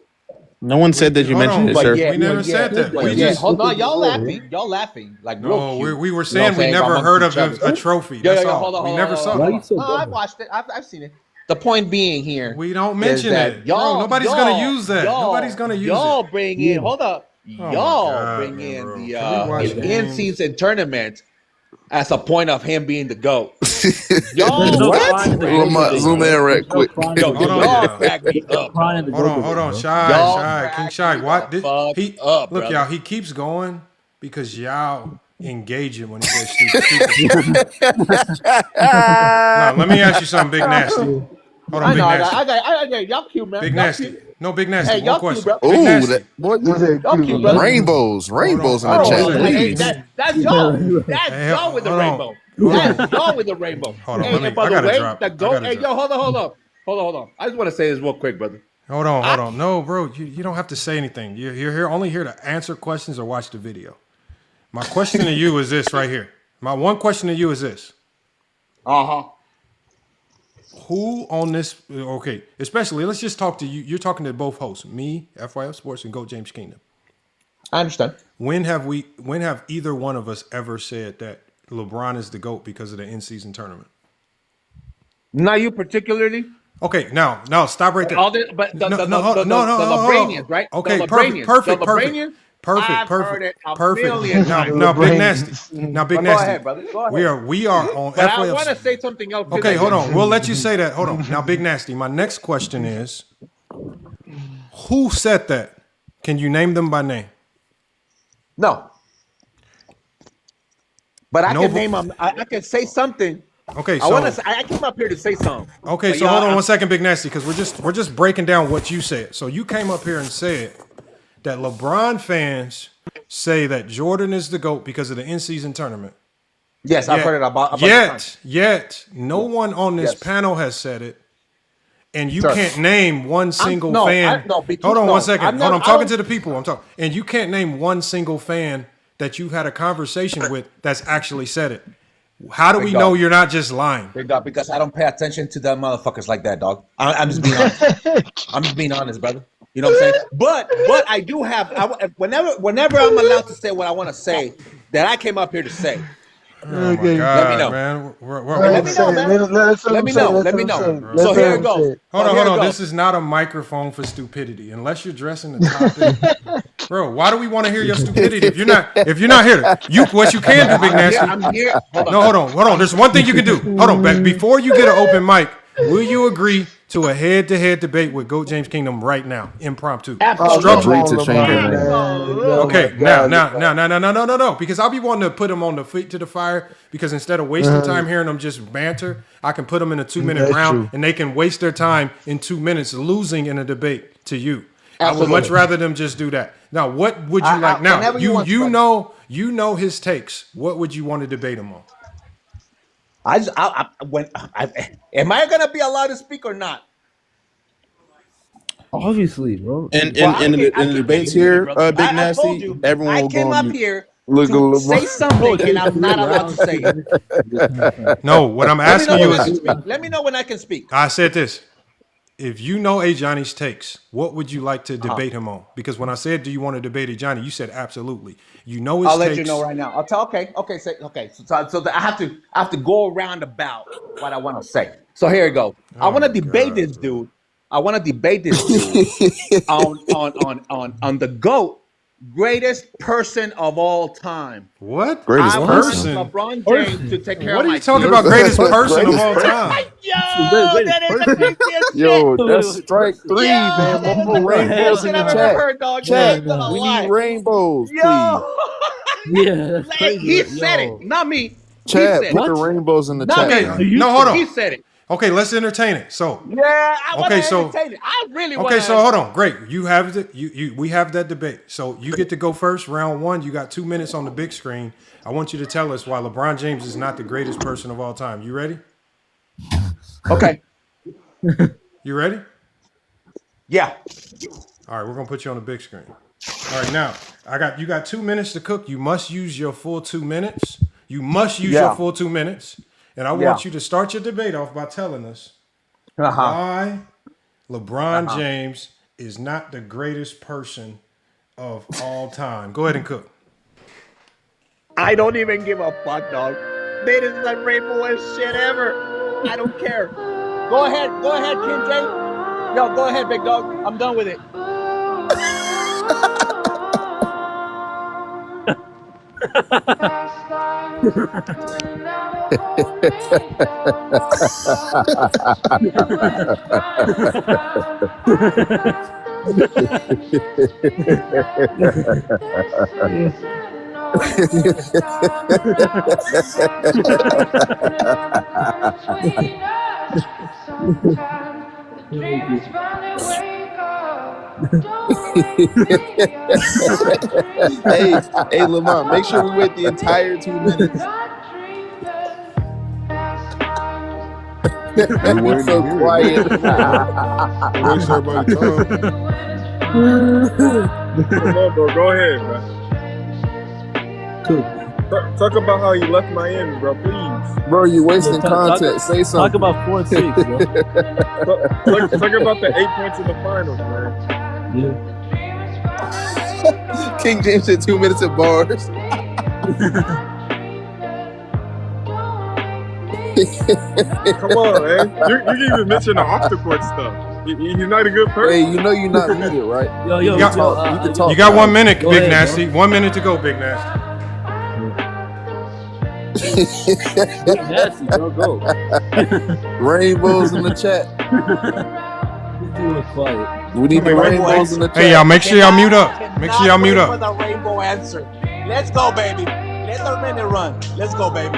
Speaker 10: No one said that you mentioned it,
Speaker 19: But
Speaker 10: sir.
Speaker 19: yeah,
Speaker 1: We never said that.
Speaker 19: But
Speaker 1: We
Speaker 19: yeah,
Speaker 1: just
Speaker 19: hold on, y'all laughing like real
Speaker 1: no.
Speaker 19: cute.
Speaker 1: We were
Speaker 19: You know what
Speaker 1: saying
Speaker 19: I'm
Speaker 1: we never
Speaker 19: amongst
Speaker 1: heard
Speaker 19: each
Speaker 1: of
Speaker 19: other.
Speaker 1: a trophy.
Speaker 19: Yeah,
Speaker 1: That's all.
Speaker 19: hold on,
Speaker 1: We
Speaker 19: hold
Speaker 1: never
Speaker 19: on,
Speaker 1: saw
Speaker 19: hold
Speaker 1: it.
Speaker 19: on. No, I've watched it. I've seen it. The point being here,
Speaker 1: We don't
Speaker 19: is
Speaker 1: mention
Speaker 19: that
Speaker 1: it. Bro, nobody's gonna use that. Nobody's gonna use
Speaker 19: y'all
Speaker 1: it.
Speaker 19: bring in. Hold up,
Speaker 1: Oh
Speaker 19: y'all
Speaker 1: my God,
Speaker 19: bring
Speaker 1: man,
Speaker 19: in
Speaker 1: bro.
Speaker 19: the
Speaker 1: Can we watch games?
Speaker 19: in-season tournament as a point of him being the GOAT.
Speaker 11: There's
Speaker 19: Y'all
Speaker 11: no
Speaker 19: what?
Speaker 11: crying in the
Speaker 6: Lamar,
Speaker 11: Joker
Speaker 6: zoom in right
Speaker 11: There's no
Speaker 6: quick.
Speaker 11: crying in the
Speaker 19: Yo,
Speaker 1: Hold on,
Speaker 19: y'all
Speaker 1: yeah.
Speaker 19: crack me up,
Speaker 11: crying in the
Speaker 19: bro.
Speaker 11: Joker
Speaker 1: Hold on,
Speaker 11: bro.
Speaker 1: Shy,
Speaker 19: Y'all
Speaker 1: Shy, King
Speaker 19: crack
Speaker 1: Shy.
Speaker 19: me
Speaker 1: What?
Speaker 19: the fuck
Speaker 1: He
Speaker 19: up,
Speaker 1: look,
Speaker 19: brother.
Speaker 1: y'all. He keeps going because y'all engage him when he says stupid. Now, let me ask you something, Big Nasty. Hold on,
Speaker 19: I
Speaker 1: Big
Speaker 19: know,
Speaker 1: Nasty.
Speaker 19: I got y'all cute, man.
Speaker 1: Big
Speaker 19: Y'all
Speaker 1: Nasty.
Speaker 19: cute.
Speaker 1: No, Big Nasty.
Speaker 19: Hey,
Speaker 1: One
Speaker 19: y'all cute,
Speaker 1: question.
Speaker 19: bro.
Speaker 1: Big
Speaker 6: Ooh,
Speaker 1: Nasty.
Speaker 6: boy,
Speaker 19: Y'all cute, brother.
Speaker 6: rainbows
Speaker 1: Hold on,
Speaker 6: in the
Speaker 1: hold on one
Speaker 6: chat,
Speaker 1: second.
Speaker 19: Hey,
Speaker 6: please.
Speaker 19: that's y'all. That's
Speaker 1: Hey,
Speaker 19: y'all with the
Speaker 1: hold on.
Speaker 19: rainbow.
Speaker 1: Hold
Speaker 19: That's
Speaker 1: on.
Speaker 19: y'all with the rainbow.
Speaker 1: Hold on.
Speaker 19: Hey,
Speaker 1: Let me.
Speaker 19: and by
Speaker 1: I
Speaker 19: the
Speaker 1: gotta
Speaker 19: way,
Speaker 1: drop.
Speaker 19: the
Speaker 1: I
Speaker 19: GOAT.
Speaker 1: gotta
Speaker 19: Hey,
Speaker 1: drop.
Speaker 19: yo, hold on. I just want to say this real quick, brother.
Speaker 1: Hold on. No, bro. You don't have to say anything. You're here only here to answer questions or watch the video. My question to you is this right here. My one question to you is this. Who on this? Okay, especially let's just talk to you. You're talking to both hosts, me, FYF Sports, and Go James Kingdom.
Speaker 19: I understand.
Speaker 1: When have either one of us ever said that LeBron is the GOAT because of the in-season tournament?
Speaker 19: Not you particularly.
Speaker 1: Okay, now stop right there.
Speaker 19: But the
Speaker 1: Hold
Speaker 19: Lebranians, right?
Speaker 1: Okay,
Speaker 19: The
Speaker 1: perfect.
Speaker 19: Lebranians, I've heard it a million times.
Speaker 1: Now, Big Nasty. Now, Big
Speaker 19: But go
Speaker 1: Nasty.
Speaker 19: ahead, brother. Go ahead.
Speaker 1: We are on
Speaker 19: But
Speaker 1: FYF.
Speaker 19: I want to say something else.
Speaker 1: Okay, hold on. We'll let you say that. Hold on. Now, Big Nasty, my next question is, who said that? Can you name them by name?
Speaker 19: No. But I can name them. I can say something.
Speaker 1: Okay, so
Speaker 19: I came up here to say something.
Speaker 1: Okay, so hold on one second, Big Nasty, because we're just breaking down what you said. So you came up here and said that LeBron fans say that Jordan is the GOAT because of the in-season tournament.
Speaker 19: Yes, I've heard it about
Speaker 1: Yet, no one on this panel has said it, and you can't name one single fan. Hold on one second. I'm talking to the people. And you can't name one single fan that you've had a conversation with that's actually said it. How do we know you're not just lying?
Speaker 19: Big dog, because I don't pay attention to them motherfuckers like that, dog. I'm just being honest. I'm just being honest, brother. You know what I'm saying? But I do have. Whenever I'm allowed to say what I want to say, that I came up here to say.
Speaker 1: Oh my God,
Speaker 19: let me know,
Speaker 1: man.
Speaker 19: Let me know. So here it goes.
Speaker 1: Hold on. This is not a microphone for stupidity. Unless you're dressing the topic. Bro, why do we want to hear your stupidity if you're not here? What you can do, Big Nasty.
Speaker 19: I'm here.
Speaker 1: No, hold on. There's one thing you can do. Hold on, before you get an open mic, will you agree to a head-to-head debate with Goat James Kingdom right now, impromptu?
Speaker 6: Agree to change your name.
Speaker 1: Okay, no, because I'll be wanting to put them on the feet to the fire, because instead of wasting time hearing them just banter, I can put them in a 2-minute round, and they can waste their time in 2 minutes losing in a debate to you. Absolutely. I would much rather them just do that. Now, what would you like? Now, you know his takes. What would you want to debate him on?
Speaker 19: Am I gonna be allowed to speak or not?
Speaker 11: Obviously, bro.
Speaker 10: In the debates here, Big Nasty, everyone will go on mute.
Speaker 19: Here to say something, and I'm not allowed to say it.
Speaker 1: No, what I'm asking you is,
Speaker 19: let me know when I can speak.
Speaker 1: I said this. If you know Johnny's takes, what would you like to debate him on? Because when I said, do you want to debate Johnny, you said absolutely. You know his takes.
Speaker 19: I'll let you know right now. I'll tell. Okay. So I have to go around about what I want to say. So here you go. I want to debate this dude. I want to debate this dude on the GOAT Greatest person of all time.
Speaker 1: What?
Speaker 21: Greatest
Speaker 19: I
Speaker 21: person?
Speaker 19: want LeBron James to take care
Speaker 1: What
Speaker 19: of
Speaker 1: are
Speaker 19: my
Speaker 1: you talking
Speaker 19: kids.
Speaker 1: about? Greatest person of
Speaker 21: Greatest
Speaker 1: all
Speaker 21: person?
Speaker 1: time?
Speaker 19: Yo, that is the craziest
Speaker 6: Yo,
Speaker 19: shit.
Speaker 6: that's strike 3, man.
Speaker 19: That is
Speaker 6: More
Speaker 19: the
Speaker 6: rainbows
Speaker 19: craziest
Speaker 6: in
Speaker 19: shit
Speaker 6: the
Speaker 19: I've ever
Speaker 6: chat.
Speaker 19: heard, dog.
Speaker 6: Chat,
Speaker 19: I ain't gonna
Speaker 6: we
Speaker 19: lie.
Speaker 6: need rainbows, please.
Speaker 19: Yo,
Speaker 11: Yeah, that's
Speaker 19: like,
Speaker 11: crazy.
Speaker 19: he said it, not me. He
Speaker 6: Chat,
Speaker 19: said
Speaker 6: put
Speaker 19: it.
Speaker 6: the rainbows in the
Speaker 19: Not
Speaker 6: chat,
Speaker 19: me.
Speaker 6: man.
Speaker 1: No, hold on.
Speaker 19: He said it.
Speaker 1: Okay, let's entertain it. So,
Speaker 19: Yeah, I want to
Speaker 1: so
Speaker 19: entertain it. I really want
Speaker 1: okay,
Speaker 19: to.
Speaker 1: so hold on. Great, you have it. We have that debate. So you get to go first. Round 1. You got 2 minutes on the big screen. I want you to tell us why LeBron James is not the greatest person of all time. You ready?
Speaker 19: Okay.
Speaker 1: You ready?
Speaker 19: Yeah.
Speaker 1: All right, we're gonna put you on the big screen. All right, now you got 2 minutes to cook. You must use your full 2 minutes. You must use your full 2 minutes. And I want you to start your debate off by telling us why LeBron James is not the greatest person of all time. Go ahead and cook.
Speaker 19: I don't even give a fuck, dog. That is the rainbowest shit ever. I don't care. Go ahead, King J. Yo, go ahead, big dog. I'm done with it.
Speaker 6: Hey, Lamont, make sure we wait the entire 2 minutes. He's so quiet.
Speaker 15: Waste everybody's time.
Speaker 14: Come on, bro. Go ahead, bro. Talk about how you left Miami, bro. Please.
Speaker 6: Bro, you wasting content. Say something.
Speaker 11: Talk about 4 and 6, bro.
Speaker 14: Talk about the 8 points in the finals, man.
Speaker 11: Yeah.
Speaker 6: King James said 2 minutes at bars.
Speaker 14: Come on, man. You can even mention the off the court stuff. He's not a good person.
Speaker 6: Hey, you know you're not muted, right?
Speaker 11: Yo,
Speaker 1: You got 1 minute, Big
Speaker 11: ahead,
Speaker 1: Nasty.
Speaker 11: Bro.
Speaker 1: 1 minute to go, Big Nasty.
Speaker 11: Big Nasty, bro. Go.
Speaker 6: Rainbows in the chat.
Speaker 11: This dude was quiet.
Speaker 6: We need the rainbows in the chat.
Speaker 1: Hey, y'all, make sure y'all mute up. Make sure y'all mute
Speaker 19: For
Speaker 1: up.
Speaker 19: the rainbow answer. Let's go, baby. Let the minute run. Let's go, baby.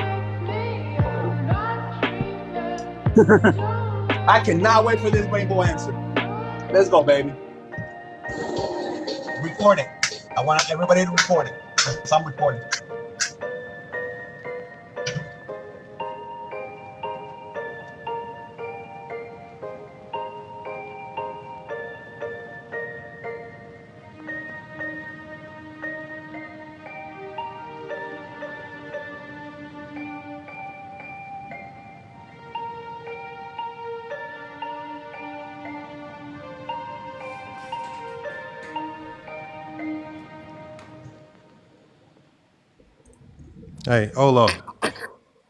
Speaker 19: I cannot wait for this rainbow answer. Let's go, baby. Record it. I want everybody to record it. So I'm recording.
Speaker 1: Hey, Olo.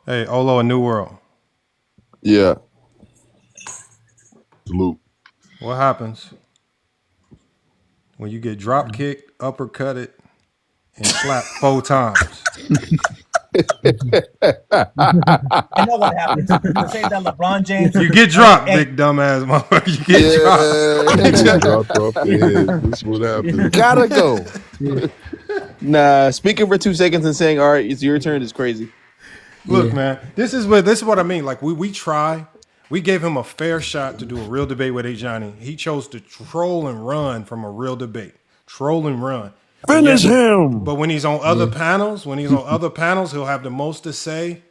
Speaker 1: Hey, Olo, a New World.
Speaker 6: Yeah.
Speaker 15: Salute.
Speaker 1: What happens when you get drop kicked, uppercutted, and slapped 4 times?
Speaker 19: I know what happens. You say that LeBron James.
Speaker 1: You get dropped, big dumbass motherfucker. You get dropped.
Speaker 15: Dropped off the head. This is what happened.
Speaker 6: Gotta go.
Speaker 10: Nah, speaking for 2 seconds and saying, all right, it's your turn is crazy.
Speaker 1: Look, man, this is what I mean. Like we try. We gave him a fair shot to do a real debate with Johnny. He chose to troll and run from a real debate. Troll and run.
Speaker 21: Finish him.
Speaker 1: But when he's on other panels, he'll have the most to say.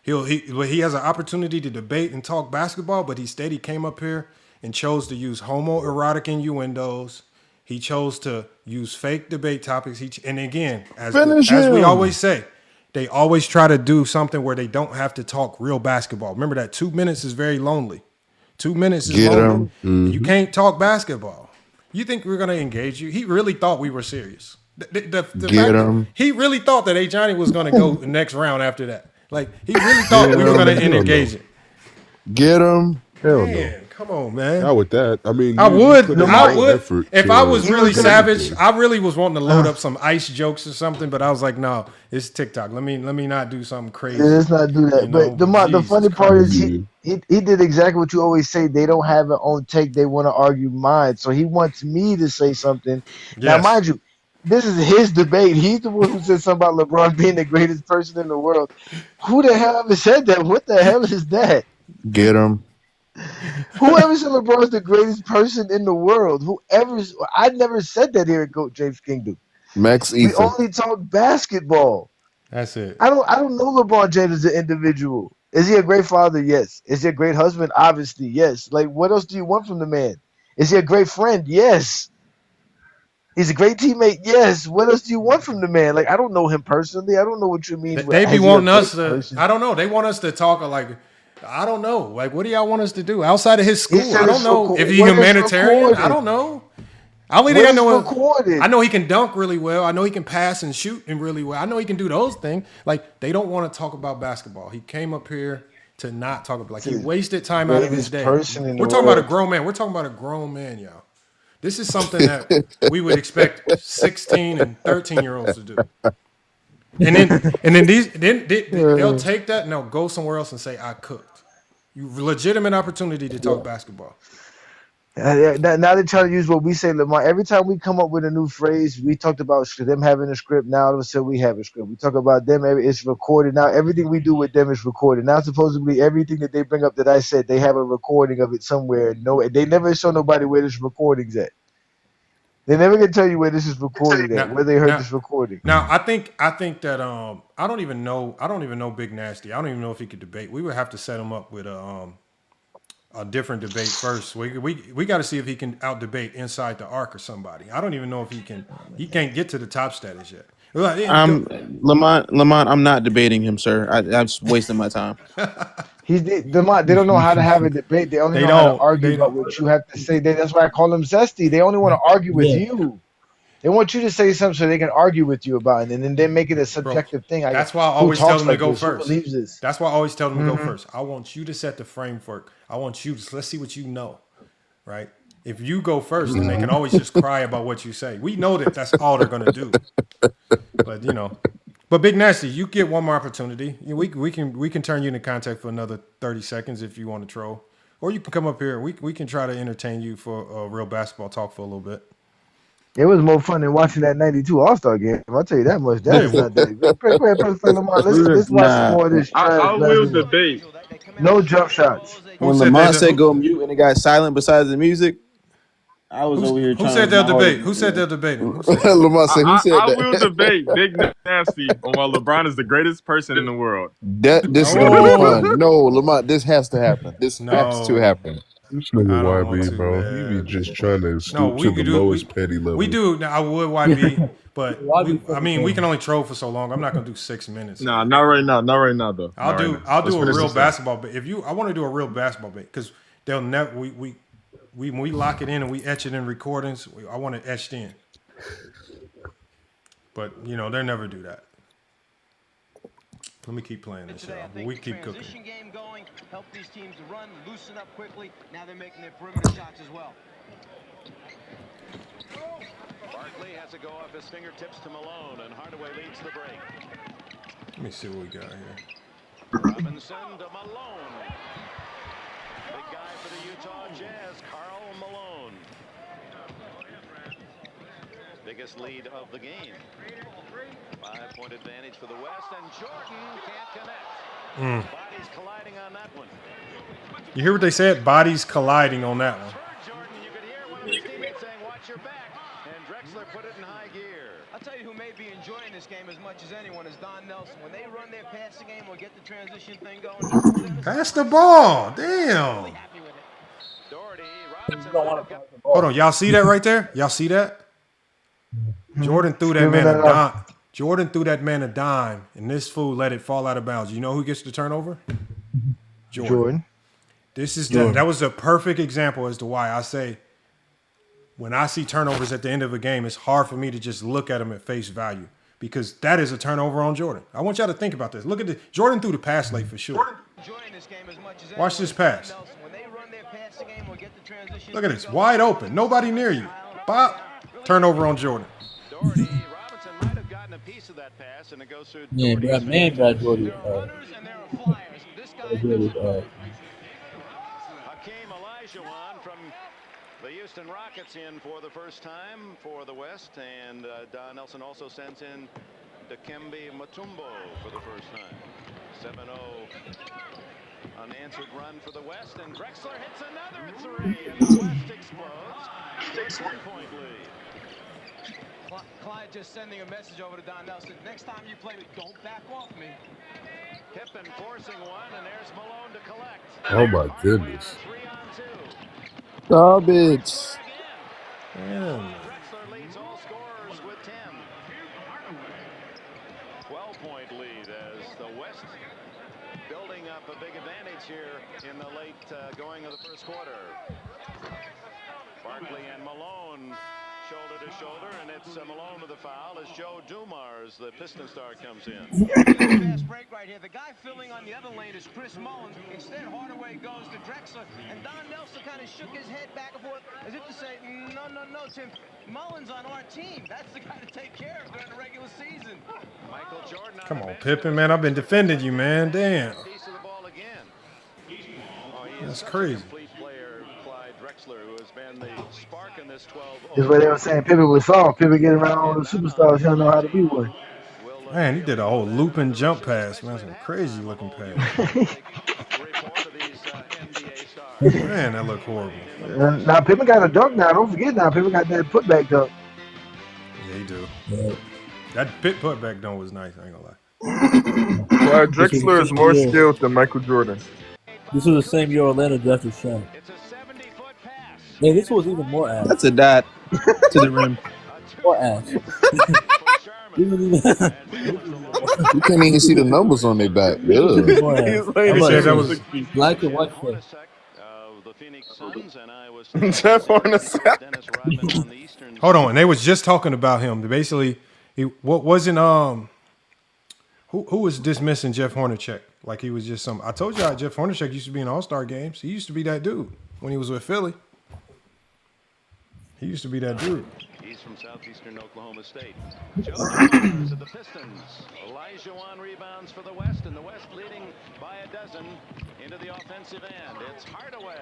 Speaker 1: He has an opportunity to debate and talk basketball, but he came up here and chose to use homoerotic innuendos. He chose to use fake debate topics. And again, as we always say, they always try to do something where they don't have to talk real basketball. Remember that 2 minutes is very lonely. 2 minutes is lonely.
Speaker 6: Mm-hmm.
Speaker 1: You can't talk basketball. You think we're going to engage you? He really thought we were serious. He really thought that Johnny was going to go the next round after that. Like, he really thought we were going to engage it.
Speaker 6: Get him.
Speaker 15: Hell no.
Speaker 1: Man, Come on, man.
Speaker 15: Not with that. I mean,
Speaker 1: I
Speaker 15: you
Speaker 1: would.
Speaker 15: put in
Speaker 1: I
Speaker 15: more
Speaker 1: would.
Speaker 15: effort
Speaker 1: If I was
Speaker 15: to
Speaker 1: really
Speaker 15: do
Speaker 1: savage,
Speaker 15: everything.
Speaker 1: I really was wanting to load up some ice jokes or something. But I was like, no, it's TikTok. Let me not do something crazy.
Speaker 4: Yeah, let's not do that.
Speaker 1: You know,
Speaker 4: But the
Speaker 1: Jesus
Speaker 4: funny part is
Speaker 1: Christ.
Speaker 4: he did exactly what you always say. They don't have their own take. They want to argue mine. So he wants me to say something. Now,
Speaker 1: Yes.
Speaker 4: mind you, this is his debate. He's the one who said something about LeBron being the greatest person in the world. Who the hell ever said that? What the hell is that?
Speaker 6: Get him.
Speaker 4: Whoever said LeBron's the greatest person in the world? I never said that here at Goat James Kingdom.
Speaker 6: Max
Speaker 4: We
Speaker 6: Ether.
Speaker 4: only talk basketball.
Speaker 1: That's it.
Speaker 4: I don't know LeBron James as an individual. Is he a great father? Yes. Is he a great husband? Obviously, yes. Like, what else do you want from the man? Is he a great friend? Yes. He's a great teammate. Yes. What else do you want from the man? Like, I don't know him personally. I don't know what you mean.
Speaker 1: They be
Speaker 4: Has he a
Speaker 1: wanting
Speaker 4: great
Speaker 1: us to.
Speaker 4: person?
Speaker 1: I don't know. They want us to talk like. I don't know. Like, what do y'all want us to do outside of his
Speaker 4: He
Speaker 1: school?
Speaker 4: said
Speaker 1: I don't
Speaker 4: it's
Speaker 1: know if he's
Speaker 4: what is
Speaker 1: humanitarian. I
Speaker 4: recorded?
Speaker 1: don't know. Only thing
Speaker 4: What
Speaker 1: I
Speaker 4: is
Speaker 1: know
Speaker 4: recorded?
Speaker 1: I know he can dunk really well. I know he can pass and shoot and really well. I know he can do those things. Like, they don't want to talk about basketball. He came up here to not talk about. Like, he wasted time out of his
Speaker 4: Greatest
Speaker 1: day.
Speaker 4: person in the
Speaker 1: We're talking about a
Speaker 4: world.
Speaker 1: grown man. We're talking about a grown man, y'all. This is something that we would expect 16 and 13-year-olds to do. And then they'll take that and they'll go somewhere else and say, I cooked. You legitimate opportunity to talk basketball.
Speaker 4: Now they're trying to use what we say, Lamar. Every time we come up with a new phrase, we talked about them having a script. Now all of a sudden we have a script. We talk about them, it's recorded. Now everything we do with them is recorded. Now supposedly everything that they bring up that I said, they have a recording of it somewhere. No, they never show nobody where this recording's at. They never can tell you where this is recorded at, where they heard this recording.
Speaker 1: Now I think that I don't even know Big Nasty. I don't even know if he could debate. We would have to set him up with a different debate first. We got to see if he can out debate inside the arc or somebody. I don't even know if he can. He can't get to the top status yet.
Speaker 10: Lamont, I'm not debating him, sir. I'm just wasting my time.
Speaker 4: They don't know how to have a debate. They only know how to argue about what you have to say. That's why I call them zesty. They only want to argue with you. They want you to say something so they can argue with you about it, and then they make it a subjective thing.
Speaker 1: That's why I always tell them to go first.
Speaker 4: Who believes this?
Speaker 1: That's why I always tell them to go first. I want you to set the framework. I want you to let's see what you know, right? If you go first, then they can always just cry about what you say. We know that that's all they're gonna do. But but Big Nasty, you get one more opportunity. We can turn you into contact for another 30 seconds if you want to troll, or you can come up here. We can try to entertain you for a real basketball talk for a little bit.
Speaker 4: It was more fun than watching that '92 All-Star game. I'll tell you that much. That is not that. Go ahead, Lamar. Let's watch some more of this trash
Speaker 14: I will
Speaker 4: basketball.
Speaker 14: debate.
Speaker 4: No jump shots.
Speaker 10: When Lamont said go mute and it got silent besides the music, I was over here trying
Speaker 1: Who said
Speaker 10: to.
Speaker 1: they'll debate? Who said they'll debate?
Speaker 6: Lamont said, who said
Speaker 14: I
Speaker 6: that?
Speaker 14: will debate Big Nasty on why LeBron is the greatest person in the world.
Speaker 6: This is gonna be fun. No, Lamont, this has to happen. This has to happen.
Speaker 15: This nigga YB, bro. He be just trying to stoop to the lowest petty level.
Speaker 1: We do. Now, I would YB, but we can only troll for so long. I'm not gonna do 6 minutes.
Speaker 14: Nah, not right now. Not right now, though.
Speaker 1: I'll do a real basketball bit. I want to do a real basketball bit because they'll never. When we lock it in and we etch it in recordings, I want it etched in. But they'll never do that. Let me keep playing this, y'all. We keep cooking.
Speaker 20: Game going, help these teams run, loosen up quickly. Now they're making their perimeter shots as well.
Speaker 12: Barkley has to go off his fingertips to Malone, and Hardaway leads the break.
Speaker 1: Let me see what we got here.
Speaker 12: Robinson to Malone. Big guy for the Utah Jazz, Karl Malone. Biggest lead of the game. 5-point advantage for the West, and Jordan can't connect. Bodies colliding on that one.
Speaker 1: You hear what they said? Bodies colliding on that one.
Speaker 12: Jordan, you could hear one of his teammates saying, "Watch your back," and Drexler put it in high gear.
Speaker 20: I'll tell you who may be enjoying this game as much as anyone is Don Nelson. When they run their passing game or get the transition thing going.
Speaker 1: Pass the ball. Damn. Hold on. Y'all see that right there? Y'all see that? Jordan threw that man a dime. Jordan threw that man a dime, and this fool let it fall out of bounds. You know who gets the turnover? Jordan. That was a perfect example as to why I say when I see turnovers at the end of a game, it's hard for me to just look at them at face value because that is a turnover on Jordan. I want y'all to think about this. Look at this. Jordan threw the pass late for sure. Watch this pass.
Speaker 20: When they run their
Speaker 1: Look at this, wide open, nobody near you. Bop, turnover on Jordan.
Speaker 11: Man, bro, Jordy.
Speaker 12: Hakeem Olajuwon from the Houston Rockets in for the first time for the West, and Don Nelson also sends in Dikembe Mutombo for the first time. 7-0 unanswered run for the West, and Drexler hits another three, and the West explodes. 10-point lead.
Speaker 20: Clyde just sending a message over to Don Nelson. Next time you play me, don't back off me.
Speaker 12: Pippen forcing one, and there's Malone to collect.
Speaker 15: Oh my goodness.
Speaker 6: Garbage.
Speaker 12: Drexler leads all scorers with 10. 12-point lead as the West building up a big advantage here in the late going of the first quarter. Barkley and Malone shoulder to shoulder, and it's Malone with the foul as Joe Dumars, the Piston star, comes in.
Speaker 20: Fast break right here. The guy filling on the other lane is Chris Mullins. Instead, Hardaway goes to Drexler, and Don Nelson kind of shook his head back and forth as if to say, no, Tim. Mullins on our team. That's the guy to take care of during the regular season.
Speaker 12: Michael Jordan.
Speaker 1: Come on, Pippen, man. I've been defending you, man. Damn. That's crazy.
Speaker 12: Who has been the spark in this 12.
Speaker 4: Is what they were saying. Pippen was soft. Pippen get around all the superstars. He don't know how to be one.
Speaker 1: Man, he did a whole looping jump pass, man. Some crazy looking pass. Man, that looked horrible.
Speaker 4: Now Pippen got a dunk now. Don't forget now. Pippen got that putback dunk.
Speaker 1: Yeah, he do. That putback dunk was nice. I ain't gonna lie.
Speaker 14: Well, Drexler is more skilled than Michael Jordan.
Speaker 11: This was the same year Orlando drafted Shaq. Man, this was even more ass.
Speaker 10: That's a dot to the rim.
Speaker 11: More ass.
Speaker 6: You can't even see the numbers on their back. Yeah.
Speaker 1: That was
Speaker 11: black and white face.
Speaker 14: Jeff Hornacek.
Speaker 1: Hold on, and they was just talking about him. Basically, who was dismissing Jeff Hornacek? Like he was just some. I told you Jeff Hornacek used to be in All-Star games. He used to be that dude when he was with Philly. He used to be that dude.
Speaker 12: He's from southeastern Oklahoma State. Joe Dumars of the Pistons. Olajuwon rebounds for the West, and the West leading by a dozen into the offensive end. It's Hardaway,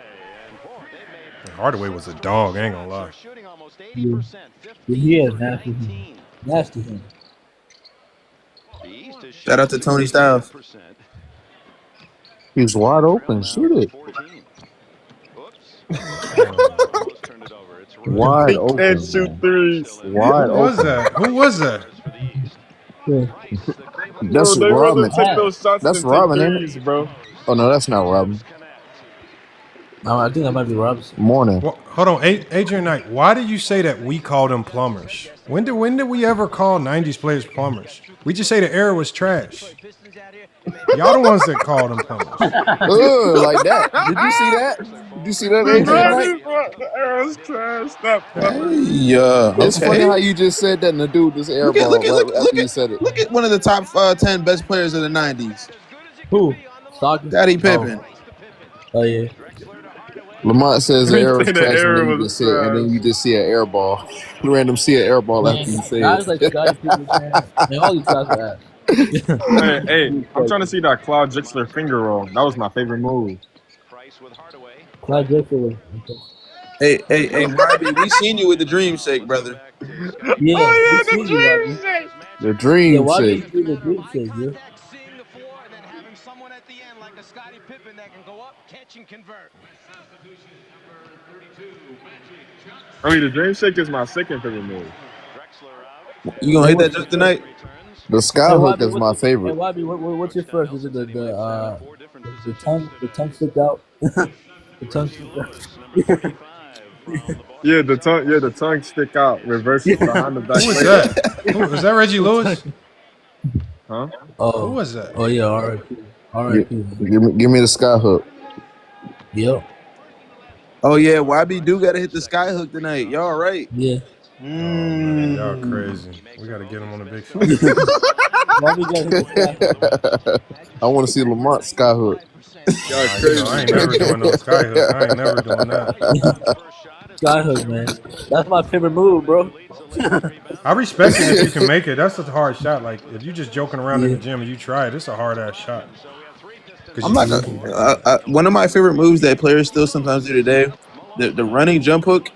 Speaker 12: and boy, they made.
Speaker 1: Hardaway was a dog. I ain't gonna lie.
Speaker 12: Shooting almost 80%.
Speaker 11: He has nasty him.
Speaker 10: Shout out to Tony Styles.
Speaker 6: He's wide open. Shoot it. Wide open.
Speaker 14: Can't shoot threes.
Speaker 6: Wide open.
Speaker 1: Who was that?
Speaker 6: That's
Speaker 14: Bro,
Speaker 6: Robin.
Speaker 14: Take those shots
Speaker 6: That's
Speaker 14: and
Speaker 6: Robin,
Speaker 14: take
Speaker 6: ain't
Speaker 14: threes,
Speaker 6: it?
Speaker 14: bro.
Speaker 6: Oh no, that's not Robin.
Speaker 11: No, I think that might be Robinson.
Speaker 6: Morning.
Speaker 1: Well, hold on, Adrian Knight. Why did you say that we called them plumbers? When did we ever call '90s players plumbers? We just say the era was trash. Y'all the ones that called them plumbers.
Speaker 6: Like that. Did you see that? Did you see that, Adrian Knight?
Speaker 14: The era's trash. Stop.
Speaker 6: Yeah. It's funny how you just said that and the dude just airball after you said it.
Speaker 10: Look at one of the top 10 best players of the 90s.
Speaker 11: Who? Stockton?
Speaker 10: Scottie Pippen.
Speaker 11: Oh yeah.
Speaker 6: Lamont says the era was
Speaker 14: The
Speaker 6: trash,
Speaker 14: era
Speaker 6: and then you
Speaker 14: was
Speaker 6: just see it, and then you just see an air ball. Random see an air ball after you say
Speaker 11: Guys
Speaker 6: it.
Speaker 11: like Scottie Pippen, man, all these guys are ass.
Speaker 14: Hey, I'm trying to see that Claude Drexler finger roll. That was my favorite move.
Speaker 11: Clyde Drexler.
Speaker 10: Hey, Robbie, we seen you with the Dream Shake, brother.
Speaker 11: Yeah,
Speaker 14: the
Speaker 11: we seen you,
Speaker 14: Dream
Speaker 11: Robbie.
Speaker 14: Shake.
Speaker 6: The dream
Speaker 11: Yeah, why did
Speaker 6: shake.
Speaker 11: you do the Dream Shake, yeah?
Speaker 20: Seeing the floor and then having someone at the end like a Scottie Pippen that can go up, catch, and convert.
Speaker 14: I mean, the Dream Shake is my second favorite move.
Speaker 10: You gonna hit that just tonight?
Speaker 6: The skyhook is my
Speaker 11: Hey,
Speaker 6: favorite.
Speaker 11: Robbie, what's your first? Is it the tongue stick out? The tongue stick out.
Speaker 14: Yeah, the tongue stick out, reverse it behind the back.
Speaker 1: Who was that? Was that Reggie Lewis?
Speaker 14: Huh?
Speaker 11: Oh,
Speaker 1: Who was that?
Speaker 11: Oh yeah, R.I.P. R.I.P.
Speaker 6: Give me the skyhook.
Speaker 11: Yep.
Speaker 10: Oh yeah, YB do gotta hit the skyhook tonight. Y'all right?
Speaker 11: Yeah.
Speaker 1: Y'all crazy. We gotta get him on the big show.
Speaker 11: Robbie got hit the skyhook.
Speaker 6: I want to see Lamont skyhook.
Speaker 1: I ain't never doing no sky hook. I ain't never doing that.
Speaker 11: Sky hook, man. That's my favorite move, bro.
Speaker 1: I respect it if you can make it. That's a hard shot. Like if you just joking around in
Speaker 11: Yeah.
Speaker 1: the gym and you try it, it's a hard ass shot.
Speaker 10: I'm not gonna. One of my favorite moves that players still sometimes do today, the running jump hook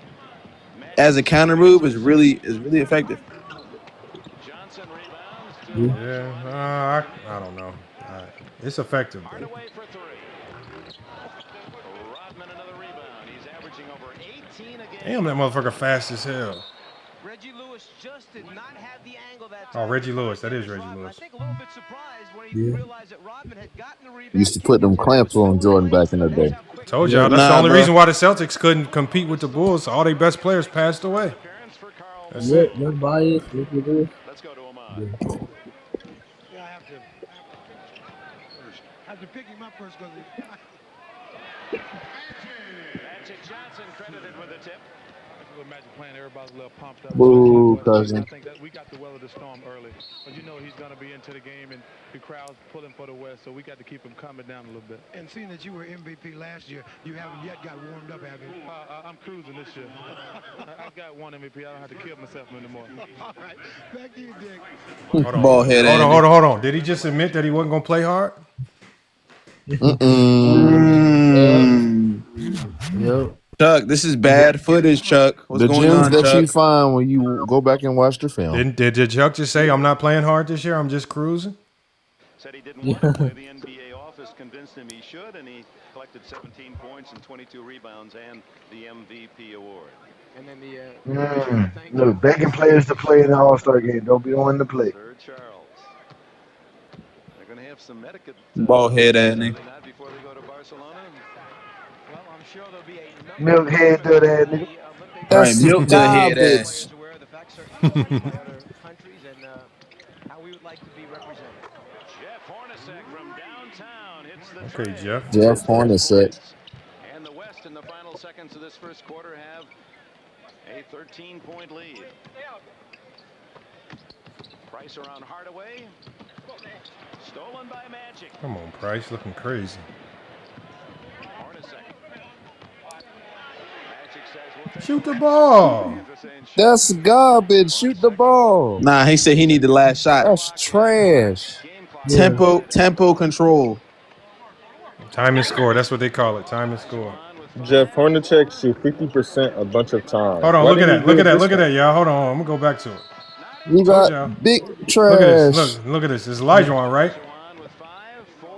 Speaker 10: as a counter move is really effective.
Speaker 1: Yeah, I don't know. It's effective. Damn, that motherfucker fast as hell.
Speaker 20: Reggie Lewis just did not have the angle that
Speaker 1: time. Oh, Reggie Lewis. That is Reggie Lewis.
Speaker 20: I think a little bit surprised when he realized that Rodman had gotten the rebound.
Speaker 6: Used to put them clamps on Jordan back in the day.
Speaker 1: Told y'all that's the only reason why the Celtics couldn't compete with the Bulls. All their best players passed away. That's it.
Speaker 11: No bias. Let's
Speaker 12: go to Ahmad.
Speaker 8: Yeah, I have to pick him up first because
Speaker 12: Magic Johnson credited with the tip.
Speaker 8: Magic playing, everybody's a little pumped up.
Speaker 6: Boo, cousin.
Speaker 8: I think that we got to weather the storm early. But you know he's going to be into the game, and the crowd's pulling for the West, so we got to keep him calming down a little bit. And seeing that you were MVP last year, you haven't yet got warmed up, have you? I'm cruising this year. I've got one MVP. I don't have to kill myself anymore. All right. Back to you, Dick.
Speaker 1: Hold on. Hold on. Did he just admit that he wasn't going to play hard?
Speaker 10: Yep. Chuck, this is bad footage, Chuck. What's going on,
Speaker 6: that
Speaker 10: Chuck?
Speaker 6: you find when you go back and watch the film.
Speaker 1: Did Chuck just say, I'm not playing hard this year, I'm just cruising?
Speaker 12: Said he didn't want to play. The NBA office convinced him he should, and he collected 17 points and 22 rebounds and the MVP award.
Speaker 20: And then
Speaker 4: Look, begging players to play in the All-Star game. Don't be on the play.
Speaker 12: Sir Charles. They're going to have some medical
Speaker 10: Ball head at me.
Speaker 12: before they go to Barcelona.
Speaker 20: Well, I'm sure there'll be a
Speaker 4: Milk head to that nigga.
Speaker 10: That's milk to head ass.
Speaker 20: countries and how we would like to be represented.
Speaker 12: Jeff Hornacek from downtown hits the
Speaker 1: Okay, Jeff.
Speaker 6: Jeff Hornacek.
Speaker 12: And the West in the final seconds of this first quarter have a 13-point lead. Price around Hardaway. Stolen by Magic.
Speaker 1: Come on, Price, looking crazy. Shoot the ball.
Speaker 6: That's garbage. Shoot the ball.
Speaker 10: Nah, he said he need the last shot.
Speaker 6: That's trash.
Speaker 10: Tempo control.
Speaker 1: Time and score. That's what they call it. Time and score.
Speaker 14: Jeff Hornacek shoot 50% a bunch of times.
Speaker 1: Hold on, look at that, y'all. Hold on, I'm gonna go back to it.
Speaker 6: You got big trash.
Speaker 1: Look at this. Look at this. It's Elijah on, right?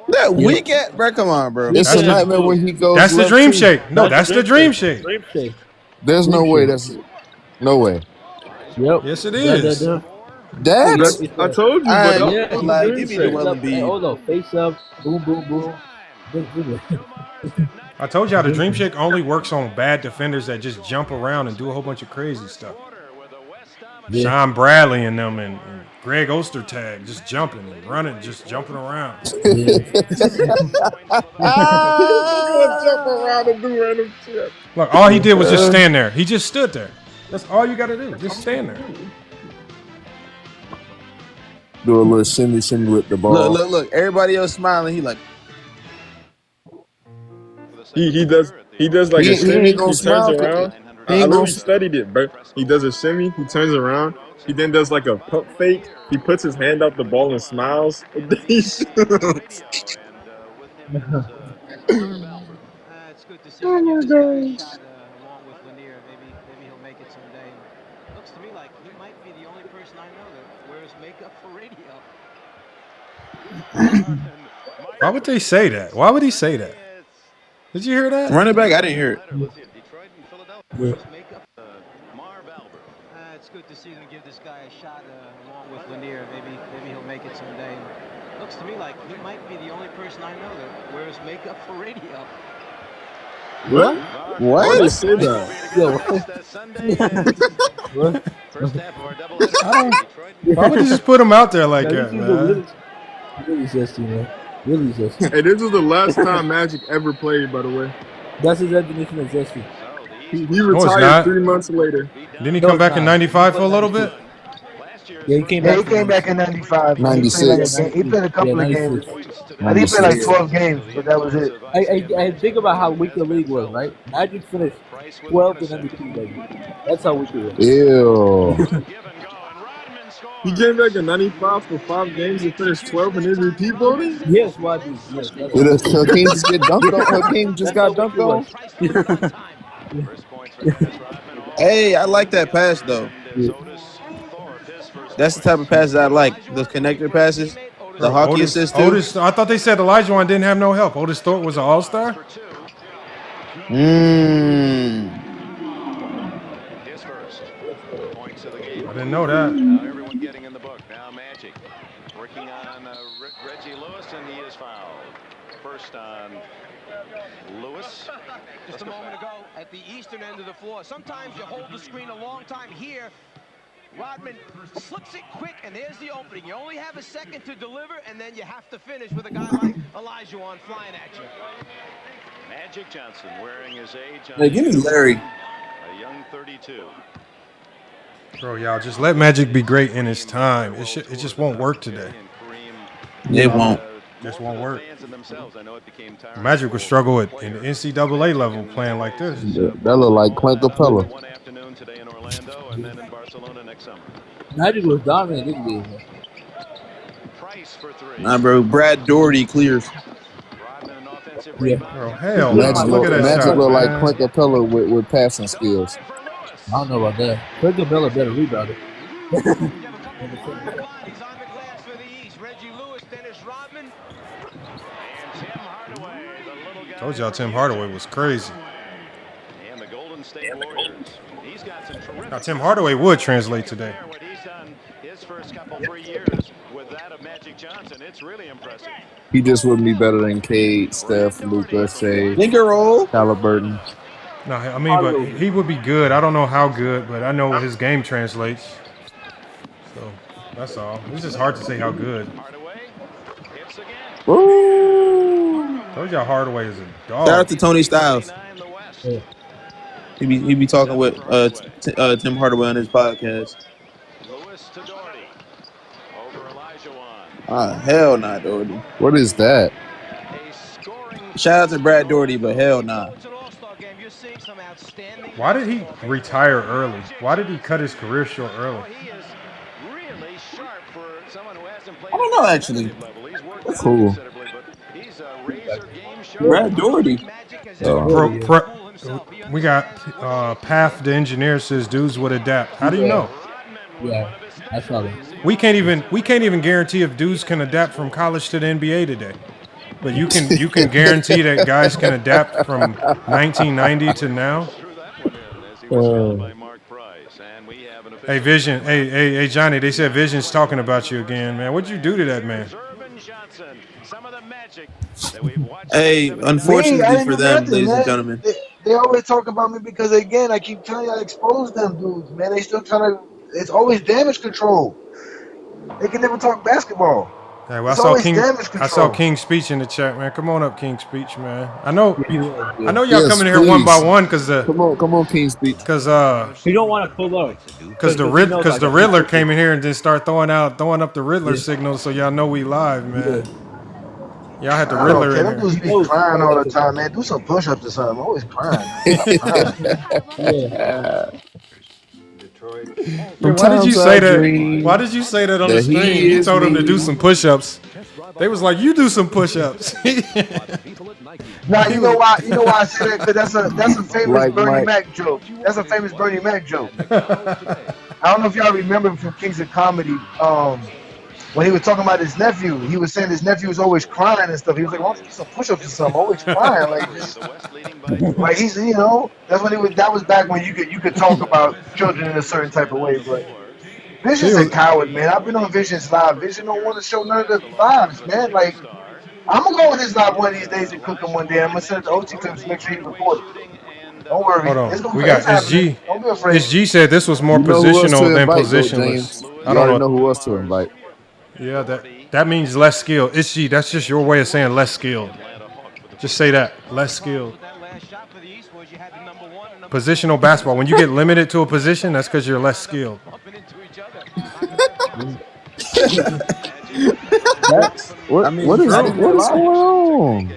Speaker 10: That weak at, bro. Come on, bro.
Speaker 6: It's a nightmare when he goes.
Speaker 1: That's the dream shake. No, that's the dream shake.
Speaker 6: There's no way. That's no way.
Speaker 11: Yep.
Speaker 1: Yes, it is.
Speaker 6: That
Speaker 14: I told you.
Speaker 10: Like, give me the well beat.
Speaker 11: Hold on, face up, boom, boom, boom.
Speaker 1: I told y'all the dream shake only works on bad defenders that just jump around and do a whole bunch of crazy stuff.
Speaker 11: Yeah.
Speaker 1: Sean Bradley and them and Greg Ostertag just jumping and running, just jumping around.
Speaker 11: Yeah.
Speaker 14: Jump around and do random shit.
Speaker 1: Look, all he did was just stand there. He just stood there. That's all you got to do. Just stand there.
Speaker 6: do a little shimmy with the ball.
Speaker 10: Look. Everybody else smiling. He like.
Speaker 14: He does like a shimmy. He turns around. I literally studied it, bro. He does a shimmy. He turns around. He then does like a pump fake. He puts his hand out the ball and smiles. And then he shoots.
Speaker 20: It's good to see him get this shot along with Lanier. Maybe he'll make it someday. Looks to me like he might be the only person I know that wears makeup for radio.
Speaker 1: Why would they say that? Why would he say that? Did you hear that?
Speaker 10: Running back, I didn't hear it.
Speaker 20: It's good to see him give this guy a shot along with Lanier. Maybe he'll make it someday. Looks to me like he might be the only person I know that wears makeup for radio.
Speaker 14: What?
Speaker 10: What?
Speaker 14: Why did you say that?
Speaker 1: Why would you just put him out there like that, man?
Speaker 11: Really zesty, man. Really zesty.
Speaker 14: Hey, this was the last time Magic ever played, by the way.
Speaker 11: That's his definition of zesty.
Speaker 14: He retired 3 months later.
Speaker 1: Didn't he come back in 95 for a little bit?
Speaker 11: Yeah, he came back in 95.
Speaker 6: 96.
Speaker 4: He played a couple of games.
Speaker 9: I think he played like 12 games, but that was it.
Speaker 11: I think about how weak the league was, right? Magic finished 12th in MVP that year. That's how weak it was.
Speaker 6: Ew.
Speaker 14: He came back in 95 for 5 games and finished 12 in MVP voting?
Speaker 11: Yes, YB. Yes, that's
Speaker 6: Did
Speaker 11: how
Speaker 6: Hakeem just get dunked on? Hakeem just got
Speaker 11: weak
Speaker 6: dunked
Speaker 11: it was.
Speaker 6: on?
Speaker 10: Hey, I like that pass though. That's the type of passes I like. Those connector passes, the hockey assist too.
Speaker 1: Otis, I thought they said Elijah didn't have no help. Otis Thorpe was an all-star? I didn't know that.
Speaker 12: Now everyone getting in the book. Now Magic working on Reggie Lewis, and he is fouled. First on Lewis.
Speaker 20: Just a moment ago at the eastern end of the floor. Sometimes you hold the screen a long time. Here, Rodman slips it quick, and there's the opening. You only have a second to deliver, and then you have to finish with a guy like Elijah flying at you.
Speaker 12: Magic Johnson wearing his age.
Speaker 10: Hey, give me Larry.
Speaker 12: A young 32.
Speaker 1: Bro, y'all just let Magic be great in his time. It just won't work today.
Speaker 10: It won't.
Speaker 1: Just won't work. Magic would struggle in the NCAA level playing like this.
Speaker 6: That look like Clint Capella.
Speaker 11: Magic was dominant this game.
Speaker 10: Nah, bro. Brad Doherty clears.
Speaker 11: Yeah.
Speaker 1: Bro, hell,
Speaker 6: Magic
Speaker 1: look at that
Speaker 6: Magic
Speaker 1: shot,
Speaker 6: look like
Speaker 1: man.
Speaker 6: Clint Capella with passing skills.
Speaker 11: I don't know about that. Clint Capella better rebounder.
Speaker 1: Told y'all Tim Hardaway was crazy.
Speaker 12: And the Golden State Warriors. He's got some terrific.
Speaker 1: Now, Tim Hardaway would translate today.
Speaker 12: What he's done his first couple 3 years with that of Magic Johnson, it's really impressive.
Speaker 6: He just wouldn't be better than Cade, Steph, Luka, Shea, Halliburton.
Speaker 1: No, I mean, but he would be good. I don't know how good, but I know his game translates. So that's all. It's just hard to say how good.
Speaker 6: Woo!
Speaker 1: Told y'all Hardaway is a dog.
Speaker 10: Shout out to Tony Styles.
Speaker 11: Yeah.
Speaker 10: He be talking with Tim Hardaway on his podcast.
Speaker 12: Lewis to Doherty. Over Elijah
Speaker 10: Hell nah, Doherty.
Speaker 6: What is that?
Speaker 10: Shout out to Brad Doherty, but hell nah.
Speaker 1: Why did he retire early? Why did he cut his career short early?
Speaker 10: I don't know actually.
Speaker 6: That's cool.
Speaker 10: Brad Doherty.
Speaker 1: We got Path the engineer says dudes would adapt. How do you know?
Speaker 11: Yeah, I saw that.
Speaker 1: We can't even guarantee if dudes can adapt from college to the NBA today. But you can guarantee that guys can adapt from 1990 to now. Hey Vision, hey Johnny, they said Vision's talking about you again, man. What'd you do to that man?
Speaker 10: Hey, unfortunately for them, ladies and gentlemen.
Speaker 9: They always talk about me because, again, I keep telling you I expose them dudes, man. They still trying to. It's always damage control. They can never talk basketball.
Speaker 1: Hey, well, I saw King's speech in the chat, man. Come on up, King's speech, man. I know y'all coming here one by one because
Speaker 6: come on, King's speech.
Speaker 1: Because
Speaker 11: you don't want to pull up.
Speaker 1: Because the Riddler came in here and then start throwing up the Riddler signals, so y'all know we live, man. Y'all had the Riddler in
Speaker 9: there. Dudes be crying all the time, man. Do some push-ups or something. I'm always crying.
Speaker 1: Why did you say that? Why did you say that on the stream? You told him to do some push-ups. They was like, "You do some push-ups."
Speaker 9: Now you know why I say that, because that's a famous Bernie Mac joke. That's a famous Bernie Mac joke. I don't know if y'all remember from Kings of Comedy. When he was talking about his nephew, he was saying his nephew was always crying and stuff. He was like, "Why don't you do some push-ups or something?" Always crying, like he's, that's when that was back when you could talk about children in a certain type of way. But Vision's a coward, man. I've been on Vision's live. Vision don't want to show none of the lives, man. Like, I'm gonna go on his live one of these days and cook him one day. I'm gonna send it to OT clips, make sure he records it. Don't worry.
Speaker 1: Hold on. We got SG.
Speaker 9: Don't be afraid.
Speaker 1: SG said this was more positional than positionless.
Speaker 6: I don't know who else to invite.
Speaker 1: Yeah, that means less skilled. SG, that's just your way of saying less skilled. Just say that. Less skilled. Positional basketball. When you get limited to a position, that's because you're less skilled.
Speaker 6: What?
Speaker 19: I mean,
Speaker 6: What is?
Speaker 19: that is their
Speaker 6: What is going
Speaker 19: logic.
Speaker 6: on?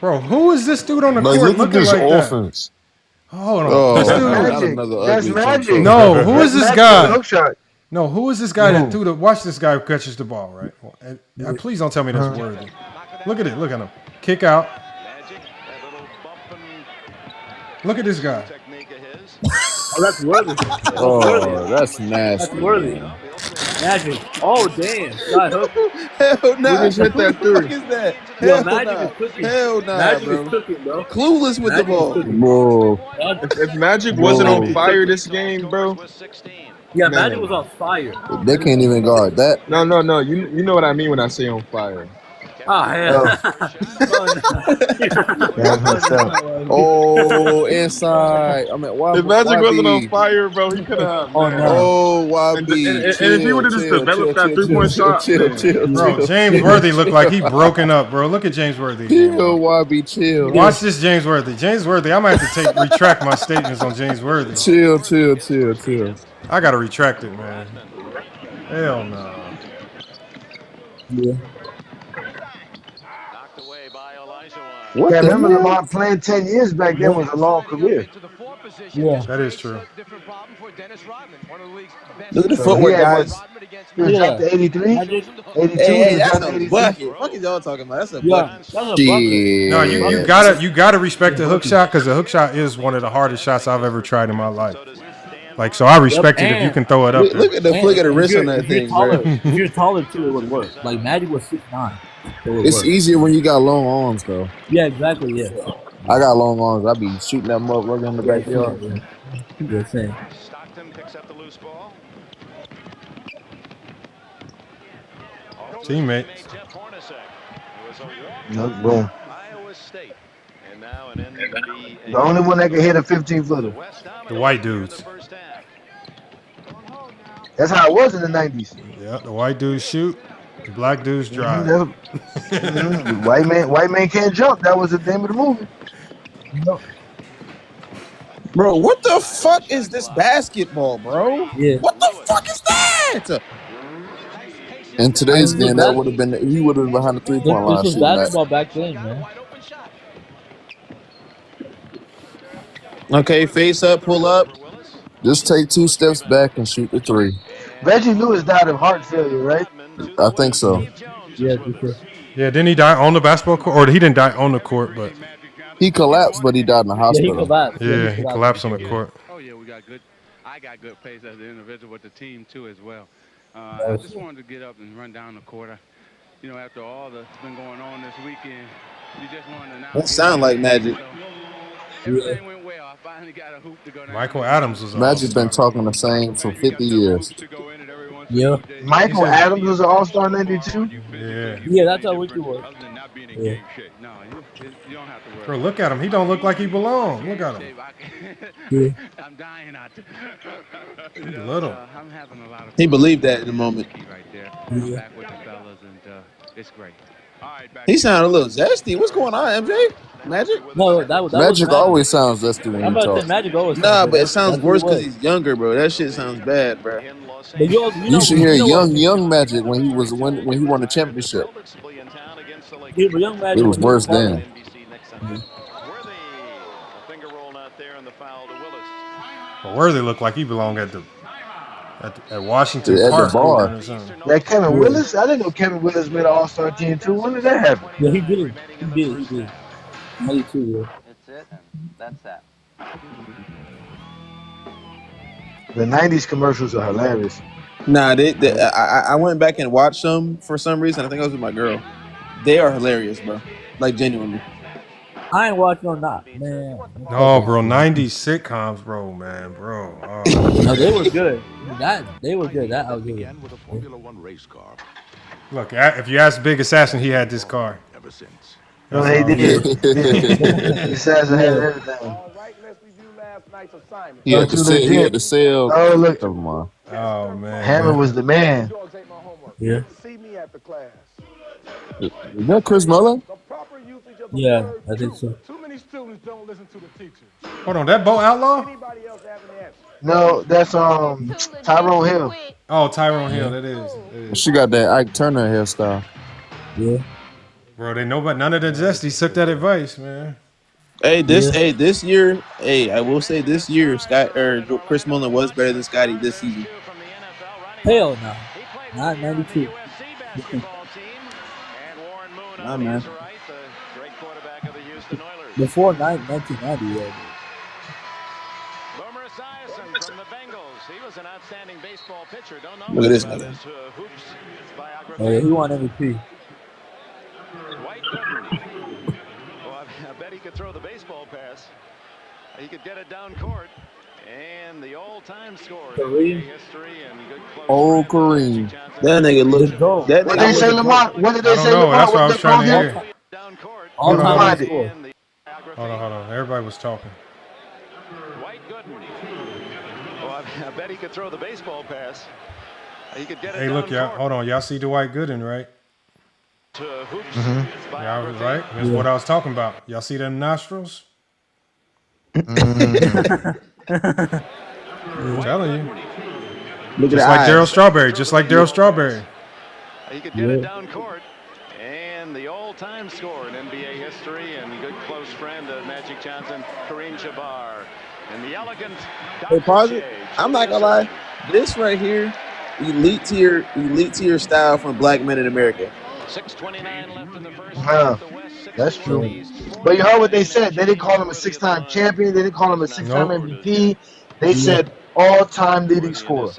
Speaker 1: Bro, who is this dude on the
Speaker 6: Like,
Speaker 1: court
Speaker 6: look at
Speaker 1: looking
Speaker 6: this
Speaker 1: like that?
Speaker 6: offense.
Speaker 1: Hold on. This
Speaker 6: Oh,
Speaker 1: dude.
Speaker 6: not another
Speaker 4: That's
Speaker 6: ugly jump
Speaker 4: magic.
Speaker 6: shot.
Speaker 1: No, who is
Speaker 4: That's
Speaker 1: this
Speaker 4: magic with a
Speaker 1: guy?
Speaker 4: hook shot.
Speaker 1: No, who is this guy that threw the? Watch this guy who catches the ball, right? And please don't tell me that's Worthy. Look at it. Look at him. Kick out. Look at this guy.
Speaker 11: Oh, that's Worthy.
Speaker 6: Oh, that's
Speaker 11: That's
Speaker 6: nasty.
Speaker 11: Worthy.
Speaker 6: Man.
Speaker 11: Magic. Oh, damn. God, hook.
Speaker 19: Hell
Speaker 6: We
Speaker 19: nah.
Speaker 6: just hit that
Speaker 19: Who the fuck
Speaker 6: three.
Speaker 19: is that?
Speaker 11: Yo,
Speaker 19: Hell
Speaker 11: Magic
Speaker 19: nah.
Speaker 11: is cooking.
Speaker 19: Hell nah,
Speaker 11: Magic
Speaker 19: bro.
Speaker 11: is cooking, bro.
Speaker 19: Clueless with
Speaker 11: Magic
Speaker 19: the
Speaker 11: is
Speaker 19: ball.
Speaker 11: cooking.
Speaker 6: Bro.
Speaker 14: If Magic
Speaker 6: Bro.
Speaker 14: wasn't on
Speaker 11: Magic is
Speaker 14: fire
Speaker 11: cooking.
Speaker 14: this game, bro,
Speaker 11: Yeah,
Speaker 14: man.
Speaker 11: Magic was on fire.
Speaker 6: They can't even guard that.
Speaker 14: No. You know what I mean when I say on fire.
Speaker 11: Oh, hell.
Speaker 4: Damn himself.
Speaker 6: Oh, inside. I mean,
Speaker 14: If Magic wasn't on
Speaker 6: YB.
Speaker 14: fire, bro, he could have.
Speaker 11: Oh, no.
Speaker 6: Oh,
Speaker 14: And
Speaker 6: YB.
Speaker 14: if he would have just developed that 3-point shot, man.
Speaker 1: Bro, James Worthy looked like he broken up, bro. Look at James Worthy.
Speaker 6: Chill, YB, chill.
Speaker 1: Watch this James Worthy. James Worthy, I might have to retract my statements on James Worthy.
Speaker 6: Chill.
Speaker 1: I gotta retract it, man. Hell no.
Speaker 19: Yeah.
Speaker 6: What
Speaker 9: Yeah,
Speaker 6: the
Speaker 9: remember
Speaker 6: hell?
Speaker 9: Lamar playing 10 years back then was a long career.
Speaker 11: Yeah.
Speaker 1: That is true.
Speaker 19: Look at the
Speaker 9: So
Speaker 19: footwork,
Speaker 9: he had
Speaker 19: guys.
Speaker 9: He was dropped to 83,
Speaker 11: Magic.
Speaker 9: 82.
Speaker 19: Hey,
Speaker 9: he was
Speaker 19: that's
Speaker 9: dropped to
Speaker 19: a
Speaker 9: 83.
Speaker 19: bucket. What is y'all talking about? That's a
Speaker 11: Yeah,
Speaker 19: bucket.
Speaker 11: that's a bucket.
Speaker 1: No, you gotta respect the hook shot because the hook shot is one of the hardest shots I've ever tried in my life. Like, so I respect it if you can throw it up there.
Speaker 19: Look at the flick of the wrist on that
Speaker 11: If you're
Speaker 19: thing,
Speaker 11: taller,
Speaker 19: bro.
Speaker 11: if you're taller too, it would work. Like Magic was 6'9". It would
Speaker 6: It's
Speaker 11: work.
Speaker 6: easier when you got long arms, though.
Speaker 11: Yeah, exactly. Yeah.
Speaker 6: I got long arms. I be shooting that motherfucker in the backyard.
Speaker 11: Yeah, same.
Speaker 12: Stockton picks up the loose ball.
Speaker 1: Teammate.
Speaker 9: No, boom.
Speaker 12: Iowa State. And now an NBA.
Speaker 9: The only one that can hit a 15-footer.
Speaker 1: The white dudes.
Speaker 9: That's how it was in the 90s.
Speaker 1: Yeah, the white dudes shoot, the black dudes drive.
Speaker 9: White man can't jump. That was the name of the movie.
Speaker 19: Bro, what the fuck is this basketball, bro?
Speaker 11: Yeah.
Speaker 19: What the fuck is that?
Speaker 6: In today's game, that would have been he would have been behind the 3-point line
Speaker 11: This was
Speaker 6: shooting that.
Speaker 11: basketball back then, man.
Speaker 10: Okay, face up, pull up.
Speaker 6: Just take 2 steps back and shoot the 3.
Speaker 9: Reggie Lewis died of heart failure, right?
Speaker 6: I think so.
Speaker 11: Yeah, for sure.
Speaker 1: Yeah, didn't he die on the basketball court? Or he didn't die on the court, but
Speaker 6: He collapsed, but he died in the
Speaker 11: Yeah, he
Speaker 6: hospital.
Speaker 11: collapsed.
Speaker 1: yeah, he collapsed on the court.
Speaker 8: Oh yeah, I got good pace as an individual with the team too as well. I just wanted to get up and run down the court. After all that's been going on this weekend, you just wanted to now.
Speaker 19: That sound like Magic.
Speaker 8: Everything went well. I finally got a hoop to go down.
Speaker 1: Michael Adams was
Speaker 6: Magic's been talking the same for 50 years.
Speaker 11: Yeah.
Speaker 9: Michael Adams was an All-Star in 92.
Speaker 1: Yeah.
Speaker 11: Yeah, that's how we was.
Speaker 8: Other than not being in
Speaker 11: Yeah.
Speaker 8: game shape. No, you don't have to worry.
Speaker 1: Bro, look at him. He don't look like he belongs. Look at him.
Speaker 11: Yeah.
Speaker 8: I'm dying out there.
Speaker 1: He's little.
Speaker 8: I'm having a lot of
Speaker 19: He believed that in the moment.
Speaker 8: right there.
Speaker 11: Yeah.
Speaker 8: Back with the fellas, and it's great. All right, back
Speaker 19: He sounded a little zesty. What's going on, MJ? Magic?
Speaker 11: No, that was
Speaker 6: Magic always sounds zesty when
Speaker 11: I'm
Speaker 6: he
Speaker 11: about to say
Speaker 6: talks.
Speaker 11: Magic always.
Speaker 19: Nah,
Speaker 11: sounds
Speaker 19: but it
Speaker 11: good.
Speaker 19: sounds
Speaker 11: That's
Speaker 19: worse
Speaker 11: what it
Speaker 19: because he's younger, bro. That shit sounds bad, bro.
Speaker 11: But
Speaker 6: You should hear young Magic when he was when he won the championship.
Speaker 11: Yeah, but young Magic
Speaker 6: It was worse then.
Speaker 1: But Worthy looked like he belonged at Washington
Speaker 6: At the
Speaker 1: Park.
Speaker 6: bar.
Speaker 1: Or something.
Speaker 9: That Kevin Willis? I didn't know Kevin Willis made an All-Star team too. When did that happen?
Speaker 11: Yeah, he did. He did. 92, yeah.
Speaker 17: That's it, and that's that.
Speaker 9: The 90s commercials are hilarious.
Speaker 19: Nah, I went back and watched them for some reason. I think I was with my girl. They are hilarious, bro. Like, genuinely.
Speaker 11: I ain't watching or not, man.
Speaker 1: No, bro, 90s sitcoms, bro, man, bro. Oh.
Speaker 11: No, they were good. They were good. That was good.
Speaker 22: With a Formula One race car.
Speaker 1: Look, if you ask Big Assassin, he had this car.
Speaker 22: Ever since.
Speaker 9: No, they did. Assassin had everything.
Speaker 6: He had to sell.
Speaker 9: Oh, look.
Speaker 6: Never mind.
Speaker 1: Oh, man.
Speaker 9: Hammer was the man.
Speaker 11: Yeah.
Speaker 6: Is that Chris Mullin?
Speaker 11: Yeah, I think so.
Speaker 8: these students don't listen to the teachers?
Speaker 1: Hold on, that Bo Outlaw?
Speaker 8: Anybody else have an answer?
Speaker 9: No, that's Tyrone Hill.
Speaker 1: Oh, Tyrone Hill. That is.
Speaker 6: She got that Ike Turner hairstyle.
Speaker 11: Yeah.
Speaker 1: Bro, none of the Zesties took that advice, man.
Speaker 10: This year, I will say this year, Chris Mullin was better than Scotty this season.
Speaker 11: Hell no, not 92.
Speaker 10: Nah, man.
Speaker 11: Before 1990, yeah.
Speaker 12: From the Bengals. He was an outstanding baseball pitcher. Don't know.
Speaker 10: Look at this nigga.
Speaker 11: Oh, yeah, he won MVP.
Speaker 12: Dwight Gooden. Well, I bet he could throw the baseball pass. He could get it down court. And the all-time score in NBA history and good close.
Speaker 6: Oh, Kareem.
Speaker 10: That nigga looked.
Speaker 9: What did they say, Lamar? What did they say,
Speaker 1: know.
Speaker 9: Lamar?
Speaker 1: That's what I was trying to hear.
Speaker 11: All time score.
Speaker 1: Hold on. Everybody was talking.
Speaker 12: Dwight Gooden. Well, I bet he could throw the baseball pass. He could get it
Speaker 1: Hey, look, y'all. Hold on. Y'all see Dwight Gooden, right? Yeah, I was right. That's what I was talking about. Y'all see them nostrils? I'm telling you.
Speaker 10: Look
Speaker 1: just like Darryl Strawberry. Just like Darryl Strawberry.
Speaker 12: He could get it down court. And the all-time score in NBA history and good close friend of Magic Johnson, Kareem Jabbar. And the elegant
Speaker 10: Hey, pause it. I'm not gonna lie. This right here, elite tier style from black men in America.
Speaker 12: 6:29 left in the first.
Speaker 9: That's true. But you heard what they said. They didn't call him a 6-time champion. They didn't call him a 6-time MVP. They said all-time leading scorer.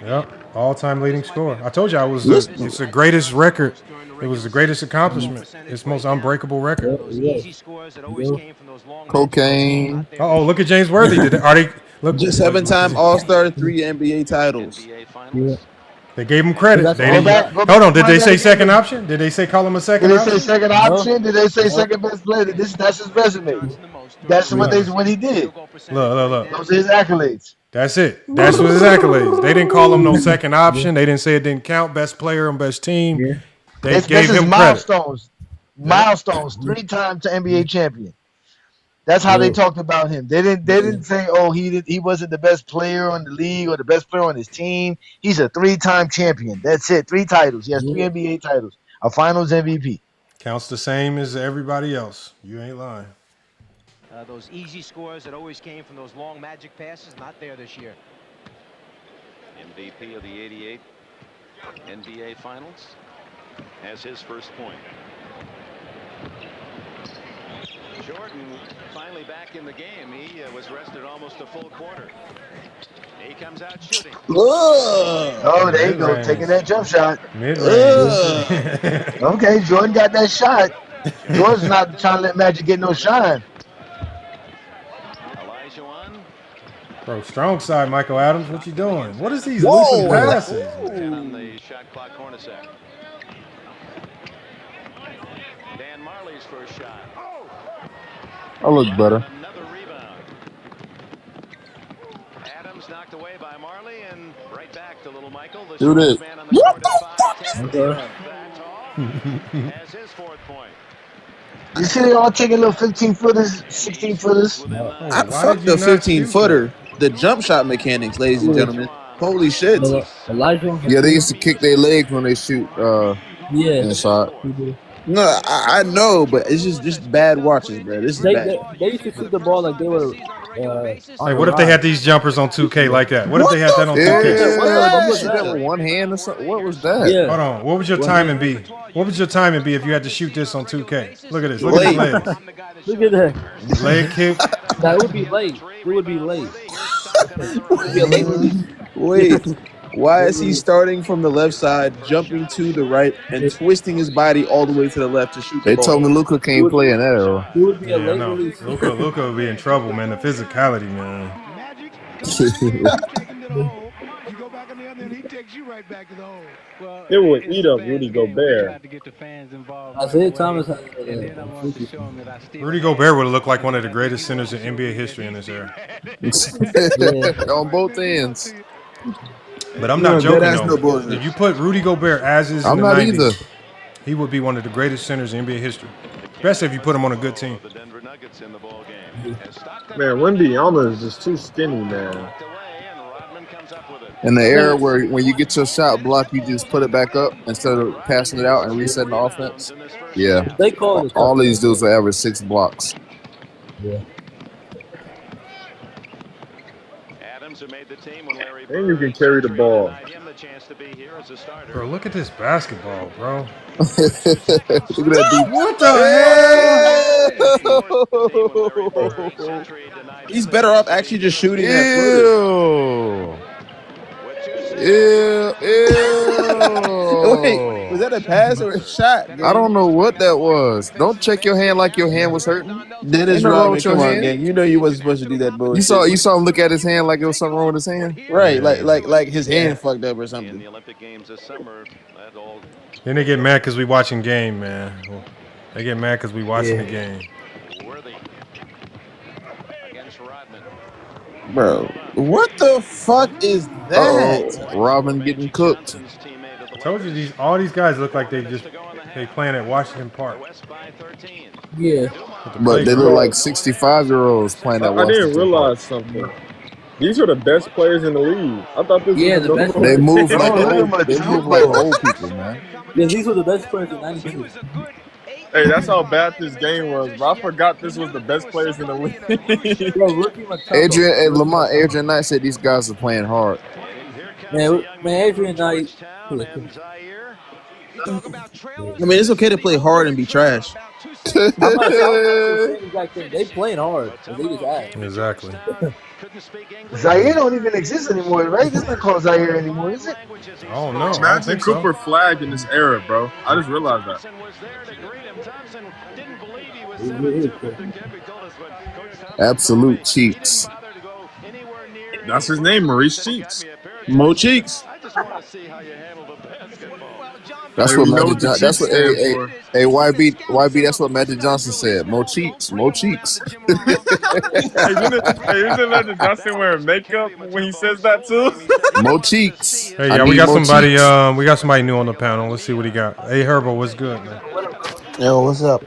Speaker 1: Yep, all-time leading scorer. I told you it's the greatest record. It was the greatest accomplishment. It's the most unbreakable record.
Speaker 6: Cocaine.
Speaker 1: Oh, look at James Worthy.
Speaker 10: Just 7-time All-Star, 3 NBA titles.
Speaker 11: Yeah.
Speaker 1: They gave him credit. Hold on. Did they say second option? Did they say call him a second option?
Speaker 9: Did they say second option? Did they say second best player? That's his resume. That's what he did.
Speaker 1: Look.
Speaker 9: Those are his accolades.
Speaker 1: That's it. That's what his accolades. They didn't call him no second option. They didn't say it didn't count. Best player on best team.
Speaker 11: Yeah.
Speaker 1: They gave him credit.
Speaker 9: Milestones. 3-time NBA champion. That's how they talked about him. They didn't say, oh, he wasn't the best player on the league or the best player on his team. He's a 3-time champion. That's it. 3 titles. He has 3 NBA titles. A Finals MVP.
Speaker 1: Counts the same as everybody else. You ain't lying.
Speaker 20: Those easy scores that always came from those long magic passes, not there this year.
Speaker 12: MVP of the '88 NBA Finals has his first point. Jordan finally back in the game. He was rested almost a full quarter. He comes out shooting.
Speaker 9: Oh, there you go, taking that jump shot.
Speaker 1: Mid-range.
Speaker 9: Okay, Jordan got that shot. Jordan's not trying to let Magic get no shine.
Speaker 1: Bro, strong side, Michael Adams. What you doing? What is these looping passes?
Speaker 12: On the shot clock, Hornacek. Dan Marley's first shot.
Speaker 6: I look better.
Speaker 12: Another rebound. Adams knocked away by Marley and right back to little Michael. The
Speaker 6: Do this.
Speaker 12: man on the court at 5'10". Has his 4th point.
Speaker 9: You see they all taking little 15-footers, 16-footers?
Speaker 10: Fuck the 15-footer. The jump shot mechanics, ladies and gentlemen. Holy shit.
Speaker 11: Elijah?
Speaker 6: Yeah, they used to kick their legs when they shoot inside.
Speaker 10: No, I know, but it's just bad watches, bro. This is bad.
Speaker 11: They used to shoot the ball like they were.
Speaker 1: Hey, what if they had these jumpers on 2K like that? What if they had that on 2K?
Speaker 6: You shoot that with one hand or something? What was that?
Speaker 11: Yeah.
Speaker 1: Hold on. What would your timing be? What would your timing be if you had to shoot this on 2K? Look at this. Look at his legs.
Speaker 11: Look at that.
Speaker 1: Leg kick.
Speaker 11: That would be late. It would be late.
Speaker 10: Wait. Why is he starting from the left side, jumping to the right, and twisting his body all the way to the left to shoot the ball?
Speaker 6: They told me Luka can't play in that era.
Speaker 11: It would be a late
Speaker 1: no.
Speaker 11: release.
Speaker 1: Luka would be in trouble, man. The physicality, man.
Speaker 14: It would eat up Rudy Gobert.
Speaker 11: Isaiah Thomas.
Speaker 1: Rudy Gobert would have looked like one of the greatest centers in NBA history in this era.
Speaker 6: On both ends.
Speaker 1: But I'm not joking, though. If you put Rudy Gobert as is in the 90s, he would be one of the greatest centers in NBA history. especially if you put him on a good team.
Speaker 14: Man, Wembyama is just too skinny, man.
Speaker 6: In the era where when you get your shot blocked, you just put it back up instead of passing it out and resetting the offense. Yeah,
Speaker 11: They call it
Speaker 6: all these dudes will average 6 blocks.
Speaker 11: Yeah.
Speaker 14: And you can carry the ball.
Speaker 1: Bro, look at this basketball, bro.
Speaker 6: Look at that dude.
Speaker 1: What the
Speaker 6: hell?
Speaker 10: He's better off actually just shooting that
Speaker 6: Ew. Ew.
Speaker 10: Wait, was that a pass or a shot? Gang?
Speaker 6: I don't know what that was. Don't check your hand like your hand was hurting.
Speaker 10: Dennis Rodman, come on, gang. You know you wasn't supposed to do that bullshit.
Speaker 6: You saw him look at his hand like it was something wrong with his hand?
Speaker 10: Right, like his hand fucked up or something.
Speaker 1: Then they get mad because we watching game, man. They get mad because we watching the game.
Speaker 10: Bro, what the fuck is that?
Speaker 6: Rodman getting cooked.
Speaker 1: I told you all these guys look like they playing at Washington Park.
Speaker 11: Yeah.
Speaker 6: But they look like 65-year-olds playing at Washington
Speaker 14: I didn't realize
Speaker 6: Park.
Speaker 14: something. These are the best players in the league. I thought this was
Speaker 11: the best.
Speaker 6: They move like old people, man.
Speaker 11: Yeah, these were the best players in '92.
Speaker 14: Hey, that's how bad this game was, bro. I forgot this was the best players in the league.
Speaker 6: Adrian Knight said these guys are playing hard.
Speaker 11: Man, Adrian Knight.
Speaker 10: I mean, it's okay to play hard and be trash.
Speaker 11: I'm not saying they playing hard. They just act.
Speaker 1: Exactly.
Speaker 4: Zaire don't even exist anymore, right? It's not called Zaire anymore, is it?
Speaker 1: Oh no.
Speaker 14: Imagine Cooper flagged in this era, bro. I just realized that.
Speaker 6: Absolute cheeks.
Speaker 14: That's his name, Maurice Cheeks.
Speaker 10: Mo Cheeks.
Speaker 6: That's what Magic Johnson. That's what YB. That's what Magic Johnson said. Mo cheeks.
Speaker 14: Isn't Magic Johnson wearing makeup when he says that too?
Speaker 6: Mo cheeks.
Speaker 1: Hey, yeah, we got somebody. We got somebody new on the panel. Let's see what he got. Hey, Herbo, what's good, man?
Speaker 18: Yo, what's up?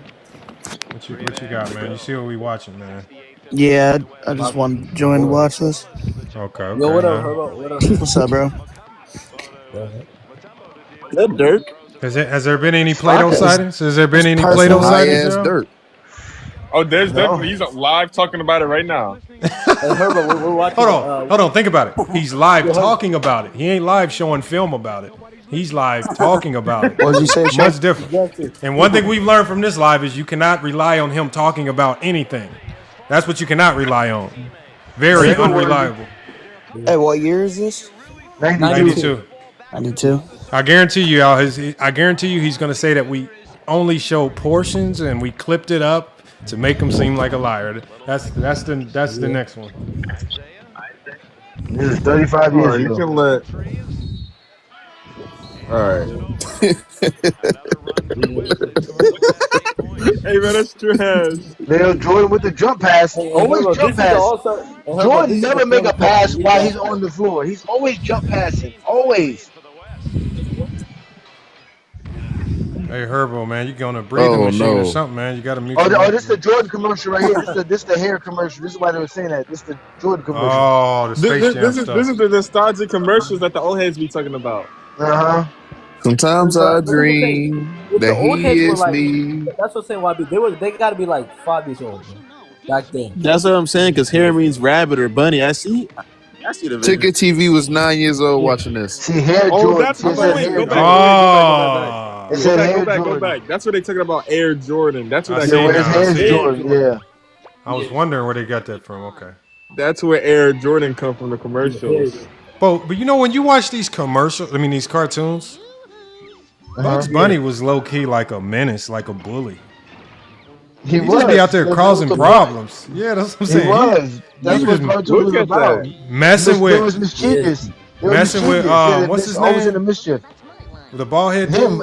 Speaker 1: What you got, man? You see what we watching, man?
Speaker 18: Yeah, I just want to join to watch this.
Speaker 1: Okay.
Speaker 11: Yo, what up, Herbo? What up?
Speaker 18: What's up, bro?
Speaker 11: Good, Dirk.
Speaker 1: Has there been any Plato sightings? Has there been any Plato sightings?
Speaker 6: Dirt.
Speaker 14: Oh, there's definitely. He's live talking about it right now.
Speaker 11: Herbo, we're watching.
Speaker 1: Hold on. Think about it. He's live talking about it. He ain't live showing film about it. He's live talking about it.
Speaker 18: What did you say?
Speaker 1: Much different. And one thing we've learned from this live is you cannot rely on him talking about anything. That's what you cannot rely on. Very unreliable.
Speaker 18: Hey, what year is this?
Speaker 1: 92.
Speaker 18: 92.
Speaker 1: I guarantee you, he's going to say that we only show portions and we clipped it up to make him seem like a liar. That's the next one.
Speaker 4: This is 35 years ago.
Speaker 14: You can let. All right. Hey man, that's trash.
Speaker 4: Jordan with the jump pass. Always jump pass. Jordan never make a pass while he's on the floor. He's always jump passing. Always.
Speaker 1: Hey Herbo, man, you going to breathing machine or something, man? You got to mute.
Speaker 4: This is the Jordan commercial right here. This is the hair commercial. This is why they were saying that. This is the Jordan commercial.
Speaker 1: Oh, the Space Jam stuff.
Speaker 14: This is the nostalgic commercials that the old heads be talking about.
Speaker 6: Sometimes I dream that he is me.
Speaker 11: That's what I'm saying. YB, they got to be like 5 years old, man, back then.
Speaker 10: That's what I'm saying. Because hair means rabbit or bunny. I see the
Speaker 6: Ticket TV was 9 years old watching this.
Speaker 4: See hair Jordan.
Speaker 14: That's go back. That's what they talking about. Air Jordan. That's what
Speaker 4: Jordan. Yeah.
Speaker 1: I was wondering where they got that from. Okay.
Speaker 14: That's where Air Jordan come from, the commercials.
Speaker 1: But you know when you watch these commercials, these cartoons, Bugs Bunny was low key like a menace, like a bully. He just be out there causing problems. Yeah, that's what I'm saying.
Speaker 4: He was. That's what cartoon was about.
Speaker 1: Messing with.
Speaker 4: It was mischievous.
Speaker 1: Messing with what's his name?
Speaker 4: Always in the mischief.
Speaker 1: The bald head dude.
Speaker 4: Him.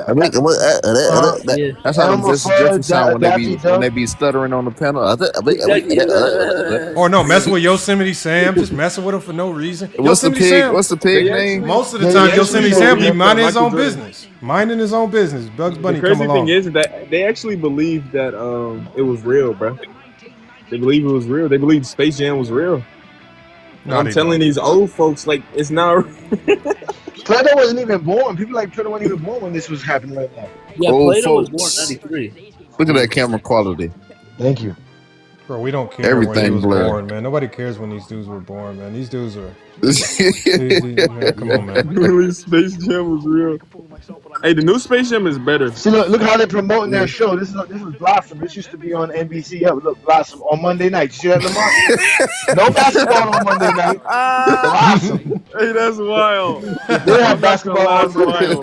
Speaker 6: That's how them
Speaker 4: Elmer
Speaker 6: Jesse Jeffrey
Speaker 4: Fudd,
Speaker 6: sound
Speaker 4: Daffy
Speaker 6: when
Speaker 4: Duck.
Speaker 6: they be stuttering on the panel.
Speaker 1: Or no, messing with Yosemite Sam, just messing with him for no reason.
Speaker 6: What's the
Speaker 1: Yosemite
Speaker 6: pig?
Speaker 1: Sam.
Speaker 6: What's the pig name?
Speaker 1: Most of the
Speaker 14: They
Speaker 1: time,
Speaker 14: actually
Speaker 1: Yosemite Sam be
Speaker 14: believe that
Speaker 1: minding his
Speaker 14: Michael
Speaker 1: own
Speaker 14: Jordan-
Speaker 1: business. Minding his own business. Bugs
Speaker 14: The
Speaker 1: Bunny come
Speaker 14: crazy
Speaker 1: along.
Speaker 14: thing is that they actually believe that it was real, bro. They believe it was real. They believe Space Jam was real.
Speaker 1: No,
Speaker 14: I'm
Speaker 1: they
Speaker 14: telling
Speaker 1: don't.
Speaker 14: these old folks, like, it's not.
Speaker 4: Plato wasn't even born. People like Plato wasn't even born when this was happening right now.
Speaker 11: Yeah,
Speaker 6: Old
Speaker 11: Plato was born
Speaker 6: folks.
Speaker 11: in '93.
Speaker 6: Look at that camera quality.
Speaker 4: Thank you.
Speaker 1: Bro, we don't care when he
Speaker 6: Everything
Speaker 1: was
Speaker 6: blurred.
Speaker 1: born, man. Nobody cares when these dudes were born, man. These dudes are. Man, come on, man.
Speaker 14: Really, Space Jam was real. Hey, the new Space Jam is better.
Speaker 4: See, look how they're promoting their show. This is Blossom. This used to be on NBC. Yeah, look, Blossom on Monday night. You see that, Lamar? No basketball on Monday night. Blossom.
Speaker 14: Hey, that's wild.
Speaker 4: They have basketball on Monday.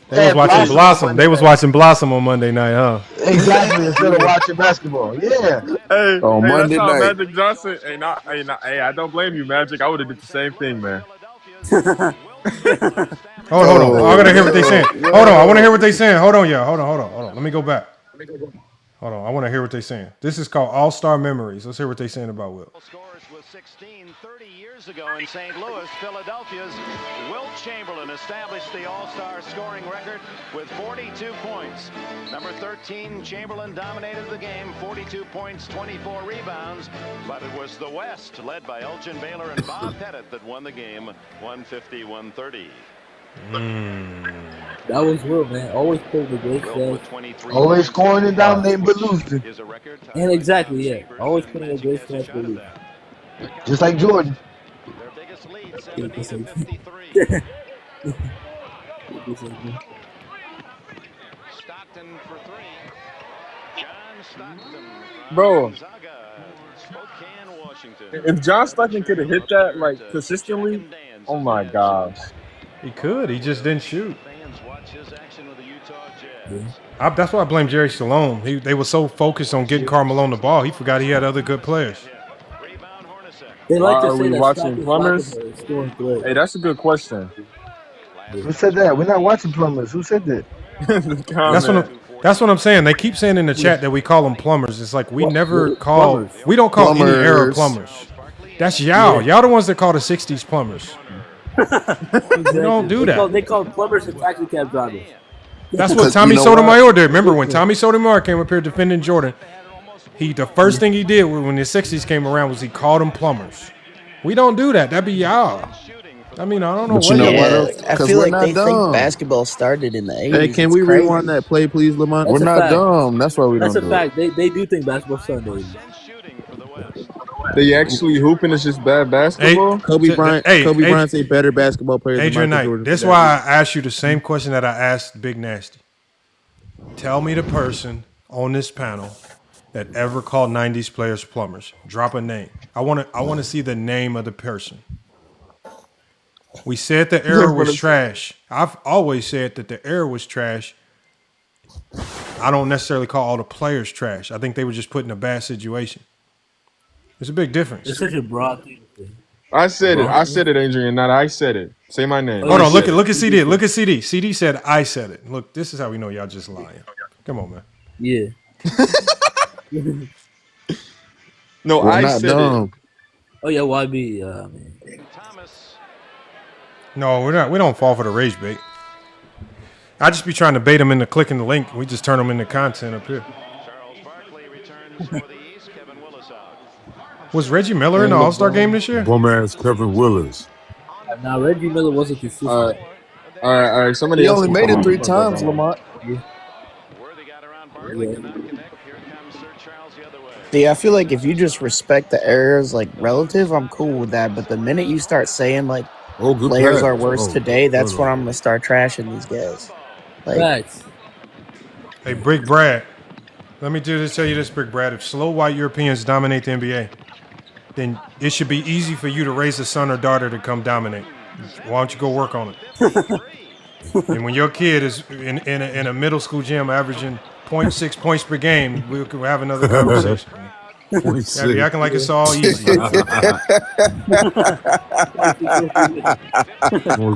Speaker 1: They was watching Blossom. They was watching Blossom on Monday night, huh?
Speaker 4: Exactly, instead of watching basketball. Yeah.
Speaker 14: Hey,
Speaker 6: On Monday
Speaker 14: that's how
Speaker 6: night.
Speaker 14: Magic Johnson. Hey, I don't blame you, Magic. I would have did the same thing, man.
Speaker 1: Hold on. I gotta hear what they saying. Hold on. I want to hear what they saying. Hold on, yeah. Hold on. Let me go back. Hold on. I want to hear what they saying. This is called All-Star Memories. Let's hear what they saying about Will.
Speaker 12: Scores with 16 30 years ago in St. Louis. Philadelphia's Wilt Chamberlain established the All-Star scoring record with 42 points. Number 13, Chamberlain dominated the game, 42 points, 24 rebounds. But it was the West, led by Elgin Baylor and Bob Pettit, that won the game 150-130.
Speaker 11: That was real, man. Always pulled the great stats.
Speaker 4: Always scoring and dominating, but losing.
Speaker 11: And exactly, yeah. Always putting a great stats for losing.
Speaker 4: Just like Jordan.
Speaker 12: Their biggest lead,
Speaker 11: Yeah,
Speaker 12: 78-53. Stockton for three. John Stockton from
Speaker 14: Bro.
Speaker 12: Gonzaga, Spokane, Washington.
Speaker 14: If John Stockton could have hit that, like, consistently, oh my gosh.
Speaker 1: He could. He just didn't shoot.
Speaker 12: Fans watch his action with the Utah Jazz.
Speaker 1: That's why I blame Jerry Salone. They were so focused on getting Carmelo the ball, he forgot he had other good players.
Speaker 11: They like to
Speaker 14: Are
Speaker 11: say
Speaker 14: we
Speaker 11: that
Speaker 14: watching
Speaker 11: Stockton's
Speaker 14: Plumbers?
Speaker 11: like a scoring threat.
Speaker 14: Hey, that's a good question.
Speaker 4: Who said that? We're not watching Plumbers. Who said that?
Speaker 1: That's what I'm saying. They keep saying in the chat that we call them plumbers. It's like we never call.
Speaker 11: Plumbers.
Speaker 1: We don't call any era
Speaker 6: Plumbers.
Speaker 1: plumbers. That's y'all. Y'all the ones that call the '60s plumbers. We don't do that.
Speaker 11: They call plumbers and taxi cab drivers.
Speaker 1: That's what
Speaker 6: Because
Speaker 1: Tommy
Speaker 6: you know
Speaker 1: Sotomayor did. Remember when Tommy Sotomayor came up here defending Jordan? The first thing he did when the '60s came around was he called them plumbers. We don't do that. That'd be y'all. I mean, I don't know
Speaker 6: But
Speaker 1: what.
Speaker 6: you know
Speaker 18: Yeah,
Speaker 6: what?
Speaker 18: I
Speaker 6: 'Cause
Speaker 18: feel
Speaker 6: we're
Speaker 18: like
Speaker 6: not
Speaker 18: they
Speaker 6: dumb.
Speaker 18: think basketball started in the 80s.
Speaker 10: Hey, can
Speaker 18: It's
Speaker 10: we
Speaker 18: crazy.
Speaker 10: rewind that play, please, Lamont?
Speaker 6: We're
Speaker 11: That's a
Speaker 6: not
Speaker 11: fact.
Speaker 6: dumb. That's why we
Speaker 11: That's
Speaker 6: don't
Speaker 11: a
Speaker 6: do
Speaker 11: fact. They do think basketball Sunday.
Speaker 14: They actually hooping is just bad basketball.
Speaker 10: Kobe Bryant. Kobe Bryant's a better basketball player than
Speaker 1: Adrian
Speaker 10: Michael
Speaker 1: Knight,
Speaker 10: Jordan.
Speaker 1: that's why I asked you the same question that I asked Big Nasty. Tell me the person on this panel that ever called '90s players plumbers. Drop a name. I want to see the name of the person. We said the era was trash. I've always said that the era was trash. I don't necessarily call all the players trash. I think they were just put in a bad situation. There's a big difference.
Speaker 11: It's such a broad thing.
Speaker 14: I said it, Adrian. Not I said it. Say my name.
Speaker 1: Hold on, look at CD. Look at CD. CD said I said it. Look, this is how we know y'all just lying. Come on, man.
Speaker 11: Yeah.
Speaker 14: No,
Speaker 6: We're
Speaker 14: I
Speaker 6: not
Speaker 14: said
Speaker 6: dumb.
Speaker 14: it.
Speaker 11: Oh yeah, YB. Man.
Speaker 1: No, we're not. We don't fall for the rage bait. I just be trying to bait them into clicking the link. We just turn them into content up here.
Speaker 12: Charles Barkley returns for the East. Kevin Willis out.
Speaker 1: Was Reggie Miller in the All-Star game this year?
Speaker 15: Bum ass Kevin Willis.
Speaker 11: Now Reggie Miller wasn't consistent.
Speaker 14: All right. Somebody
Speaker 6: He
Speaker 14: else
Speaker 6: only
Speaker 14: can
Speaker 6: made
Speaker 14: come
Speaker 6: it
Speaker 14: on.
Speaker 6: 3 times, Lamont.
Speaker 12: Worthy got around Barkley, could not connect. Here comes Sir Charles the other way.
Speaker 18: See, I feel like if you just respect the eras like relative, I'm cool with that. But the minute you start saying like
Speaker 15: Oh, good
Speaker 18: players
Speaker 15: pass.
Speaker 18: are worse
Speaker 15: Oh,
Speaker 18: today, that's
Speaker 15: hold
Speaker 18: when
Speaker 15: on.
Speaker 18: I'm gonna start trashing these guys. Like,
Speaker 11: Facts.
Speaker 1: Hey, Brick Brad. Let me tell you this, Brick Brad. If slow white Europeans dominate the NBA, then it should be easy for you to raise a son or daughter to come dominate. Why don't you go work on it? And when your kid is in a middle school gym averaging 0.6 points per game, we'll have another conversation. Yeah, be acting like it's all easy.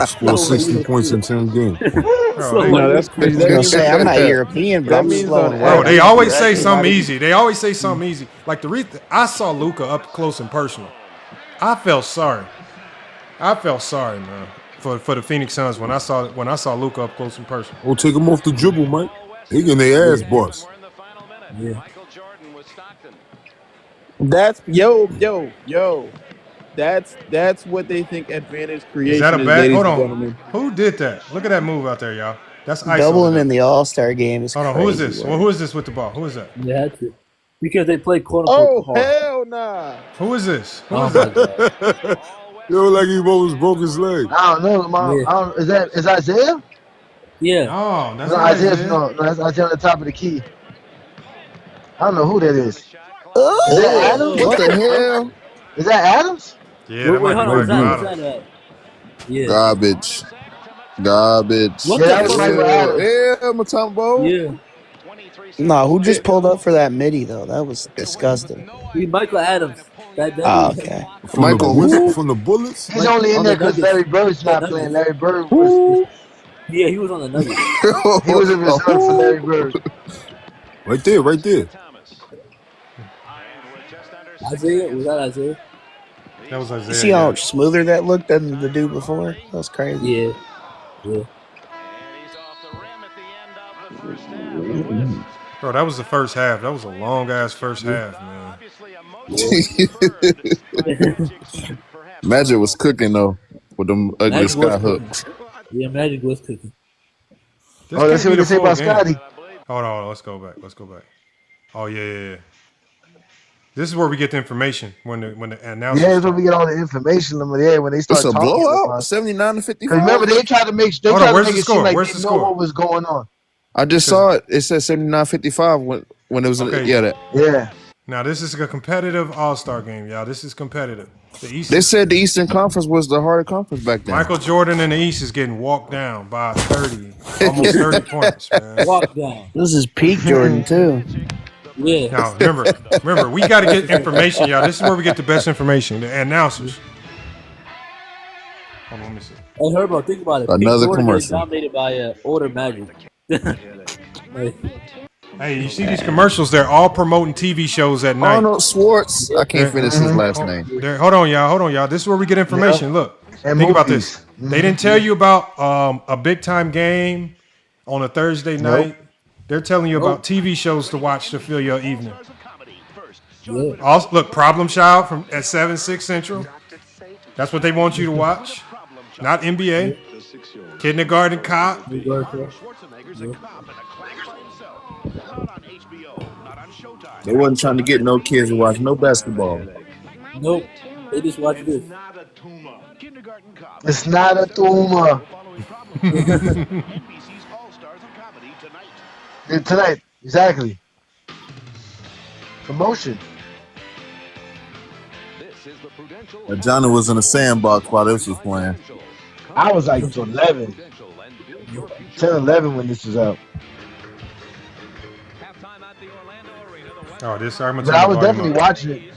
Speaker 21: Score 60 points in 10 games.
Speaker 1: Bro,
Speaker 6: No, that's
Speaker 18: I was
Speaker 6: that
Speaker 18: gonna
Speaker 6: means
Speaker 18: say I'm not European, but
Speaker 6: that
Speaker 18: I'm
Speaker 6: means
Speaker 18: slow
Speaker 6: on
Speaker 18: and
Speaker 1: Bro,
Speaker 18: work.
Speaker 1: they
Speaker 6: average
Speaker 1: always
Speaker 6: you're
Speaker 1: say
Speaker 6: actually not
Speaker 1: something
Speaker 6: even.
Speaker 1: easy. They always say something easy. Like I saw Luka up close and personal. I felt sorry. Man, for the Phoenix Suns when I saw Luka up close and personal.
Speaker 21: Oh, take him off the dribble, Mike. He getting their ass bust.
Speaker 11: Yeah.
Speaker 6: That's That's what they think advantage
Speaker 1: Is that a
Speaker 6: creation is,
Speaker 1: bet?
Speaker 6: ladies
Speaker 1: Hold
Speaker 6: and
Speaker 1: on.
Speaker 6: gentlemen.
Speaker 1: Who did that? Look at that move out there, y'all. That's ISO to
Speaker 18: Doubling in
Speaker 1: them.
Speaker 18: the All-Star game is
Speaker 1: Hold on. Who is
Speaker 18: crazy
Speaker 1: this? Well,
Speaker 18: work.
Speaker 1: who is this with the ball? Who is that?
Speaker 11: They had to. Because they play quote unquote
Speaker 6: Oh
Speaker 11: hard.
Speaker 6: hell nah!
Speaker 1: Who is this? Who
Speaker 11: Oh
Speaker 1: is
Speaker 11: my
Speaker 1: that?
Speaker 11: god.
Speaker 21: Yo, like he almost broke his leg.
Speaker 4: I don't know, Lamar.
Speaker 11: Yeah.
Speaker 4: Is Isaiah?
Speaker 11: Yeah.
Speaker 1: No, that's
Speaker 4: No,
Speaker 1: not
Speaker 4: Isaiah's
Speaker 1: Isaiah.
Speaker 4: no, that's Isaiah on the top of the key. I don't know who that is. Is that
Speaker 6: Oh,
Speaker 4: Adams?
Speaker 6: what the hell?
Speaker 4: Is that Adams?
Speaker 1: Yeah, that might
Speaker 11: Wait,
Speaker 1: be
Speaker 11: hold on.
Speaker 1: Michael
Speaker 21: Might
Speaker 11: Was
Speaker 1: Adams.
Speaker 11: that yeah.
Speaker 21: Garbage. Garbage.
Speaker 11: What
Speaker 4: Yeah,
Speaker 11: the
Speaker 4: that was
Speaker 11: fuck?
Speaker 4: Michael Adams.
Speaker 6: Yeah, Matumbo.
Speaker 11: Yeah.
Speaker 18: No, who just pulled up for that midi though? That was disgusting.
Speaker 11: Michael Adams. That
Speaker 18: Oh,
Speaker 11: was
Speaker 18: okay.
Speaker 6: Michael who?
Speaker 21: From the Bullets?
Speaker 4: He's only in
Speaker 11: on
Speaker 4: there
Speaker 11: the
Speaker 4: because
Speaker 11: Nuggets.
Speaker 4: Larry Bird's
Speaker 11: The
Speaker 4: not playing.
Speaker 11: Nuggets.
Speaker 4: Larry Bird was
Speaker 6: Who?
Speaker 11: Yeah, he was on the Nuggets.
Speaker 4: he was a reserve for Larry Bird.
Speaker 21: Right there, right there.
Speaker 11: Isaiah? Was that Isaiah?
Speaker 1: That was
Speaker 18: You
Speaker 1: Isaiah.
Speaker 18: see how
Speaker 1: Yeah.
Speaker 18: much smoother that looked than the dude before? That was crazy.
Speaker 11: Yeah. Yeah.
Speaker 1: Bro, that was the first half. That was a long ass first half, man.
Speaker 6: Magic was cooking though with them ugly
Speaker 11: Magic was
Speaker 6: sky
Speaker 11: cooking.
Speaker 6: hooks.
Speaker 11: Yeah, Magic was cooking.
Speaker 1: This
Speaker 4: Oh, let's
Speaker 1: can't
Speaker 4: see
Speaker 1: be
Speaker 4: what they
Speaker 1: the
Speaker 4: say
Speaker 1: full
Speaker 4: about
Speaker 1: game.
Speaker 4: Scotty.
Speaker 1: Hold on, let's go back. Oh yeah. This is where we get the information when the announcers.
Speaker 4: Yeah, that's
Speaker 1: start.
Speaker 4: where we get all the information. Yeah, when they
Speaker 6: It's
Speaker 4: start
Speaker 6: a
Speaker 4: talking
Speaker 6: blowout,
Speaker 4: about.
Speaker 6: 79-55.
Speaker 4: Because remember, they tried to make
Speaker 1: Hold on,
Speaker 4: it
Speaker 1: where's the
Speaker 4: seem
Speaker 1: score?
Speaker 4: like
Speaker 1: Where's
Speaker 4: they
Speaker 1: the
Speaker 4: know
Speaker 1: score?
Speaker 4: what was going on.
Speaker 6: I just saw it. It said 79-55 when it was
Speaker 1: Okay.
Speaker 4: Yeah.
Speaker 1: Now this is a competitive All-Star game, y'all. This is competitive. The East.
Speaker 6: They said the Eastern Conference was the harder conference back then.
Speaker 1: Michael Jordan in the East is getting walked down by 30, almost 30 points, man.
Speaker 11: Walk down.
Speaker 18: This is peak Jordan too.
Speaker 11: Yeah.
Speaker 1: Now remember, we got to get information, y'all. This is where we get the best information. The announcers. Hold on, let me see.
Speaker 11: Hey, Herbo, think about it.
Speaker 6: Another
Speaker 11: Jordan gets
Speaker 6: commercial.
Speaker 11: dominated by older Magic.
Speaker 1: Hey, you see these commercials? They're all promoting TV shows at night.
Speaker 6: Arnold Schwartz. I can't finish his last name.
Speaker 1: Hold on, y'all. This is where we get information. Look,
Speaker 4: And
Speaker 1: think about
Speaker 4: movies.
Speaker 1: this. They didn't tell you about a big time game on a Thursday night. They're telling you about TV shows to watch to fill your evening.
Speaker 11: Yeah.
Speaker 1: Also, look, Problem Child from at 7/6 Central. That's what they want you to watch. Not NBA. Kindergarten Cop.
Speaker 6: They wasn't trying to get no kids to watch no basketball.
Speaker 11: Nope. They just watch this.
Speaker 4: It's not a tumor. Tonight, exactly. Promotion.
Speaker 6: Johnny was in a sandbox while this was playing.
Speaker 4: I was like 11. 10, 11 when this was out.
Speaker 1: Oh, this I'm
Speaker 4: But I was definitely watching it.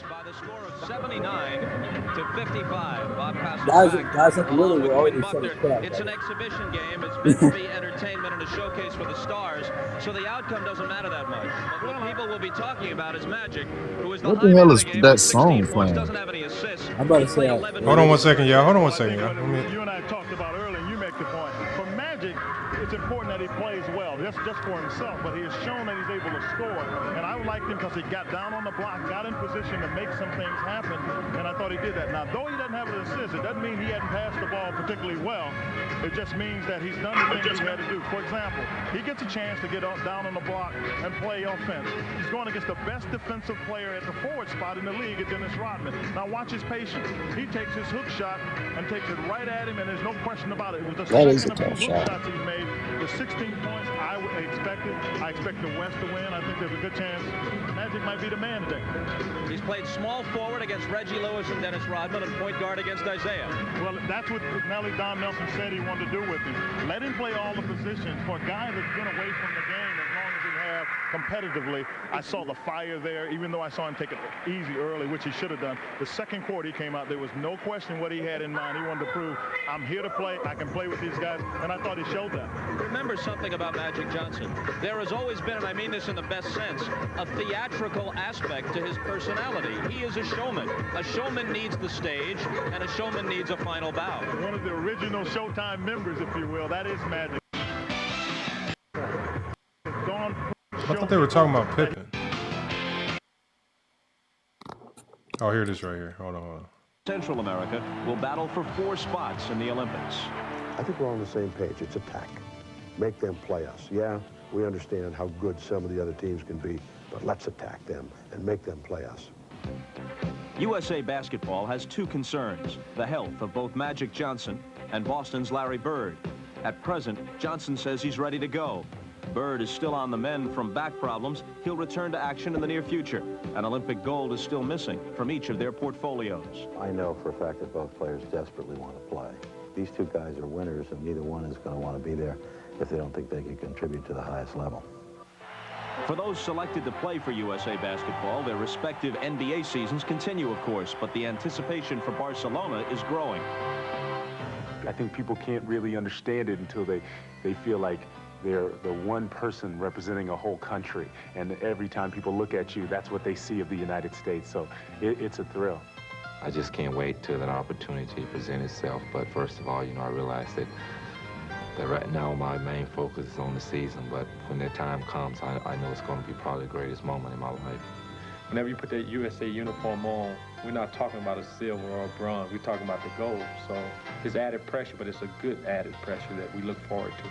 Speaker 20: 79 to 55. Bob
Speaker 11: Guys like Lillard were already setting crap.
Speaker 20: It's an exhibition game. It's meant to be entertainment and a showcase for the stars, so the outcome doesn't matter that much. But what people will be talking about is Magic, who is the
Speaker 6: What the hell is that song playing?
Speaker 20: doesn't have any assists.
Speaker 11: I'm about to say
Speaker 1: Hold on one second, y'all.
Speaker 8: You and I talked about earlier, and you make the point. For Magic, it's important that he plays well, just for himself, but he has shown that he's able to score. And I liked him because he got down on the block, got in position to make some things happen, and I thought he did that. Now, though he doesn't have an assist, it doesn't mean he hadn't passed the ball particularly well. It just means that he's done the things he had to do. For example, he gets a chance to get down on the block and play offense. He's going against the best defensive player at the forward spot in the league, Dennis Rodman. Now, watch his patience. He takes his hook shot and takes it right at him, and there's no question about it. It was the
Speaker 18: That is a
Speaker 8: second of
Speaker 18: tough
Speaker 8: two hook
Speaker 18: shot.
Speaker 8: shots he's made. The 16 points I expected. I expect the West to win. I think there's a good chance Magic might be the man today.
Speaker 20: He's played small forward against Reggie Lewis and Dennis Rodman and point guard against Isaiah.
Speaker 8: Well, that's what Nelly Don Nelson said he wanted to do with him. Let him play all the positions. For a guy that's been away from the game as long as he have competitively, I saw the fire there, even though I saw him take it easy early, which he should have done. The second quarter he came out, there was no question what he had in mind. He wanted to prove, I'm here to play, I can play with these guys, and I thought he showed that.
Speaker 2: Remember something about Magic Johnson. There has always been, and I mean this in the best sense, a theatrical aspect to his personality. He is a showman. A showman needs the stage, and a showman needs a final bow.
Speaker 8: One of the original Showtime members, if you will, that is Magic.
Speaker 1: I thought they were talking about Pippen. Oh, here it is right here. Hold on.
Speaker 12: Central America will battle for 4 spots in the Olympics.
Speaker 22: I think we're on the same page. It's attack. Make them play us. Yeah, we understand how good some of the other teams can be, but let's attack them and make them play us.
Speaker 12: USA Basketball has 2 concerns, the health of both Magic Johnson and Boston's Larry Bird. At present, Johnson says he's ready to go. Bird is still on the mend from back problems. He'll return to action in the near future. An Olympic gold is still missing from each of their portfolios.
Speaker 22: I know for a fact that both players desperately want to play. These 2 guys are winners, and neither one is going to want to be there if they don't think they can contribute to the highest level.
Speaker 12: For those selected to play for USA Basketball, their respective NBA seasons continue, of course, but the anticipation for Barcelona is growing.
Speaker 23: I think people can't really understand it until they feel like they're the one person representing a whole country. And every time people look at you, that's what they see of the United States. So it's a thrill.
Speaker 24: I just can't wait till that opportunity presents itself. But first of all, I realize that right now my main focus is on the season. But when that time comes, I know it's going to be probably the greatest moment in my life.
Speaker 25: Whenever you put that USA uniform on, we're not talking about a silver or a bronze. We're talking about the gold. So it's added pressure, but it's a good added pressure that we look forward to.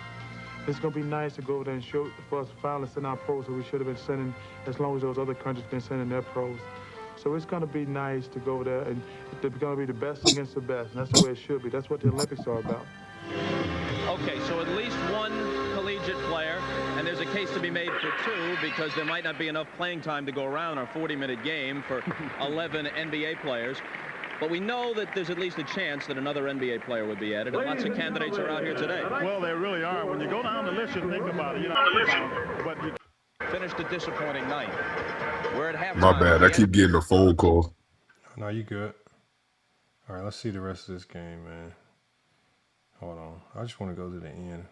Speaker 8: It's going to be nice to go over there and show for us to finally send our pros that we should have been sending as long as those other countries been sending their pros. So it's going to be nice to go over there, and they're going to be the best against the best, and that's the way it should be. That's what the Olympics are about.
Speaker 2: Okay, so at least 1 collegiate player, and there's a case to be made for 2 because there might not be enough playing time to go around our 40-minute game for 11 NBA players. But we know that there's at least a chance that another NBA player would be added, and lots of candidates are out here today.
Speaker 8: Well, they really are. When you go down the list, you think about it. But you
Speaker 2: finished a disappointing night. We're at halftime.
Speaker 15: My bad. I keep getting a phone call.
Speaker 1: No, you good. All right, let's see the rest of this game, man. Hold on. I just want to go to the end.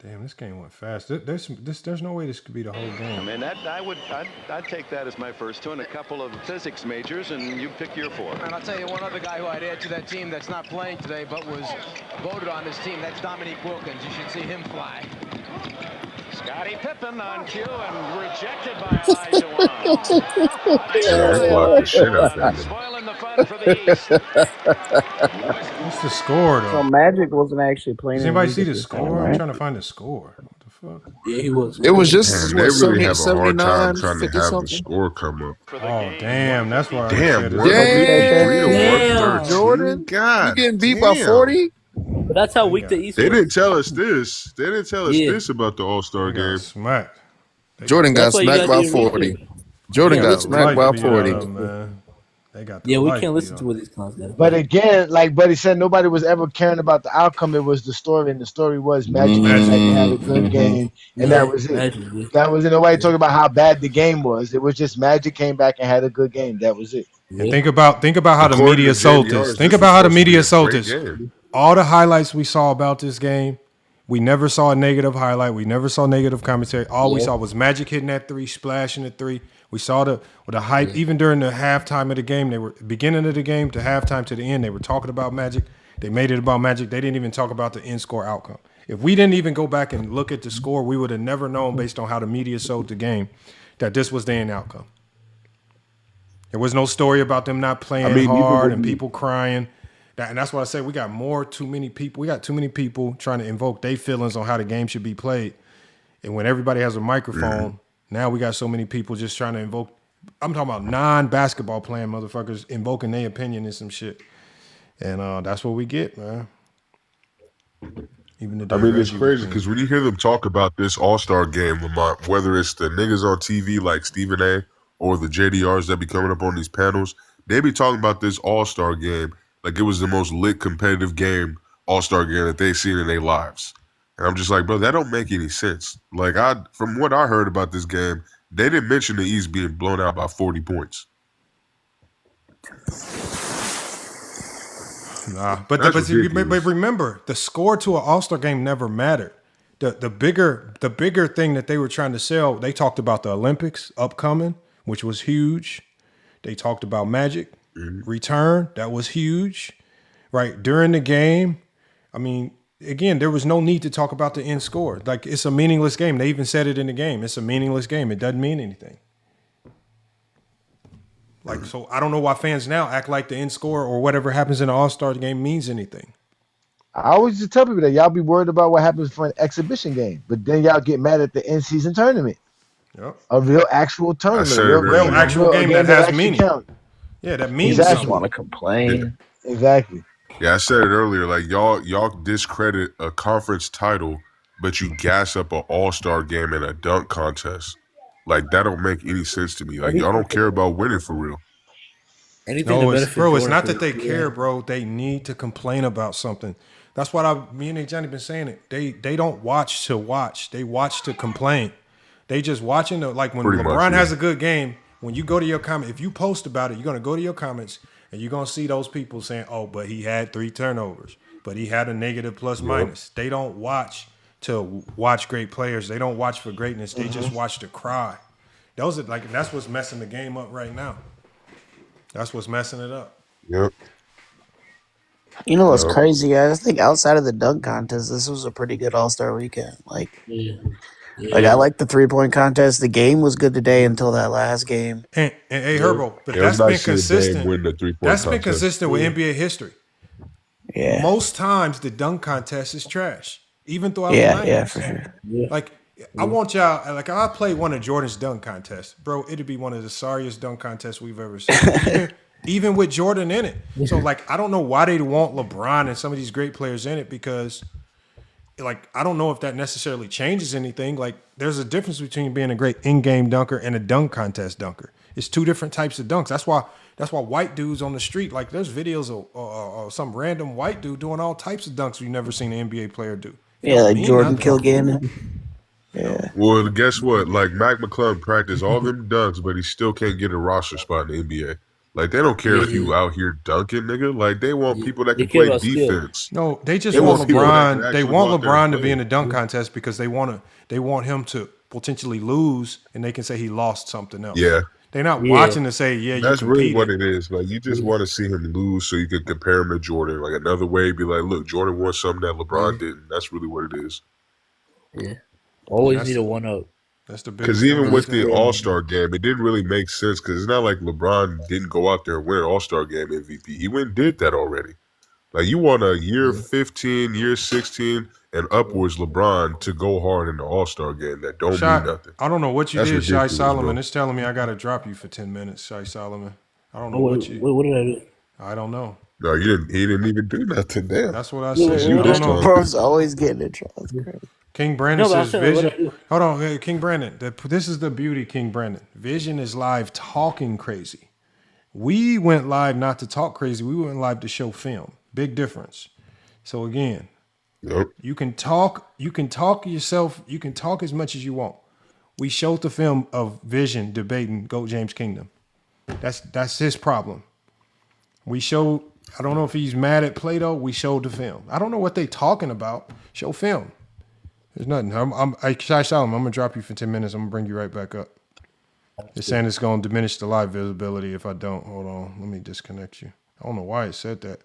Speaker 1: Damn, this game went fast. There's no way this could be the whole game.
Speaker 26: I mean, I'd take that as my first 2 and a couple of physics majors, and you pick your 4.
Speaker 20: And I'll tell you one other guy who I'd add to that team that's not playing today but was voted on this team. That's Dominique Wilkins. You should see him fly.
Speaker 12: Scottie Pippen on cue and rejected by Elijah
Speaker 26: Spoiling the fun for the East.
Speaker 1: What's the score, though?
Speaker 18: So Magic wasn't actually playing.
Speaker 1: Does anybody see the score? I'm trying to find the score. What the fuck?
Speaker 11: Yeah, he was.
Speaker 6: It was just
Speaker 15: Man, they really have a hard time
Speaker 6: 79,
Speaker 15: trying to
Speaker 6: 50
Speaker 15: have
Speaker 6: something.
Speaker 15: the score come up.
Speaker 1: Oh, damn. That's why I
Speaker 15: Damn,
Speaker 1: said
Speaker 15: what?
Speaker 6: Damn, Jordan.
Speaker 15: God,
Speaker 6: You getting beat by 40?
Speaker 11: But that's how weak the East
Speaker 15: They
Speaker 11: was.
Speaker 15: didn't tell us this. They didn't tell us this about the All-Star game.
Speaker 1: Smacked.
Speaker 6: Jordan got
Speaker 11: That's why you
Speaker 6: smacked
Speaker 11: gotta
Speaker 6: by
Speaker 11: do
Speaker 6: 40.
Speaker 11: research.
Speaker 6: Jordan
Speaker 11: Yeah,
Speaker 6: got
Speaker 11: listen,
Speaker 6: smacked by
Speaker 1: Light
Speaker 6: 40.
Speaker 1: beat, man. They got the
Speaker 11: Yeah, we
Speaker 1: light
Speaker 11: can't
Speaker 1: beat
Speaker 11: listen
Speaker 1: on.
Speaker 11: to what these clowns got.
Speaker 4: But again, like Buddy said, nobody was ever caring about the outcome. It was the story, and the story was Magic came back and had a good game, and that was it.
Speaker 11: Magic.
Speaker 4: That was it. Nobody talking about how bad the game was. It was just Magic came back and had a good game. That was it.
Speaker 1: And think about how the
Speaker 15: According
Speaker 1: media
Speaker 15: to
Speaker 1: sold
Speaker 15: JDR,
Speaker 1: this. Think
Speaker 15: this
Speaker 1: about how
Speaker 15: was
Speaker 1: the media
Speaker 15: supposed
Speaker 1: sold
Speaker 15: to be a
Speaker 1: this.
Speaker 15: great game.
Speaker 1: All the highlights we saw about this game, we never saw a negative highlight. We never saw negative commentary. All we saw was Magic hitting that 3, splashing the 3. We saw the hype even during the halftime of the game. They were beginning of the game to halftime to the end. They were talking about Magic. They made it about Magic. They didn't even talk about the end score outcome. If we didn't even go back and look at the score, we would have never known based on how the media sold the game that this was the end outcome. There was no story about them not playing hard and people crying. And that's why I say we got too many people. We got too many people trying to invoke their feelings on how the game should be played. And when everybody has a microphone, now we got so many people just trying to invoke. I'm talking about non-basketball playing motherfuckers invoking their opinion and some shit. And that's what we get, man. Even the
Speaker 15: I mean, it's crazy because when you hear them talk about this All-Star game, Lamont, whether it's the niggas on TV like Stephen A. or the JDRs that be coming up on these panels, they be talking about this All-Star game like it was the most lit competitive game, All-Star game that they've seen in their lives. And I'm just like, bro, that don't make any sense. Like, from what I heard about this game, they didn't mention the East being blown out by 40 points.
Speaker 1: Nah, but remember, the score to an All-Star game never mattered. The bigger thing that they were trying to sell, they talked about the Olympics upcoming, which was huge. They talked about Magic return, that was huge. Right during the game, I mean, again, there was no need to talk about the end score. Like, it's a meaningless game. They even said it in the game. It's a meaningless game. It doesn't mean anything. Like, so I don't know why fans now act like the end score or whatever happens in an All-Star game means anything.
Speaker 4: I always just tell people that y'all be worried about what happens for an exhibition game, but then y'all get mad at the in-season tournament.
Speaker 1: Yep.
Speaker 4: A real actual tournament.
Speaker 1: A real actual game that has meaning.
Speaker 4: Count.
Speaker 1: Yeah, that means
Speaker 4: exactly.
Speaker 1: something.
Speaker 18: Want to complain.
Speaker 15: Yeah.
Speaker 4: Exactly.
Speaker 15: Yeah, I said it earlier. Like, y'all discredit a conference title, but you gas up an All-Star game and a dunk contest. Like, that don't make any sense to me. Like, y'all don't care about winning for real.
Speaker 11: Anything
Speaker 1: it's not that they care, bro. They need to complain about something. That's what me and Johnny been saying it. They don't watch to watch. They watch to complain. They just watching like when
Speaker 15: Pretty
Speaker 1: LeBron
Speaker 15: much,
Speaker 1: has a good game, when you go to your comment, if you post about it, you're gonna go to your comments and you're gonna see those people saying, "Oh, but he had 3 turnovers, but he had a negative plus minus." They don't watch to watch great players. They don't watch for greatness. They just watch to cry. Those are that's what's messing the game up right now. That's what's messing it up.
Speaker 15: Yep.
Speaker 18: You know what's crazy, guys? I think outside of the dunk contest, this was a pretty good All-Star weekend. Like, like I like the 3-point contest. The game was good today until that last game.
Speaker 1: And hey, Herbo, but that's been consistent. That's been consistent with NBA history.
Speaker 18: Yeah.
Speaker 1: Most times the dunk contest is trash, even throughout the 90s.
Speaker 18: Yeah, for sure.
Speaker 1: Like, I want y'all, like, I played one of Jordan's dunk contests. Bro, it'd be one of the sorriest dunk contests we've ever seen. Even with Jordan in it. So, like, I don't know why they want LeBron and some of these great players in it because, like, I don't know if that necessarily changes anything. Like, there's a difference between being a great in-game dunker and a dunk contest dunker. It's 2 different types of dunks. That's why white dudes on the street, like, there's videos of some random white dude doing all types of dunks we've never seen an NBA player do.
Speaker 18: Yeah, like Jordan Kilgannon.
Speaker 15: Yeah. Well, guess what? Like, Mac McClung practiced all them dunks, but he still can't get a roster spot in the NBA. Like, they don't care if you out here dunking, nigga. Like, they want people that can play defense.
Speaker 1: No, they just want LeBron. They want LeBron to be in the dunk contest because they want him to potentially lose, and they can say he lost something else.
Speaker 15: Yeah.
Speaker 1: They're not watching to say, yeah,
Speaker 15: that's
Speaker 1: you
Speaker 15: really what it is. Like, you just want to see him lose so you can compare him to Jordan. Like, another way, be like, look, Jordan won something that LeBron didn't. That's really what it is.
Speaker 11: Yeah. Always need a 1-up.
Speaker 1: That's the
Speaker 15: because even with the All-Star game, it didn't really make sense because it's not like LeBron didn't go out there and win an All-Star game MVP. He went and did that already. Like, you want a year 15, year 16, and upwards LeBron to go hard in the All-Star game. That don't mean nothing.
Speaker 1: I don't know what you did, Shai Solomon.
Speaker 15: Bro.
Speaker 1: It's telling me I got to drop you for 10 minutes, Shai Solomon. I don't know
Speaker 11: what did I do?
Speaker 1: I don't know.
Speaker 15: No, you didn't. He didn't even do nothing. Damn.
Speaker 1: That's what I said.
Speaker 15: You
Speaker 1: I don't know.
Speaker 18: Bro's always getting in trouble.
Speaker 1: King Brandon says Vision. Hold on, King Brandon. This is the beauty, King Brandon. Vision is live talking crazy. We went live not to talk crazy. We went live to show film. Big difference. So again, you can talk yourself. You can talk as much as you want. We showed the film of Vision debating Goat James Kingdom. That's his problem. We showed. I don't know if he's mad at Plato. We showed the film. I don't know what they talking about. Show film. There's nothing. Shai Solomon, I'm gonna drop you for 10 minutes. I'm gonna bring you right back up. It's saying it's gonna diminish the live visibility if I don't. Hold on, let me disconnect you. I don't know why it said that.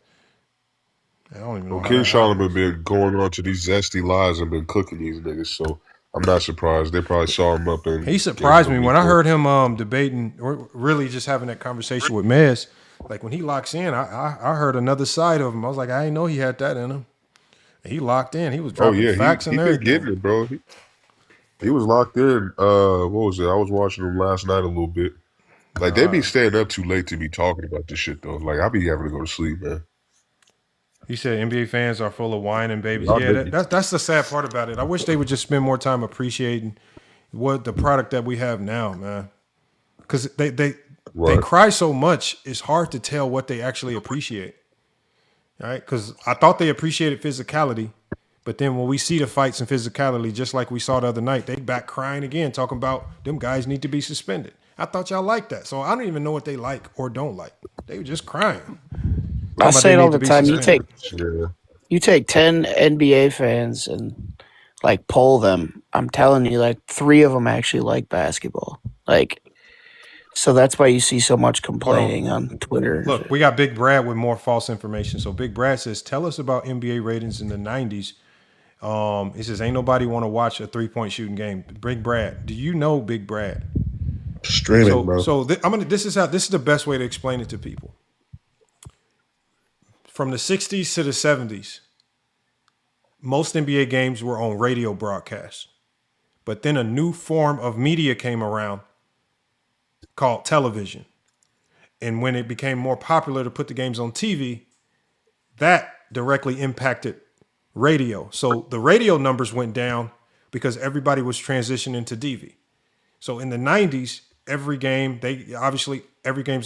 Speaker 1: I don't even know.
Speaker 15: Well, King Solomon been going on to these zesty lies and been cooking these niggas, so I'm not surprised. They probably saw him up and
Speaker 1: he surprised me when I heard him debating or really just having that conversation with Mez. Like when he locks in, I heard another side of him. I was like, I didn't know he had that in him. He locked in. He was dropping facts and everything.
Speaker 15: He been getting it, bro. He was locked in. What was it? I was watching him last night a little bit. Like, they be staying up too late to be talking about this shit, though. Like, I be having to go to sleep, man.
Speaker 1: He said NBA fans are full of wine and babies. Yeah, that's the sad part about it. I wish they would just spend more time appreciating what the product that we have now, man. Because they cry so much, it's hard to tell what they actually appreciate. All right, because I thought they appreciated physicality, But then when we see the fights and physicality, just like we saw the other night, they back crying again, talking about them guys need to be suspended. I thought y'all liked that. So I don't even know what they like or don't like. They were just crying.
Speaker 18: I say it all the time.
Speaker 15: Yeah.
Speaker 18: You take 10 NBA fans and like poll them. I'm telling you, like 3 of them actually like basketball. Like, so that's why you see so much complaining on Twitter.
Speaker 1: Look, we got Big Brad with more false information. So Big Brad says, tell us about NBA ratings in the 90s. He says, ain't nobody want to watch a 3-point shooting game. Big Brad, do you know Big Brad?
Speaker 21: Streaming, bro.
Speaker 1: So this is the best way to explain it to people. From the 60s to the 70s, most NBA games were on radio broadcasts. But then a new form of media came around called television. And when it became more popular to put the games on TV, that directly impacted radio. So the radio numbers went down because everybody was transitioning to DV. So in the 90s, every game's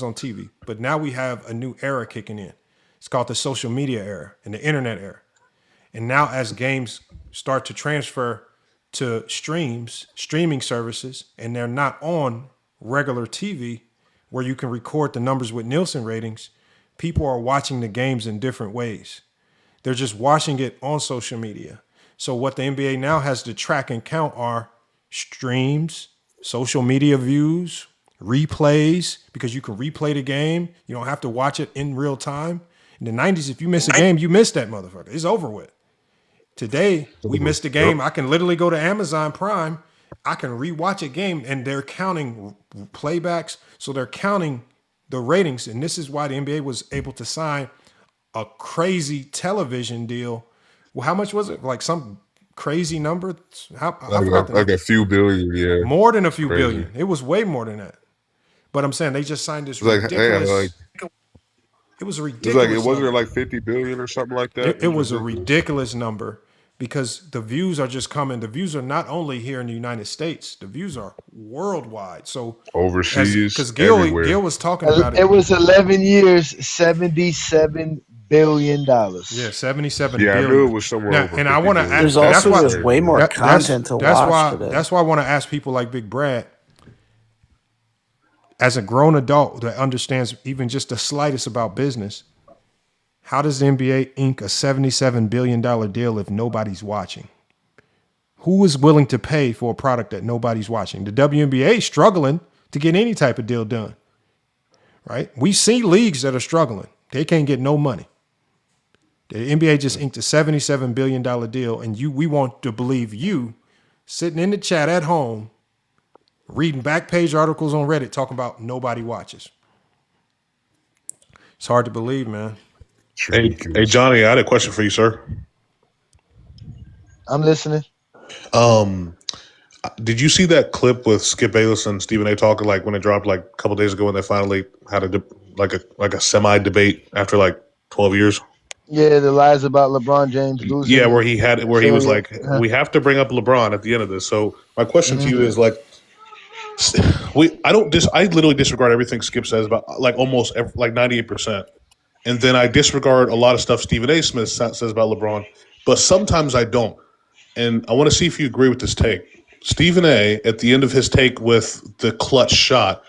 Speaker 1: on TV. But now we have a new era kicking in. It's called the social media era and the internet era. And now as games start to transfer to streaming services, and they're not on regular TV where you can record the numbers with Nielsen ratings, people are watching the games in different ways. They're just watching it on social media. So what the NBA now has to track and count are streams, social media views, replays, because you can replay the game. You don't have to watch it in real time. In the 90s, if you miss a game, you missed that motherfucker. It's over with. Today, we missed a game. I can literally go to Amazon Prime. I can rewatch a game, and they're counting playbacks. So they're counting the ratings. And this is why the NBA was able to sign a crazy television deal. Well, how much was it? Like some crazy number?
Speaker 15: Like a few billion, yeah.
Speaker 1: More than a few billion. It was way more than that. But I'm saying they just signed this ridiculous. It was a ridiculous.
Speaker 15: It wasn't like 50 billion or something like that.
Speaker 1: It was a ridiculous number because the views are just coming. The views are not only here in the United States. The views are worldwide. So
Speaker 15: overseas,
Speaker 1: because Gil was talking about it.
Speaker 4: It was 11 years, $77 billion.
Speaker 1: Yeah, 77
Speaker 15: billion.
Speaker 1: I
Speaker 15: knew it was somewhere over.
Speaker 18: And I want to ask. There's way more content to watch today.
Speaker 1: That's why I want to ask people like Big Brad, as a grown adult that understands even just the slightest about business, how does the NBA ink a $77 billion deal if nobody's watching? Who is willing to pay for a product that nobody's watching? The WNBA is struggling to get any type of deal done, right? We see leagues that are struggling. They can't get no money. The NBA just inked a $77 billion deal, and we want to believe you sitting in the chat at home reading back page articles on Reddit talking about nobody watches. It's hard to believe, man.
Speaker 21: Hey, Johnny, I had a question for you, sir.
Speaker 4: I'm listening.
Speaker 21: Did you see that clip with Skip Bayless and Stephen A. talking, like when it dropped like a couple days ago when they finally had a semi debate after like 12 years?
Speaker 4: Yeah, the lies about LeBron James losing.
Speaker 21: Yeah, he was like, we have to bring up LeBron at the end of this. So my question to you is like, I literally disregard everything Skip says about like almost like 98%. And then I disregard a lot of stuff Stephen A. Smith says about LeBron, but sometimes I don't. And I want to see if you agree with this take. Stephen A., at the end of his take with the clutch shot,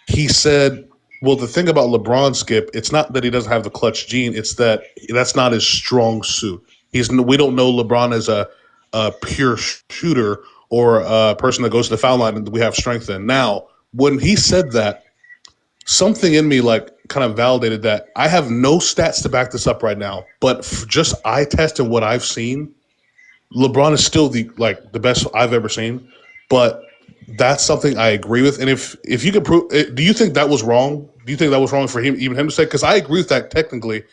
Speaker 21: he said, well, the thing about LeBron, Skip, it's not that he doesn't have the clutch gene, it's that that's not his strong suit. We don't know LeBron as a pure shooter or a person that goes to the foul line and we have strength in. Now, when he said that, something in me like kind of validated that. I have no stats to back this up right now, but just eye test and what I've seen, LeBron is still the best I've ever seen. But that's something I agree with. And if you could prove, do you think that was wrong? Do you think that was wrong for him to say? Because I agree with that technically,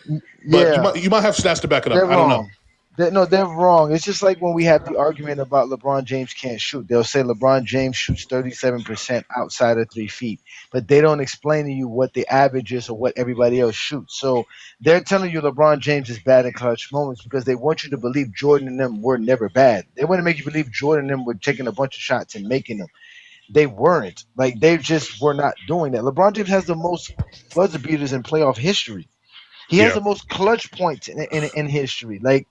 Speaker 21: but you might have stats to back it up. I don't know.
Speaker 4: They're wrong. It's just like when we have the argument about LeBron James can't shoot. They'll say LeBron James shoots 37% outside of 3 feet, but they don't explain to you what the average is or what everybody else shoots. So they're telling you LeBron James is bad in clutch moments because they want you to believe Jordan and them were never bad. They want to make you believe Jordan and them were taking a bunch of shots and making them. They weren't. Like, they just were not doing that. LeBron James has the most buzzer beaters in playoff history. He has the most clutch points in history. Like,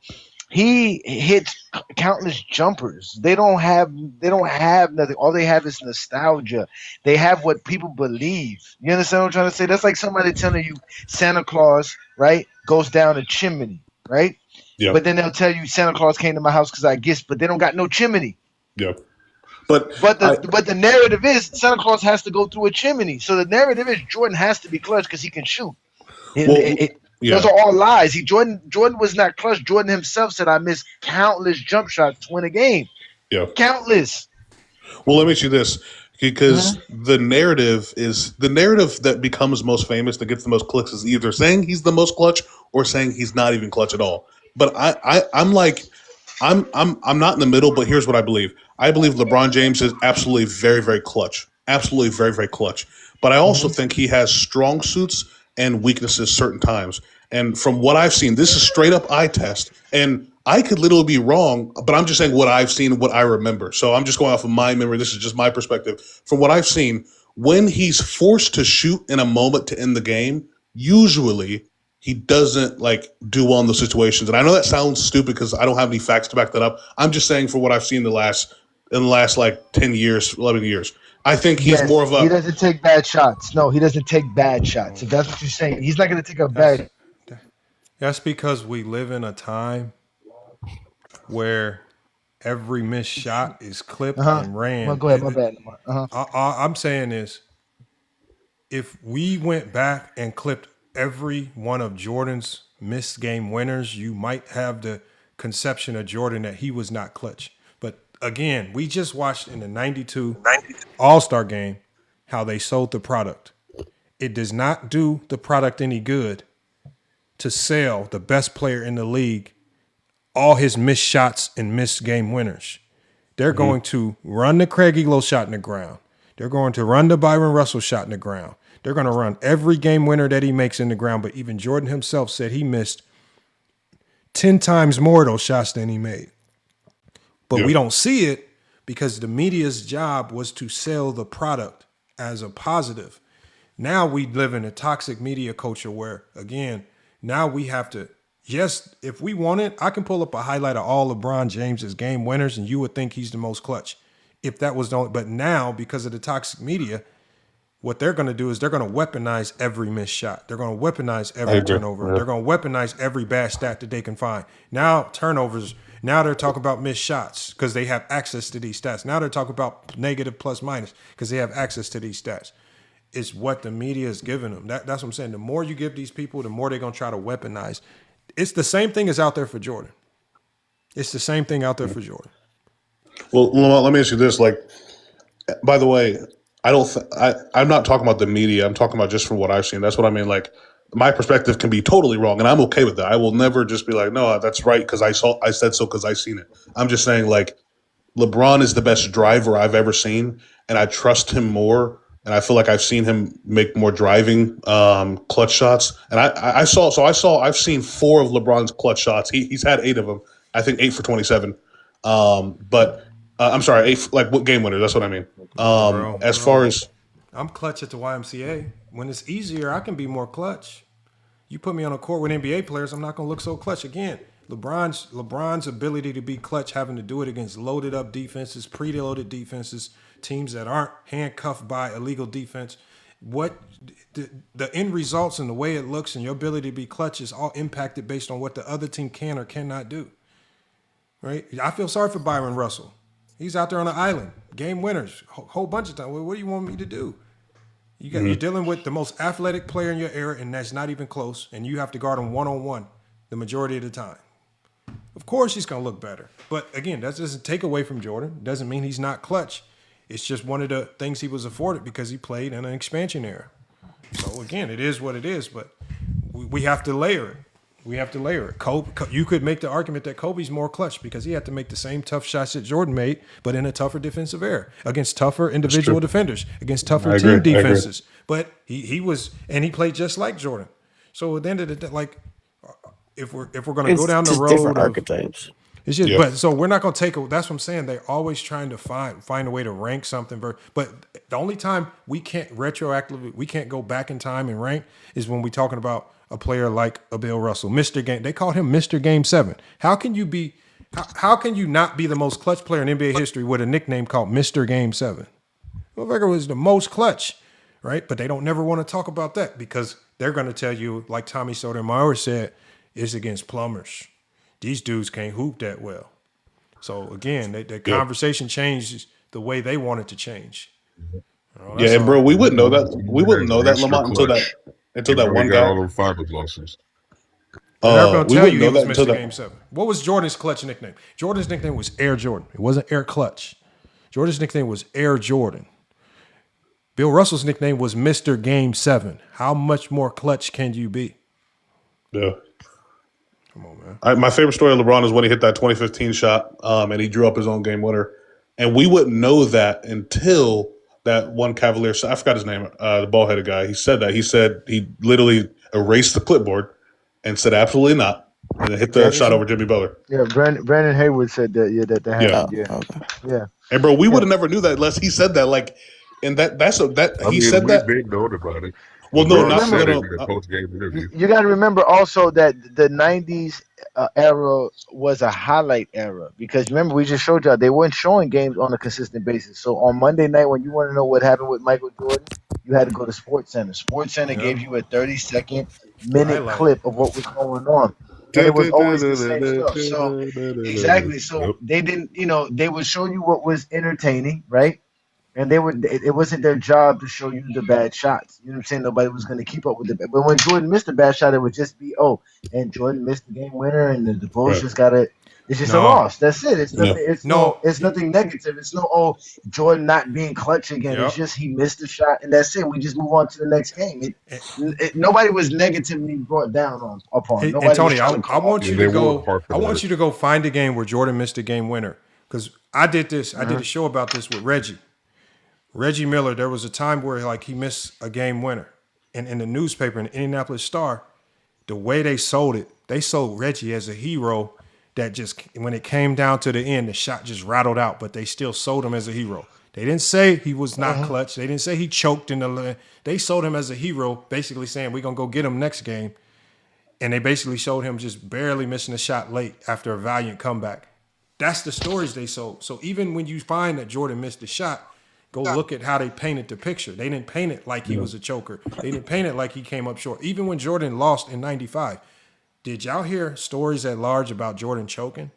Speaker 9: He hits countless jumpers. They don't have nothing. All they have is nostalgia. They have what people believe. You understand what I'm trying to say? That's like somebody telling you Santa Claus, right, goes down a chimney, right?
Speaker 21: Yeah.
Speaker 9: But then they'll tell you Santa Claus came to my house because I guess, but they don't got no chimney.
Speaker 21: Yeah. But
Speaker 9: the narrative is Santa Claus has to go through a chimney. So the narrative is Jordan has to be clutch because he can shoot. Those are all lies. Jordan was not clutch. Jordan himself said, "I missed countless jump shots to win a game.
Speaker 21: Yeah.
Speaker 9: Countless."
Speaker 21: Well, let me ask you this, because the narrative that becomes most famous, that gets the most clicks, is either saying he's the most clutch or saying he's not even clutch at all. But I'm not in the middle. But here's what I believe. I believe LeBron James is absolutely very, very clutch. Absolutely very, very clutch. But I also think he has strong suits and weaknesses certain times. And from what I've seen, this is straight up eye test. And I could literally be wrong, but I'm just saying what I've seen and what I remember. So I'm just going off of my memory. This is just my perspective. From what I've seen, when he's forced to shoot in a moment to end the game, usually he doesn't do well in those situations. And I know that sounds stupid because I don't have any facts to back that up. I'm just saying for what I've seen in the last 10 years, 11 years. I think he's more of a...
Speaker 9: He doesn't take bad shots. No, he doesn't take bad shots. If that's what you're saying, he's not going to take a bad...
Speaker 1: That's because we live in a time where every missed shot is clipped and ran.
Speaker 9: Well, go ahead, my bad.
Speaker 1: I'm saying is, if we went back and clipped every one of Jordan's missed game winners, you might have the conception of Jordan that he was not clutch. But again, we just watched in the 92 All-Star game how they sold the product. It does not do the product any good to sell the best player in the league all his missed shots and missed game winners. They're going to run the Craig Elo shot in the ground. They're going to run the Byron Russell shot in the ground. They're going to run every game winner that he makes in the ground. But even Jordan himself said he missed 10 times more of those shots than he made. But we don't see it because the media's job was to sell the product as a positive. Now we live in a toxic media culture where, again, now we have to, yes, if we want it, I can pull up a highlight of all LeBron James's game winners and you would think he's the most clutch. If that was the only, but now because of the toxic media, what they're going to do is they're going to weaponize every missed shot. They're going to weaponize every turnover. Yeah. They're going to weaponize every bad stat that they can find. Now turnovers, now they're talking about missed shots because they have access to these stats. Now they're talking about negative plus minus because they have access to these stats. It's what the media is giving them. That's what I'm saying. The more you give these people, the more they're going to try to weaponize. It's the same thing as out there for Jordan. It's the same thing out there for Jordan.
Speaker 21: Well, let me ask you this. By the way, I'm not talking about the media. I'm talking about just from what I've seen. That's what I mean. My perspective can be totally wrong, and I'm okay with that. I will never just be like, no, that's right because I said so because I seen it. I'm just saying LeBron is the best driver I've ever seen, and I trust him more. And I feel like I've seen him make more driving clutch shots. And I've seen 4 of LeBron's clutch shots. He's had 8 of them. I think 8 for 27. But I'm sorry, 8 what game winners? That's what I mean. Far as
Speaker 1: I'm clutch at the YMCA. When it's easier, I can be more clutch. You put me on a court with NBA players, I'm not going to look so clutch again. LeBron's ability to be clutch, having to do it against loaded up defenses, preloaded defenses, teams that aren't handcuffed by illegal defense. What the end results and the way it looks and your ability to be clutch is all impacted based on what the other team can or cannot do. Right? I feel sorry for Byron Russell. He's out there on an island, game winners, whole bunch of times. What do you want me to do? You're dealing with the most athletic player in your era, and that's not even close. And you have to guard him one-on-one the majority of the time. Of course, he's going to look better. But again, that doesn't take away from Jordan. It doesn't mean he's not clutch. It's just one of the things he was afforded because he played in an expansion era. So again, it is what it is, but we have to layer it. We have to layer it. You could make the argument that Kobe's more clutch because he had to make the same tough shots that Jordan made, but in a tougher defensive era, against tougher individual defenders, against tougher team defenses. But he was, and he played just like Jordan. So at the end of the day, if we're going to go down the road
Speaker 18: different archetypes.
Speaker 1: It's just, but so we're not going to take it. That's what I'm saying. They're always trying to find a way to rank something. But the only time we can't retroactively, we can't go back in time and rank is when we're talking about a player like a Bill Russell, Mr. Game. They called him Mr. Game 7. How can you be? How can you not be the most clutch player in NBA history with a nickname called Mr. Game 7? Motherfucker was the most clutch, right? But they don't never want to talk about that because they're going to tell you, like Tommy Sotomayor said, it's against plumbers. These dudes can't hoop that well. So again, the conversation changes the way they want it to change.
Speaker 21: And bro, we wouldn't know that. We wouldn't know that, Lamont, until that one
Speaker 15: got
Speaker 21: guy.
Speaker 15: all them finals losses.
Speaker 1: They're never going to tell you he was
Speaker 21: until
Speaker 1: Mr. Game 7. What was Jordan's clutch nickname? Jordan's nickname was Air Jordan. It wasn't Air Clutch. Jordan's nickname was Air Jordan. Bill Russell's nickname was Mr. Game 7. How much more clutch can you be?
Speaker 21: Yeah. Come on, man. My favorite story of LeBron is when he hit that 2015 shot and he drew up his own game winner. And we wouldn't know that until that one Cavalier shot. I forgot his name, the ball-headed guy. He said that. He said he literally erased the clipboard and said absolutely not. And then hit the shot over Jimmy Butler.
Speaker 4: Yeah, Brandon Haywood said that. Yeah, that happened. Yeah.
Speaker 21: And bro, we would have never knew that unless he said that. Like, and he said that.
Speaker 15: They known about it.
Speaker 21: Well, no, not
Speaker 15: said it in the post-game interview.
Speaker 4: You got to remember also that the 90s era was a highlight era because remember we just showed y'all they weren't showing games on a consistent basis. So on Monday night when you want to know what happened with Michael Jordan, you had to go to Sports Center. Sports Center gave you a 30-second minute clip of what was going on. And it was always the same stuff. So exactly. So they didn't, they would show you what was entertaining, right? And it wasn't their job to show you the bad shots. You know what I'm saying? Nobody was going to keep up with it. But when Jordan missed a bad shot, it would just be, and Jordan missed the game winner, and the Bulls just got it. It's just a loss. That's it. It's nothing. It's nothing negative. It's no Jordan not being clutch again. It's just he missed the shot, and that's it. We just move on to the next game. Nobody was negatively brought down upon.
Speaker 1: And Tony, I want you to go. I want you to go find a game where Jordan missed a game winner because I did this. I did a show about this with Reggie Miller. There was a time where he missed a game winner, and in the newspaper, in the Indianapolis Star, the way they sold it, they sold Reggie as a hero. That just when it came down to the end, the shot just rattled out, but they still sold him as a hero. They didn't say he was not clutch. They didn't say he choked in the. They sold him as a hero, basically saying we're gonna go get him next game, and they basically showed him just barely missing a shot late after a valiant comeback. That's the stories they sold. So even when you find that Jordan missed the shot, go look at how they painted the picture. They didn't paint it like he was a choker. They didn't paint it like he came up short. Even when Jordan lost in '95, did y'all hear stories at large about Jordan choking?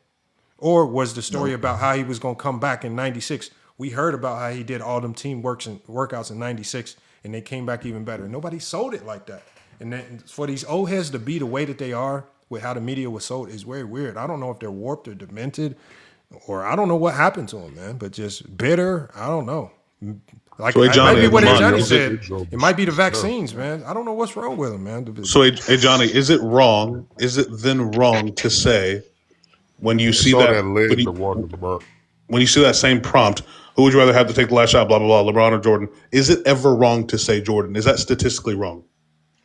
Speaker 1: Or was the story about how he was going to come back in '96? We heard about how he did all them team workouts in '96, and they came back even better. Nobody sold it like that. And then for these old heads to be the way that they are with how the media was sold is very weird. I don't know if they're warped or demented, or I don't know what happened to them, man. But just bitter, I don't know. Like it might be what Johnny said. It might be the vaccines, man. I don't know what's wrong with them, man.
Speaker 21: So, hey Johnny, is it wrong? Is it then wrong to say when you see that when you see that same prompt, who would you rather have to take the last shot? Blah blah blah. LeBron or Jordan? Is it ever wrong to say Jordan? Is that statistically wrong?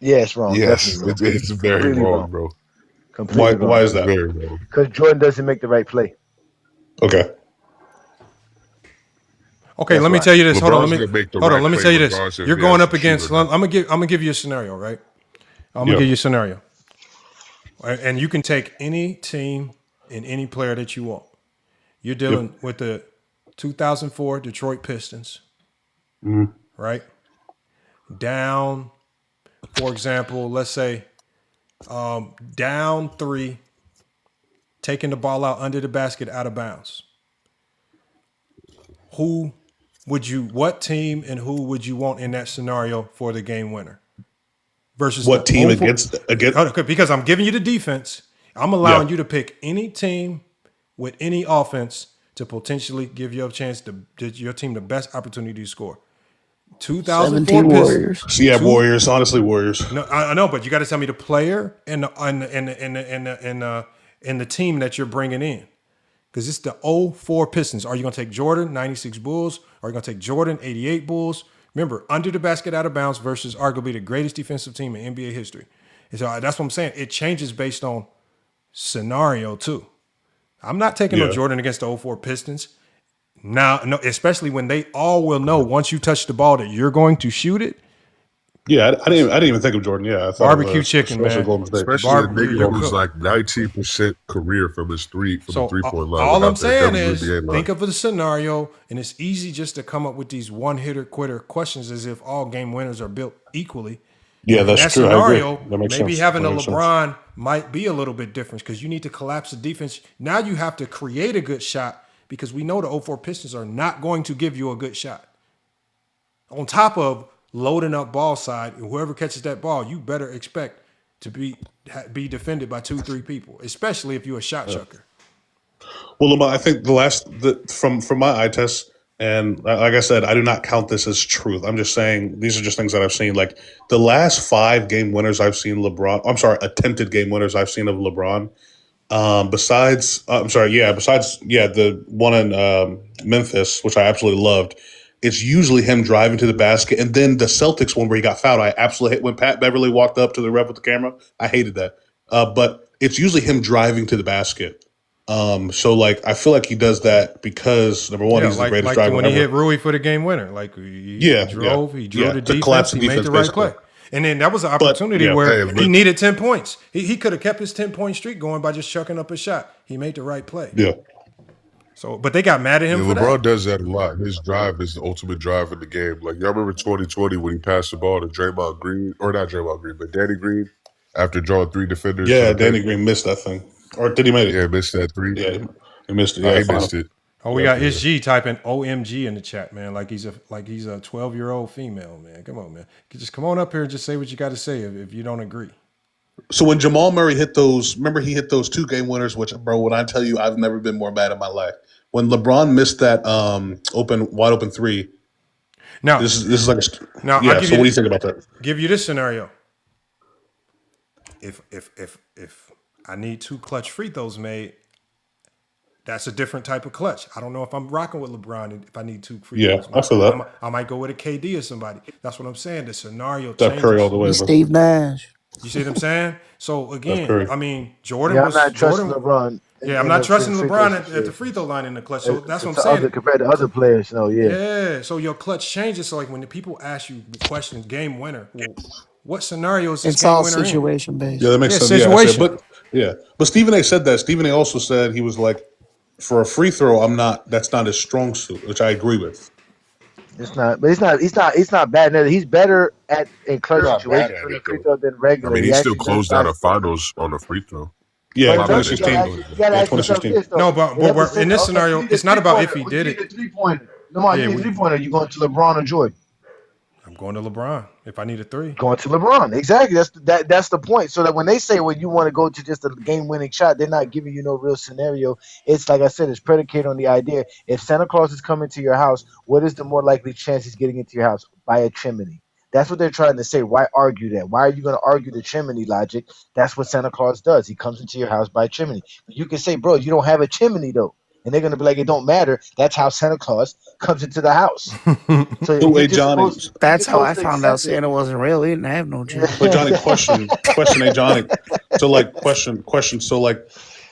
Speaker 4: Yeah, it's wrong.
Speaker 15: Yes, it's very wrong, bro.
Speaker 21: Why is that?
Speaker 15: Very wrong.
Speaker 4: Because Jordan doesn't make the right play.
Speaker 21: Okay.
Speaker 1: Okay, let me tell you this. Hold on, let me tell you this. You're going up against. I'm gonna give you a scenario, right? I'm gonna give you a scenario, and you can take any team and any player that you want. You're dealing with the 2004 Detroit Pistons, right? Down, for example, let's say down 3, taking the ball out under the basket, out of bounds. What team and who would you want in that scenario for the game winner? Versus
Speaker 21: what team against?
Speaker 1: Because I'm giving you the defense. I'm allowing you to pick any team with any offense to potentially give you a chance to your team the best opportunity to score. 2004
Speaker 18: Warriors.
Speaker 21: Yeah, Warriors. Honestly, Warriors.
Speaker 1: No, I know, but you got to tell me the player and the team that you're bringing in. Because it's the 04 Pistons. Are you going to take Jordan, 96 Bulls? Are you going to take Jordan, 88 Bulls? Remember, under the basket, out of bounds versus arguably the greatest defensive team in NBA history. And so that's what I'm saying. It changes based on scenario, too. I'm not taking no Jordan against the 04 Pistons. Now, no, especially when they all will know once you touch the ball that you're going to shoot it.
Speaker 21: Yeah, I didn't even think of Jordan. Yeah, I thought
Speaker 1: barbecue
Speaker 21: of
Speaker 1: chicken, man.
Speaker 21: Golden State.
Speaker 15: Especially a nigga that was like 19% career from the 3-point line.
Speaker 1: All I'm saying
Speaker 15: WNBA
Speaker 1: is,
Speaker 15: line.
Speaker 1: think of a scenario, and it's easy just to come up with these one-hitter quitter questions as if all game winners are built equally.
Speaker 21: Yeah, that's
Speaker 1: that
Speaker 21: true.
Speaker 1: Scenario,
Speaker 21: I agree. That makes
Speaker 1: maybe
Speaker 21: sense.
Speaker 1: having a LeBron might be a little bit different because you need to collapse the defense. Now you have to create a good shot because we know the 04 Pistons are not going to give you a good shot. On top of loading up ball side, and whoever catches that ball, you better expect to be defended by 2-3 people, especially if you're a shot chucker.
Speaker 21: Well, Lamar, I think from my eye test, and like I said, I do not count this as truth. I'm just saying these are just things that I've seen. Like the last 5 game winners I've seen attempted game winners I've seen of LeBron. Besides the one in Memphis, which I absolutely loved. It's usually him driving to the basket, and then the Celtics one where he got fouled. I absolutely hate when Pat Beverly walked up to the ref with the camera. I hated that. But it's usually him driving to the basket. So like I feel like he does that because number one, he's the greatest driver
Speaker 1: when
Speaker 21: ever.
Speaker 1: he hit Rui for the game winner. Like he drew the defense, he made the right play. And then that was an opportunity where he needed 10 points. He could have kept his 10-point streak going by just chucking up a shot. He made the right play.
Speaker 21: Yeah.
Speaker 1: So, but they got mad at him for
Speaker 15: LeBron
Speaker 1: that.
Speaker 15: does that a lot. His drive is the ultimate drive in the game. Like, y'all remember 2020 when he passed the ball to Draymond Green, or not Draymond Green, but Danny Green after drawing 3 defenders.
Speaker 21: Yeah, Danny Green missed that thing. Or did he make it?
Speaker 15: Yeah, missed that 3.
Speaker 21: Yeah, he missed it.
Speaker 15: Yeah, he missed it.
Speaker 1: Oh, we got SG typing OMG in the chat, man. Like he's a 12-year-old female, man. Come on, man. Just come on up here and just say what you got to say if you don't agree.
Speaker 21: So when Jamal Murray hit those, remember he hit those 2 game winners, which, bro, when I tell you I've never been more mad in my life. When LeBron missed that wide open 3.
Speaker 1: Now
Speaker 21: this is like
Speaker 1: now.
Speaker 21: Yeah. So what do you think about that?
Speaker 1: Give you this scenario. If I need 2 clutch free throws made, that's a different type of clutch. I don't know if I'm rocking with LeBron if I need 2 free throws.
Speaker 21: Yeah, I feel that.
Speaker 1: I might go with a KD or somebody. That's what I'm saying. The scenario
Speaker 21: Steph
Speaker 1: changes.
Speaker 21: Curry all the way.
Speaker 18: Steve Nash.
Speaker 1: You see what I'm saying? So again, I mean, Jordan
Speaker 4: I'm
Speaker 1: was
Speaker 4: not trusting
Speaker 1: Jordan.
Speaker 4: LeBron.
Speaker 1: Yeah, I'm not trusting LeBron at the free throw line in the clutch. So that's what I'm saying.
Speaker 4: Compared to other players,
Speaker 1: Yeah. So your clutch changes. So like when the people ask you questions, game winner, well, what scenario is this
Speaker 18: It's
Speaker 1: game
Speaker 18: all
Speaker 1: winner
Speaker 18: situation based.
Speaker 21: Yeah, that makes sense.
Speaker 1: Situation.
Speaker 21: But Stephen A said that. Stephen A also said he was like, for a free throw, that's not his strong suit, which I agree with.
Speaker 4: It's not, but he's not bad. He's better in clutch situations for the free throw than regular.
Speaker 15: I mean, he still closed out a finals on a free throw.
Speaker 21: Yeah,
Speaker 4: but
Speaker 21: 2016.
Speaker 1: No, but in this scenario, it's not about if he did it.
Speaker 4: Lamar, you need a 3-pointer. You going to LeBron or Jordan?
Speaker 1: I'm going to LeBron if I need a 3.
Speaker 4: Going to LeBron, exactly. That's the point. So that when they say, well, you want to go to just a game-winning shot, they're not giving you no real scenario. It's like I said, it's predicated on the idea. If Santa Claus is coming to your house, what is the more likely chance he's getting into your house? By a chimney. That's what they're trying to say. Why argue that? Why are you going to argue the chimney logic? That's what Santa Claus does. He comes into your house by chimney. You can say, bro, you don't have a chimney though. And they're going to be like, it don't matter. That's how Santa Claus comes into the house. So
Speaker 21: Johnny,
Speaker 18: that's how I found out Santa wasn't real. He didn't have no chimney.
Speaker 21: But Johnny, question, hey Johnny. So like, question. So like,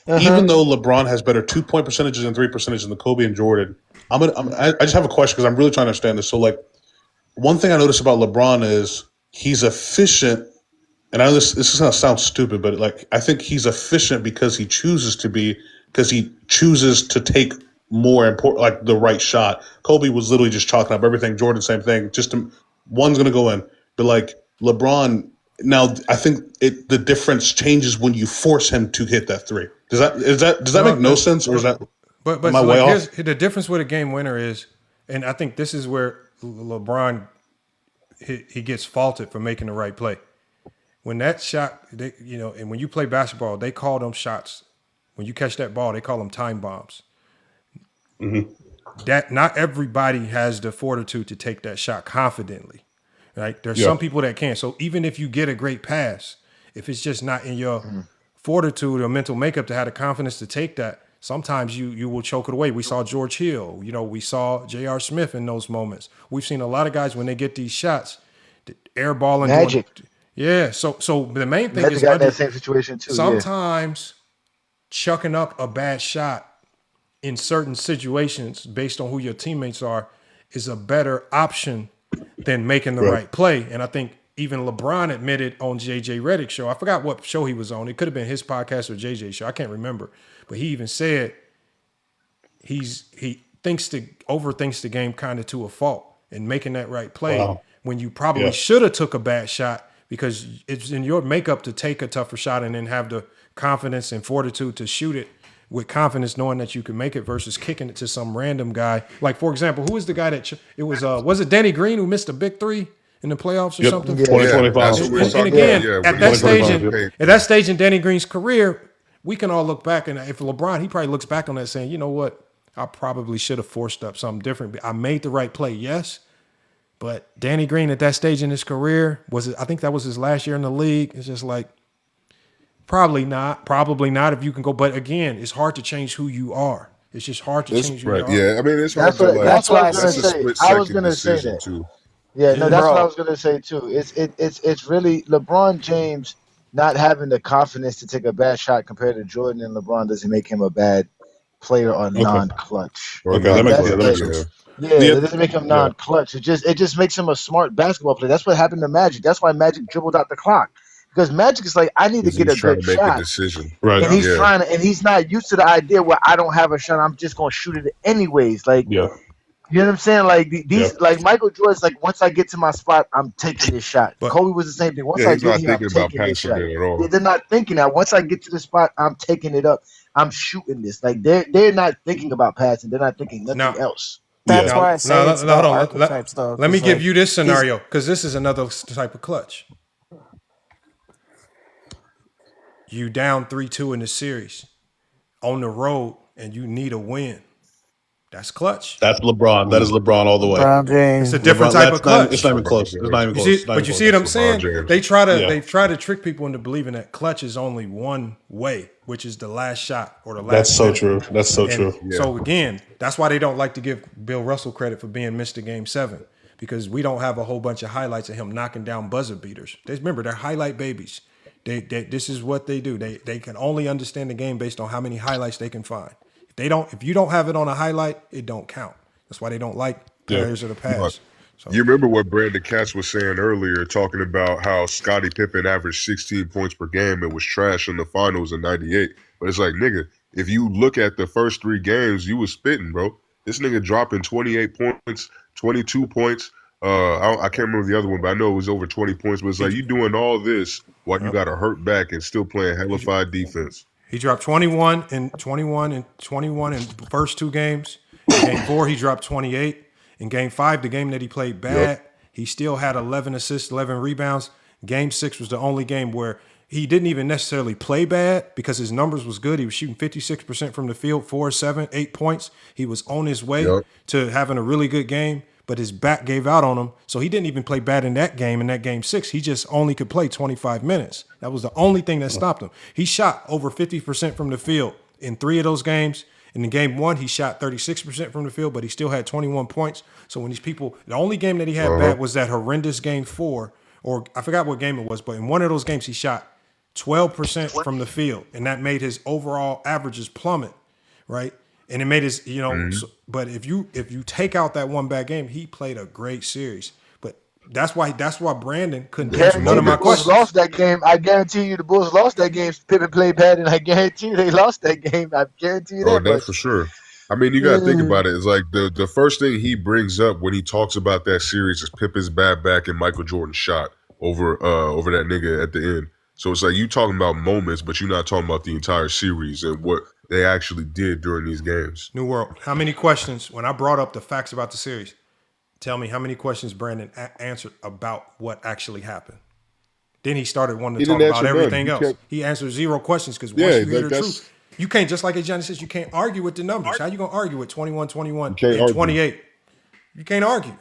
Speaker 21: even though LeBron has better 2-point percentages and 3 percentages than Kobe and Jordan, I just have a question because I'm really trying to understand this. So like, one thing I noticed about LeBron is he's efficient, and I know this is gonna sound stupid, but like I think he's efficient because he chooses to be, because he chooses to take more important, like the right shot. Kobe was literally just chalking up everything. Jordan, same thing. One's gonna go in, but like LeBron, now I think the difference changes when you force him to hit that 3. Does that make no sense, or is that?
Speaker 1: But
Speaker 21: am I
Speaker 1: so
Speaker 21: way
Speaker 1: like,
Speaker 21: off?
Speaker 1: the difference with a game winner is, and I think this is where LeBron he gets faulted for making the right play. When that shot, and when you play basketball, they call them shots. When you catch that ball, they call them time bombs.
Speaker 21: Mm-hmm.
Speaker 1: That not everybody has the fortitude to take that shot confidently, right? There's some people that can. So even if you get a great pass, if it's just not in your fortitude or mental makeup to have the confidence to take that, sometimes you will choke it away. We saw George Hill. We saw J.R. Smith in those moments. We've seen a lot of guys when they get these shots, airballing.
Speaker 4: Magic.
Speaker 1: So the main thing
Speaker 4: Magic
Speaker 1: is
Speaker 4: got that same situation too.
Speaker 1: Sometimes chucking up a bad shot in certain situations based on who your teammates are is a better option than making the right play. And I think even LeBron admitted on JJ Redick's show, I forgot what show he was on. It could have been his podcast or JJ's show. I can't remember. But he even said he overthinks the game kind of to a fault and making that right play when you probably should have took a bad shot because it's in your makeup to take a tougher shot and then have the confidence and fortitude to shoot it with confidence, knowing that you can make it versus kicking it to some random guy. Like, for example, who was the guy that it was it Danny Green who missed a big three in the playoffs or something?
Speaker 21: 2025.
Speaker 1: And again, at that stage in Danny Green's career, we can all look back, and if LeBron, he probably looks back on that saying, you know what, I probably should have forced up something different. I made the right play, yes. But Danny Green at that stage in his career, I think that was his last year in the league. It's just like, probably not if you can go. But again, it's hard to change who you are. It's just hard to change who you are.
Speaker 15: Yeah, I mean, it's hard
Speaker 4: That's what I was
Speaker 15: to
Speaker 4: gonna say. I was gonna say that.
Speaker 15: Too.
Speaker 4: Yeah, no, that's what I was gonna say too. It's really LeBron James not having the confidence to take a bad shot compared to Jordan and LeBron doesn't make him a bad player or non-clutch.
Speaker 21: Okay, that makes sense.
Speaker 4: Yeah, it doesn't make him non-clutch. It just makes him a smart basketball player. That's what happened to Magic. That's why Magic dribbled out the clock. Because Magic is like, I need to get a good shot.
Speaker 15: Make a decision.
Speaker 21: Right.
Speaker 4: And he's trying to, and he's not used to the idea where I don't have a shot. I'm just gonna shoot it anyways. Like, you know what I'm saying? Like like Michael Jordan's like, once I get to my spot, I'm taking this shot. But Kobe was the same thing. Once I get here, I'm taking this shot. They're not thinking that. Once I get to the spot, I'm taking it up. I'm shooting this. Like they're not thinking about passing. They're not thinking nothing else.
Speaker 18: That's why I say it's about archetypes, though.
Speaker 1: Let me give you this scenario because this is another type of clutch. You down 3-2 in the series on the road and you need a win. That's clutch.
Speaker 21: That's LeBron. That is LeBron all the way.
Speaker 4: James.
Speaker 1: It's a different type of clutch.
Speaker 21: It's not even close. It's not even close.
Speaker 1: But you see what I'm saying? They try to trick people into believing that clutch is only one way, which is the last shot or the last.
Speaker 21: That's so true. That's so true.
Speaker 1: So again, that's why they don't like to give Bill Russell credit for being Mr. Game 7 because we don't have a whole bunch of highlights of him knocking down buzzer beaters. Remember, they're highlight babies. This is what they do. They can only understand the game based on how many highlights they can find. If you don't have it on a highlight, it don't count. That's why they don't like players of the past. So.
Speaker 15: You remember what Brandon Katz was saying earlier, talking about how Scottie Pippen averaged 16 points per game and was trash in the finals in '98. But it's like, nigga, if you look at the first 3 games, you was spitting, bro. This nigga dropping 28 points, 22 points. I can't remember the other one, but I know it was over 20 points. But it's like you doing all this while you got a hurt back and still playing hellified defense.
Speaker 1: He dropped 21 in the first 2 games. In game 4, he dropped 28. In game 5, the game that he played bad, he still had 11 assists, 11 rebounds. Game 6 was the only game where he didn't even necessarily play bad because his numbers was good. He was shooting 56% from the field, 4, 7, 8 points. He was on his way to having a really good game, but his back gave out on him. So he didn't even play bad in that game 6. He just only could play 25 minutes. That was the only thing that stopped him. He shot over 50% from the field in 3 of those games. And in game 1, he shot 36% from the field, but he still had 21 points. So when these people, the only game that he had bad was that horrendous game 4, or I forgot what game it was, but in one of those games, he shot 12% from the field. And that made his overall averages plummet, right? And it made his, but if you take out that one bad game, he played a great series. But that's why Brandon couldn't answer none of my questions.
Speaker 4: The Bulls lost that game. I guarantee you the Bulls lost that game. Pippen played bad, and I guarantee you they lost that game. I guarantee you that.
Speaker 15: Oh, that's for sure. I mean, you got to think about it. It's like the first thing he brings up when he talks about that series is Pippen's bad back and Michael Jordan's shot over that nigga at the end. So it's like you talking about moments, but you're not talking about the entire series and what they actually did during these games.
Speaker 1: New World. How many questions, when I brought up the facts about the series, tell me how many questions Brandon answered about what actually happened. Then he started wanting to talk about everything else. He answered 0 questions because once you hear the truth, you can't, just like Johnny says, you can't argue with the numbers. How you going to argue with 21-21 and 28? You can't argue.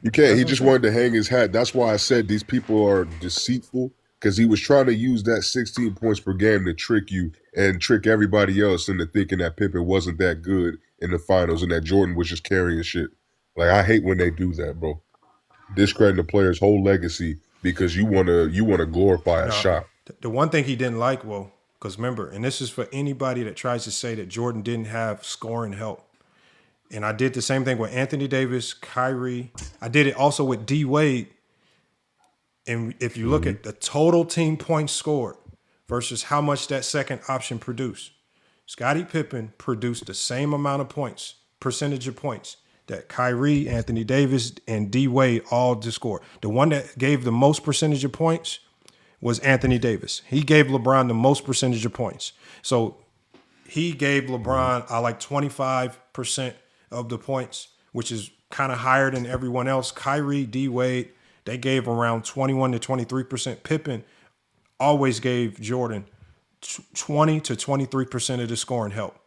Speaker 15: You can't. He just wanted to hang his hat. That's why I said these people are deceitful, because he was trying to use that 16 points per game to trick you and trick everybody else into thinking that Pippen wasn't that good in the finals and that Jordan was just carrying shit. Like, I hate when they do that, bro. Discrediting the player's whole legacy because you wanna glorify a shot.
Speaker 1: The one thing he didn't like, well, Because remember, and this is for anybody that tries to say that Jordan didn't have scoring help. And I did the same thing with Anthony Davis, Kyrie. I did it also with D Wade. And if you look at the total team points scored versus how much that second option produced, Scottie Pippen produced the same amount of points, percentage of points, that Kyrie, Anthony Davis, and D Wade all just scored. The one that gave the most percentage of points was Anthony Davis. He gave LeBron the most percentage of points. So he gave LeBron like 25% of the points, which is kind of higher than everyone else. Kyrie, D Wade, they gave around 21 to 23%. Pippen always gave Jordan 20 to 23% of the scoring help.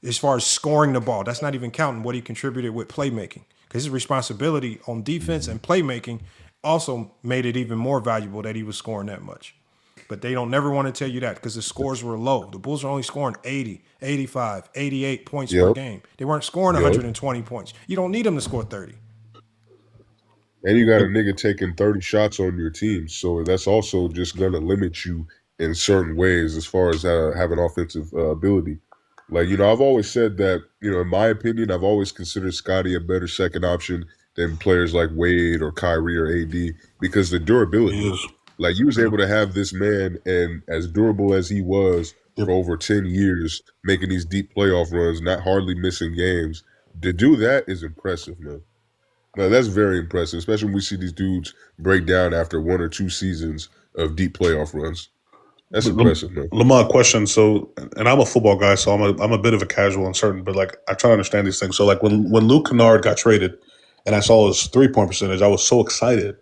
Speaker 1: As far as scoring the ball, that's not even counting what he contributed with playmaking. Because his responsibility on defense and playmaking also made it even more valuable that he was scoring that much. But they don't never want to tell you that because the scores were low. The Bulls are only scoring 80, 85, 88 points per game. They weren't scoring 120 points. You don't need them to score 30.
Speaker 15: And you got a nigga taking 30 shots on your team. So that's also just going to limit you in certain ways as far as having offensive ability. Like, I've always said that, in my opinion, I've always considered Scottie a better second option than players like Wade or Kyrie or AD because the durability. Like, you was able to have this man, and as durable as he was for over 10 years, making these deep playoff runs, not hardly missing games. To do that is impressive, man. No, that's very impressive, especially when we see these dudes break down after 1 or 2 seasons of deep playoff runs. That's impressive, man.
Speaker 21: Lamont, question. So, and I'm a football guy, so I'm a bit of a casual and certain, but like I try to understand these things. So, like when Luke Kennard got traded, and I saw his 3-point percentage, I was so excited,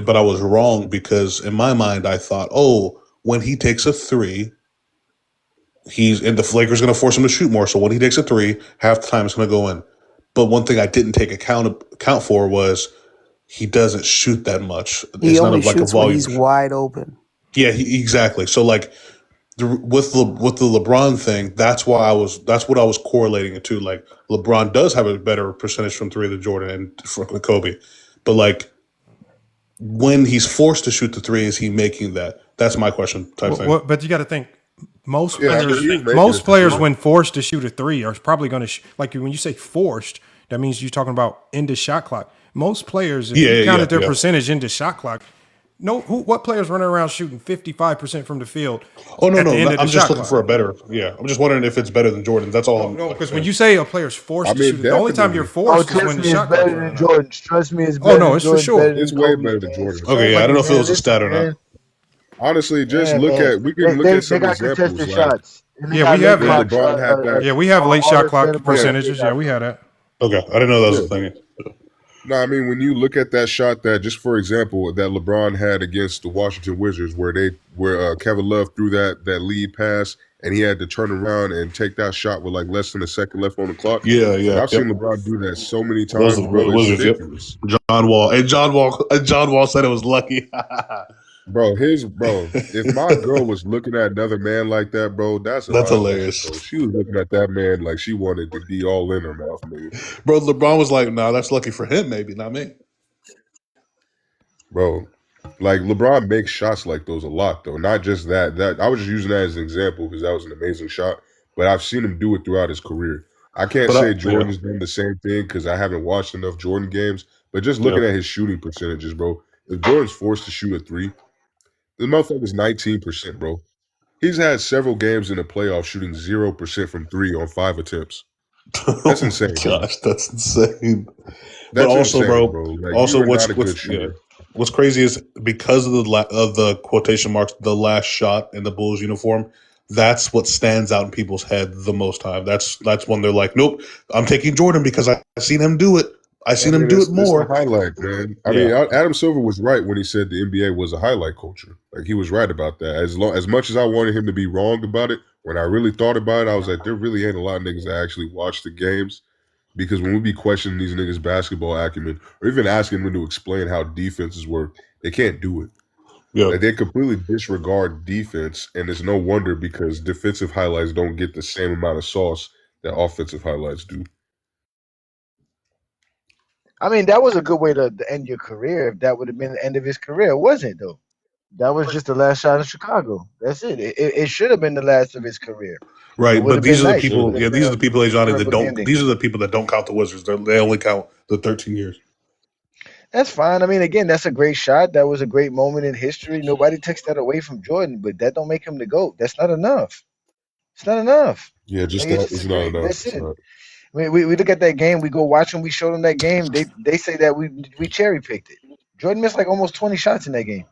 Speaker 21: but I was wrong because in my mind I thought, oh, when he takes a 3, the Lakers going to force him to shoot more. So when he takes a 3, half the time it's going to go in. But one thing I didn't take account for was he doesn't shoot that much.
Speaker 18: He only shoots when he's wide open.
Speaker 21: Yeah, exactly. So like with the LeBron thing, that's what I was correlating it to. Like LeBron does have a better percentage from 3 than Jordan and from Kobe, but like when he's forced to shoot the 3, is he making that? That's my question. Type thing.
Speaker 1: But you got to think. Most players, when forced to shoot a 3, are probably going to like when you say forced, that means you're talking about into shot clock. Most players, if you counted their percentage into shot clock, what players running around shooting 55% from the field?
Speaker 21: Oh no, I'm just looking for a better. Yeah, I'm just wondering if it's better than Jordan. That's all.
Speaker 1: No, because when you say a player's forced to shoot, the only time you're forced is when the shot clock.
Speaker 4: Better than Jordan. Trust me, it's better.
Speaker 1: Oh no, it's for sure.
Speaker 15: It's way better than Jordan.
Speaker 21: Okay, I don't know if it was a stat or not.
Speaker 15: Honestly, just look at some examples.
Speaker 4: Like, shots.
Speaker 1: We have late shot clock percentages. Yeah, we had that.
Speaker 21: Okay, I didn't know that was a thing.
Speaker 15: No, I mean, when you look at that shot that, just for example, that LeBron had against the Washington Wizards, where Kevin Love threw that lead pass and he had to turn around and take that shot with like less than a second left on the clock.
Speaker 21: Yeah.
Speaker 15: I've seen LeBron do that so many times. It's ridiculous.
Speaker 21: John Wall said it was lucky.
Speaker 15: Bro, if my girl was looking at another man like that, bro, that's
Speaker 21: hilarious.
Speaker 15: Bro. She was looking at that man like she wanted to be all in her mouth, man.
Speaker 21: Bro, LeBron was like, "Nah, that's lucky for him, maybe, not me."
Speaker 15: Bro, like LeBron makes shots like those a lot, though. Not just that. That I was just using that as an example because that was an amazing shot. But I've seen him do it throughout his career. I can't say Jordan's doing the same thing because I haven't watched enough Jordan games. But just looking at his shooting percentages, bro, if Jordan's forced to shoot a 3. The motherfucker's 19%, bro. He's had several games in the playoffs shooting 0% from 3 on 5 attempts. That's insane.
Speaker 21: Gosh, that's insane.
Speaker 15: That's
Speaker 21: but also,
Speaker 15: insane,
Speaker 21: bro,
Speaker 15: Like,
Speaker 21: also what's crazy is because of the quotation marks, the last shot in the Bulls uniform, that's what stands out in people's head the most time. That's when they're like, nope, I'm taking Jordan because I've seen him do it. I've seen him do it more.
Speaker 15: It's the highlight, man. I mean, Adam Silver was right when he said the NBA was a highlight culture. Like, he was right about that. As much as I wanted him to be wrong about it, when I really thought about it, I was like, there really ain't a lot of niggas that actually watch the games. Because when we be questioning these niggas' basketball acumen, or even asking them to explain how defenses work, they can't do it.
Speaker 21: Yeah.
Speaker 15: Like, they completely disregard defense, and it's no wonder because defensive highlights don't get the same amount of sauce that offensive highlights do.
Speaker 4: I mean, that was a good way to end your career if that would have been the end of his career. It wasn't, though. That was just the last shot in Chicago. That's it. It should have been the last of his career. It
Speaker 21: Right,
Speaker 4: would
Speaker 21: but
Speaker 4: have
Speaker 21: these
Speaker 4: been
Speaker 21: are the
Speaker 4: nice. It
Speaker 21: people.
Speaker 4: would
Speaker 21: Yeah,
Speaker 4: have been
Speaker 21: these are
Speaker 4: a
Speaker 21: the people, Johnny, that
Speaker 4: terrific
Speaker 21: don't.
Speaker 4: ending.
Speaker 21: These are the people that don't count the Wizards. They only count the 13 years.
Speaker 4: That's fine. I mean, again, that's a great shot. That was a great moment in history. Nobody takes that away from Jordan, but that don't make him the GOAT. That's not enough. It's not enough.
Speaker 15: Yeah, just
Speaker 4: Like it's
Speaker 15: that
Speaker 4: just
Speaker 15: is
Speaker 4: a
Speaker 15: not
Speaker 4: great.
Speaker 15: enough.
Speaker 4: That's
Speaker 15: It's
Speaker 4: it.
Speaker 15: not.
Speaker 4: We look at that game. We go watch them. We show them that game. They say that we cherry picked it. Jordan missed like almost 20 shots in that game.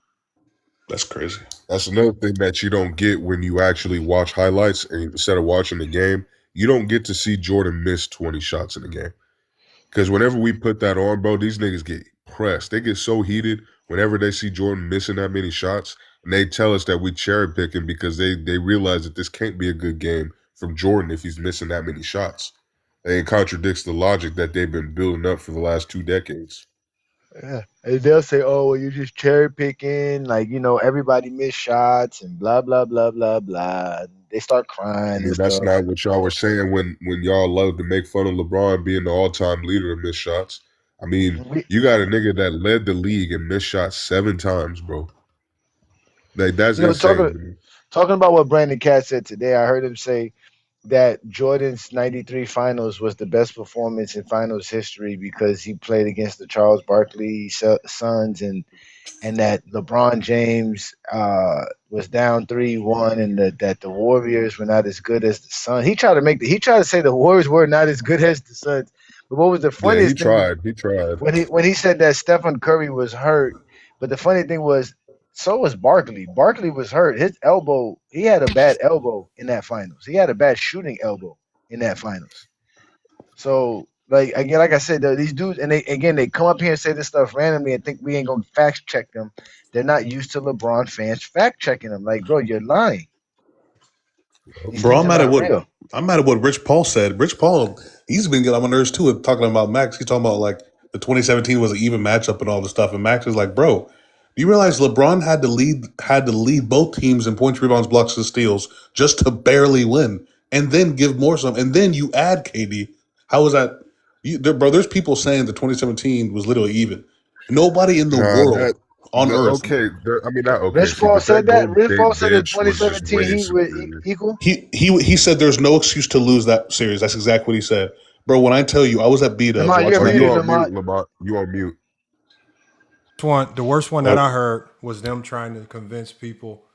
Speaker 21: That's crazy.
Speaker 15: That's another thing that you don't get when you actually watch highlights and instead of watching the game. You don't get to see Jordan miss 20 shots in the game. Because whenever we put that on, bro, these niggas get pressed. They get so heated whenever they see Jordan missing that many shots. And they tell us that we cherry picking because they realize that this can't be a good game from Jordan if he's missing that many shots. And it contradicts the logic that they've been building up for the last 2 decades.
Speaker 4: Yeah. And they'll say, "Oh, well, you're just cherry picking. Like everybody missed shots and blah blah blah blah blah." They start
Speaker 15: I
Speaker 4: crying and
Speaker 15: mean, that's
Speaker 4: stuff.
Speaker 15: not what y'all were saying when y'all love to make fun of LeBron being the all-time leader in missed shots. I mean,
Speaker 4: We,
Speaker 15: you got a nigga that led the league in missed shots 7 times, bro. Like that's insane
Speaker 4: talking
Speaker 15: to me.
Speaker 4: talking about what Brandon Cat said today, I heard him say that Jordan's '93 finals was the best performance in finals history because he played against the Charles Barkley Suns and that LeBron James was down 3-1 and that the Warriors were not as good as the Suns. He tried to say the Warriors were not as good as the Suns. But what was the
Speaker 15: Yeah, he
Speaker 4: funniest thing was
Speaker 15: tried. He tried.
Speaker 4: when he said that Stephen Curry was hurt. But the funny thing was, so was Barkley. Barkley was hurt. His elbow, he had a bad elbow in that finals. He had a bad shooting elbow in that finals. So like I said, these dudes and they come up here and say this stuff randomly and think we ain't gonna fact check them. They're not used to LeBron fans fact checking them. Like, bro, you're lying. These
Speaker 21: Bro,
Speaker 4: things are not real.
Speaker 21: I'm mad at what Rich Paul said. Rich Paul, he's been getting on my nerves too, talking about Max. He's talking about like the 2017 was an even matchup and all this stuff. And Max is like, bro, do you realize LeBron had to lead both teams in points, rebounds, blocks, and steals just to barely win, and then give more some, and then you add KD. How is that? Bro, there's people saying the 2017 was literally even. Nobody in the
Speaker 15: Nah,
Speaker 21: world on earth.
Speaker 15: I mean, not okay.
Speaker 4: Rich
Speaker 15: See,
Speaker 4: Paul
Speaker 15: but that
Speaker 4: said that.
Speaker 15: Golden
Speaker 4: Rich Paul
Speaker 15: State
Speaker 4: said the
Speaker 15: bench was just
Speaker 4: 2017
Speaker 15: way
Speaker 4: Heat were
Speaker 15: superior.
Speaker 4: equal.
Speaker 21: He said there's no excuse to lose that series. That's exactly what he said, bro. When I tell you, I was at B Dubs
Speaker 4: Lamont, you're
Speaker 21: watching
Speaker 15: Oh,
Speaker 21: that
Speaker 15: you
Speaker 21: game.
Speaker 4: muted,
Speaker 15: on mute,
Speaker 4: Lamont.
Speaker 15: Lamont. You on mute.
Speaker 1: The worst one that
Speaker 21: Oh,
Speaker 1: I heard was them trying to convince people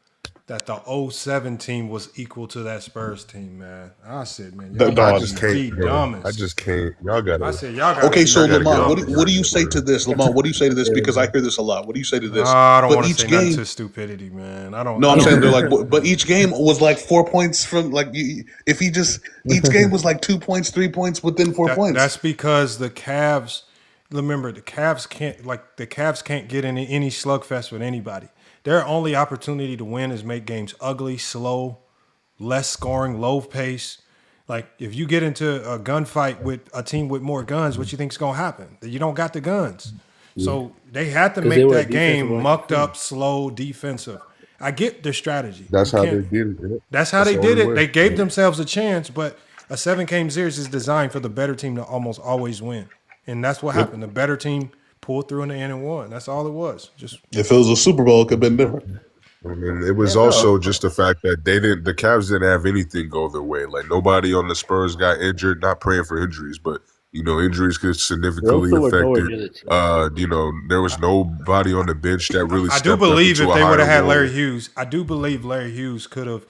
Speaker 1: that the '07 team was equal to that Spurs team, man. I said, man, y'all
Speaker 15: I
Speaker 1: got to
Speaker 21: dog.
Speaker 15: just
Speaker 1: be
Speaker 15: can't,
Speaker 1: the
Speaker 15: bro. I
Speaker 1: dumbest.
Speaker 15: just can't. Y'all
Speaker 1: I
Speaker 15: gotta,
Speaker 1: said, y'all got to
Speaker 21: Okay,
Speaker 1: be
Speaker 21: so
Speaker 15: y'all
Speaker 1: the
Speaker 15: gotta get
Speaker 21: Lamont,
Speaker 15: off
Speaker 21: what
Speaker 15: the
Speaker 21: do, what do you
Speaker 1: dumbest.
Speaker 21: say to
Speaker 15: Jordan,
Speaker 21: this, Lamont? What do you say to this? Because I hear this a lot. What do you say to this?
Speaker 1: I don't
Speaker 21: But
Speaker 1: want to
Speaker 21: each
Speaker 1: say nothing
Speaker 21: game,
Speaker 1: to stupidity, man. I don't.
Speaker 21: no,
Speaker 1: I
Speaker 21: I'm
Speaker 1: don't.
Speaker 21: saying they're like, but each game was like 4 points from like if he just each game was like 2 points, 3 points within 4 points.
Speaker 1: That's because the Cavs. Remember, the Cavs can't get in any slugfest with anybody. Their only opportunity to win is make games ugly, slow, less scoring, low pace. Like if you get into a gunfight with a team with more guns, what you think's gonna happen? You don't got the guns. So they had to
Speaker 11: Because they
Speaker 1: make
Speaker 11: were a
Speaker 1: that
Speaker 11: defensive
Speaker 1: game mucked
Speaker 11: team.
Speaker 1: up, slow, defensive. I get their strategy.
Speaker 15: that's
Speaker 1: You
Speaker 15: how they
Speaker 1: can't.
Speaker 15: did it. Yeah.
Speaker 1: That's how
Speaker 15: That's
Speaker 1: they
Speaker 15: the
Speaker 1: did
Speaker 15: only
Speaker 1: it.
Speaker 15: way.
Speaker 1: They gave
Speaker 15: Yeah.
Speaker 1: themselves a chance, but a 7 game series is designed for the better team to almost always win, and that's what
Speaker 21: Yep.
Speaker 1: happened. The better team pulled through in the end and won. That's all it was. Just
Speaker 21: If it was a Super Bowl, it could have been different.
Speaker 15: I mean, it was
Speaker 4: Yeah, no.
Speaker 15: also just the fact that the Cavs didn't have anything go their way. Like nobody on the Spurs got injured. Not praying for injuries, but injuries could
Speaker 11: They
Speaker 15: significantly
Speaker 11: also were
Speaker 15: affect
Speaker 11: nowhere
Speaker 15: it.
Speaker 11: near the team.
Speaker 15: There was nobody on the bench that really
Speaker 1: I do
Speaker 15: stepped up
Speaker 1: believe
Speaker 15: into
Speaker 1: if
Speaker 15: a
Speaker 1: they would
Speaker 15: higher
Speaker 1: have had Larry
Speaker 15: role.
Speaker 1: Hughes, I do believe Larry Hughes could have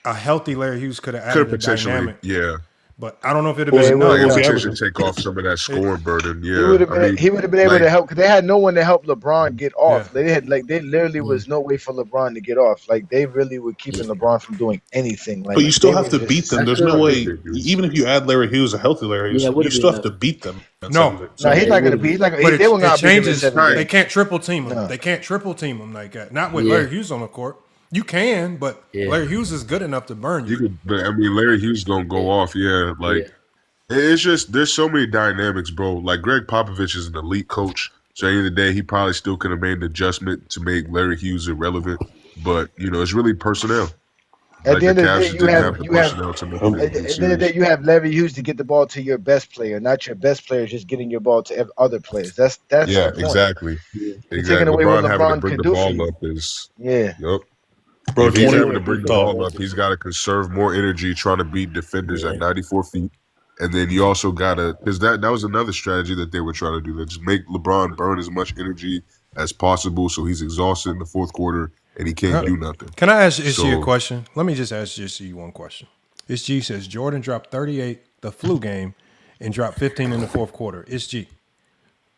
Speaker 1: a healthy Larry Hughes could have
Speaker 15: Could
Speaker 1: added
Speaker 15: have
Speaker 1: a
Speaker 15: potentially,
Speaker 1: dynamic,
Speaker 15: yeah,
Speaker 1: but I don't know if it'd have
Speaker 21: What
Speaker 1: been
Speaker 21: was,
Speaker 4: Yeah, it would
Speaker 21: what
Speaker 4: have
Speaker 15: like
Speaker 1: enough.
Speaker 21: was
Speaker 15: it
Speaker 21: he
Speaker 4: helped.
Speaker 15: potentially
Speaker 21: averaging?
Speaker 15: take off some of that
Speaker 1: It,
Speaker 15: scoring burden.
Speaker 4: He
Speaker 15: Yeah,
Speaker 4: would have
Speaker 15: I
Speaker 4: been
Speaker 15: mean,
Speaker 4: he would have been able
Speaker 15: like
Speaker 4: to help because they had no one to help LeBron get
Speaker 1: yeah,
Speaker 4: off. They literally was no way for LeBron to get off. Like they really were keeping LeBron from doing anything.
Speaker 21: But
Speaker 4: Like
Speaker 21: you still
Speaker 4: they
Speaker 21: have
Speaker 4: were
Speaker 21: to beat them.
Speaker 4: just
Speaker 21: There's
Speaker 11: After,
Speaker 21: no
Speaker 15: I think
Speaker 21: way,
Speaker 15: they do.
Speaker 21: even if you add Larry Hughes, a healthy Larry
Speaker 11: yeah,
Speaker 21: Hughes,
Speaker 11: it would
Speaker 21: you
Speaker 11: have been
Speaker 21: still have
Speaker 11: enough.
Speaker 21: to beat them in
Speaker 1: no,
Speaker 21: seven
Speaker 4: no.
Speaker 11: Yeah,
Speaker 4: He's
Speaker 11: it
Speaker 4: not
Speaker 11: would
Speaker 4: gonna
Speaker 11: have
Speaker 4: be.
Speaker 11: been.
Speaker 1: but
Speaker 4: They will
Speaker 1: it
Speaker 4: not beat them in
Speaker 1: changes.
Speaker 4: 7 games.
Speaker 1: They can't triple team him.
Speaker 4: No.
Speaker 1: They can't triple team him like that. Not with
Speaker 11: Yeah,
Speaker 1: Larry Hughes on the court. You can, but
Speaker 11: yeah,
Speaker 1: Larry Hughes is good enough to burn
Speaker 15: You
Speaker 1: you.
Speaker 15: could, but I mean, Larry Hughes gonna go off. Yeah,
Speaker 11: yeah.
Speaker 15: like it's just there's so many dynamics, bro. Like Greg Popovich is an elite coach. So at the end of the day, he probably still could have made an adjustment to make Larry Hughes irrelevant. But it's really personnel.
Speaker 4: At the end of the day,
Speaker 15: Cash didn't have the personnel to make it
Speaker 4: at
Speaker 15: a
Speaker 4: the
Speaker 15: good
Speaker 4: end of the day,
Speaker 15: series.
Speaker 4: you have Larry Hughes to get the ball to your best player, not your best player just getting your ball to other players. That's
Speaker 15: Yeah,
Speaker 4: the point.
Speaker 15: exactly.
Speaker 4: You're taking
Speaker 15: Exactly.
Speaker 4: away what
Speaker 15: LeBron having to
Speaker 4: LeBron
Speaker 15: bring
Speaker 4: can
Speaker 15: the
Speaker 4: do for
Speaker 15: ball
Speaker 4: you.
Speaker 15: up is
Speaker 4: Yeah.
Speaker 15: Yup.
Speaker 21: Bro,
Speaker 15: If he's
Speaker 21: 20
Speaker 15: having to bring the ball up, he's got to conserve more energy trying to beat defenders at 94 feet. And then you also got to, because that was another strategy that they were trying to do, that just make LeBron burn as much energy as possible so he's exhausted in the fourth quarter and he can't do nothing.
Speaker 1: Can I ask SG a
Speaker 15: So,
Speaker 1: question? Let me just ask SG one question. SG says Jordan dropped 38 the flu game and dropped 15 in the fourth quarter. SG,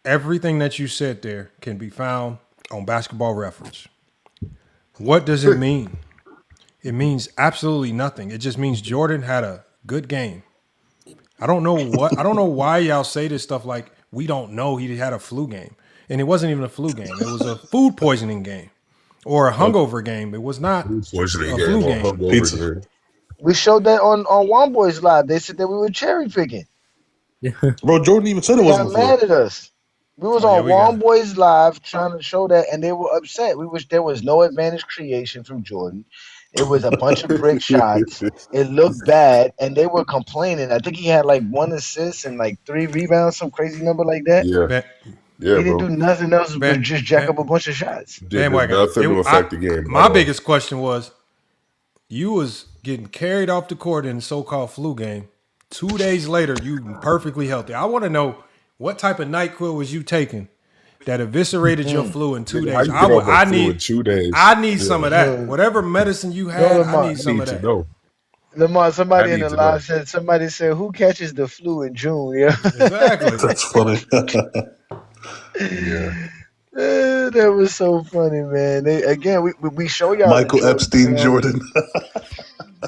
Speaker 1: everything that you said there can be found on Basketball Reference. What does it mean? It means absolutely nothing. It just means Jordan had a good game. I don't know why y'all say this stuff like we don't know he had a flu game. And it wasn't even a flu game. It was a food poisoning game or a hungover game. It was not a flu game.
Speaker 4: We showed that on One Boys Live. They said that we were cherry picking.
Speaker 21: Bro, Jordan even said it
Speaker 4: They
Speaker 21: wasn't
Speaker 4: got
Speaker 21: a flu.
Speaker 4: mad at us. We was on One Boys Live trying to show that, and they were upset. We wish there was no advantage creation from Jordan. It was a bunch of brick shots. It looked bad, and they were complaining. I think he had like 1 assist and like 3 rebounds, some crazy number like that.
Speaker 15: yeah. Yeah,
Speaker 4: He didn't
Speaker 15: bro.
Speaker 4: do nothing else but just jack up a bunch of shots.
Speaker 15: Did nothing to affect the game.
Speaker 1: My biggest question was, you was getting carried off the court in the so-called flu game. 2 days later, you perfectly healthy. I want to know what type of NyQuil was you taking that eviscerated your flu in 2 days. I need
Speaker 15: 2 days.
Speaker 1: I need some of that. Whatever medicine you had, I need some of that.
Speaker 4: Lamar, somebody
Speaker 1: I
Speaker 4: in
Speaker 1: need
Speaker 4: the
Speaker 1: to
Speaker 4: live said, "Who catches the flu in June?" Yeah,
Speaker 1: exactly.
Speaker 21: That's funny.
Speaker 15: Yeah.
Speaker 4: That was so funny, man. We show y'all
Speaker 21: Michael Epstein Jordan.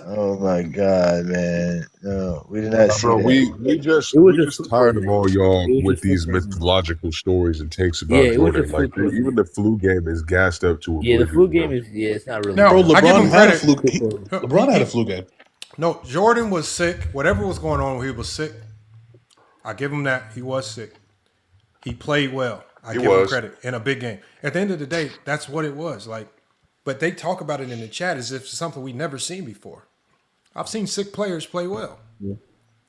Speaker 4: Oh my God, man! No, we did not see
Speaker 15: Bro,
Speaker 4: that.
Speaker 15: we just tired of all y'all with these mythological stories and takes about Jordan. Like even the flu game is gassed up to a
Speaker 11: Yeah, the
Speaker 15: brilliant
Speaker 11: flu
Speaker 15: level.
Speaker 11: game it's not really.
Speaker 1: No,
Speaker 21: Bro,
Speaker 1: I give
Speaker 21: LeBron
Speaker 1: him
Speaker 21: had a
Speaker 1: credit.
Speaker 21: flu. LeBron had a flu game.
Speaker 1: No, Jordan was sick. Whatever was going on, he was sick. I give him that. He was sick. He played well. I give him credit in a big game. At the end of the day, that's what it was. Like, but they talk about it in the chat as if it's something we've never seen before. I've seen sick players play well.
Speaker 11: Yeah.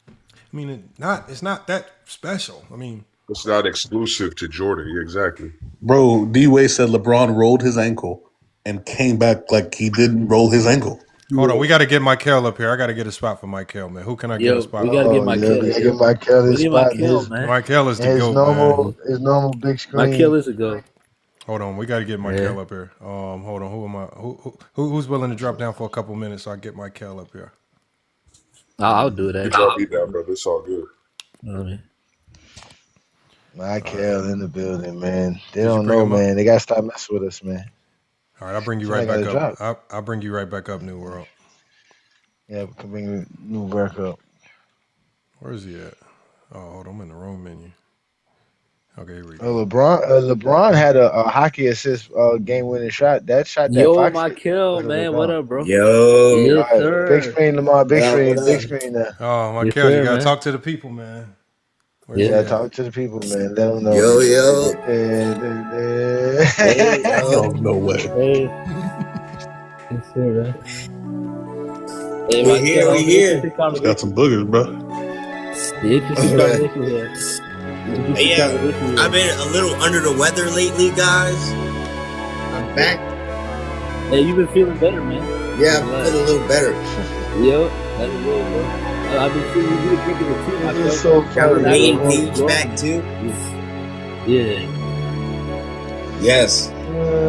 Speaker 1: I mean, it's not that special. I mean,
Speaker 15: it's not exclusive to Jordan. Yeah, exactly.
Speaker 21: Bro, D-Way said LeBron rolled his ankle and came back like he didn't roll his ankle.
Speaker 1: Hold on, we got to get Michael up here. I got to get a spot for Michael, man. Who can I get a spot?
Speaker 11: We gotta get Michael.
Speaker 4: We gotta get Michael his spot.
Speaker 1: Michael is the
Speaker 4: his
Speaker 1: goat,
Speaker 4: normal,
Speaker 1: man.
Speaker 4: his normal big screen.
Speaker 11: Michael is a go.
Speaker 1: Hold on, we got to get Michael up here. Hold on, who am I? Who's willing to drop down for a couple minutes so I get Michael up here?
Speaker 11: I'll do that.
Speaker 15: You drop me down, brother. It's all good.
Speaker 4: Michael in the building, man. They don't know, man. They gotta stop messing with us, man.
Speaker 1: All right, I'll bring you right back up. I'll bring you right back up, New World.
Speaker 4: Yeah, we can bring New back up.
Speaker 1: Where is he at? Oh, hold on, I'm in the wrong menu. Okay, here we go.
Speaker 4: LeBron had a hockey assist game-winning shot. That shot that
Speaker 11: Yo,
Speaker 4: Fox
Speaker 11: Michael, man, what up, bro?
Speaker 4: Yo,
Speaker 11: yes, sir.
Speaker 4: Big screen, Lamar. Big screen now.
Speaker 1: Oh, Michael, you gotta talk to the people, man.
Speaker 4: Yeah, talk to the people, man. Let them know.
Speaker 3: Yo.
Speaker 21: No way.
Speaker 11: Hey. Yes, sir, man. Hey,
Speaker 3: we here.
Speaker 21: Got some boogers, bro.
Speaker 11: The interesting conversation here.
Speaker 3: Yeah, I've been a little under the weather lately, guys. I'm back.
Speaker 11: Hey, you've been feeling better, man.
Speaker 3: Yeah, I'm feeling a little better.
Speaker 11: Yo, that's good, bro. I've been seeing you drinking the tea, my
Speaker 4: It's so
Speaker 3: Got
Speaker 4: funny.
Speaker 3: Main Page back too.
Speaker 11: Yeah.
Speaker 3: Yes.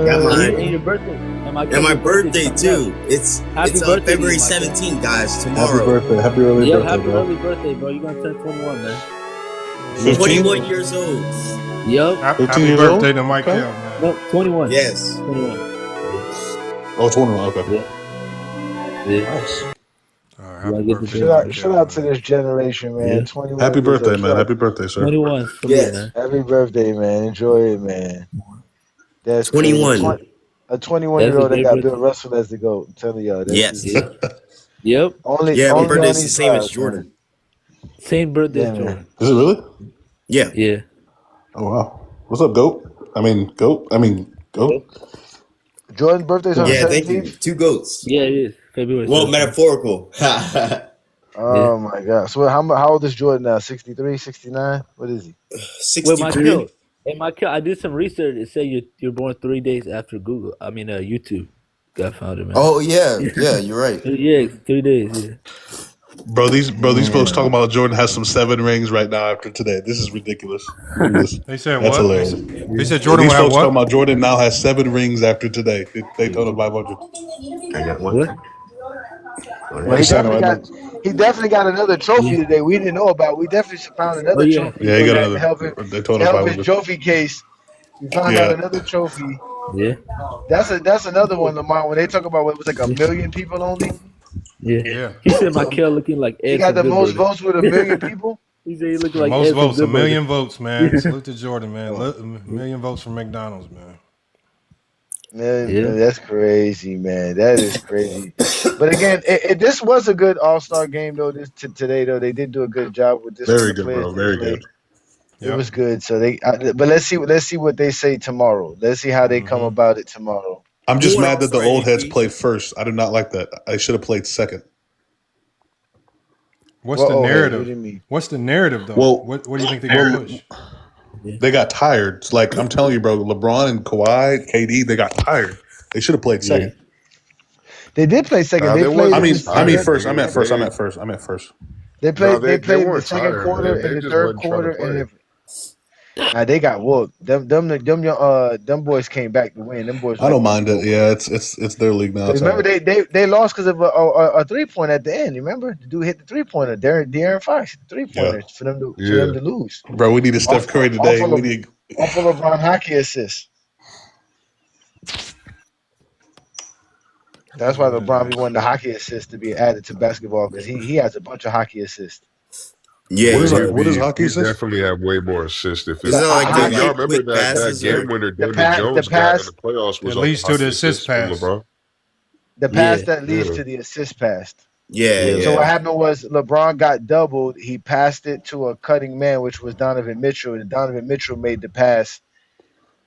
Speaker 3: Got mine.
Speaker 11: And your birthday.
Speaker 3: And my birthday too. It's
Speaker 11: birthday,
Speaker 3: February
Speaker 11: Michael.
Speaker 3: 17th, guys. Tomorrow.
Speaker 21: Happy birthday. Happy early
Speaker 11: Yo,
Speaker 21: birthday,
Speaker 11: happy
Speaker 21: bro.
Speaker 11: early birthday, bro. You're gonna turn 21, man.
Speaker 3: 21 years old.
Speaker 11: Yo.
Speaker 1: Happy
Speaker 21: 15 years
Speaker 1: birthday
Speaker 21: old?
Speaker 1: to Michael,
Speaker 21: Okay.
Speaker 1: man.
Speaker 11: No, 21.
Speaker 3: Yes.
Speaker 11: 21.
Speaker 21: Oh, 21. Okay.
Speaker 11: Yeah.
Speaker 21: Nice.
Speaker 1: All right, happy birthday.
Speaker 4: Shout out to this generation, man.
Speaker 11: Yeah.
Speaker 4: 21
Speaker 21: Happy
Speaker 4: years
Speaker 21: birthday,
Speaker 4: old.
Speaker 21: man. Happy birthday, sir.
Speaker 11: 21. For
Speaker 3: Yes.
Speaker 11: me, man.
Speaker 4: Happy birthday, man. Enjoy it, man. That's
Speaker 3: 21.
Speaker 4: crazy. A 21-year-old
Speaker 11: That's
Speaker 4: that
Speaker 11: a
Speaker 4: got
Speaker 11: great
Speaker 4: Bill Russell as the GOAT. I'm telling y'all.
Speaker 3: Yes.
Speaker 11: Yeah. Yep.
Speaker 4: Only
Speaker 3: Yeah, my
Speaker 4: on
Speaker 3: birthday's the
Speaker 4: these
Speaker 3: same as
Speaker 4: vibes,
Speaker 3: Jordan.
Speaker 4: man.
Speaker 11: Same birthday
Speaker 4: Yeah,
Speaker 11: as
Speaker 4: man.
Speaker 11: Jordan.
Speaker 21: Is it really?
Speaker 3: Yeah.
Speaker 11: Yeah.
Speaker 21: Oh, wow. What's up, GOAT? Goat?
Speaker 4: Jordan's birthday's on the
Speaker 3: Yeah, thank you.
Speaker 4: 17th.
Speaker 3: 2 goats.
Speaker 11: Yeah, it is February.
Speaker 3: Well,
Speaker 11: 17th.
Speaker 3: metaphorical.
Speaker 4: Oh my God! So how old is Jordan now? 63, 69? What is he?
Speaker 3: 63.
Speaker 11: I did some research. It said you're born 3 days after Google. I mean, YouTube got founded, man.
Speaker 3: Oh yeah, you're right.
Speaker 11: Yeah, 3 days. Yeah.
Speaker 21: Bro, these folks talking about Jordan has some 7 rings right now after today. This is ridiculous. Look at this.
Speaker 1: They said
Speaker 21: That's
Speaker 1: what?
Speaker 21: hilarious.
Speaker 1: They said Jordan
Speaker 21: These
Speaker 1: will have
Speaker 21: folks
Speaker 1: what?
Speaker 21: talking about Jordan now has 7 rings after today. They total 500.
Speaker 3: I got one.
Speaker 11: What?
Speaker 4: Well, he definitely got another trophy today. We didn't know about. We definitely found another trophy.
Speaker 21: Yeah, he got
Speaker 4: that
Speaker 21: another.
Speaker 4: help him,
Speaker 21: They total
Speaker 4: help his
Speaker 21: 500.
Speaker 4: trophy case. We found out another trophy.
Speaker 11: Yeah.
Speaker 4: That's another one, Lamar. When they talk about what was like 1 million people only.
Speaker 11: Yeah. He said Michael looking like Ed.
Speaker 4: He got
Speaker 11: from
Speaker 4: the
Speaker 11: Good
Speaker 4: most
Speaker 11: Burger.
Speaker 4: votes with 1 million people.
Speaker 11: He said he looked like
Speaker 1: Most
Speaker 11: Ed from
Speaker 1: votes,
Speaker 11: Good
Speaker 1: 1 million
Speaker 11: Burger.
Speaker 1: votes, man. Salute to Jordan, man. 1 million votes from McDonald's, man.
Speaker 4: Man, that's crazy, man. That is crazy. But again, this was a good All-Star game though. Today though, they did do a good job with this.
Speaker 21: Very
Speaker 4: when the
Speaker 21: good,
Speaker 4: players
Speaker 21: bro.
Speaker 4: did
Speaker 21: Very
Speaker 4: play.
Speaker 21: good.
Speaker 4: It was good. So but let's see what they say tomorrow. Let's see how they come about it tomorrow.
Speaker 21: I'm just mad that the old heads played first. I do not like that. I should have played second.
Speaker 1: What's the narrative? What do you mean? What's the narrative though?
Speaker 21: Well,
Speaker 1: what do you think they're gonna push?
Speaker 21: They got tired. It's like I'm telling you, bro. LeBron and Kawhi, KD, they got tired. They should have played second.
Speaker 4: They did play second. They played.
Speaker 21: I meant first. I meant first.
Speaker 4: They played. They played the
Speaker 15: weren't
Speaker 4: second
Speaker 15: tired,
Speaker 4: quarter
Speaker 15: man. They
Speaker 4: and the
Speaker 15: just
Speaker 4: third
Speaker 15: wasn't trying to
Speaker 4: quarter,
Speaker 15: play.
Speaker 4: and they got whooped. Them boys came back to win. Them boys.
Speaker 21: I don't mind it. Yeah, it's their league now.
Speaker 4: Remember they lost because of a 3-pointer at the end. You remember the dude hit the 3-pointer. De'Aaron Fox hit the 3-pointer for them to lose.
Speaker 21: Bro, we needed Steph Curry today.
Speaker 4: Off of LeBron hockey assist. That's why LeBron be wanting the hockey assist to be added to basketball because he has a bunch of hockey assists.
Speaker 15: Yeah,
Speaker 21: what is hockey
Speaker 15: he
Speaker 21: assist?
Speaker 15: definitely have way more assists. If
Speaker 3: Is that like
Speaker 15: y'all remember that game winner Damon Jones got in the playoffs was
Speaker 1: at least to the assist pass.
Speaker 15: from LeBron.
Speaker 4: The pass that leads to the assist pass.
Speaker 3: Yeah.
Speaker 4: So what happened was LeBron got doubled. He passed it to a cutting man, which was Donovan Mitchell, and Donovan Mitchell made the pass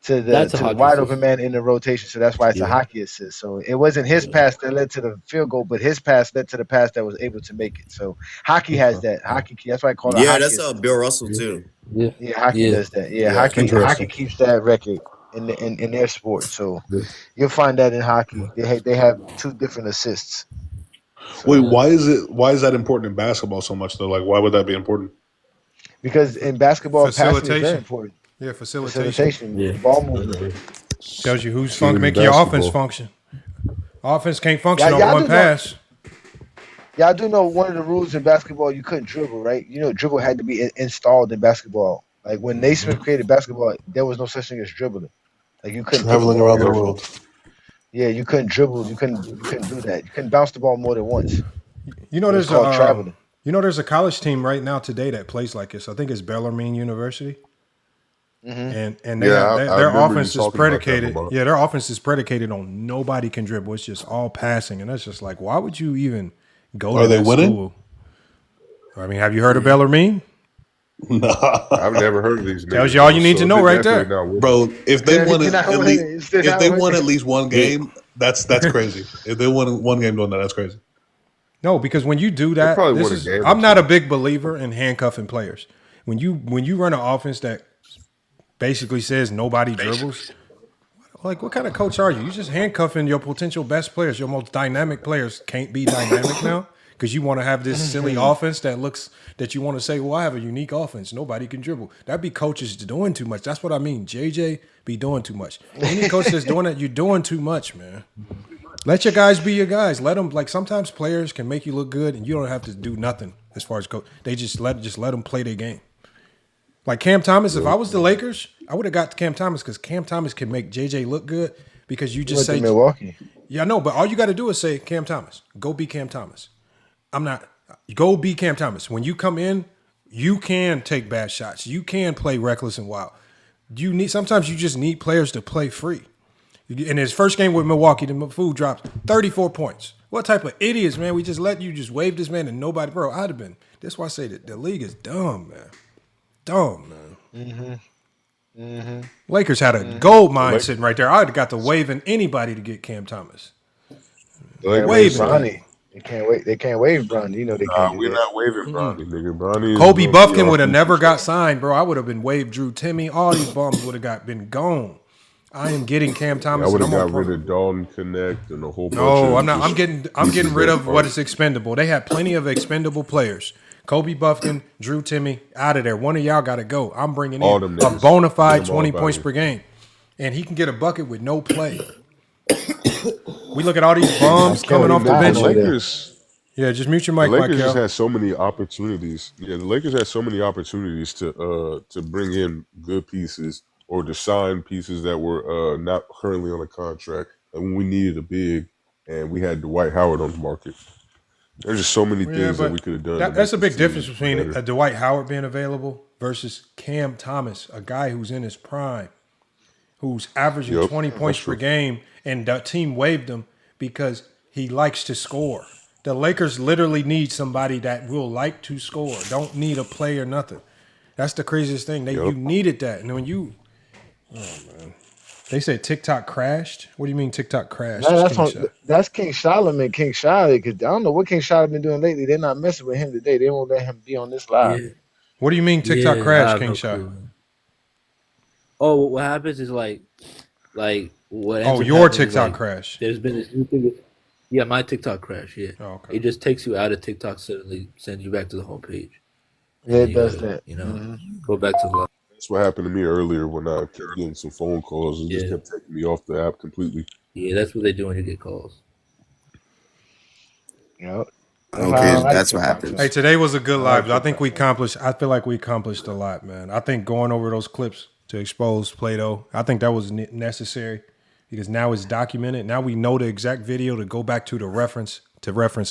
Speaker 4: to the wide open man in the rotation. So that's why it's a hockey assist. So it wasn't his pass that led to the field goal, but his pass led to the pass that was able to make it. So hockey has that. Hockey, that's why I call it.
Speaker 3: Yeah,
Speaker 4: hockey
Speaker 3: that's
Speaker 4: assist.
Speaker 3: Bill Russell too.
Speaker 4: Yeah, hockey does that. Yeah, hockey keeps that record in their sport. So you'll find that in hockey. They have 2 different assists. So,
Speaker 21: Wait, why is that important in basketball so much though? Like, why would that be important?
Speaker 4: Because in basketball, passing is very important.
Speaker 1: Yeah, facilitation.
Speaker 4: Yeah. Ball movement.
Speaker 1: Tells you who's making your offense function. Offense can't function on one pass.
Speaker 4: Y'all do know one of the rules in basketball, you couldn't dribble, right? You know, dribble had to be installed in basketball. Like when Naismith created basketball, there was no such thing as dribbling. Like you couldn't
Speaker 21: Traveling around the world.
Speaker 4: Yeah, you couldn't dribble. You couldn't do that. You couldn't bounce the ball more than once.
Speaker 1: You know, there's
Speaker 4: traveling.
Speaker 1: You know, there's a college team right now today that plays like this. I think it's Bellarmine University. And their offense is predicated. Yeah, their offense is predicated on nobody can dribble. It's just all passing, and that's just like, why would you even go to that school? I mean, have you heard of Bellarmine?
Speaker 21: No,
Speaker 15: I've never heard of these.
Speaker 1: Tells you all you need to know right there,
Speaker 21: bro. If they won at least one game, that's crazy. If they won one game doing that, that's crazy.
Speaker 1: No, because when you do that, I'm not a big believer in handcuffing players. When you run an offense that basically says nobody dribbles, like what kind of coach are you? You just handcuffing your potential best players, your most dynamic players can't be dynamic now because you want to have this silly offense that you want to say, well, I have a unique offense. Nobody can dribble. That'd be coaches doing too much. That's what I mean. JJ be doing too much. Any coach that's doing that, you're doing too much, man. Let your guys be your guys. Let them, like, sometimes players can make you look good and you don't have to do nothing as far as coach. They just let them play their game. Like Cam Thomas, if I was the Lakers, I would have got Cam Thomas because Cam Thomas can make JJ look good because you just say
Speaker 4: Milwaukee.
Speaker 1: Yeah, I know, but all you got to do is say Cam Thomas. Go be Cam Thomas. Go be Cam Thomas. When you come in, you can take bad shots. You can play reckless and wild. Sometimes you just need players to play free. In his first game with Milwaukee, the fool dropped 34 points. What type of idiots, man? We just let you just wave this man and nobody, bro. I'd have been. That's why I say that the league is dumb, man. Dumb, man. Lakers had a gold mine sitting right there. I'd have got to waving anybody to get Cam Thomas. Waving.
Speaker 4: Bronny. They can't wait. They can't wave Bronny. You know they can't do
Speaker 15: We're
Speaker 4: that.
Speaker 15: not waving Bronny, nigga. Bronny is
Speaker 1: Kobe
Speaker 15: gonna be
Speaker 1: Buffkin
Speaker 15: our
Speaker 1: would have
Speaker 15: future
Speaker 1: never got
Speaker 15: star.
Speaker 1: signed, bro. I would have been waved Drew Timmy. All these bums would have been gone. I am getting Cam
Speaker 15: Yeah, I
Speaker 1: Thomas,
Speaker 15: would
Speaker 1: and
Speaker 15: have
Speaker 1: I'm on
Speaker 15: got rid of Dalton Connect and a whole bunch
Speaker 1: No,
Speaker 15: of.
Speaker 1: I'm not. I'm getting rid of what is
Speaker 15: it.
Speaker 1: expendable. They had plenty of expendable players. Kobe Buffkin, Drew Timmy, out of there. One of y'all got to go. I'm bringing
Speaker 15: All
Speaker 1: in
Speaker 15: them
Speaker 1: a
Speaker 15: niggas.
Speaker 1: bona fide
Speaker 15: Get 'em all
Speaker 1: 20
Speaker 15: up
Speaker 1: points
Speaker 15: outta
Speaker 1: per game, and he can get a bucket with no play. We look at all these bums coming off the
Speaker 15: The
Speaker 1: bench.
Speaker 15: Lakers.
Speaker 1: Yeah, just mute your
Speaker 15: The
Speaker 1: mic,
Speaker 15: Lakers just
Speaker 1: Michael.
Speaker 15: had so many opportunities. Yeah, the Lakers had so many opportunities to bring in good pieces or to sign pieces that were not currently on a contract. And when we needed a big, and we had Dwight Howard on the market, there's just so many
Speaker 1: Yeah,
Speaker 15: things that we
Speaker 1: but
Speaker 15: could have done to
Speaker 1: that's
Speaker 15: make
Speaker 1: a
Speaker 15: this
Speaker 1: big difference
Speaker 15: team
Speaker 1: between
Speaker 15: better.
Speaker 1: a Dwight Howard being available versus Cam Thomas, a guy who's in his prime, who's averaging 20 points per game, and the team waived him because he likes to score. The Lakers literally need somebody that will like to score. Don't need a play or nothing. That's the craziest thing. You needed that. And when you, man, they said TikTok crashed. What do you mean TikTok crashed?
Speaker 4: That's King Solomon. King Solomon, because I don't know what King Solomon been doing lately. They're not messing with him today. They won't let him be on this live.
Speaker 11: Yeah.
Speaker 1: What do you mean TikTok
Speaker 11: I
Speaker 1: crashed,
Speaker 11: have
Speaker 1: King
Speaker 11: no
Speaker 1: Shot?
Speaker 11: clue. Oh, what happens is like what?
Speaker 1: Oh, your TikTok crash.
Speaker 11: There's been this new thing. Yeah, my TikTok crash. Yeah, it just takes you out of TikTok, suddenly sends you back to the homepage.
Speaker 4: Yeah, it does that.
Speaker 11: You know, go back to the.
Speaker 15: That's what happened to me earlier when I kept getting some phone calls. It just kept taking me off the app completely.
Speaker 11: Yeah, that's what they do when you get calls.
Speaker 4: Yep.
Speaker 18: Okay, that's what happens.
Speaker 1: Hey, today was a good live. I think we accomplished. I feel like we accomplished a lot, man. I think going over those clips to expose Plato, I think that was necessary because now it's documented. Now we know the exact video to go back to reference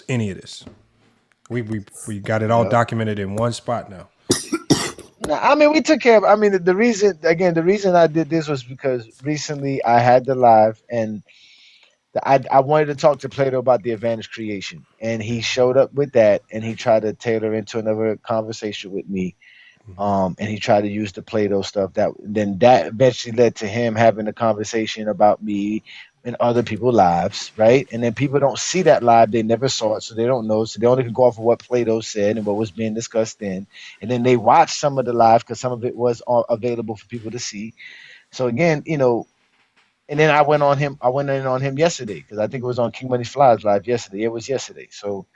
Speaker 1: any of this. We got it all documented in one spot now.
Speaker 4: I mean, we took care of. I mean, the reason I did this was because recently I had the live and I wanted to talk to Plato about the advantage creation, and he showed up with that, and he tried to tailor into another conversation with me, and he tried to use the Plato stuff. That eventually led to him having a conversation about me and other people's lives, right? And then people don't see that live; they never saw it, so they don't know. So they only can go off of what Plato said and what was being discussed then, and then they watch some of the live because some of it was available for people to see. So again, you know. And then I went in on him yesterday because I think it was on King Money Flies live yesterday. It was yesterday. So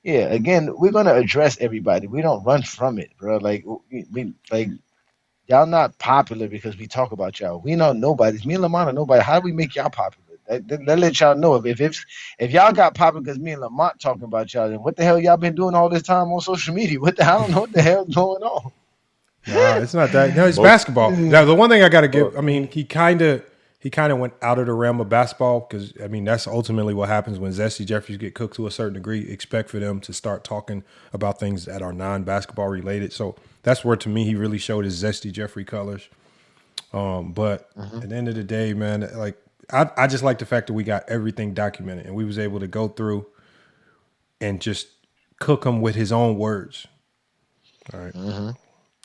Speaker 4: yeah, again, we're gonna address everybody. We don't run from it, bro. Like y'all not popular because we talk about y'all. We know nobody's. Me and Lamont are nobody. How do we make y'all popular? That let y'all know if y'all got popular because me and Lamont talking about y'all, then what the hell y'all been doing all this time on social media? What the hell? I don't know what the hell's going on.
Speaker 1: Nah, it's not that. No, it's basketball. Now, the one thing I got to give, I mean, he kind of went out of the realm of basketball because, I mean, that's ultimately what happens when Zesty Jeffries get cooked to a certain degree. Expect for them to start talking about things that are non-basketball related. So that's where, to me, he really showed his Zesty Jeffrey colors. But at the end of the day, man, like I just like the fact that we got everything documented and we was able to go through and just cook him with his own words. All right.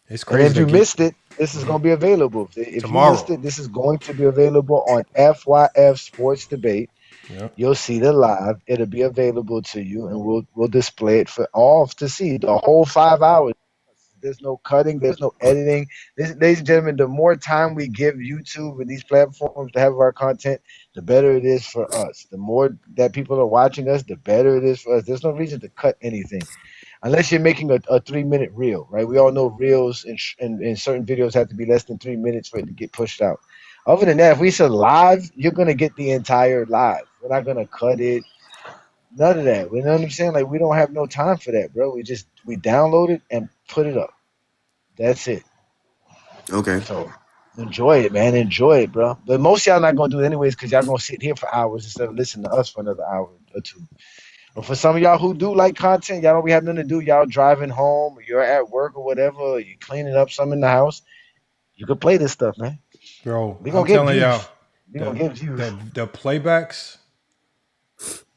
Speaker 1: It's crazy.
Speaker 4: And if you missed it, this is going to be available. If
Speaker 1: tomorrow.
Speaker 4: You missed it, this is going to be available on FYF Sports Debate.
Speaker 1: Yep.
Speaker 4: You'll see the live. It'll be available to you, and we'll display it for all to see the whole 5 hours. There's no cutting. There's no editing. Ladies and gentlemen, the more time we give YouTube and these platforms to have our content, the better it is for us. The more that people are watching us, the better it is for us. There's no reason to cut anything. Unless you're making a 3-minute reel, right? We all know reels and certain videos have to be less than 3 minutes for it to get pushed out. Other than that, if we said live, you're going to get the entire live. We're not going to cut it. None of that. You know what I'm saying? Like, we don't have no time for that, bro. We download it and put it up. That's it.
Speaker 18: Okay.
Speaker 4: So enjoy it, man. Enjoy it, bro. But most y'all not going to do it anyways because y'all going to sit here for hours instead of listening to us for another hour or two. But for some of y'all who do like content, y'all don't have nothing to do. Y'all driving home, or you're at work or whatever, or you're cleaning up something in the house. You can play this stuff, man.
Speaker 1: Bro,
Speaker 4: we gonna
Speaker 1: I'm
Speaker 4: get
Speaker 1: telling
Speaker 4: views.
Speaker 1: y'all, the playbacks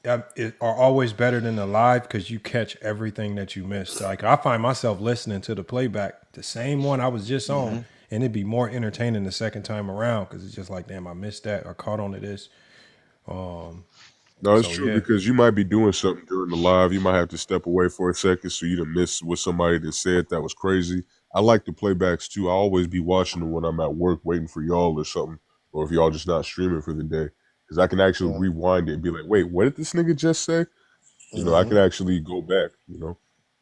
Speaker 1: are always better than the live because you catch everything that you missed. Like I find myself listening to the playback, the same one I was just on, and it'd be more entertaining the second time around because it's just like, damn, I missed that or caught on to this.
Speaker 15: No, it's
Speaker 1: So
Speaker 15: true
Speaker 1: yeah.
Speaker 15: because you might be doing something during the live. You might have to step away for a second so you don't miss what somebody that said that was crazy. I like the playbacks too. I always be watching them when I'm at work waiting for y'all or something, or if y'all just not streaming for the day, because I can actually rewind it and be like, wait, what did this nigga just say? You know, I can actually go back. You know.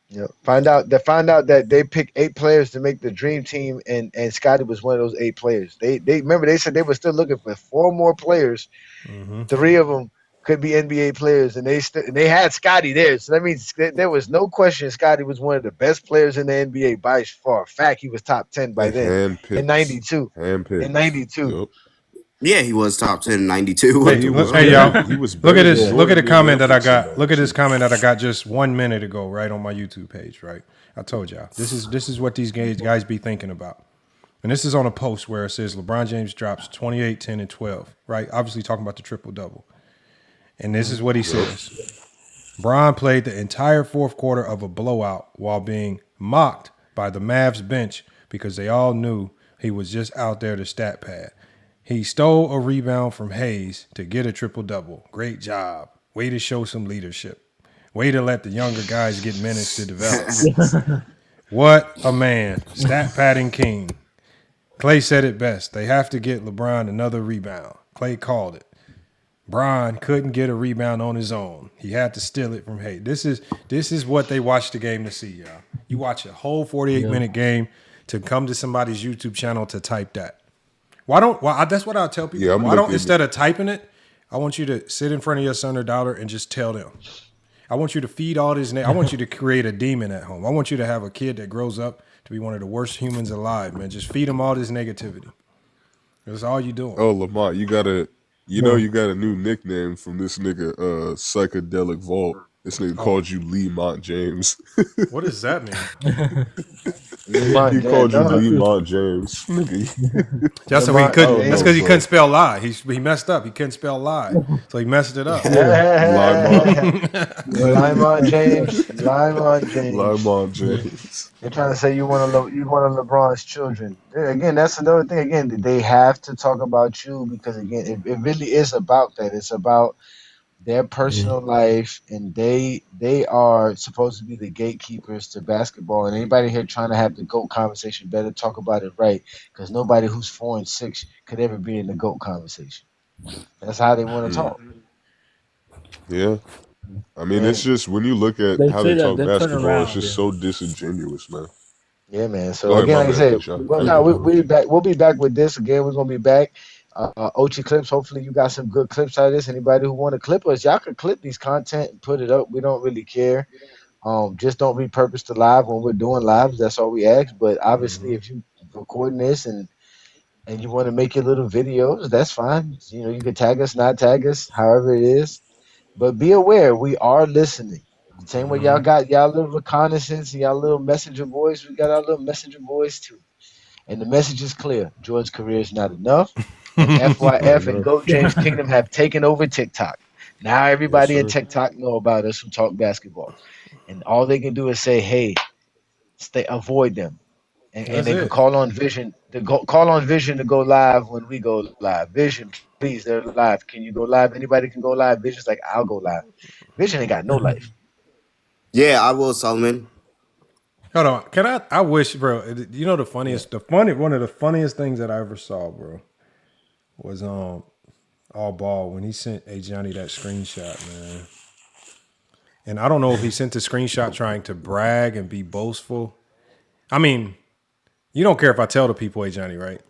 Speaker 4: Yeah. Find out that they picked 8 players to make the dream team, and Scotty was one of those 8 players. They remember they said they were still looking for 4 more players. 3 of them could be NBA players, and they had Scotty there. So that means there was no question Scotty was one of the best players in the NBA by far. Fact, he was top 10 by
Speaker 15: They
Speaker 4: then in '92. In '92.
Speaker 15: Yep.
Speaker 3: Yeah, he was top 10 in 92.
Speaker 1: Hey, hey y'all,
Speaker 15: He was
Speaker 1: look at
Speaker 15: better
Speaker 1: this.
Speaker 15: than
Speaker 1: Look at the
Speaker 15: Jordan
Speaker 1: comment that I
Speaker 15: and
Speaker 1: got.
Speaker 15: Everton
Speaker 1: Look at this
Speaker 15: too.
Speaker 1: comment that I got just 1 minute ago, right on my YouTube page. Right, I told y'all this is what these guys be thinking about, and this is on a post where it says LeBron James drops 28, 10, and 12. Right, obviously talking about the triple double, and this is what he says. Bron played the entire fourth quarter of a blowout while being mocked by the Mavs bench because they all knew he was just out there to stat pad. He stole a rebound from Hayes to get a triple-double. Great job. Way to show some leadership. Way to let the younger guys get minutes to develop. What a man. Stat padding king. Clay said it best. They have to get LeBron another rebound. Clay called it. Bron couldn't get a rebound on his own. He had to steal it from Hayes. This is what they watch the game to see, y'all. You watch a whole 48-minute game to come to somebody's YouTube channel to type that. That's what I'll tell people.
Speaker 15: Yeah,
Speaker 1: Why don't, instead of typing it, I want you to sit in front of your son or daughter and just tell them. I want you to feed all this. I want you to create a demon at home. I want you to have a kid that grows up to be one of the worst humans alive, man. Just feed them all this negativity. That's all you doing.
Speaker 15: Oh, Lamont, you got a new nickname from this nigga, Psychedelic Vault. This nigga called you Lemont James.
Speaker 1: What does that mean?
Speaker 15: He called you Lemont James.
Speaker 1: That's so he couldn't. That's because he couldn't spell lie. He messed up. He couldn't spell lie, so he messed it up.
Speaker 4: Limon James.
Speaker 15: Limon James.
Speaker 4: They're trying to say you one of LeBron's children. Again, that's another thing. Again, they have to talk about you because again, it really is about that. It's about their personal life, and they are supposed to be the gatekeepers to basketball. And anybody here trying to have the GOAT conversation better talk about it right, because nobody who's 4-6 could ever be in the GOAT conversation. That's how they want to talk.
Speaker 15: Yeah. I mean, it's just when you look at how they talk basketball, it's just so disingenuous, man.
Speaker 4: Yeah, man. So again, like I said, we'll be back with this again. We're gonna be back. Ochi clips. Hopefully, you got some good clips out of this. Anybody who want to clip us, y'all can clip these content and put it up. We don't really care. Just don't repurpose the live when we're doing lives. That's all we ask. But obviously, if you recording this and you want to make your little videos, that's fine. You know, you can tag us, not tag us, however it is. But be aware, we are listening. The same way y'all got y'all little reconnaissance and y'all little messenger boys, we got our little messenger boys too. And the message is clear. Jordan's career is not enough. And FYF and GOAT James Kingdom have taken over TikTok. Now everybody in TikTok know about us who talk basketball. And all they can do is say, hey, avoid them. And they can call on Vision to go live when we go live. Vision, please, they're live. Can you go live? Anybody can go live. Vision's like, I'll go live. Vision ain't got no life.
Speaker 3: Yeah, I will, Solomon.
Speaker 1: Hold on. Can I wish, bro, you know one of the funniest things that I ever saw, bro, was All Ball when he sent Johnny that screenshot, man. And I don't know if he sent the screenshot trying to brag and be boastful. I mean, you don't care if I tell the people, Johnny, right?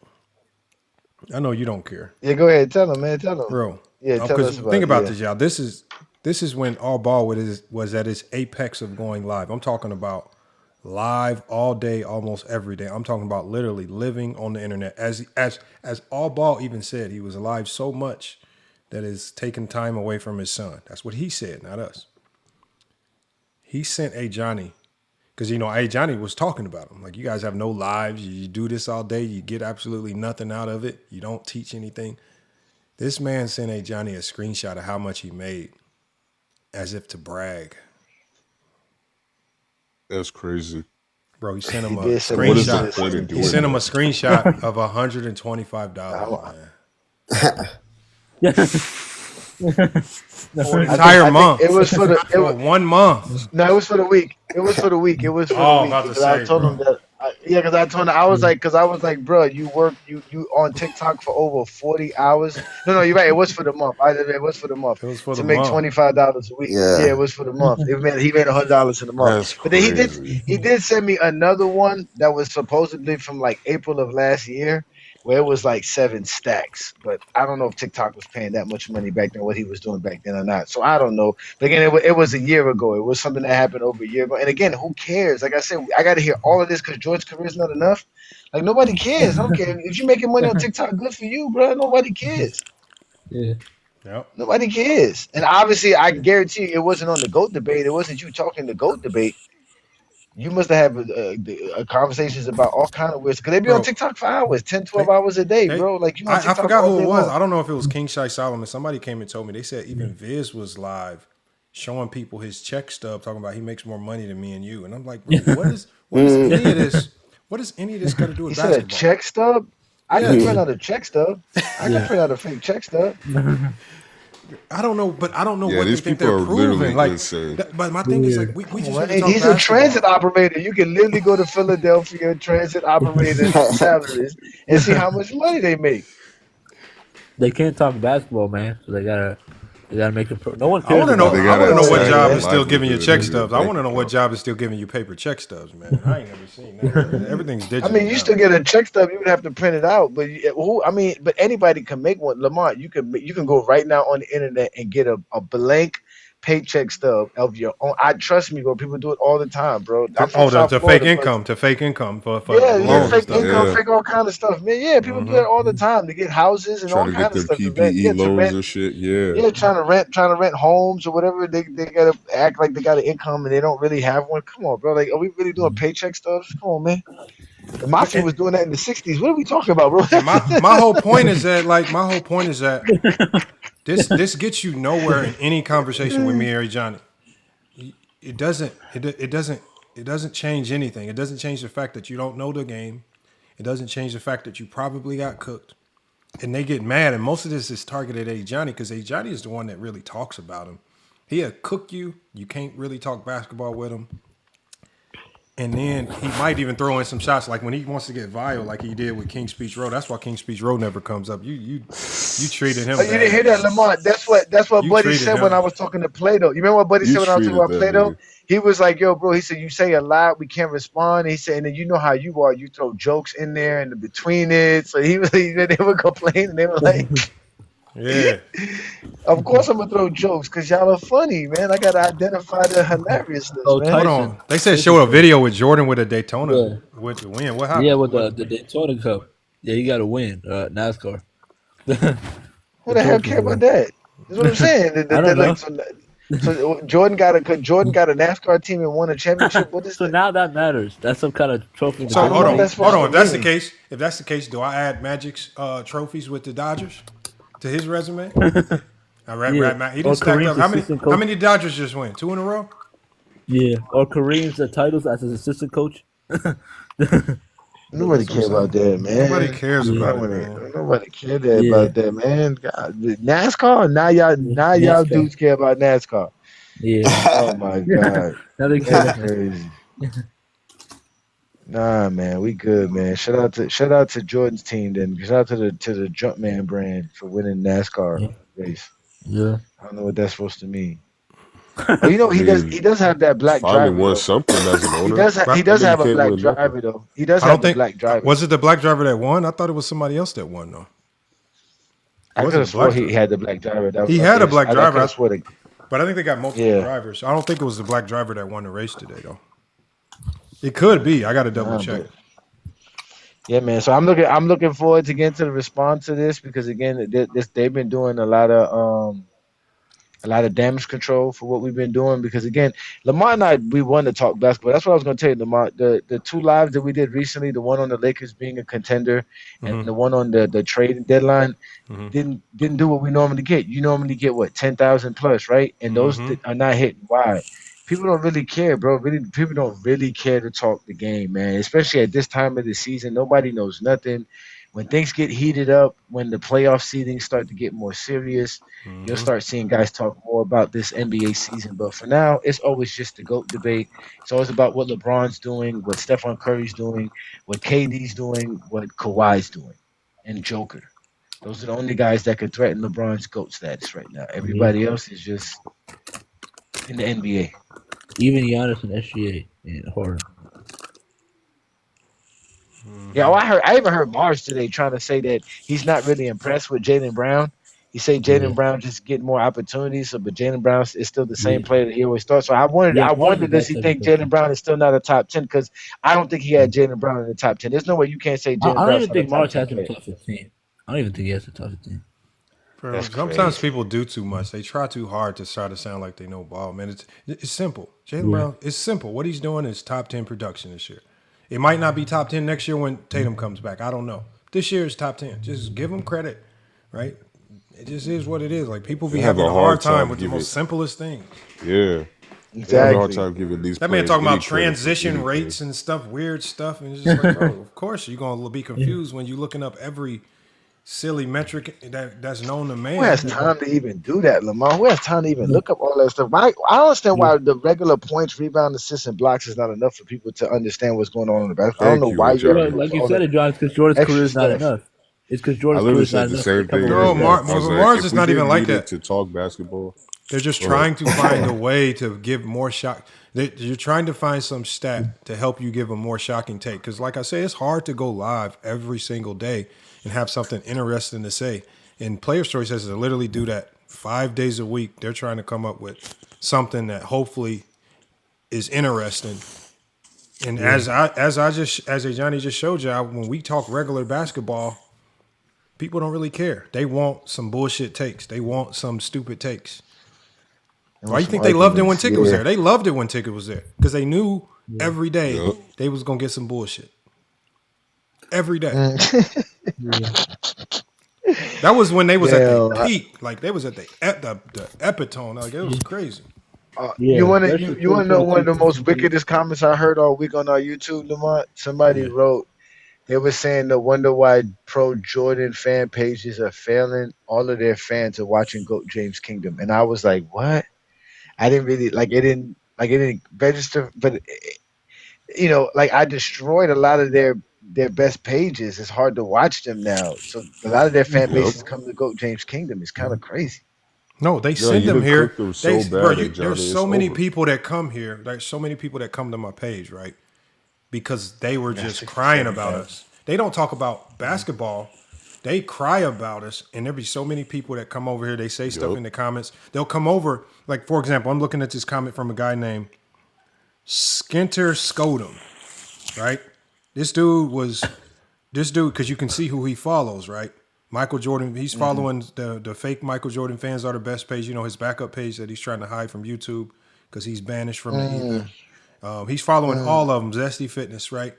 Speaker 1: I know you don't care.
Speaker 4: Yeah, go ahead. Tell them, man. Tell them.
Speaker 1: Bro.
Speaker 4: Yeah, tell us about
Speaker 1: think about
Speaker 4: it.
Speaker 1: this, y'all. This is when All Ball was at its apex of going live. I'm talking about live all day, almost every day. I'm talking about literally living on the internet. As All Ball even said, he was alive so much that it's taken time away from his son. That's what he said, not us. He sent Johnny, because Johnny was talking about him. Like, you guys have no lives. You do this all day. You get absolutely nothing out of it. You don't teach anything. This man sent Johnny a screenshot of how much he made, as if to brag.
Speaker 15: That's crazy.
Speaker 1: Bro, he sent him
Speaker 4: He
Speaker 1: a
Speaker 4: did send me.
Speaker 15: What is the
Speaker 1: screenshot.
Speaker 15: point of
Speaker 1: He
Speaker 15: doing
Speaker 1: sent him a
Speaker 15: that?
Speaker 1: screenshot of $125, man. For an entire month.
Speaker 4: It was for the
Speaker 1: for 1 month.
Speaker 4: No, it was for the week. It was for the week. It was for the
Speaker 1: Oh,
Speaker 4: week
Speaker 1: about to
Speaker 4: because I
Speaker 1: say,
Speaker 4: told him
Speaker 1: bro.
Speaker 4: that. Because I told him I was like, bro, you work you on TikTok for over 40 hours. No, you're right. It was for the month. It was for the month
Speaker 1: It was for
Speaker 4: to
Speaker 1: the
Speaker 4: make
Speaker 1: month.
Speaker 4: $25 a week.
Speaker 6: Yeah.
Speaker 4: Yeah, it was for the month. He made $100 in the month.
Speaker 15: That's
Speaker 4: But then
Speaker 15: crazy.
Speaker 4: he did send me another one that was supposedly from like April of last year, where it was like 7 stacks. But I don't know if TikTok was paying that much money back then, what he was doing back then or not. So I don't know. But again, it was a year ago. It was something that happened over a year ago. And again, who cares? Like I said, I got to hear all of this because George's career is not enough. Like nobody cares. I don't care if you're making money on TikTok. Good for you, bro. Nobody cares.
Speaker 11: Yeah.
Speaker 1: Yep.
Speaker 4: Nobody cares. And obviously, I guarantee you, it wasn't on the GOAT debate. It wasn't you talking the GOAT debate. You must have had conversations about all kind of weird because they be on
Speaker 1: Bro,
Speaker 4: TikTok for hours, 10, 12 hours a day, bro. Like you on
Speaker 1: I
Speaker 4: TikTok
Speaker 1: forgot
Speaker 4: all
Speaker 1: who
Speaker 4: day
Speaker 1: it was.
Speaker 4: long.
Speaker 1: I don't know if it was King Shai Solomon. Somebody came and told me. They said even Viz was live showing people his check stub, talking about he makes more money than me and you. And I'm like, bro, what is any of this? What does any of this got to do
Speaker 4: He
Speaker 1: with
Speaker 4: said a
Speaker 1: basketball?
Speaker 4: check stub. I
Speaker 1: Yeah.
Speaker 4: can print out a check stub. I can print out a fake check stub.
Speaker 1: I don't know, but I don't know
Speaker 15: Yeah,
Speaker 1: what they
Speaker 15: these
Speaker 1: think
Speaker 15: people
Speaker 1: they're
Speaker 15: are literally
Speaker 1: proving. Like,
Speaker 15: insane.
Speaker 1: but my thing is like we just here to
Speaker 4: Hey,
Speaker 1: talk
Speaker 4: he's a
Speaker 1: basketball.
Speaker 4: transit operator. You can literally go to Philadelphia transit operators salaries and see how much money they make.
Speaker 11: They can't talk basketball, man. So they gotta make it. No one
Speaker 1: I
Speaker 11: cares
Speaker 1: want to know.
Speaker 11: about it.
Speaker 1: I want to know what
Speaker 4: Exactly,
Speaker 1: job
Speaker 4: man.
Speaker 1: is still giving you
Speaker 15: Livelihood
Speaker 1: check
Speaker 15: is your
Speaker 1: stubs. I
Speaker 15: bank
Speaker 1: want to know what
Speaker 15: account.
Speaker 1: job is still giving you paper check stubs, man. I ain't never seen that. Everything's
Speaker 4: I
Speaker 1: digital.
Speaker 4: mean, you
Speaker 1: now.
Speaker 4: still get a check stub. You would have to print it out, but but anybody can make one. Lamont, you can go right now on the internet and get a blank paycheck stub of your own. Trust me, bro. People do it all the time, bro. I'm from South
Speaker 1: To fake
Speaker 4: Florida, but
Speaker 1: income, for
Speaker 4: yeah,
Speaker 1: loans and
Speaker 4: fake
Speaker 1: stuff.
Speaker 4: income,
Speaker 15: Yeah.
Speaker 4: fake all kind of stuff, man. Yeah, people do that all the time to get houses and
Speaker 15: Trying
Speaker 4: all
Speaker 15: to
Speaker 4: kind
Speaker 15: get
Speaker 4: of
Speaker 15: them
Speaker 4: stuff to rent.
Speaker 15: PPE
Speaker 4: Yeah, to
Speaker 15: loans
Speaker 4: rent.
Speaker 15: and shit. Yeah.
Speaker 4: Yeah, trying to rent homes or whatever. They gotta act like they got an income and they don't really have one. Come on, bro. Like, are we really doing paycheck stuff? Come on, man. The mafia was doing that in the '60s. What are we talking about, bro?
Speaker 1: And my whole point is that this gets you nowhere in any conversation with me or Johnny. It doesn't change anything. It doesn't change the fact that you don't know the game. It doesn't change the fact that you probably got cooked. And they get mad, and most of this is targeted at Johnny because Johnny is the one that really talks about him. He'll cook you. You can't really talk basketball with him. And then he might even throw in some shots like when he wants to get vile, like he did with King's Speech Road. That's why King's Speech Road never comes up. You treated him.
Speaker 4: Oh, you didn't hear that, Lamont? That's what
Speaker 1: You
Speaker 4: Buddy
Speaker 1: treated
Speaker 4: said when
Speaker 1: him.
Speaker 4: I was talking to Plato. You remember what Buddy
Speaker 15: You
Speaker 4: said when I was talking
Speaker 15: treated
Speaker 4: about
Speaker 15: that
Speaker 4: Plato?
Speaker 15: nigga.
Speaker 4: He was like, "Yo, bro," he said, "You say a lot, we can't respond." He said, "And then you know how you are. You throw jokes in there and between it." So they were complaining. They were like,
Speaker 1: Yeah.
Speaker 4: "Of course I'm gonna throw jokes because y'all are funny, man. I gotta identify the hilariousness,
Speaker 11: Oh,
Speaker 4: man."
Speaker 1: Hold
Speaker 11: Tyson.
Speaker 1: on. They said show a video with Jordan with a Daytona
Speaker 11: Yeah.
Speaker 1: with the win. What happened?
Speaker 11: Yeah, with the Daytona Cup. Yeah, you got to win NASCAR.
Speaker 4: Who the hell care about that? That's what I'm saying.
Speaker 11: I don't know.
Speaker 4: So Jordan got a NASCAR team and won a championship. What is
Speaker 11: So now that matters. That's some kind of trophy.
Speaker 1: So
Speaker 4: I don't
Speaker 1: hold
Speaker 4: know
Speaker 1: on.
Speaker 4: what that's
Speaker 1: Hold on. If that's
Speaker 4: supposed
Speaker 1: the
Speaker 4: to
Speaker 1: case, do I add Magic's trophies with the Dodgers to his resume? He
Speaker 11: Or
Speaker 1: didn't stack
Speaker 11: Kareem's
Speaker 1: up.
Speaker 11: assistant
Speaker 1: How
Speaker 11: coach.
Speaker 1: many Dodgers just win? 2 in a row?
Speaker 11: Yeah, or Kareem's titles as his assistant coach.
Speaker 4: Nobody care about that, man.
Speaker 1: Nobody cares about it,
Speaker 4: Nobody,
Speaker 1: man.
Speaker 4: nobody care about that, man. God, NASCAR. Now y'all
Speaker 11: NASCAR.
Speaker 4: dudes care about NASCAR.
Speaker 11: Yeah.
Speaker 4: Oh my God,
Speaker 11: Now they
Speaker 4: that's
Speaker 11: care.
Speaker 4: crazy. Nah, man, we good, man. Shout out to Jordan's team, then. Shout out to the Jumpman brand for winning NASCAR race.
Speaker 11: Yeah.
Speaker 4: I don't know what that's supposed to mean. Oh, you know he does have that black
Speaker 15: Finally
Speaker 4: driver
Speaker 15: won
Speaker 4: though.
Speaker 15: something as an owner.
Speaker 4: He does
Speaker 15: That
Speaker 4: have
Speaker 15: nigga
Speaker 4: a
Speaker 15: can't
Speaker 4: black
Speaker 15: win nothing.
Speaker 4: driver though. He does
Speaker 1: I
Speaker 4: have
Speaker 1: don't
Speaker 4: the
Speaker 1: think.
Speaker 4: black driver.
Speaker 1: Was it the black driver that won? I thought it was somebody else that won though.
Speaker 4: I could have swore he had the black driver.
Speaker 1: He had a black driver.
Speaker 4: I could have swore that.
Speaker 1: But I think they got multiple
Speaker 4: Yeah.
Speaker 1: drivers. I don't think it was the black driver that won the race today though. It could be. I got to double check.
Speaker 4: Yeah, man. So I'm looking forward to getting to the response to this because again, they've been doing a lot of damage control for what we've been doing because again, Lamar and I we want to talk basketball. That's what I was going to tell you, Lamar. The 2 lives that we did recently, the one on the Lakers being a contender and the one on the trading deadline, didn't do what we normally get. You normally get what 10,000 plus, right? And those are not hitting. Why? people don't really care, bro. Really, people don't really care to talk the game, man. Especially at this time of the season, nobody knows nothing. When things get heated up, when the playoff seedings start to get more serious, you'll start seeing guys talk more about this NBA season. But for now, it's always just the GOAT debate. It's always about what LeBron's doing, what Stephen Curry's doing, what KD's doing, what Kawhi's doing, and Joker. Those are the only guys that could threaten LeBron's GOAT status right now. Everybody else is just in the NBA.
Speaker 11: Even Giannis and SGA and Harden.
Speaker 4: Yeah, I even heard Mars today trying to say that he's not really impressed with Jaylen Brown. He said Jaylen Brown just getting more opportunities, but Jaylen Brown is still the same player that he always thought. So I wonder does he think Jaylen Brown is still not a top 10? Because I don't think he had Jaylen Brown in the top 10. There's no way you can't say Jaylen
Speaker 11: I don't
Speaker 4: Brown's
Speaker 11: even
Speaker 4: not a
Speaker 11: think
Speaker 4: top
Speaker 11: Mars
Speaker 4: 10
Speaker 11: has him
Speaker 4: player.
Speaker 11: top 15. I don't even think he has a top 15.
Speaker 1: Bro, sometimes people do too much. They try too hard to try to sound like they know ball, man. It's simple. Jaylen Brown, it's simple. What he's doing is top 10 production this year. It might not be top 10 next year when Tatum comes back. I don't know. This year is top 10. Just give him credit, right? It just is what it is. Like, people be having a hard time with the most simplest things.
Speaker 15: Yeah.
Speaker 4: Exactly.
Speaker 15: A hard time giving these
Speaker 1: that man
Speaker 15: players
Speaker 1: talking about
Speaker 15: any credit for
Speaker 1: transition
Speaker 15: anything.
Speaker 1: rates and stuff, weird stuff. And it's just like, bro, of course you're going to be confused when you're looking up every silly metric that's known to man.
Speaker 4: Who has time to even do that, Lamar? Who has time to even look up all that stuff? I don't understand why the regular points, rebound, assists, and blocks is not enough for people to understand what's going on in the basketball. I don't know why you have to
Speaker 11: Like
Speaker 4: go
Speaker 11: you
Speaker 4: all
Speaker 11: said,
Speaker 4: that
Speaker 11: it drives because Jordan's
Speaker 4: extra
Speaker 11: career is not
Speaker 4: stuff.
Speaker 11: enough. It's because
Speaker 15: I
Speaker 11: Jordan's career
Speaker 15: literally
Speaker 11: is not
Speaker 15: said the
Speaker 11: enough.
Speaker 15: same thing.
Speaker 1: No, Mars
Speaker 15: if
Speaker 1: is
Speaker 15: we
Speaker 1: not even
Speaker 15: didn't
Speaker 1: like
Speaker 15: need it
Speaker 1: that.
Speaker 15: to talk basketball.
Speaker 1: They're just trying to find a way to give more shock. You're trying to find some stat to help you give a more shocking take. Because, like I say, it's hard to go live every single day and have something interesting to say. And Player Stories has to literally do that 5 days a week. They're trying to come up with something that hopefully is interesting. And as Johnny just showed you, when we talk regular basketball, people don't really care. They want some bullshit takes. They want some stupid takes. Why you think they loved it when Ticket was there? They loved it when Ticket was there because they knew every day they was gonna get some bullshit. Every day. That was when they was at the peak. Like they was at the epitome. Like it was crazy.
Speaker 4: You want to know one of the most wickedest comments I heard all week on our YouTube, Lamont? Somebody wrote, they were saying the wonder why pro Jordan fan pages are failing. All of their fans are watching GOAT James Kingdom, and I was like, what? I didn't really like it. Didn't register, but like I destroyed a lot of their best pages. It's hard to watch them now. So a lot of their fan bases come to GOAT James Kingdom. It's kind of crazy.
Speaker 1: No, they send them here. There's so many
Speaker 15: over.
Speaker 1: people that come here. There's so many people that come to my page, right? Because they were just crying about us. They don't talk about basketball. They cry about us, and there be so many people that come over here. They say stuff in the comments. They'll come over. Like, for example, I'm looking at this comment from a guy named Skinter Scotum, right? This dude, because you can see who he follows, right? Michael Jordan, he's following the fake Michael Jordan fans are the best page, his backup page that he's trying to hide from YouTube because he's banished from the ether. He's following all of them, Zesty Fitness, right?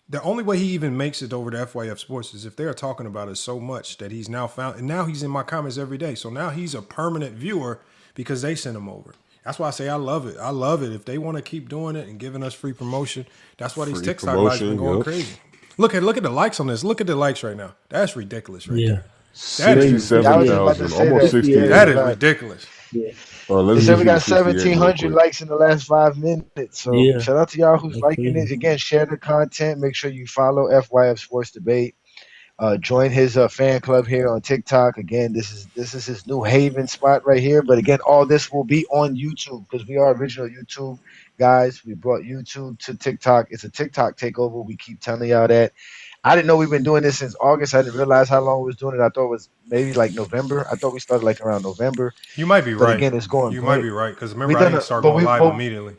Speaker 1: The only way he even makes it over to FYF Sports is if they're talking about it so much that he's now found, and now he's in my comments every day. So now he's a permanent viewer because they sent him over. That's why I say I love it. I love it. If they want to keep doing it and giving us free promotion, that's why these TikTok likes been going crazy. Look at the likes on this. Look at the likes right now. That's ridiculous right there.
Speaker 15: 67,000, almost 68.
Speaker 1: That is ridiculous.
Speaker 4: Yeah. They said we got 1,700 likes in the last 5 minutes. So shout out to y'all who's liking it. Again, share the content. Make sure you follow FYF Sports Debate. Join his fan club here on TikTok. Again, this is his new haven spot right here. But again, all this will be on YouTube because we are original YouTube guys. We brought YouTube to TikTok. It's a TikTok takeover. We keep telling y'all that. I didn't know we've been doing this since August. I didn't realize how long we was doing it. I thought it was maybe like November. I thought we started like around November.
Speaker 1: You might be
Speaker 4: but
Speaker 1: right.
Speaker 4: Again, it's going.
Speaker 1: You
Speaker 4: great.
Speaker 1: might be right because remember I didn't start going live immediately.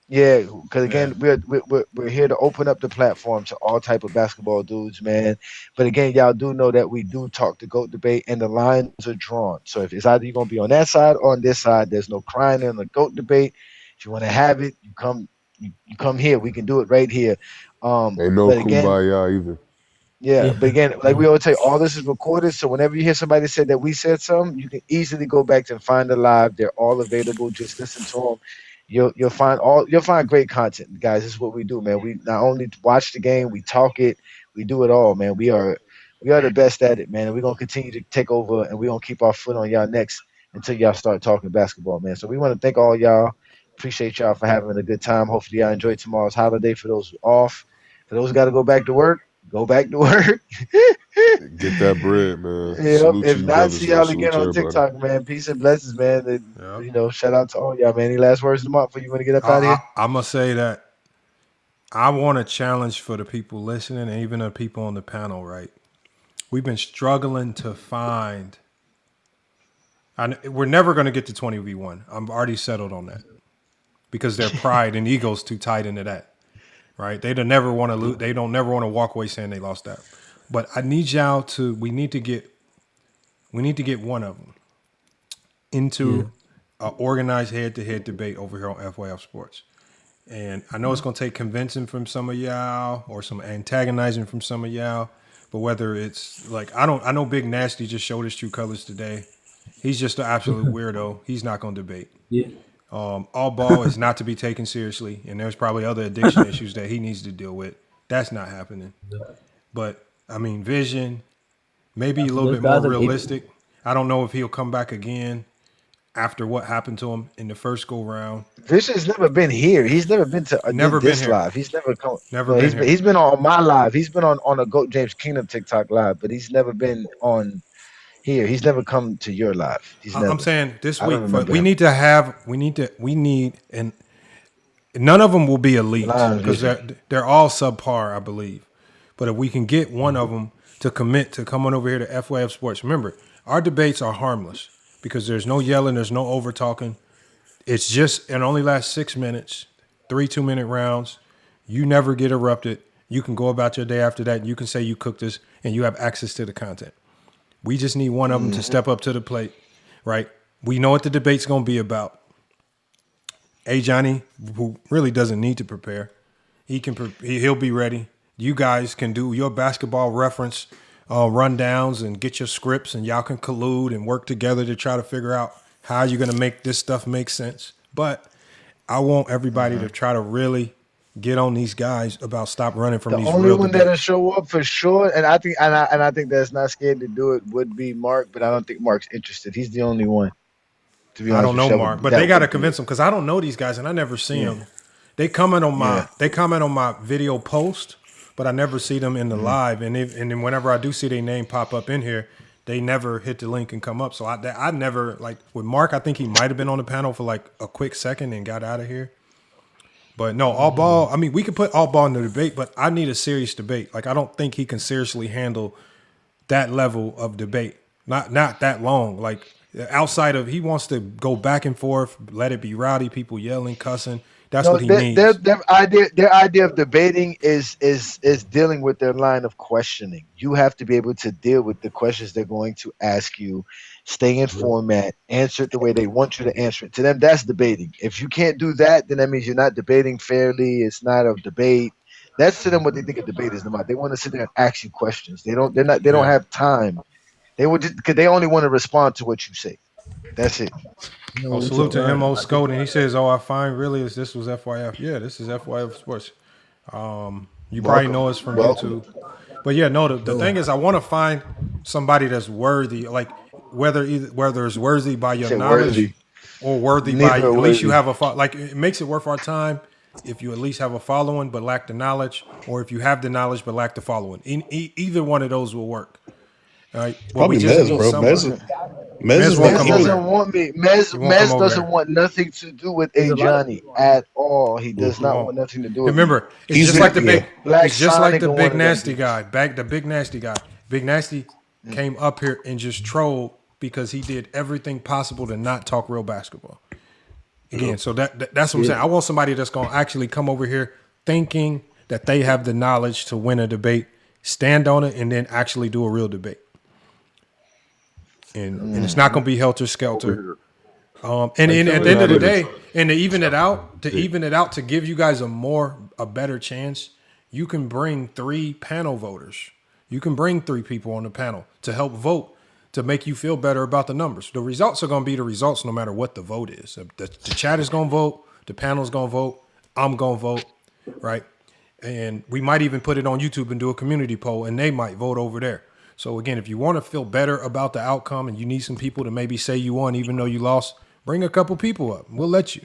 Speaker 4: Yeah, because again, we're here to open up the platform to all type of basketball dudes, man. But again, y'all do know that we do talk the GOAT debate, and the lines are drawn. So if it's either you're gonna be on that side or on this side, there's no crying in the GOAT debate. If you want to have it, you come here. We can do it right here.
Speaker 15: Ain't no kumbaya either.
Speaker 4: Yeah, but again, like we always say, all this is recorded. So whenever you hear somebody say that we said something, you can easily go back and find the live. They're all available. Just listen to them. You'll find great content, guys. This is what we do, man. We not only watch the game, we talk it, we do it all, man. We are the best at it, man. And we're gonna continue to take over, and we're gonna keep our foot on y'all necks until y'all start talking basketball, man. So we want to thank all y'all. Appreciate y'all for having a good time. Hopefully y'all enjoy tomorrow's holiday. For those who off, for those who got to go back to work, go back to work.
Speaker 15: Get that bread, man.
Speaker 4: Yep.
Speaker 15: Salute to
Speaker 4: If
Speaker 15: you,
Speaker 4: not,
Speaker 15: brothers,
Speaker 4: see
Speaker 15: and I
Speaker 4: y'all
Speaker 15: salute
Speaker 4: again
Speaker 15: to
Speaker 4: on
Speaker 15: everybody.
Speaker 4: TikTok, man. Peace and blessings, man. And, shout out to all y'all, man. Any last words of the month before you want to get up out of here?
Speaker 1: I'm gonna say that I want a challenge for the people listening and even the people on the panel. Right, we've been struggling to find. We're never going to get to 20v1. I'm already settled on that because their pride and ego's too tight into that. Right, they don't never want to lose. They don't never want to walk away saying they lost that. But I need y'all to. We need to get one of them into an organized head-to-head debate over here on FYF Sports. And I know it's going to take convincing from some of y'all or some antagonizing from some of y'all. But whether it's like, I know Big Nasty just showed his true colors today. He's just an absolute weirdo. He's not going to debate.
Speaker 11: Yeah.
Speaker 1: All ball is not to be taken seriously. And there's probably other addiction issues that he needs to deal with. That's not happening. But, I mean, Vision, maybe a little bit more realistic. I don't know if he'll come back again after what happened to him in the first go round.
Speaker 4: Vision's never been here. He's never been to this live. He's never come.
Speaker 1: Never been here.
Speaker 4: He's been on my live. He's been on a Goat James Kingdom TikTok live, but he's never been on here. He's never come to your live.
Speaker 1: I'm saying this week, we need, and none of them will be elite because they're all subpar, I believe. But if we can get one of them to commit to coming over here to FYF Sports, remember, our debates are harmless because there's no yelling, there's no over talking. It's just, it only lasts 6 minutes, 3 2-minute rounds. You never get erupted. You can go about your day after that, and you can say you cooked this, and you have access to the content. We just need one of them to step up to the plate, right? We know what the debate's going to be about. Johnny, who really doesn't need to prepare, he'll be ready. You guys can do your basketball reference rundowns and get your scripts, and y'all can collude and work together to try to figure out how you're going to make this stuff make sense. But I want everybody to try to really get on these guys about stop running from these real debates.
Speaker 4: The only one that'll show up for sure, and I think that's not scared to do it, would be Mark, but I don't think Mark's interested. He's the only one. To be honest,
Speaker 1: I don't know Mark, but they got to convince him because I don't know these guys and I never see them. They comment on my video post, but I never see them in the live. And then whenever I do see their name pop up in here, they never hit the link and come up. So I never, like with Mark, I think he might have been on the panel for like a quick second and got out of here. But no, all ball. I mean, we could put all ball in the debate, but I need a serious debate. Like I don't think he can seriously handle that level of debate. Not that long. Like outside of, he wants to go back and forth, let it be rowdy, people yelling, cussing. That's what he needs.
Speaker 4: Their idea of debating is dealing with their line of questioning. You have to be able to deal with the questions they're going to ask you, stay in format, answer it the way they want you to answer it. To them, that's debating. If you can't do that, then that means you're not debating fairly. It's not a debate. That's to them what they think a debate is about. They want to sit there and ask you questions. They don't have time. They would just because they only want to respond to what you say. That's it.
Speaker 1: Oh, salute to M.O. Scoden. He says, I find really this was FYF. Yeah, this is FYF Sports. You probably know us from YouTube. But yeah, no, the thing is I want to find somebody that's worthy, like whether it's worthy by your knowledge or worthy by at least you have like it makes it worth our time if you at least have a following but lack the knowledge, or if you have the knowledge but lack the following. Either one of those will work. All right. Well,
Speaker 21: probably Mez, bro. Mez
Speaker 4: doesn't want me. Mez doesn't want nothing to do with Johnny at all. He does not want nothing to do with.
Speaker 1: Remember, it's just like the big nasty guy. The big nasty guy. Big nasty came up here and just trolled because he did everything possible to not talk real basketball. Again, so that's what I'm saying. I want somebody that's gonna actually come over here thinking that they have the knowledge to win a debate, stand on it, and then actually do a real debate. And it's not going to be helter skelter. And at the end of the day, and to even it out, to give you guys a better chance, you can bring 3 panel voters. You can bring 3 people on the panel to help vote to make you feel better about the numbers. The results are going to be the results no matter what the vote is. The chat is going to vote. The panel is going to vote. I'm going to vote, right? And we might even put it on YouTube and do a community poll, and they might vote over there. So, again, if you want to feel better about the outcome and you need some people to maybe say you won even though you lost, bring a couple people up. We'll let you.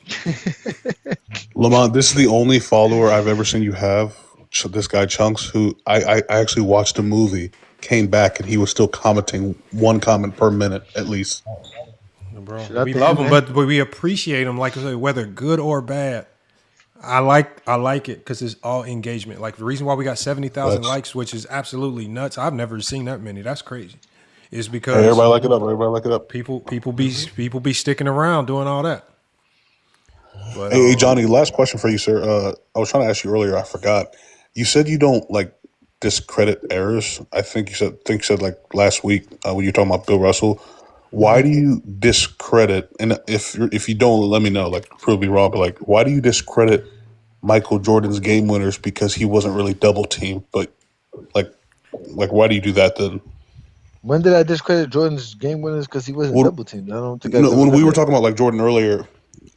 Speaker 21: Lamont, this is the only follower I've ever seen you have. This guy Chunks, who I actually watched a movie, came back, and he was still commenting 1 comment per minute at least.
Speaker 1: Bro, we love him, but we appreciate him, like I said, whether good or bad. I like it because it's all engagement. Like the reason why we got 70,000 likes, which is absolutely nuts. I've never seen that many. That's crazy. Is because
Speaker 21: everybody like it up. Everybody like it up.
Speaker 1: People be sticking around doing all that. But,
Speaker 21: hey, Johnny, last question for you, sir. I was trying to ask you earlier. I forgot. You said you don't like discredit errors. I think you said like last week when you were talking about Bill Russell. Why do you discredit? And if you don't, let me know. Like, prove me wrong. But like, why do you discredit Michael Jordan's game winners because he wasn't really double teamed? But like why do you do that then?
Speaker 4: When did I discredit Jordan's game winners because he wasn't double teamed? I don't think I.
Speaker 21: No, when we were talking about like Jordan earlier,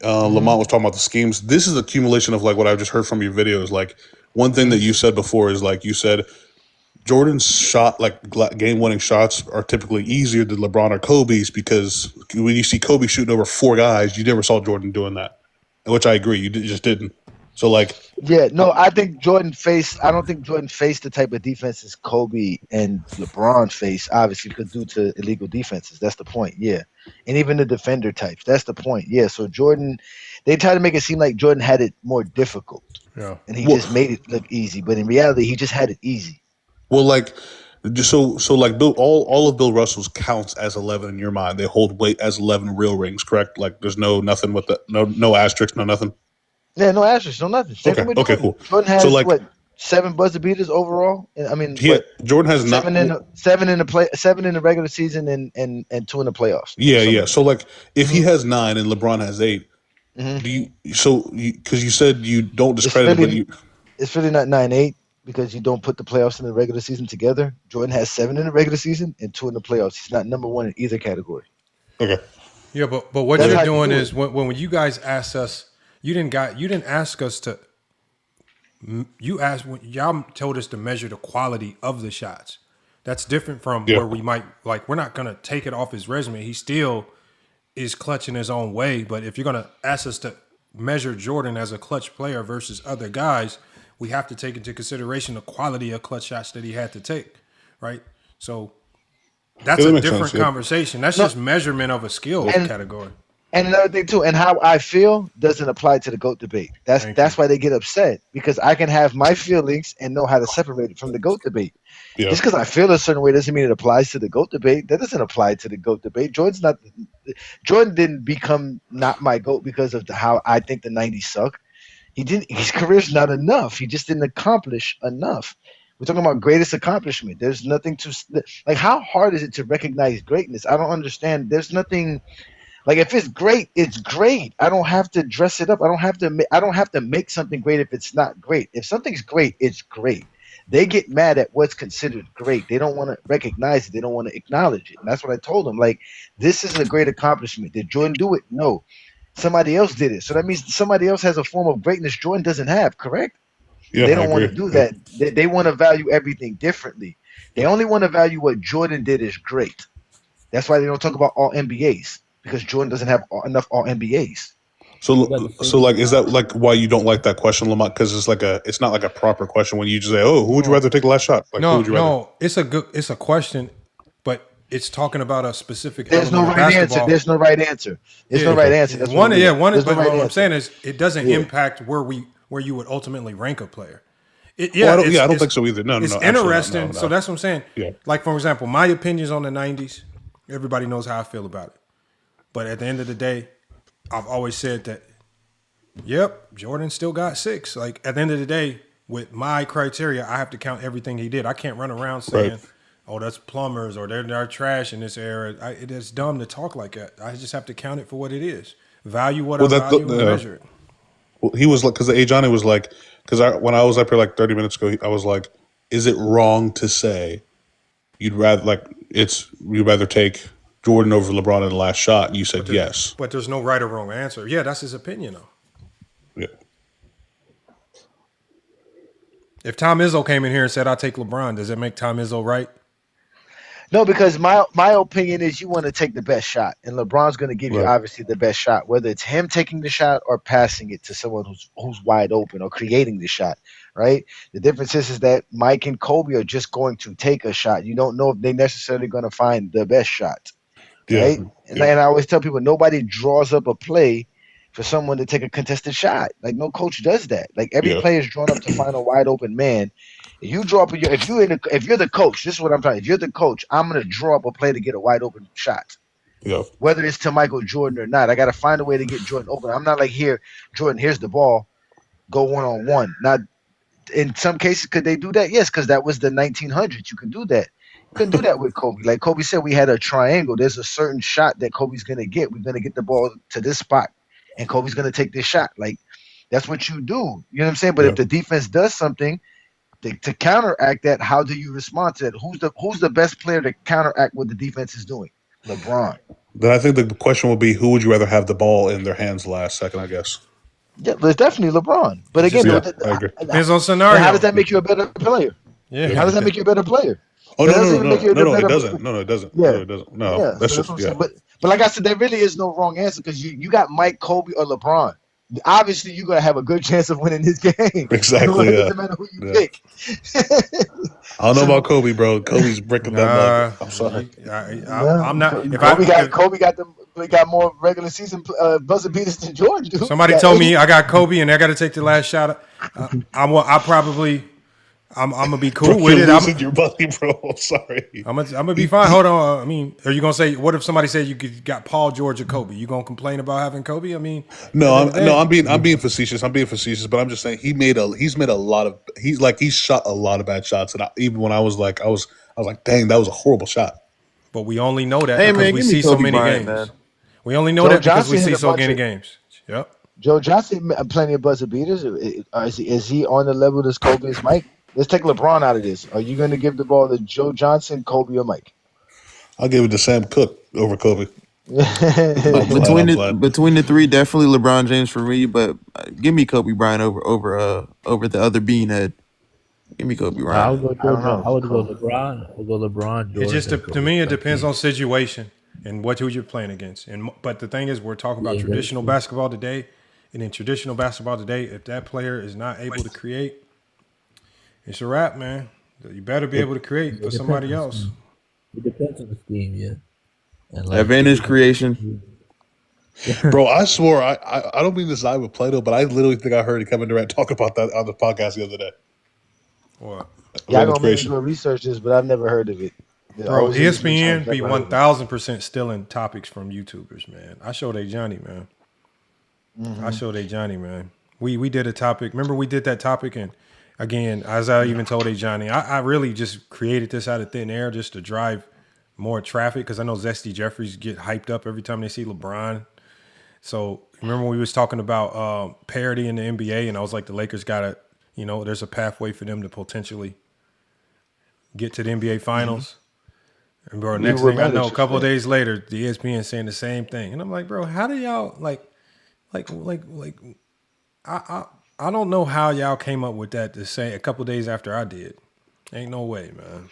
Speaker 21: Lamont was talking about the schemes. This is accumulation of like what I just heard from your videos. Like one thing that you said before is like you said Jordan's shot, like game-winning shots, are typically easier than LeBron or Kobe's because when you see Kobe shooting over 4 guys, you never saw Jordan doing that, which I agree. You just didn't. So, like...
Speaker 4: Yeah, no, I don't think Jordan faced the type of defenses Kobe and LeBron face, obviously, because due to illegal defenses. That's the point, yeah. And even the defender types. That's the point, yeah. So Jordan, they try to make it seem like Jordan had it more difficult.
Speaker 21: Yeah.
Speaker 4: And he just made it look easy. But in reality, he just had it easy.
Speaker 21: Well, like, so like Bill, all of Bill Russell's counts as 11 in your mind. They hold weight as 11 real rings, correct? Like, there's nothing with the no asterisks, no nothing.
Speaker 4: Yeah, no asterisks, no nothing. Same thing with Jordan.
Speaker 21: Okay, cool.
Speaker 4: Jordan has
Speaker 21: so like,
Speaker 4: 7 buzzer beaters overall. I mean,
Speaker 21: Jordan has
Speaker 4: 7 in the regular season and 2 in the playoffs.
Speaker 21: Yeah. So like, if he has 9 and LeBron has 8, do you? So because you said you don't discredit,
Speaker 4: it's really not 9-8. Because you don't put the playoffs in the regular season together. Jordan has 7 in the regular season and 2 in the playoffs. He's not number 1 in either category.
Speaker 21: Okay.
Speaker 1: Yeah, but what you're doing is when you guys asked us, you didn't ask us to. Y'all told us to measure the quality of the shots. That's different from where we might we're not gonna take it off his resume. He still is clutch in his own way. But if you're gonna ask us to measure Jordan as a clutch player versus other guys, we have to take into consideration the quality of clutch shots that he had to take, right? So that's a different conversation. That's just measurement of a skill category.
Speaker 4: And another thing too, and how I feel doesn't apply to the GOAT debate. That's why they get upset, because I can have my feelings and know how to separate it from the GOAT debate. Yeah. Just because I feel a certain way doesn't mean it applies to the GOAT debate. That doesn't apply to the GOAT debate. Jordan didn't become not my GOAT because of how I think the 90s suck. His career's not enough. He just didn't accomplish enough. We're talking about greatest accomplishment. There's nothing like, how hard is it to recognize greatness? I don't understand. There's nothing, like, if it's great, it's great. I don't have to dress it up. I don't have to make something great if it's not great. If something's great, it's great. They get mad at what's considered great. They don't want to recognize it. They don't want to acknowledge it. And that's what I told them. Like, this is a great accomplishment. Did Jordan do it? No. Somebody else did it. So that means somebody else has a form of greatness Jordan doesn't have, correct? Yeah, they don't want to do that. They want to value everything differently. They only want to value what Jordan did as great. That's why they don't talk about all NBAs, because Jordan doesn't have enough all NBAs.
Speaker 21: So like, is that like why you don't like that question, Lamont? Because it's not like a proper question when you just say, "Oh, who would you rather take the last shot?" Like,
Speaker 1: no, it's a question, but it's talking about a specific.
Speaker 4: There's no right answer. There's no right answer. There's no right answer. That's
Speaker 1: one. Yeah, one is. But what I'm saying is, it doesn't impact where you would ultimately rank a player.
Speaker 21: I don't think so either. No,
Speaker 1: it's interesting. No. So that's what I'm saying. Yeah. Like, for example, my opinions on the 90s. Everybody knows how I feel about it. But at the end of the day, I've always said that, yep, Jordan still got 6. Like, at the end of the day, with my criteria, I have to count everything he did. I can't run around saying, oh, that's plumbers or they're trash in this era. It is dumb to talk like that. I just have to count it for what it is. Value what I value and measure it.
Speaker 21: Well, he was like, because Johnny was like, because when I was up here like 30 minutes ago, I was like, is it wrong to say you'd rather take Jordan over LeBron in the last shot. You said yes.
Speaker 1: But there's no right or wrong answer. Yeah, that's his opinion, though.
Speaker 21: Yeah.
Speaker 1: If Tom Izzo came in here and said, I'll take LeBron, does it make Tom Izzo right?
Speaker 4: No, because my opinion is you want to take the best shot, and LeBron's going to give you obviously the best shot, whether it's him taking the shot or passing it to someone who's wide open or creating the shot, right? The difference is that Mike and Kobe are just going to take a shot. You don't know if they're necessarily going to find the best shot, right? And I always tell people nobody draws up a play for someone to take a contested shot. Like no coach does that. Like every player is drawn up to find a wide open man. If you're the coach, this is what I'm talking. If you're the coach, I'm gonna draw up a play to get a wide open shot.
Speaker 21: Yeah.
Speaker 4: Whether it's to Michael Jordan or not, I gotta find a way to get Jordan open. I'm not like here, Jordan. Here's the ball, go 1-on-1. Now, in some cases, could they do that? Yes, because that was the 1900s. You can do that. You can do that with Kobe. Like Kobe said, we had a triangle. There's a certain shot that Kobe's gonna get. We're gonna get the ball to this spot, and Kobe's gonna take this shot. Like that's what you do. You know what I'm saying? But if the defense does something to counteract that, how do you respond to that? Who's the best player to counteract what the defense is doing? LeBron.
Speaker 21: Then I think the question will be, who would you rather have the ball in their hands last second, I guess.
Speaker 4: Yeah, there's definitely LeBron. But again,
Speaker 21: I agree.
Speaker 1: Depends on scenario.
Speaker 4: How does that make you a better player?
Speaker 1: Yeah.
Speaker 4: How does that make you a better player?
Speaker 21: Oh, no, it doesn't. No, it doesn't.
Speaker 4: Yeah.
Speaker 21: No, it doesn't. No,
Speaker 4: Yeah,
Speaker 21: that's
Speaker 4: so
Speaker 21: just,
Speaker 4: what I'm saying. But like I said, there really is no wrong answer because you got Mike, Kobe, or LeBron. Obviously, you're gonna have a good chance of winning this game.
Speaker 21: Exactly.
Speaker 4: It doesn't matter who you pick.
Speaker 21: I don't know about Kobe, bro. Kobe's breaking that nugget. I'm sorry.
Speaker 1: I'm not.
Speaker 4: Kobe got more regular season buzzer beaters than George. Dude.
Speaker 1: Somebody told me I got Kobe and I got to take the last shot. I'm gonna be cool
Speaker 21: bro,
Speaker 1: with it.
Speaker 21: I'm your buddy, bro. I'm sorry.
Speaker 1: I'm gonna be fine. Hold on. I mean, are you gonna say what if somebody said you got Paul George or Kobe? You gonna complain about having Kobe? I mean,
Speaker 21: I'm being facetious. But I'm just saying he's shot a lot of bad shots, and even when I was like, dang, that was a horrible shot.
Speaker 1: But we only know that because we see so many games. Man. We only know that because we see so many games. Yep.
Speaker 4: Joe Johnson, plenty of buzzer beaters. Is he on the level as Kobe as Mike? Let's take LeBron out of this. Are you going to give the ball to Joe Johnson, Kobe, or Mike?
Speaker 21: I'll give it to Sam Cooke over Kobe.
Speaker 10: between the three, definitely LeBron James for me. But give me Kobe Bryant over the other beanhead. Give me Kobe Bryant.
Speaker 11: I would go LeBron. We'll go LeBron.
Speaker 1: It just to me, it depends on situation and who you're playing against. But the thing is, we're talking about traditional basketball today, and in traditional basketball today, if that player is not able to create, it's a wrap, man. You better be able to create for somebody else.
Speaker 11: It depends on the scheme, yeah. And
Speaker 10: advantage creation.
Speaker 21: Bro, I swore I don't mean to side with Plato, but I literally think I heard Kevin Durant talk about that on the podcast the other day.
Speaker 1: What?
Speaker 4: Yeah, I don't mean to research this, but I've never heard of it.
Speaker 1: Bro, ESPN be 1,000% stealing topics from YouTubers, man. I showed Johnny, man. Mm-hmm. I showed Johnny, man. We did a topic. Remember we did that topic, and again, as I even told Johnny, I really just created this out of thin air just to drive more traffic because I know Zesty Jeffries get hyped up every time they see LeBron. So remember when we was talking about parity in the NBA, and I was like, the Lakers got to, there's a pathway for them to potentially get to the NBA Finals. Mm-hmm. And bro, next thing I know, a couple of days later, the ESPN saying the same thing, and I'm like, bro, how do y'all I don't know how y'all came up with that to say a couple of days after I did. Ain't no way, man.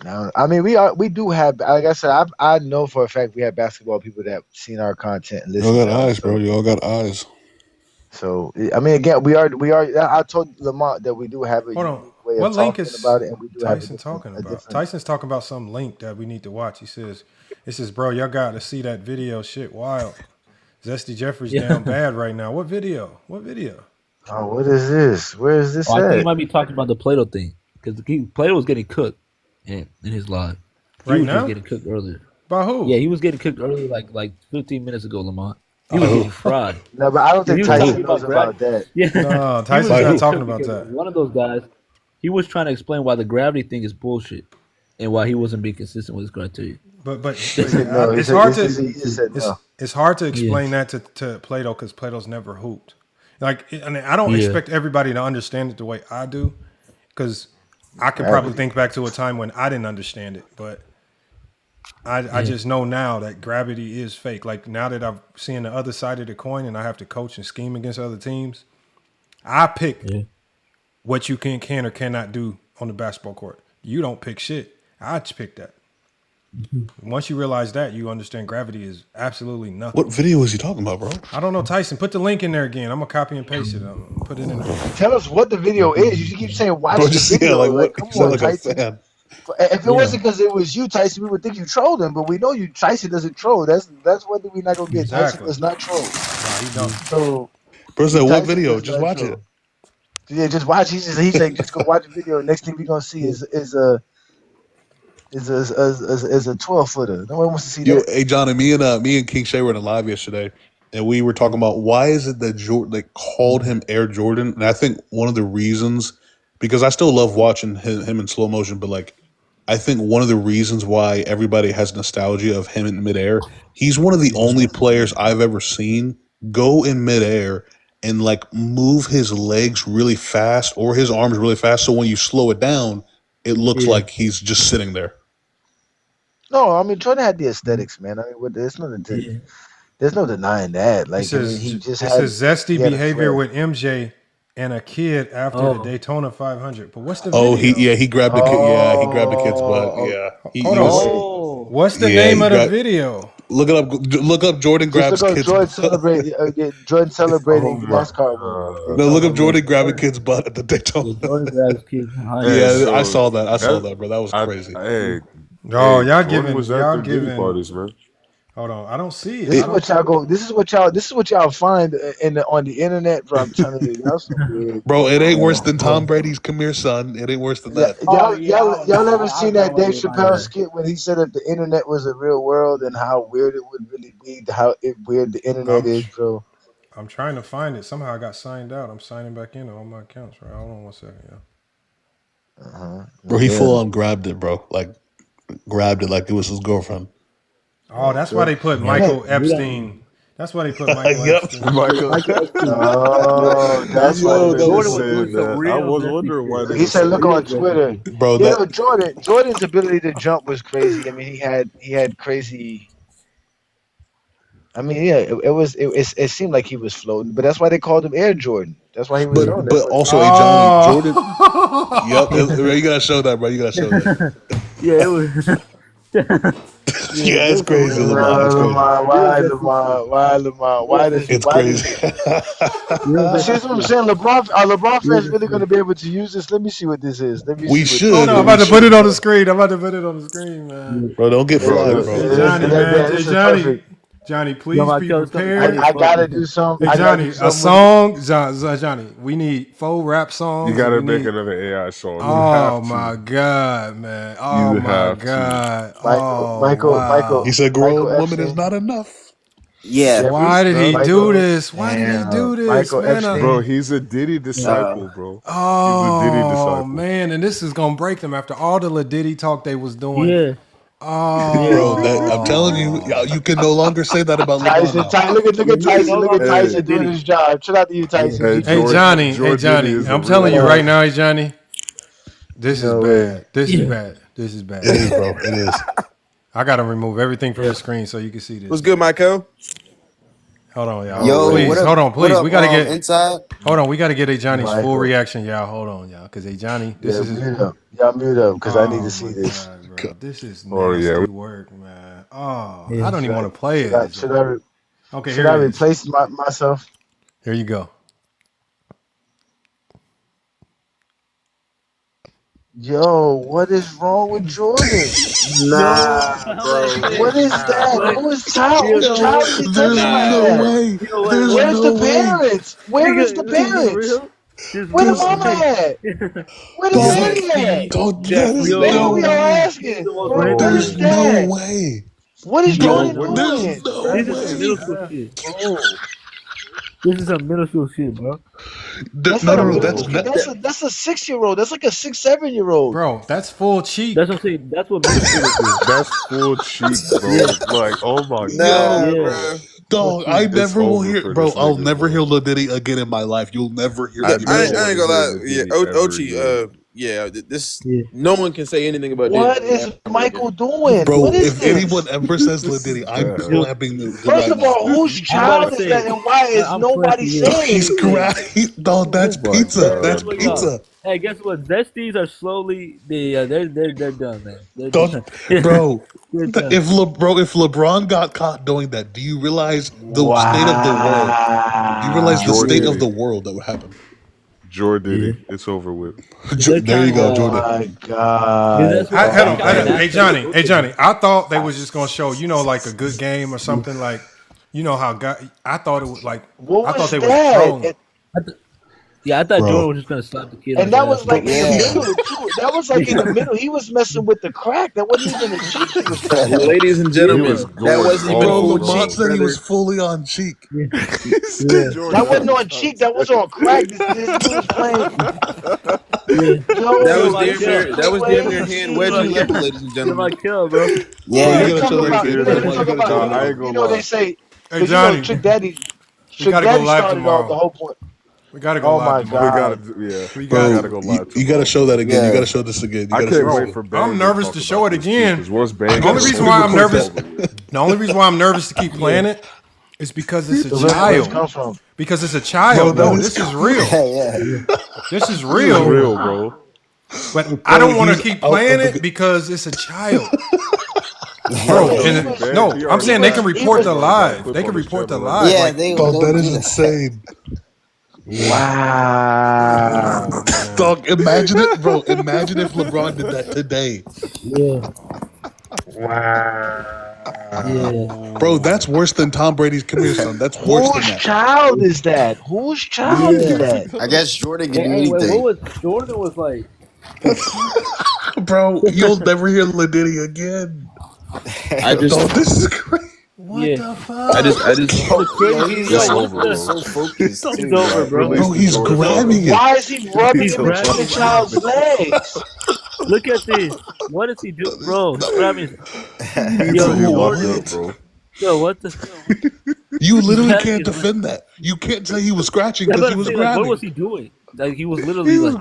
Speaker 4: No, I mean we do have, like I said, I know for a fact we have basketball people that have seen our content and listen.
Speaker 21: You all got eyes, bro. You all got eyes.
Speaker 4: So I mean, again, we are. I told Lamont that we do have a unique way of talking about it, and we do
Speaker 1: Tyson talking about. Tyson's talking about some link that we need to watch. He says, bro, y'all got to see that video. Shit, wild. Zesty Jeffries down bad right now. What video?
Speaker 4: Oh, what is this? Where is this at?
Speaker 11: I think he might be talking about the Plato thing because Plato was getting cooked in his live. He was just getting cooked earlier.
Speaker 1: By who?
Speaker 11: Yeah, he was getting cooked earlier, like 15 minutes ago, Lamont. He was getting fried.
Speaker 4: No, but I don't think Tyson knows about that.
Speaker 11: Yeah,
Speaker 1: no, Tyson's not talking about that.
Speaker 11: One of those guys, he was trying to explain why the gravity thing is bullshit and why he wasn't being consistent with his criteria.
Speaker 1: But it's hard to explain that to Plato because Plato's never hooped. Like, I don't expect everybody to understand it the way I do, because I could probably think back to a time when I didn't understand it, but I just know now that gravity is fake. Like now that I've seen the other side of the coin and I have to coach and scheme against other teams, I pick what you can or cannot do on the basketball court. You don't pick shit. I pick that. Once you realize that, you understand gravity is absolutely nothing.
Speaker 21: What video was he talking about, bro?
Speaker 1: I don't know, Tyson. Put the link in there again. I'm gonna copy and paste it. Put it in there.
Speaker 4: Tell us what the video is. You keep saying watch the video. Like, come on, Tyson. If it wasn't because it was you, Tyson, we would think you trolled him. But we know you, Tyson, doesn't troll. That's one thing we're not gonna get. Tyson does not troll.
Speaker 1: Nah, he don't.
Speaker 4: So,
Speaker 21: bro said, what video? Just watch it.
Speaker 4: Yeah, just watch. He's saying just go watch the video. Next thing we're gonna see is a 12-footer. No one wants to see that.
Speaker 21: Hey Johnny, me and King Shay were in a live yesterday, and we were talking about why is it that they called him Air Jordan, and I think one of the reasons, because I still love watching him in slow motion, but like I think one of the reasons why everybody has nostalgia of him in midair, he's one of the only players I've ever seen go in midair and like move his legs really fast or his arms really fast, so when you slow it down, it looks like he's just sitting there.
Speaker 4: No, I mean Jordan had the aesthetics, man. I mean, there's no denying that. Like he just had
Speaker 1: zesty behavior with MJ and a kid after the Daytona 500. But what's the
Speaker 21: video?
Speaker 1: He
Speaker 21: grabbed the kid. Yeah, he grabbed the kid's butt. Yeah.
Speaker 1: Hold on. What's the name of the video?
Speaker 21: Look it up. Look up Jordan grabs kids.
Speaker 4: Jordan celebrating NASCAR.
Speaker 21: No, look up Jordan grabbing kid's butt at the Daytona.
Speaker 11: Jordan grabs kids.
Speaker 21: Yeah, I saw that, bro. That was crazy.
Speaker 1: Y'all giving
Speaker 15: parties, man.
Speaker 1: Hold on, I don't see it.
Speaker 4: This is what y'all find on the internet, bro. I'm telling you, y'all so weird.
Speaker 21: Bro, it ain't worse than Tom Brady's "Come Here, son." It ain't worse than that.
Speaker 4: Y'all never seen that Dave Chappelle skit when he said that the internet was a real world and how weird it would really be, how weird the internet is, bro.
Speaker 1: I'm trying to find it. Somehow I got signed out. I'm signing back in on all my accounts. Right, hold on 1 second,
Speaker 21: Bro, he full on grabbed it, bro. Like grabbed it like it was his girlfriend.
Speaker 1: Oh, that's why they put Michael Epstein. That's why they put Michael Epstein.
Speaker 4: Oh, that's why
Speaker 15: I was wondering why.
Speaker 4: He said, "Look on Twitter,
Speaker 21: bro."
Speaker 4: Jordan's ability to jump was crazy. I mean, he had crazy. I mean, yeah, it seemed like he was floating, but that's why they called him Air Jordan. That's why he was.
Speaker 21: But also, Johnny Jordan. Yep, you gotta show that, bro. You gotta show that.
Speaker 11: Yeah, it was.
Speaker 21: Yeah, it's crazy,
Speaker 4: Lamar. Why Lamar? Why this?
Speaker 21: It's crazy.
Speaker 4: See what I'm saying? LeBron fans really going to be able to use this. Let me see what this is.
Speaker 21: We should.
Speaker 1: Hold on, I'm about to put it on the screen. Man.
Speaker 21: Bro, don't get flagged, bro.
Speaker 1: Johnny, man. Johnny, please be prepared.
Speaker 4: I gotta do something.
Speaker 1: Hey, Johnny, a song. Johnny, we need 4 rap songs.
Speaker 15: You gotta make another AI song.
Speaker 1: Oh my god, man! Oh my god!
Speaker 4: Michael.
Speaker 21: He said, "Grown woman is not enough."
Speaker 18: Yeah.
Speaker 1: Why did he do this? Why did he do this, man?
Speaker 15: Bro, he's a Diddy disciple, bro.
Speaker 1: Oh,
Speaker 15: he's a Diddy disciple.
Speaker 1: Man, and this is gonna break them after all the Lil Diddy talk they was doing.
Speaker 11: Yeah.
Speaker 1: Oh,
Speaker 21: bro, I'm telling you, you can no longer say that about
Speaker 4: Tyson. Look at Tyson. Look at Tyson doing his job. Shout out to you, Tyson.
Speaker 1: Hey, Johnny. I'm telling you right now, Johnny. This is bad. This is bad.
Speaker 21: It is, bro. It is.
Speaker 1: I gotta remove everything from the screen so you can see this.
Speaker 10: What's good, Michael?
Speaker 1: Hold on, y'all.
Speaker 18: Yo,
Speaker 1: please, hold on, please. We gotta get
Speaker 18: inside.
Speaker 1: Hold on, we gotta get a Johnny's full reaction, y'all. Hold on, y'all, because Johnny, this is
Speaker 4: y'all mute up because I need to see this.
Speaker 1: God, this is nasty work, man. Oh, I don't even want to play it.
Speaker 4: Should I replace myself?
Speaker 1: Here you go.
Speaker 4: Yo, what is wrong with Jordan?
Speaker 18: Nah, bro.
Speaker 4: What is that? Who is child?
Speaker 21: There's no way.
Speaker 4: Where's the parents? Where is the parents? Where the mama at? Where the daddy at? We are asking.
Speaker 21: There's no way.
Speaker 4: What is Jordan doing?
Speaker 11: This is some middle school shit, bro.
Speaker 4: That's a 6-year-old. That's like a 6, 7-year-old.
Speaker 1: Bro, that's full cheat.
Speaker 11: That's what I'm saying. That's what middle school is.
Speaker 15: That's full cheat, bro. Like, oh my god.
Speaker 21: Bro. Dog, I never will hear, bro. I'll never hear Lil Diddy again in my life. You'll never hear that.
Speaker 10: I ain't gonna lie. Yeah, Ochi. no one can say anything about
Speaker 9: What
Speaker 10: James
Speaker 9: is Michael doing?
Speaker 21: Bro,
Speaker 9: What is
Speaker 21: if
Speaker 9: this?
Speaker 21: anyone ever says Ladiddy, I'm clapping them
Speaker 9: First
Speaker 21: right
Speaker 9: of
Speaker 21: now.
Speaker 9: all, whose child is that, and why is nobody saying
Speaker 21: He's
Speaker 9: anything?
Speaker 21: dog, that's pizza. That's pizza.
Speaker 11: Hey, guess what? Zesties are slowly they're done, man. They're
Speaker 21: Don't,
Speaker 11: done.
Speaker 21: bro.
Speaker 11: They're done.
Speaker 21: If LeBron got caught doing that, do you realize the state of the world? Do you realize the state of the world that would happen?
Speaker 5: Jordan, it's over with.
Speaker 21: There you go, Jordan.
Speaker 9: Oh my god!
Speaker 1: Hey Johnny. I thought they was just gonna show, like a good game or something like, how I thought it was like. I thought they was trolling.
Speaker 11: I thought Jordan was just gonna slap the kid.
Speaker 9: And that was like in the middle too. That was like in the middle. He was messing with the crack. That wasn't even a cheek. He was touching.
Speaker 10: Ladies and gentlemen, that wasn't even full
Speaker 21: Lamont
Speaker 10: cheek.
Speaker 21: said he was fully on cheek.
Speaker 9: That wasn't on cheek. That was on crack. This dude was playing.
Speaker 10: That was damn near hand wedgie level, ladies and gentlemen.
Speaker 11: Kill, bro.
Speaker 9: Yeah, they talk about. They say.
Speaker 1: Hey Johnny,
Speaker 9: Trick Daddy.
Speaker 1: We gotta go live
Speaker 9: started
Speaker 1: tomorrow.
Speaker 9: off the whole point.
Speaker 1: We gotta go live tomorrow.
Speaker 5: We gotta go live.
Speaker 21: You gotta show that again. You gotta show this again.
Speaker 5: I can't wait for Bang.
Speaker 1: I'm nervous to show it again.
Speaker 5: The
Speaker 1: only reason why I'm nervous. The only reason why I'm nervous to keep playing it is because it's a child. Because it's a child. No, this is real. This is real.
Speaker 5: It's real, bro.
Speaker 1: But I don't want to keep playing it because it's a child. Bro, I'm saying they can report the live. They can report the live.
Speaker 18: Yeah,
Speaker 21: that is insane.
Speaker 9: Wow.
Speaker 21: Dog, imagine it, bro. Imagine if LeBron did that today.
Speaker 11: Yeah.
Speaker 9: Wow.
Speaker 11: Yeah.
Speaker 21: Bro, that's worse than Tom Brady's career, son. That's worse than that.
Speaker 9: Whose child is that? Whose child is that?
Speaker 18: I guess Jordan can do
Speaker 11: Wait,
Speaker 18: anything.
Speaker 11: what was Jordan was like?
Speaker 21: Bro, you'll never hear Ladiddy again. This is crazy.
Speaker 10: What the fuck? I just
Speaker 18: It's over, bro. So focused.
Speaker 11: It's over, bro.
Speaker 21: Bro, he's grabbing it.
Speaker 9: Why is he rubbing it between the child's legs?
Speaker 11: Look at this. What is he doing, bro? He's grabbing. Yo, what the?
Speaker 21: You literally can't defend that. You can't say he was scratching because he was grabbing.
Speaker 11: What was he doing? Like he was literally
Speaker 5: he was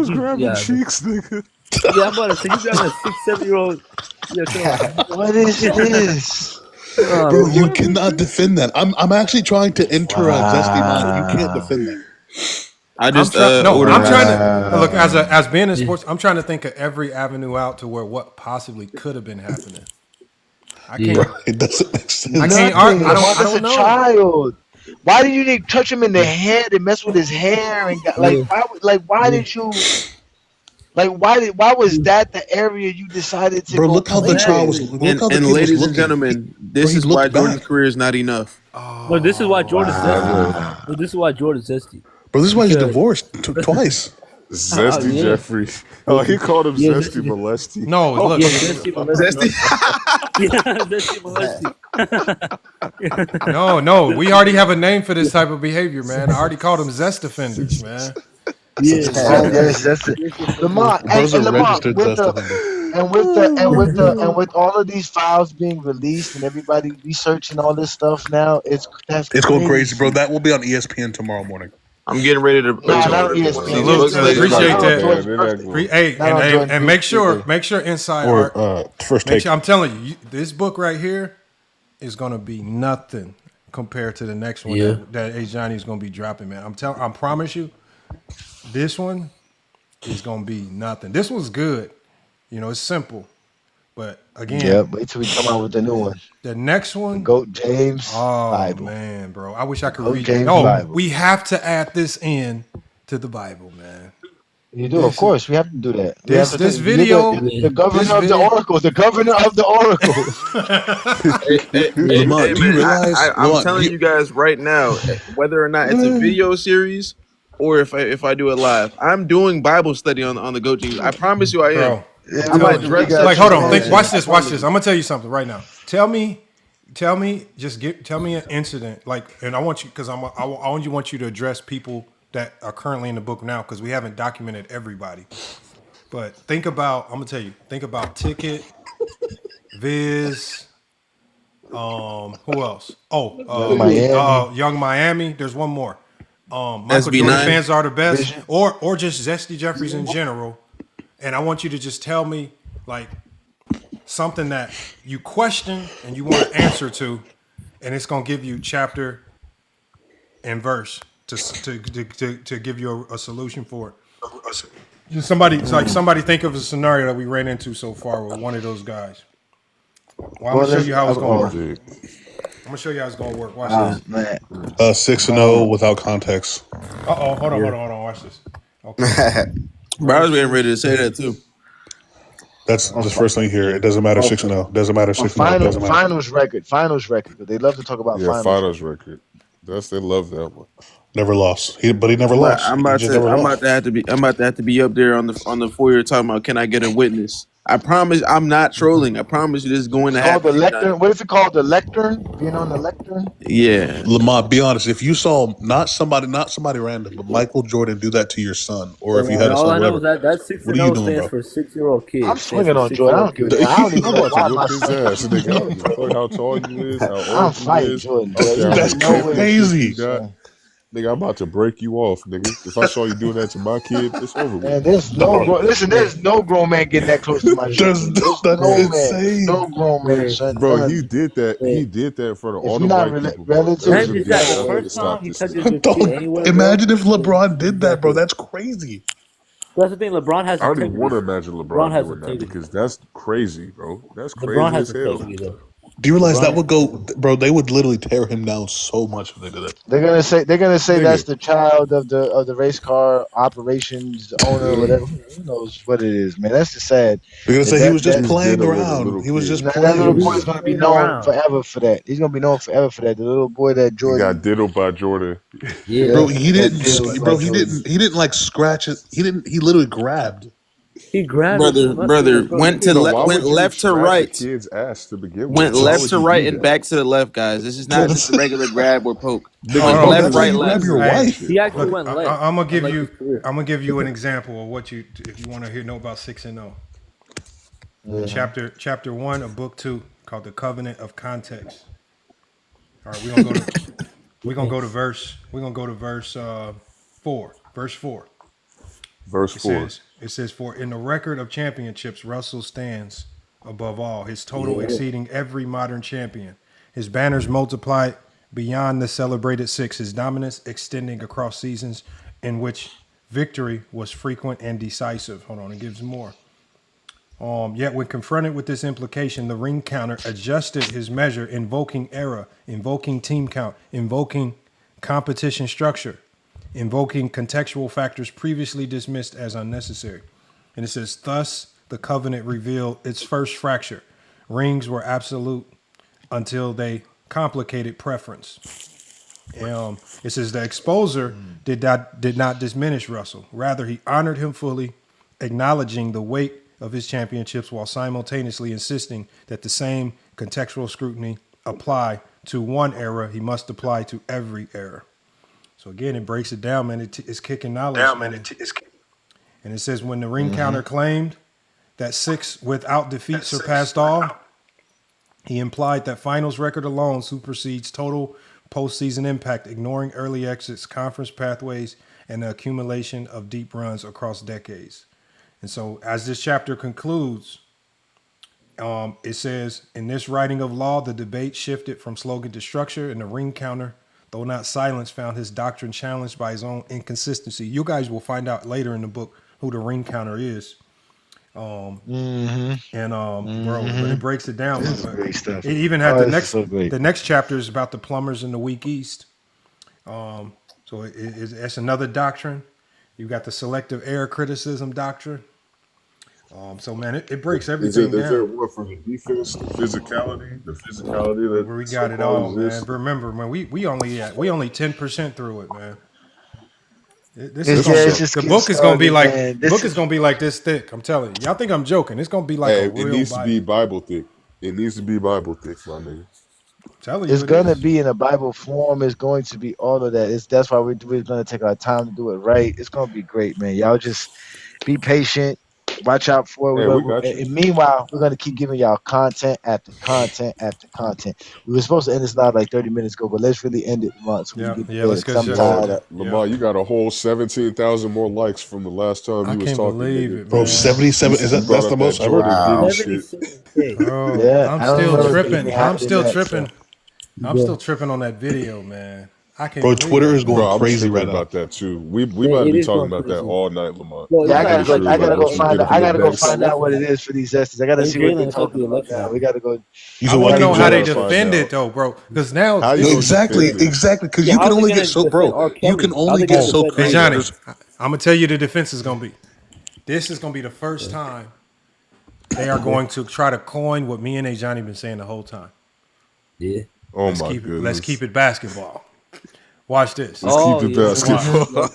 Speaker 5: grabbing cheeks, nigga.
Speaker 11: Yeah, I'm about to say you grabbing a 6-7-year-old.
Speaker 9: What is this?
Speaker 21: Bro, you cannot defend that. I'm actually trying to enter a zesty mind. You can't defend that.
Speaker 10: I'm trying
Speaker 1: to look as being in sports. I'm trying to think of every avenue out to where what possibly could have been happening. I can't.
Speaker 21: Bro, it doesn't make sense.
Speaker 1: I can't. I don't know.
Speaker 9: Child. Why did you need to touch him in the head and mess with his hair and why did you? Why was that the area you decided to?
Speaker 21: Bro, look how the child was.
Speaker 10: And ladies and gentlemen, this is why Jordan's career is not enough.
Speaker 11: Well, this is why Jordan's zesty. Well, this is why Jordan's zesty.
Speaker 21: Bro, this is why he's divorced twice.
Speaker 5: Zesty Jeffrey. Oh, he called him Zesty Molesty.
Speaker 1: No, look.
Speaker 11: Zesty Molesty. Zesty Molesty.
Speaker 1: No. We already have a name for this type of behavior, man. I already called them zest offenders, man.
Speaker 9: Yes, that's it. Lamont, with all of these files being released and everybody researching all this stuff now, it's
Speaker 21: going crazy, bro. That will be on ESPN tomorrow morning.
Speaker 10: I'm getting ready to.
Speaker 1: Appreciate that. Hey, and make sure inside
Speaker 21: first take.
Speaker 1: I'm telling you, this book right here is gonna be nothing compared to the next one that A. Johnny's gonna be dropping, man. I promise you, this one is gonna be nothing. This one's good. It's simple. But again,
Speaker 9: wait till we come out with the new one.
Speaker 1: The next one,
Speaker 9: the Goat James
Speaker 1: Bible. Man, bro, I wish I could read it.
Speaker 9: Bible.
Speaker 1: We have to add this in to the Bible, man.
Speaker 9: You do, of course. We have to do that.
Speaker 1: This video,
Speaker 9: the governor of the oracles. The governor of the oracles.
Speaker 10: I'm telling you guys right now, whether or not it's a video series or if I do it live, I'm doing Bible study on the Goat James. I promise you, I am.
Speaker 1: Hold on. Watch this. I'm gonna tell you something right now. Tell me an incident. And I want you because I want you to address people that are currently in the book now because we haven't documented everybody. But think about. I'm gonna tell you. Think about Ticket, Viz. Who else? Young Miami. There's one more. Michael Jordan fans are the best, or just Zesty Jeffries in general. And I want you to just tell me like something that you question and you want an answer to, and it's gonna give you chapter and verse to give you a solution for it. Just somebody, it's like somebody think of a scenario that we ran into so far with one of those guys. Well, I'm gonna show you how it's gonna work. I'm gonna show you how it's gonna work. Watch this.
Speaker 21: 6-0 without context.
Speaker 1: Hold on. Watch this. Okay.
Speaker 10: Bro, I was getting ready to say that too.
Speaker 21: That's the first thing here. It doesn't matter 6-0. Doesn't matter 6-0. Doesn't matter.
Speaker 4: Finals record. Because they love to talk about finals
Speaker 6: record. They love that one.
Speaker 21: Never lost. But he never lost.
Speaker 10: I'm about to have to be up there on the foyer talking about, can I get a witness? I promise I'm not trolling. I promise you this is going to happen.
Speaker 4: The lectern. What is it called? The lectern? Being on the lectern?
Speaker 21: Yeah. Lamont, be honest. If you saw not somebody random, but Michael Jordan do that to your son, or if you had a son,
Speaker 11: all I know is that 6-0 stands for 6-year-old kid.
Speaker 4: I'm swinging on Jordan. I don't give a damn. I don't even know why my
Speaker 6: his ass. Nigga, I don't give a fuck how tall you is, how old
Speaker 4: I'm fighting Jordan.
Speaker 21: That's crazy.
Speaker 6: Nigga, I'm about to break you off, nigga. If I saw you doing that to my kid, it's over with.
Speaker 4: Man, there's no grown man getting that close to my son. No grown man, son.
Speaker 6: Bro, he did that. He did that in front of all the white people.
Speaker 21: Imagine if LeBron did that, bro. That's crazy.
Speaker 11: That's the thing. LeBron has.
Speaker 6: I don't even want to imagine LeBron doing that because that's crazy, bro. That's crazy
Speaker 11: LeBron has
Speaker 6: as hell.
Speaker 21: Do you realize that would go, bro? They would literally tear him down so much if they did that.
Speaker 4: They're gonna say that's the child of the race car operations owner, whatever. Who knows what it is, man? That's just sad.
Speaker 21: They're gonna say he was just playing around. He was just playing.
Speaker 4: That little boy's gonna be known forever for that. He's gonna be known forever for that. The little boy that Jordan
Speaker 6: got diddled by Jordan.
Speaker 21: Yeah, bro. He didn't like scratch it. He literally grabbed.
Speaker 11: He grabbed
Speaker 10: brother went left to right.
Speaker 6: Kid's ass to begin with.
Speaker 10: Went left to right and back to the left, guys. This is not just a regular grab or poke.
Speaker 21: Left, right, left.
Speaker 11: Your wife. He actually went left.
Speaker 1: I'm gonna give you an example of what you, if you want to know about 6-0. Chapter 1 of book 2 called the Covenant of Context. All right, we're gonna go to verse 4. Verse 4.
Speaker 6: Verse 4.
Speaker 1: It says, for in the record of championships, Russell stands above all, his total exceeding every modern champion. His banners multiplied beyond the celebrated 6, his dominance extending across seasons in which victory was frequent and decisive. Hold on, it gives more. Yet when confronted with this implication, the ring counter adjusted his measure, invoking era, invoking team count, invoking competition structure, invoking contextual factors previously dismissed as unnecessary. And it says, thus the covenant revealed its first fracture. Rings were absolute until they complicated preference. It says the exposer did not diminish Russell. Rather, he honored him fully, acknowledging the weight of his championships while simultaneously insisting that the same contextual scrutiny apply to one era he must apply to every era. So again, it breaks it down, man. It's kicking knowledge. And it says when the ring counter claimed that 6 without defeat surpassed all, he implied that finals record alone supersedes total postseason impact, ignoring early exits, conference pathways, and the accumulation of deep runs across decades. And so as this chapter concludes, it says, in this writing of law, the debate shifted from slogan to structure, and the ring counter, though not silenced, found his doctrine challenged by his own inconsistency. You guys will find out later in the book who the ring counter is. Bro, but it breaks it down.
Speaker 4: This is great stuff.
Speaker 1: It even had the next chapter is about the plumbers in the weak East. So it's another doctrine. You got the selective error criticism doctrine. So man, it breaks everything down.
Speaker 6: Is there one for the defense, the physicality that
Speaker 1: we got it all, man. But remember, man, we only 10% through it, man. The book is gonna be like this thick. I'm telling you. Y'all think I'm joking? It's gonna be like a real.
Speaker 6: It needs to be Bible thick. It needs to be Bible thick, my nigga.
Speaker 4: It's gonna be in a Bible form. It's going to be all of that. That's why we're gonna take our time to do it right. It's gonna be great, man. Y'all just be patient. Watch out for it.
Speaker 15: Hey, we got you.
Speaker 4: And meanwhile, we're gonna keep giving y'all content after content after content. We were supposed to end this live like 30 minutes ago, but let's really end it once we get to bed.
Speaker 1: Let's
Speaker 4: I'm tired of.
Speaker 15: Lamar, you got a whole 17,000 more likes from the last time you was
Speaker 1: can't
Speaker 15: talking.
Speaker 1: believe it,
Speaker 21: bro.
Speaker 1: man.
Speaker 21: 77 is that's the most ever.
Speaker 15: Wow.
Speaker 1: Bro,
Speaker 4: Yeah,
Speaker 1: I'm still tripping. I'm still tripping on that video, man. I can't.
Speaker 21: Bro, Twitter is going crazy
Speaker 15: I'm
Speaker 21: right now.
Speaker 15: about that too. We might be talking about that all night, Lamar.
Speaker 4: Yeah, I gotta go find out. I gotta go
Speaker 15: banks.
Speaker 4: find out what it is for these Estes. I gotta see what they're talking about now. We gotta go.
Speaker 1: I want to know how they defend it though, bro. Because now
Speaker 21: exactly. Because you can only get so, bro. You can only get so crazy.
Speaker 1: Hey Johnny, I'm gonna tell you the defense is gonna be. This is gonna be the first time they are going to try to coin what me and A Johnny been saying the whole time.
Speaker 11: Yeah.
Speaker 15: Oh
Speaker 1: let's
Speaker 15: my
Speaker 1: keep
Speaker 15: goodness.
Speaker 1: Let's keep it basketball. Watch this.
Speaker 15: Let's keep it basketball.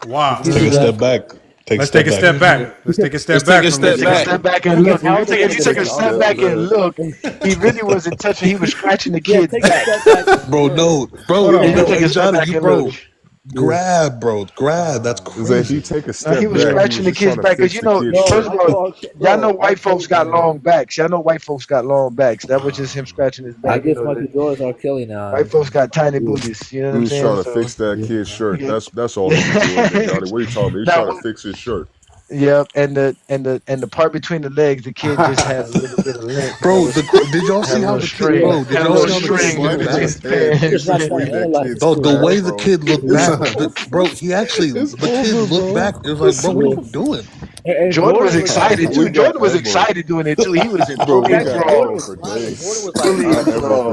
Speaker 1: Wow.
Speaker 21: Take a step back.
Speaker 1: Let's take a step back. Let's take a step back.
Speaker 4: Take a step back and look. If you take a step back and look, he really wasn't touching. He was scratching the kid's back.
Speaker 21: Bro, no, bro. Johnny, bro. Grab. That's crazy.
Speaker 15: If you take a step
Speaker 4: he was scratching the kid's back because first of all, y'all know white folks got long backs. That was just him scratching his back.
Speaker 11: I guess Michael Jordan's R. Kelly now.
Speaker 4: White folks got tiny booties. You know what I'm saying?
Speaker 15: He was trying to fix that kid's shirt. That's all he was doing, Johnny. What are you talking about? He's trying to fix his shirt.
Speaker 4: Yep, and the part between the legs, the kid just had a little bit of length.
Speaker 21: Bro, did y'all see how the kid? Bro, did y'all see how the way the kid looked back? Bro, he actually the kid looked back. It was like, bro, what are you doing?
Speaker 4: And Jordan was excited too. Jordan was excited doing it too. He was in
Speaker 15: bro.
Speaker 4: fully draws.
Speaker 15: For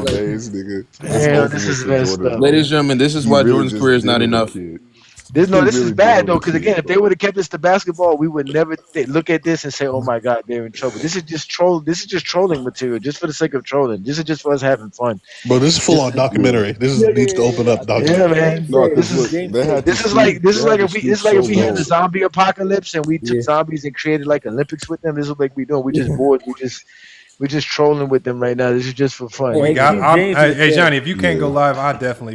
Speaker 15: days, nigga.
Speaker 4: Damn, this is messed up.
Speaker 10: Ladies and gentlemen, this is why Jordan's career is not enough.
Speaker 4: This is bad though, because again, if they would have kept this to basketball, we would never look at this and say, "Oh my God, they're in trouble." This is just troll. This is just trolling material, just for the sake of trolling. This is just for us having fun.
Speaker 21: Bro, this is full on documentary. This needs to open up documentary.
Speaker 4: Yeah, man.
Speaker 15: No,
Speaker 4: this is like if we had the zombie apocalypse and we took zombies and created like Olympics with them. This is what we doing. We just bored. We're just trolling with them right now. This is just for fun.
Speaker 1: Hey Johnny, if you can't go live,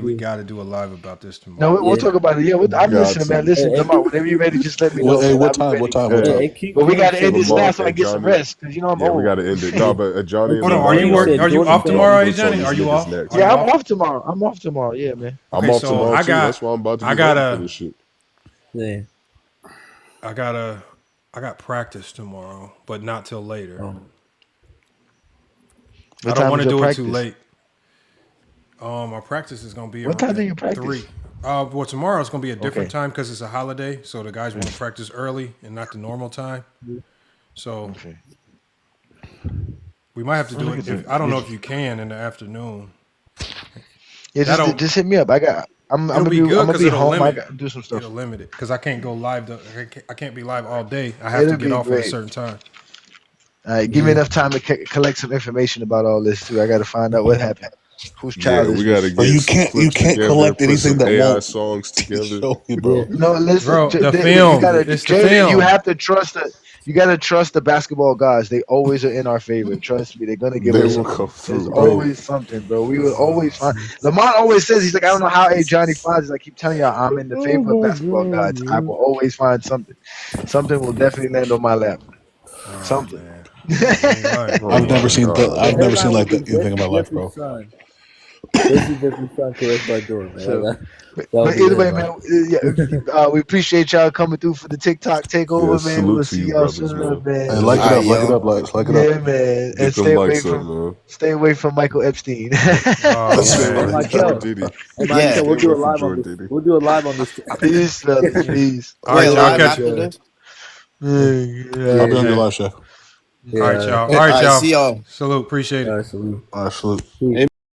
Speaker 1: we got to do a live about this tomorrow.
Speaker 4: No, we'll talk about it. Yeah, I'm listening, man. Listen, Lamar, whenever you're ready, just let me know.
Speaker 21: Hey, what time?
Speaker 4: But we got to end this now so I get some rest because I'm old.
Speaker 15: We got to end it. No, but Johnny.
Speaker 1: Hold on, are you off tomorrow, Johnny? Are you off?
Speaker 4: Yeah, I'm off tomorrow. Yeah, man.
Speaker 15: I'm off tomorrow too. That's why I'm about to get this shit.
Speaker 11: Yeah.
Speaker 1: I got practice tomorrow, but not till later. I don't want to do it too late. Our practice is going to be
Speaker 4: what time do you practice?
Speaker 1: 3. Well, tomorrow is going to be a different time because it's a holiday, so the guys want to practice early and not the normal time. So we might have to do it. I don't know if you can in the afternoon.
Speaker 4: Yeah, just hit me up. I'm gonna be home. I got to do some stuff.
Speaker 1: It'll limit it because I can't go live. I can't be live all day. I have to get off at a certain time.
Speaker 4: All right, give me enough time to collect some information about all this too. I got to find out what happened. Whose child is
Speaker 15: we gotta
Speaker 4: this?
Speaker 15: get
Speaker 21: you can't collect anything that
Speaker 15: AI
Speaker 21: won't
Speaker 15: songs together.
Speaker 4: No, listen,
Speaker 1: bro, the film. It's the film.
Speaker 4: You have to trust it. You gotta trust the basketball guys. They always are in our favor. Trust me, they're gonna give us something. There's always something, bro. We will always find. Lamont always says he's like, I don't know how Johnny finds. I keep telling y'all, I'm in the favor of basketball guys. I will always find something. Something will definitely land on my lap. Something.
Speaker 21: I've never seen like that anything in my life, bro.
Speaker 11: This is just correct by Jordan, man.
Speaker 4: But either way, man, we appreciate y'all coming through for the TikTok takeover, man. We'll see y'all soon, man.
Speaker 21: Hey, like it up,
Speaker 4: Yeah, man. And stay away from Michael Epstein.
Speaker 11: Michael, we'll do a live on this. We'll do a live on this.
Speaker 4: Please.
Speaker 1: All right, y'all catch you.
Speaker 21: I'll be on your live, chef.
Speaker 1: All right, y'all.
Speaker 10: See y'all.
Speaker 1: Salute. Appreciate it.
Speaker 11: All right, salute.
Speaker 21: All right, salute.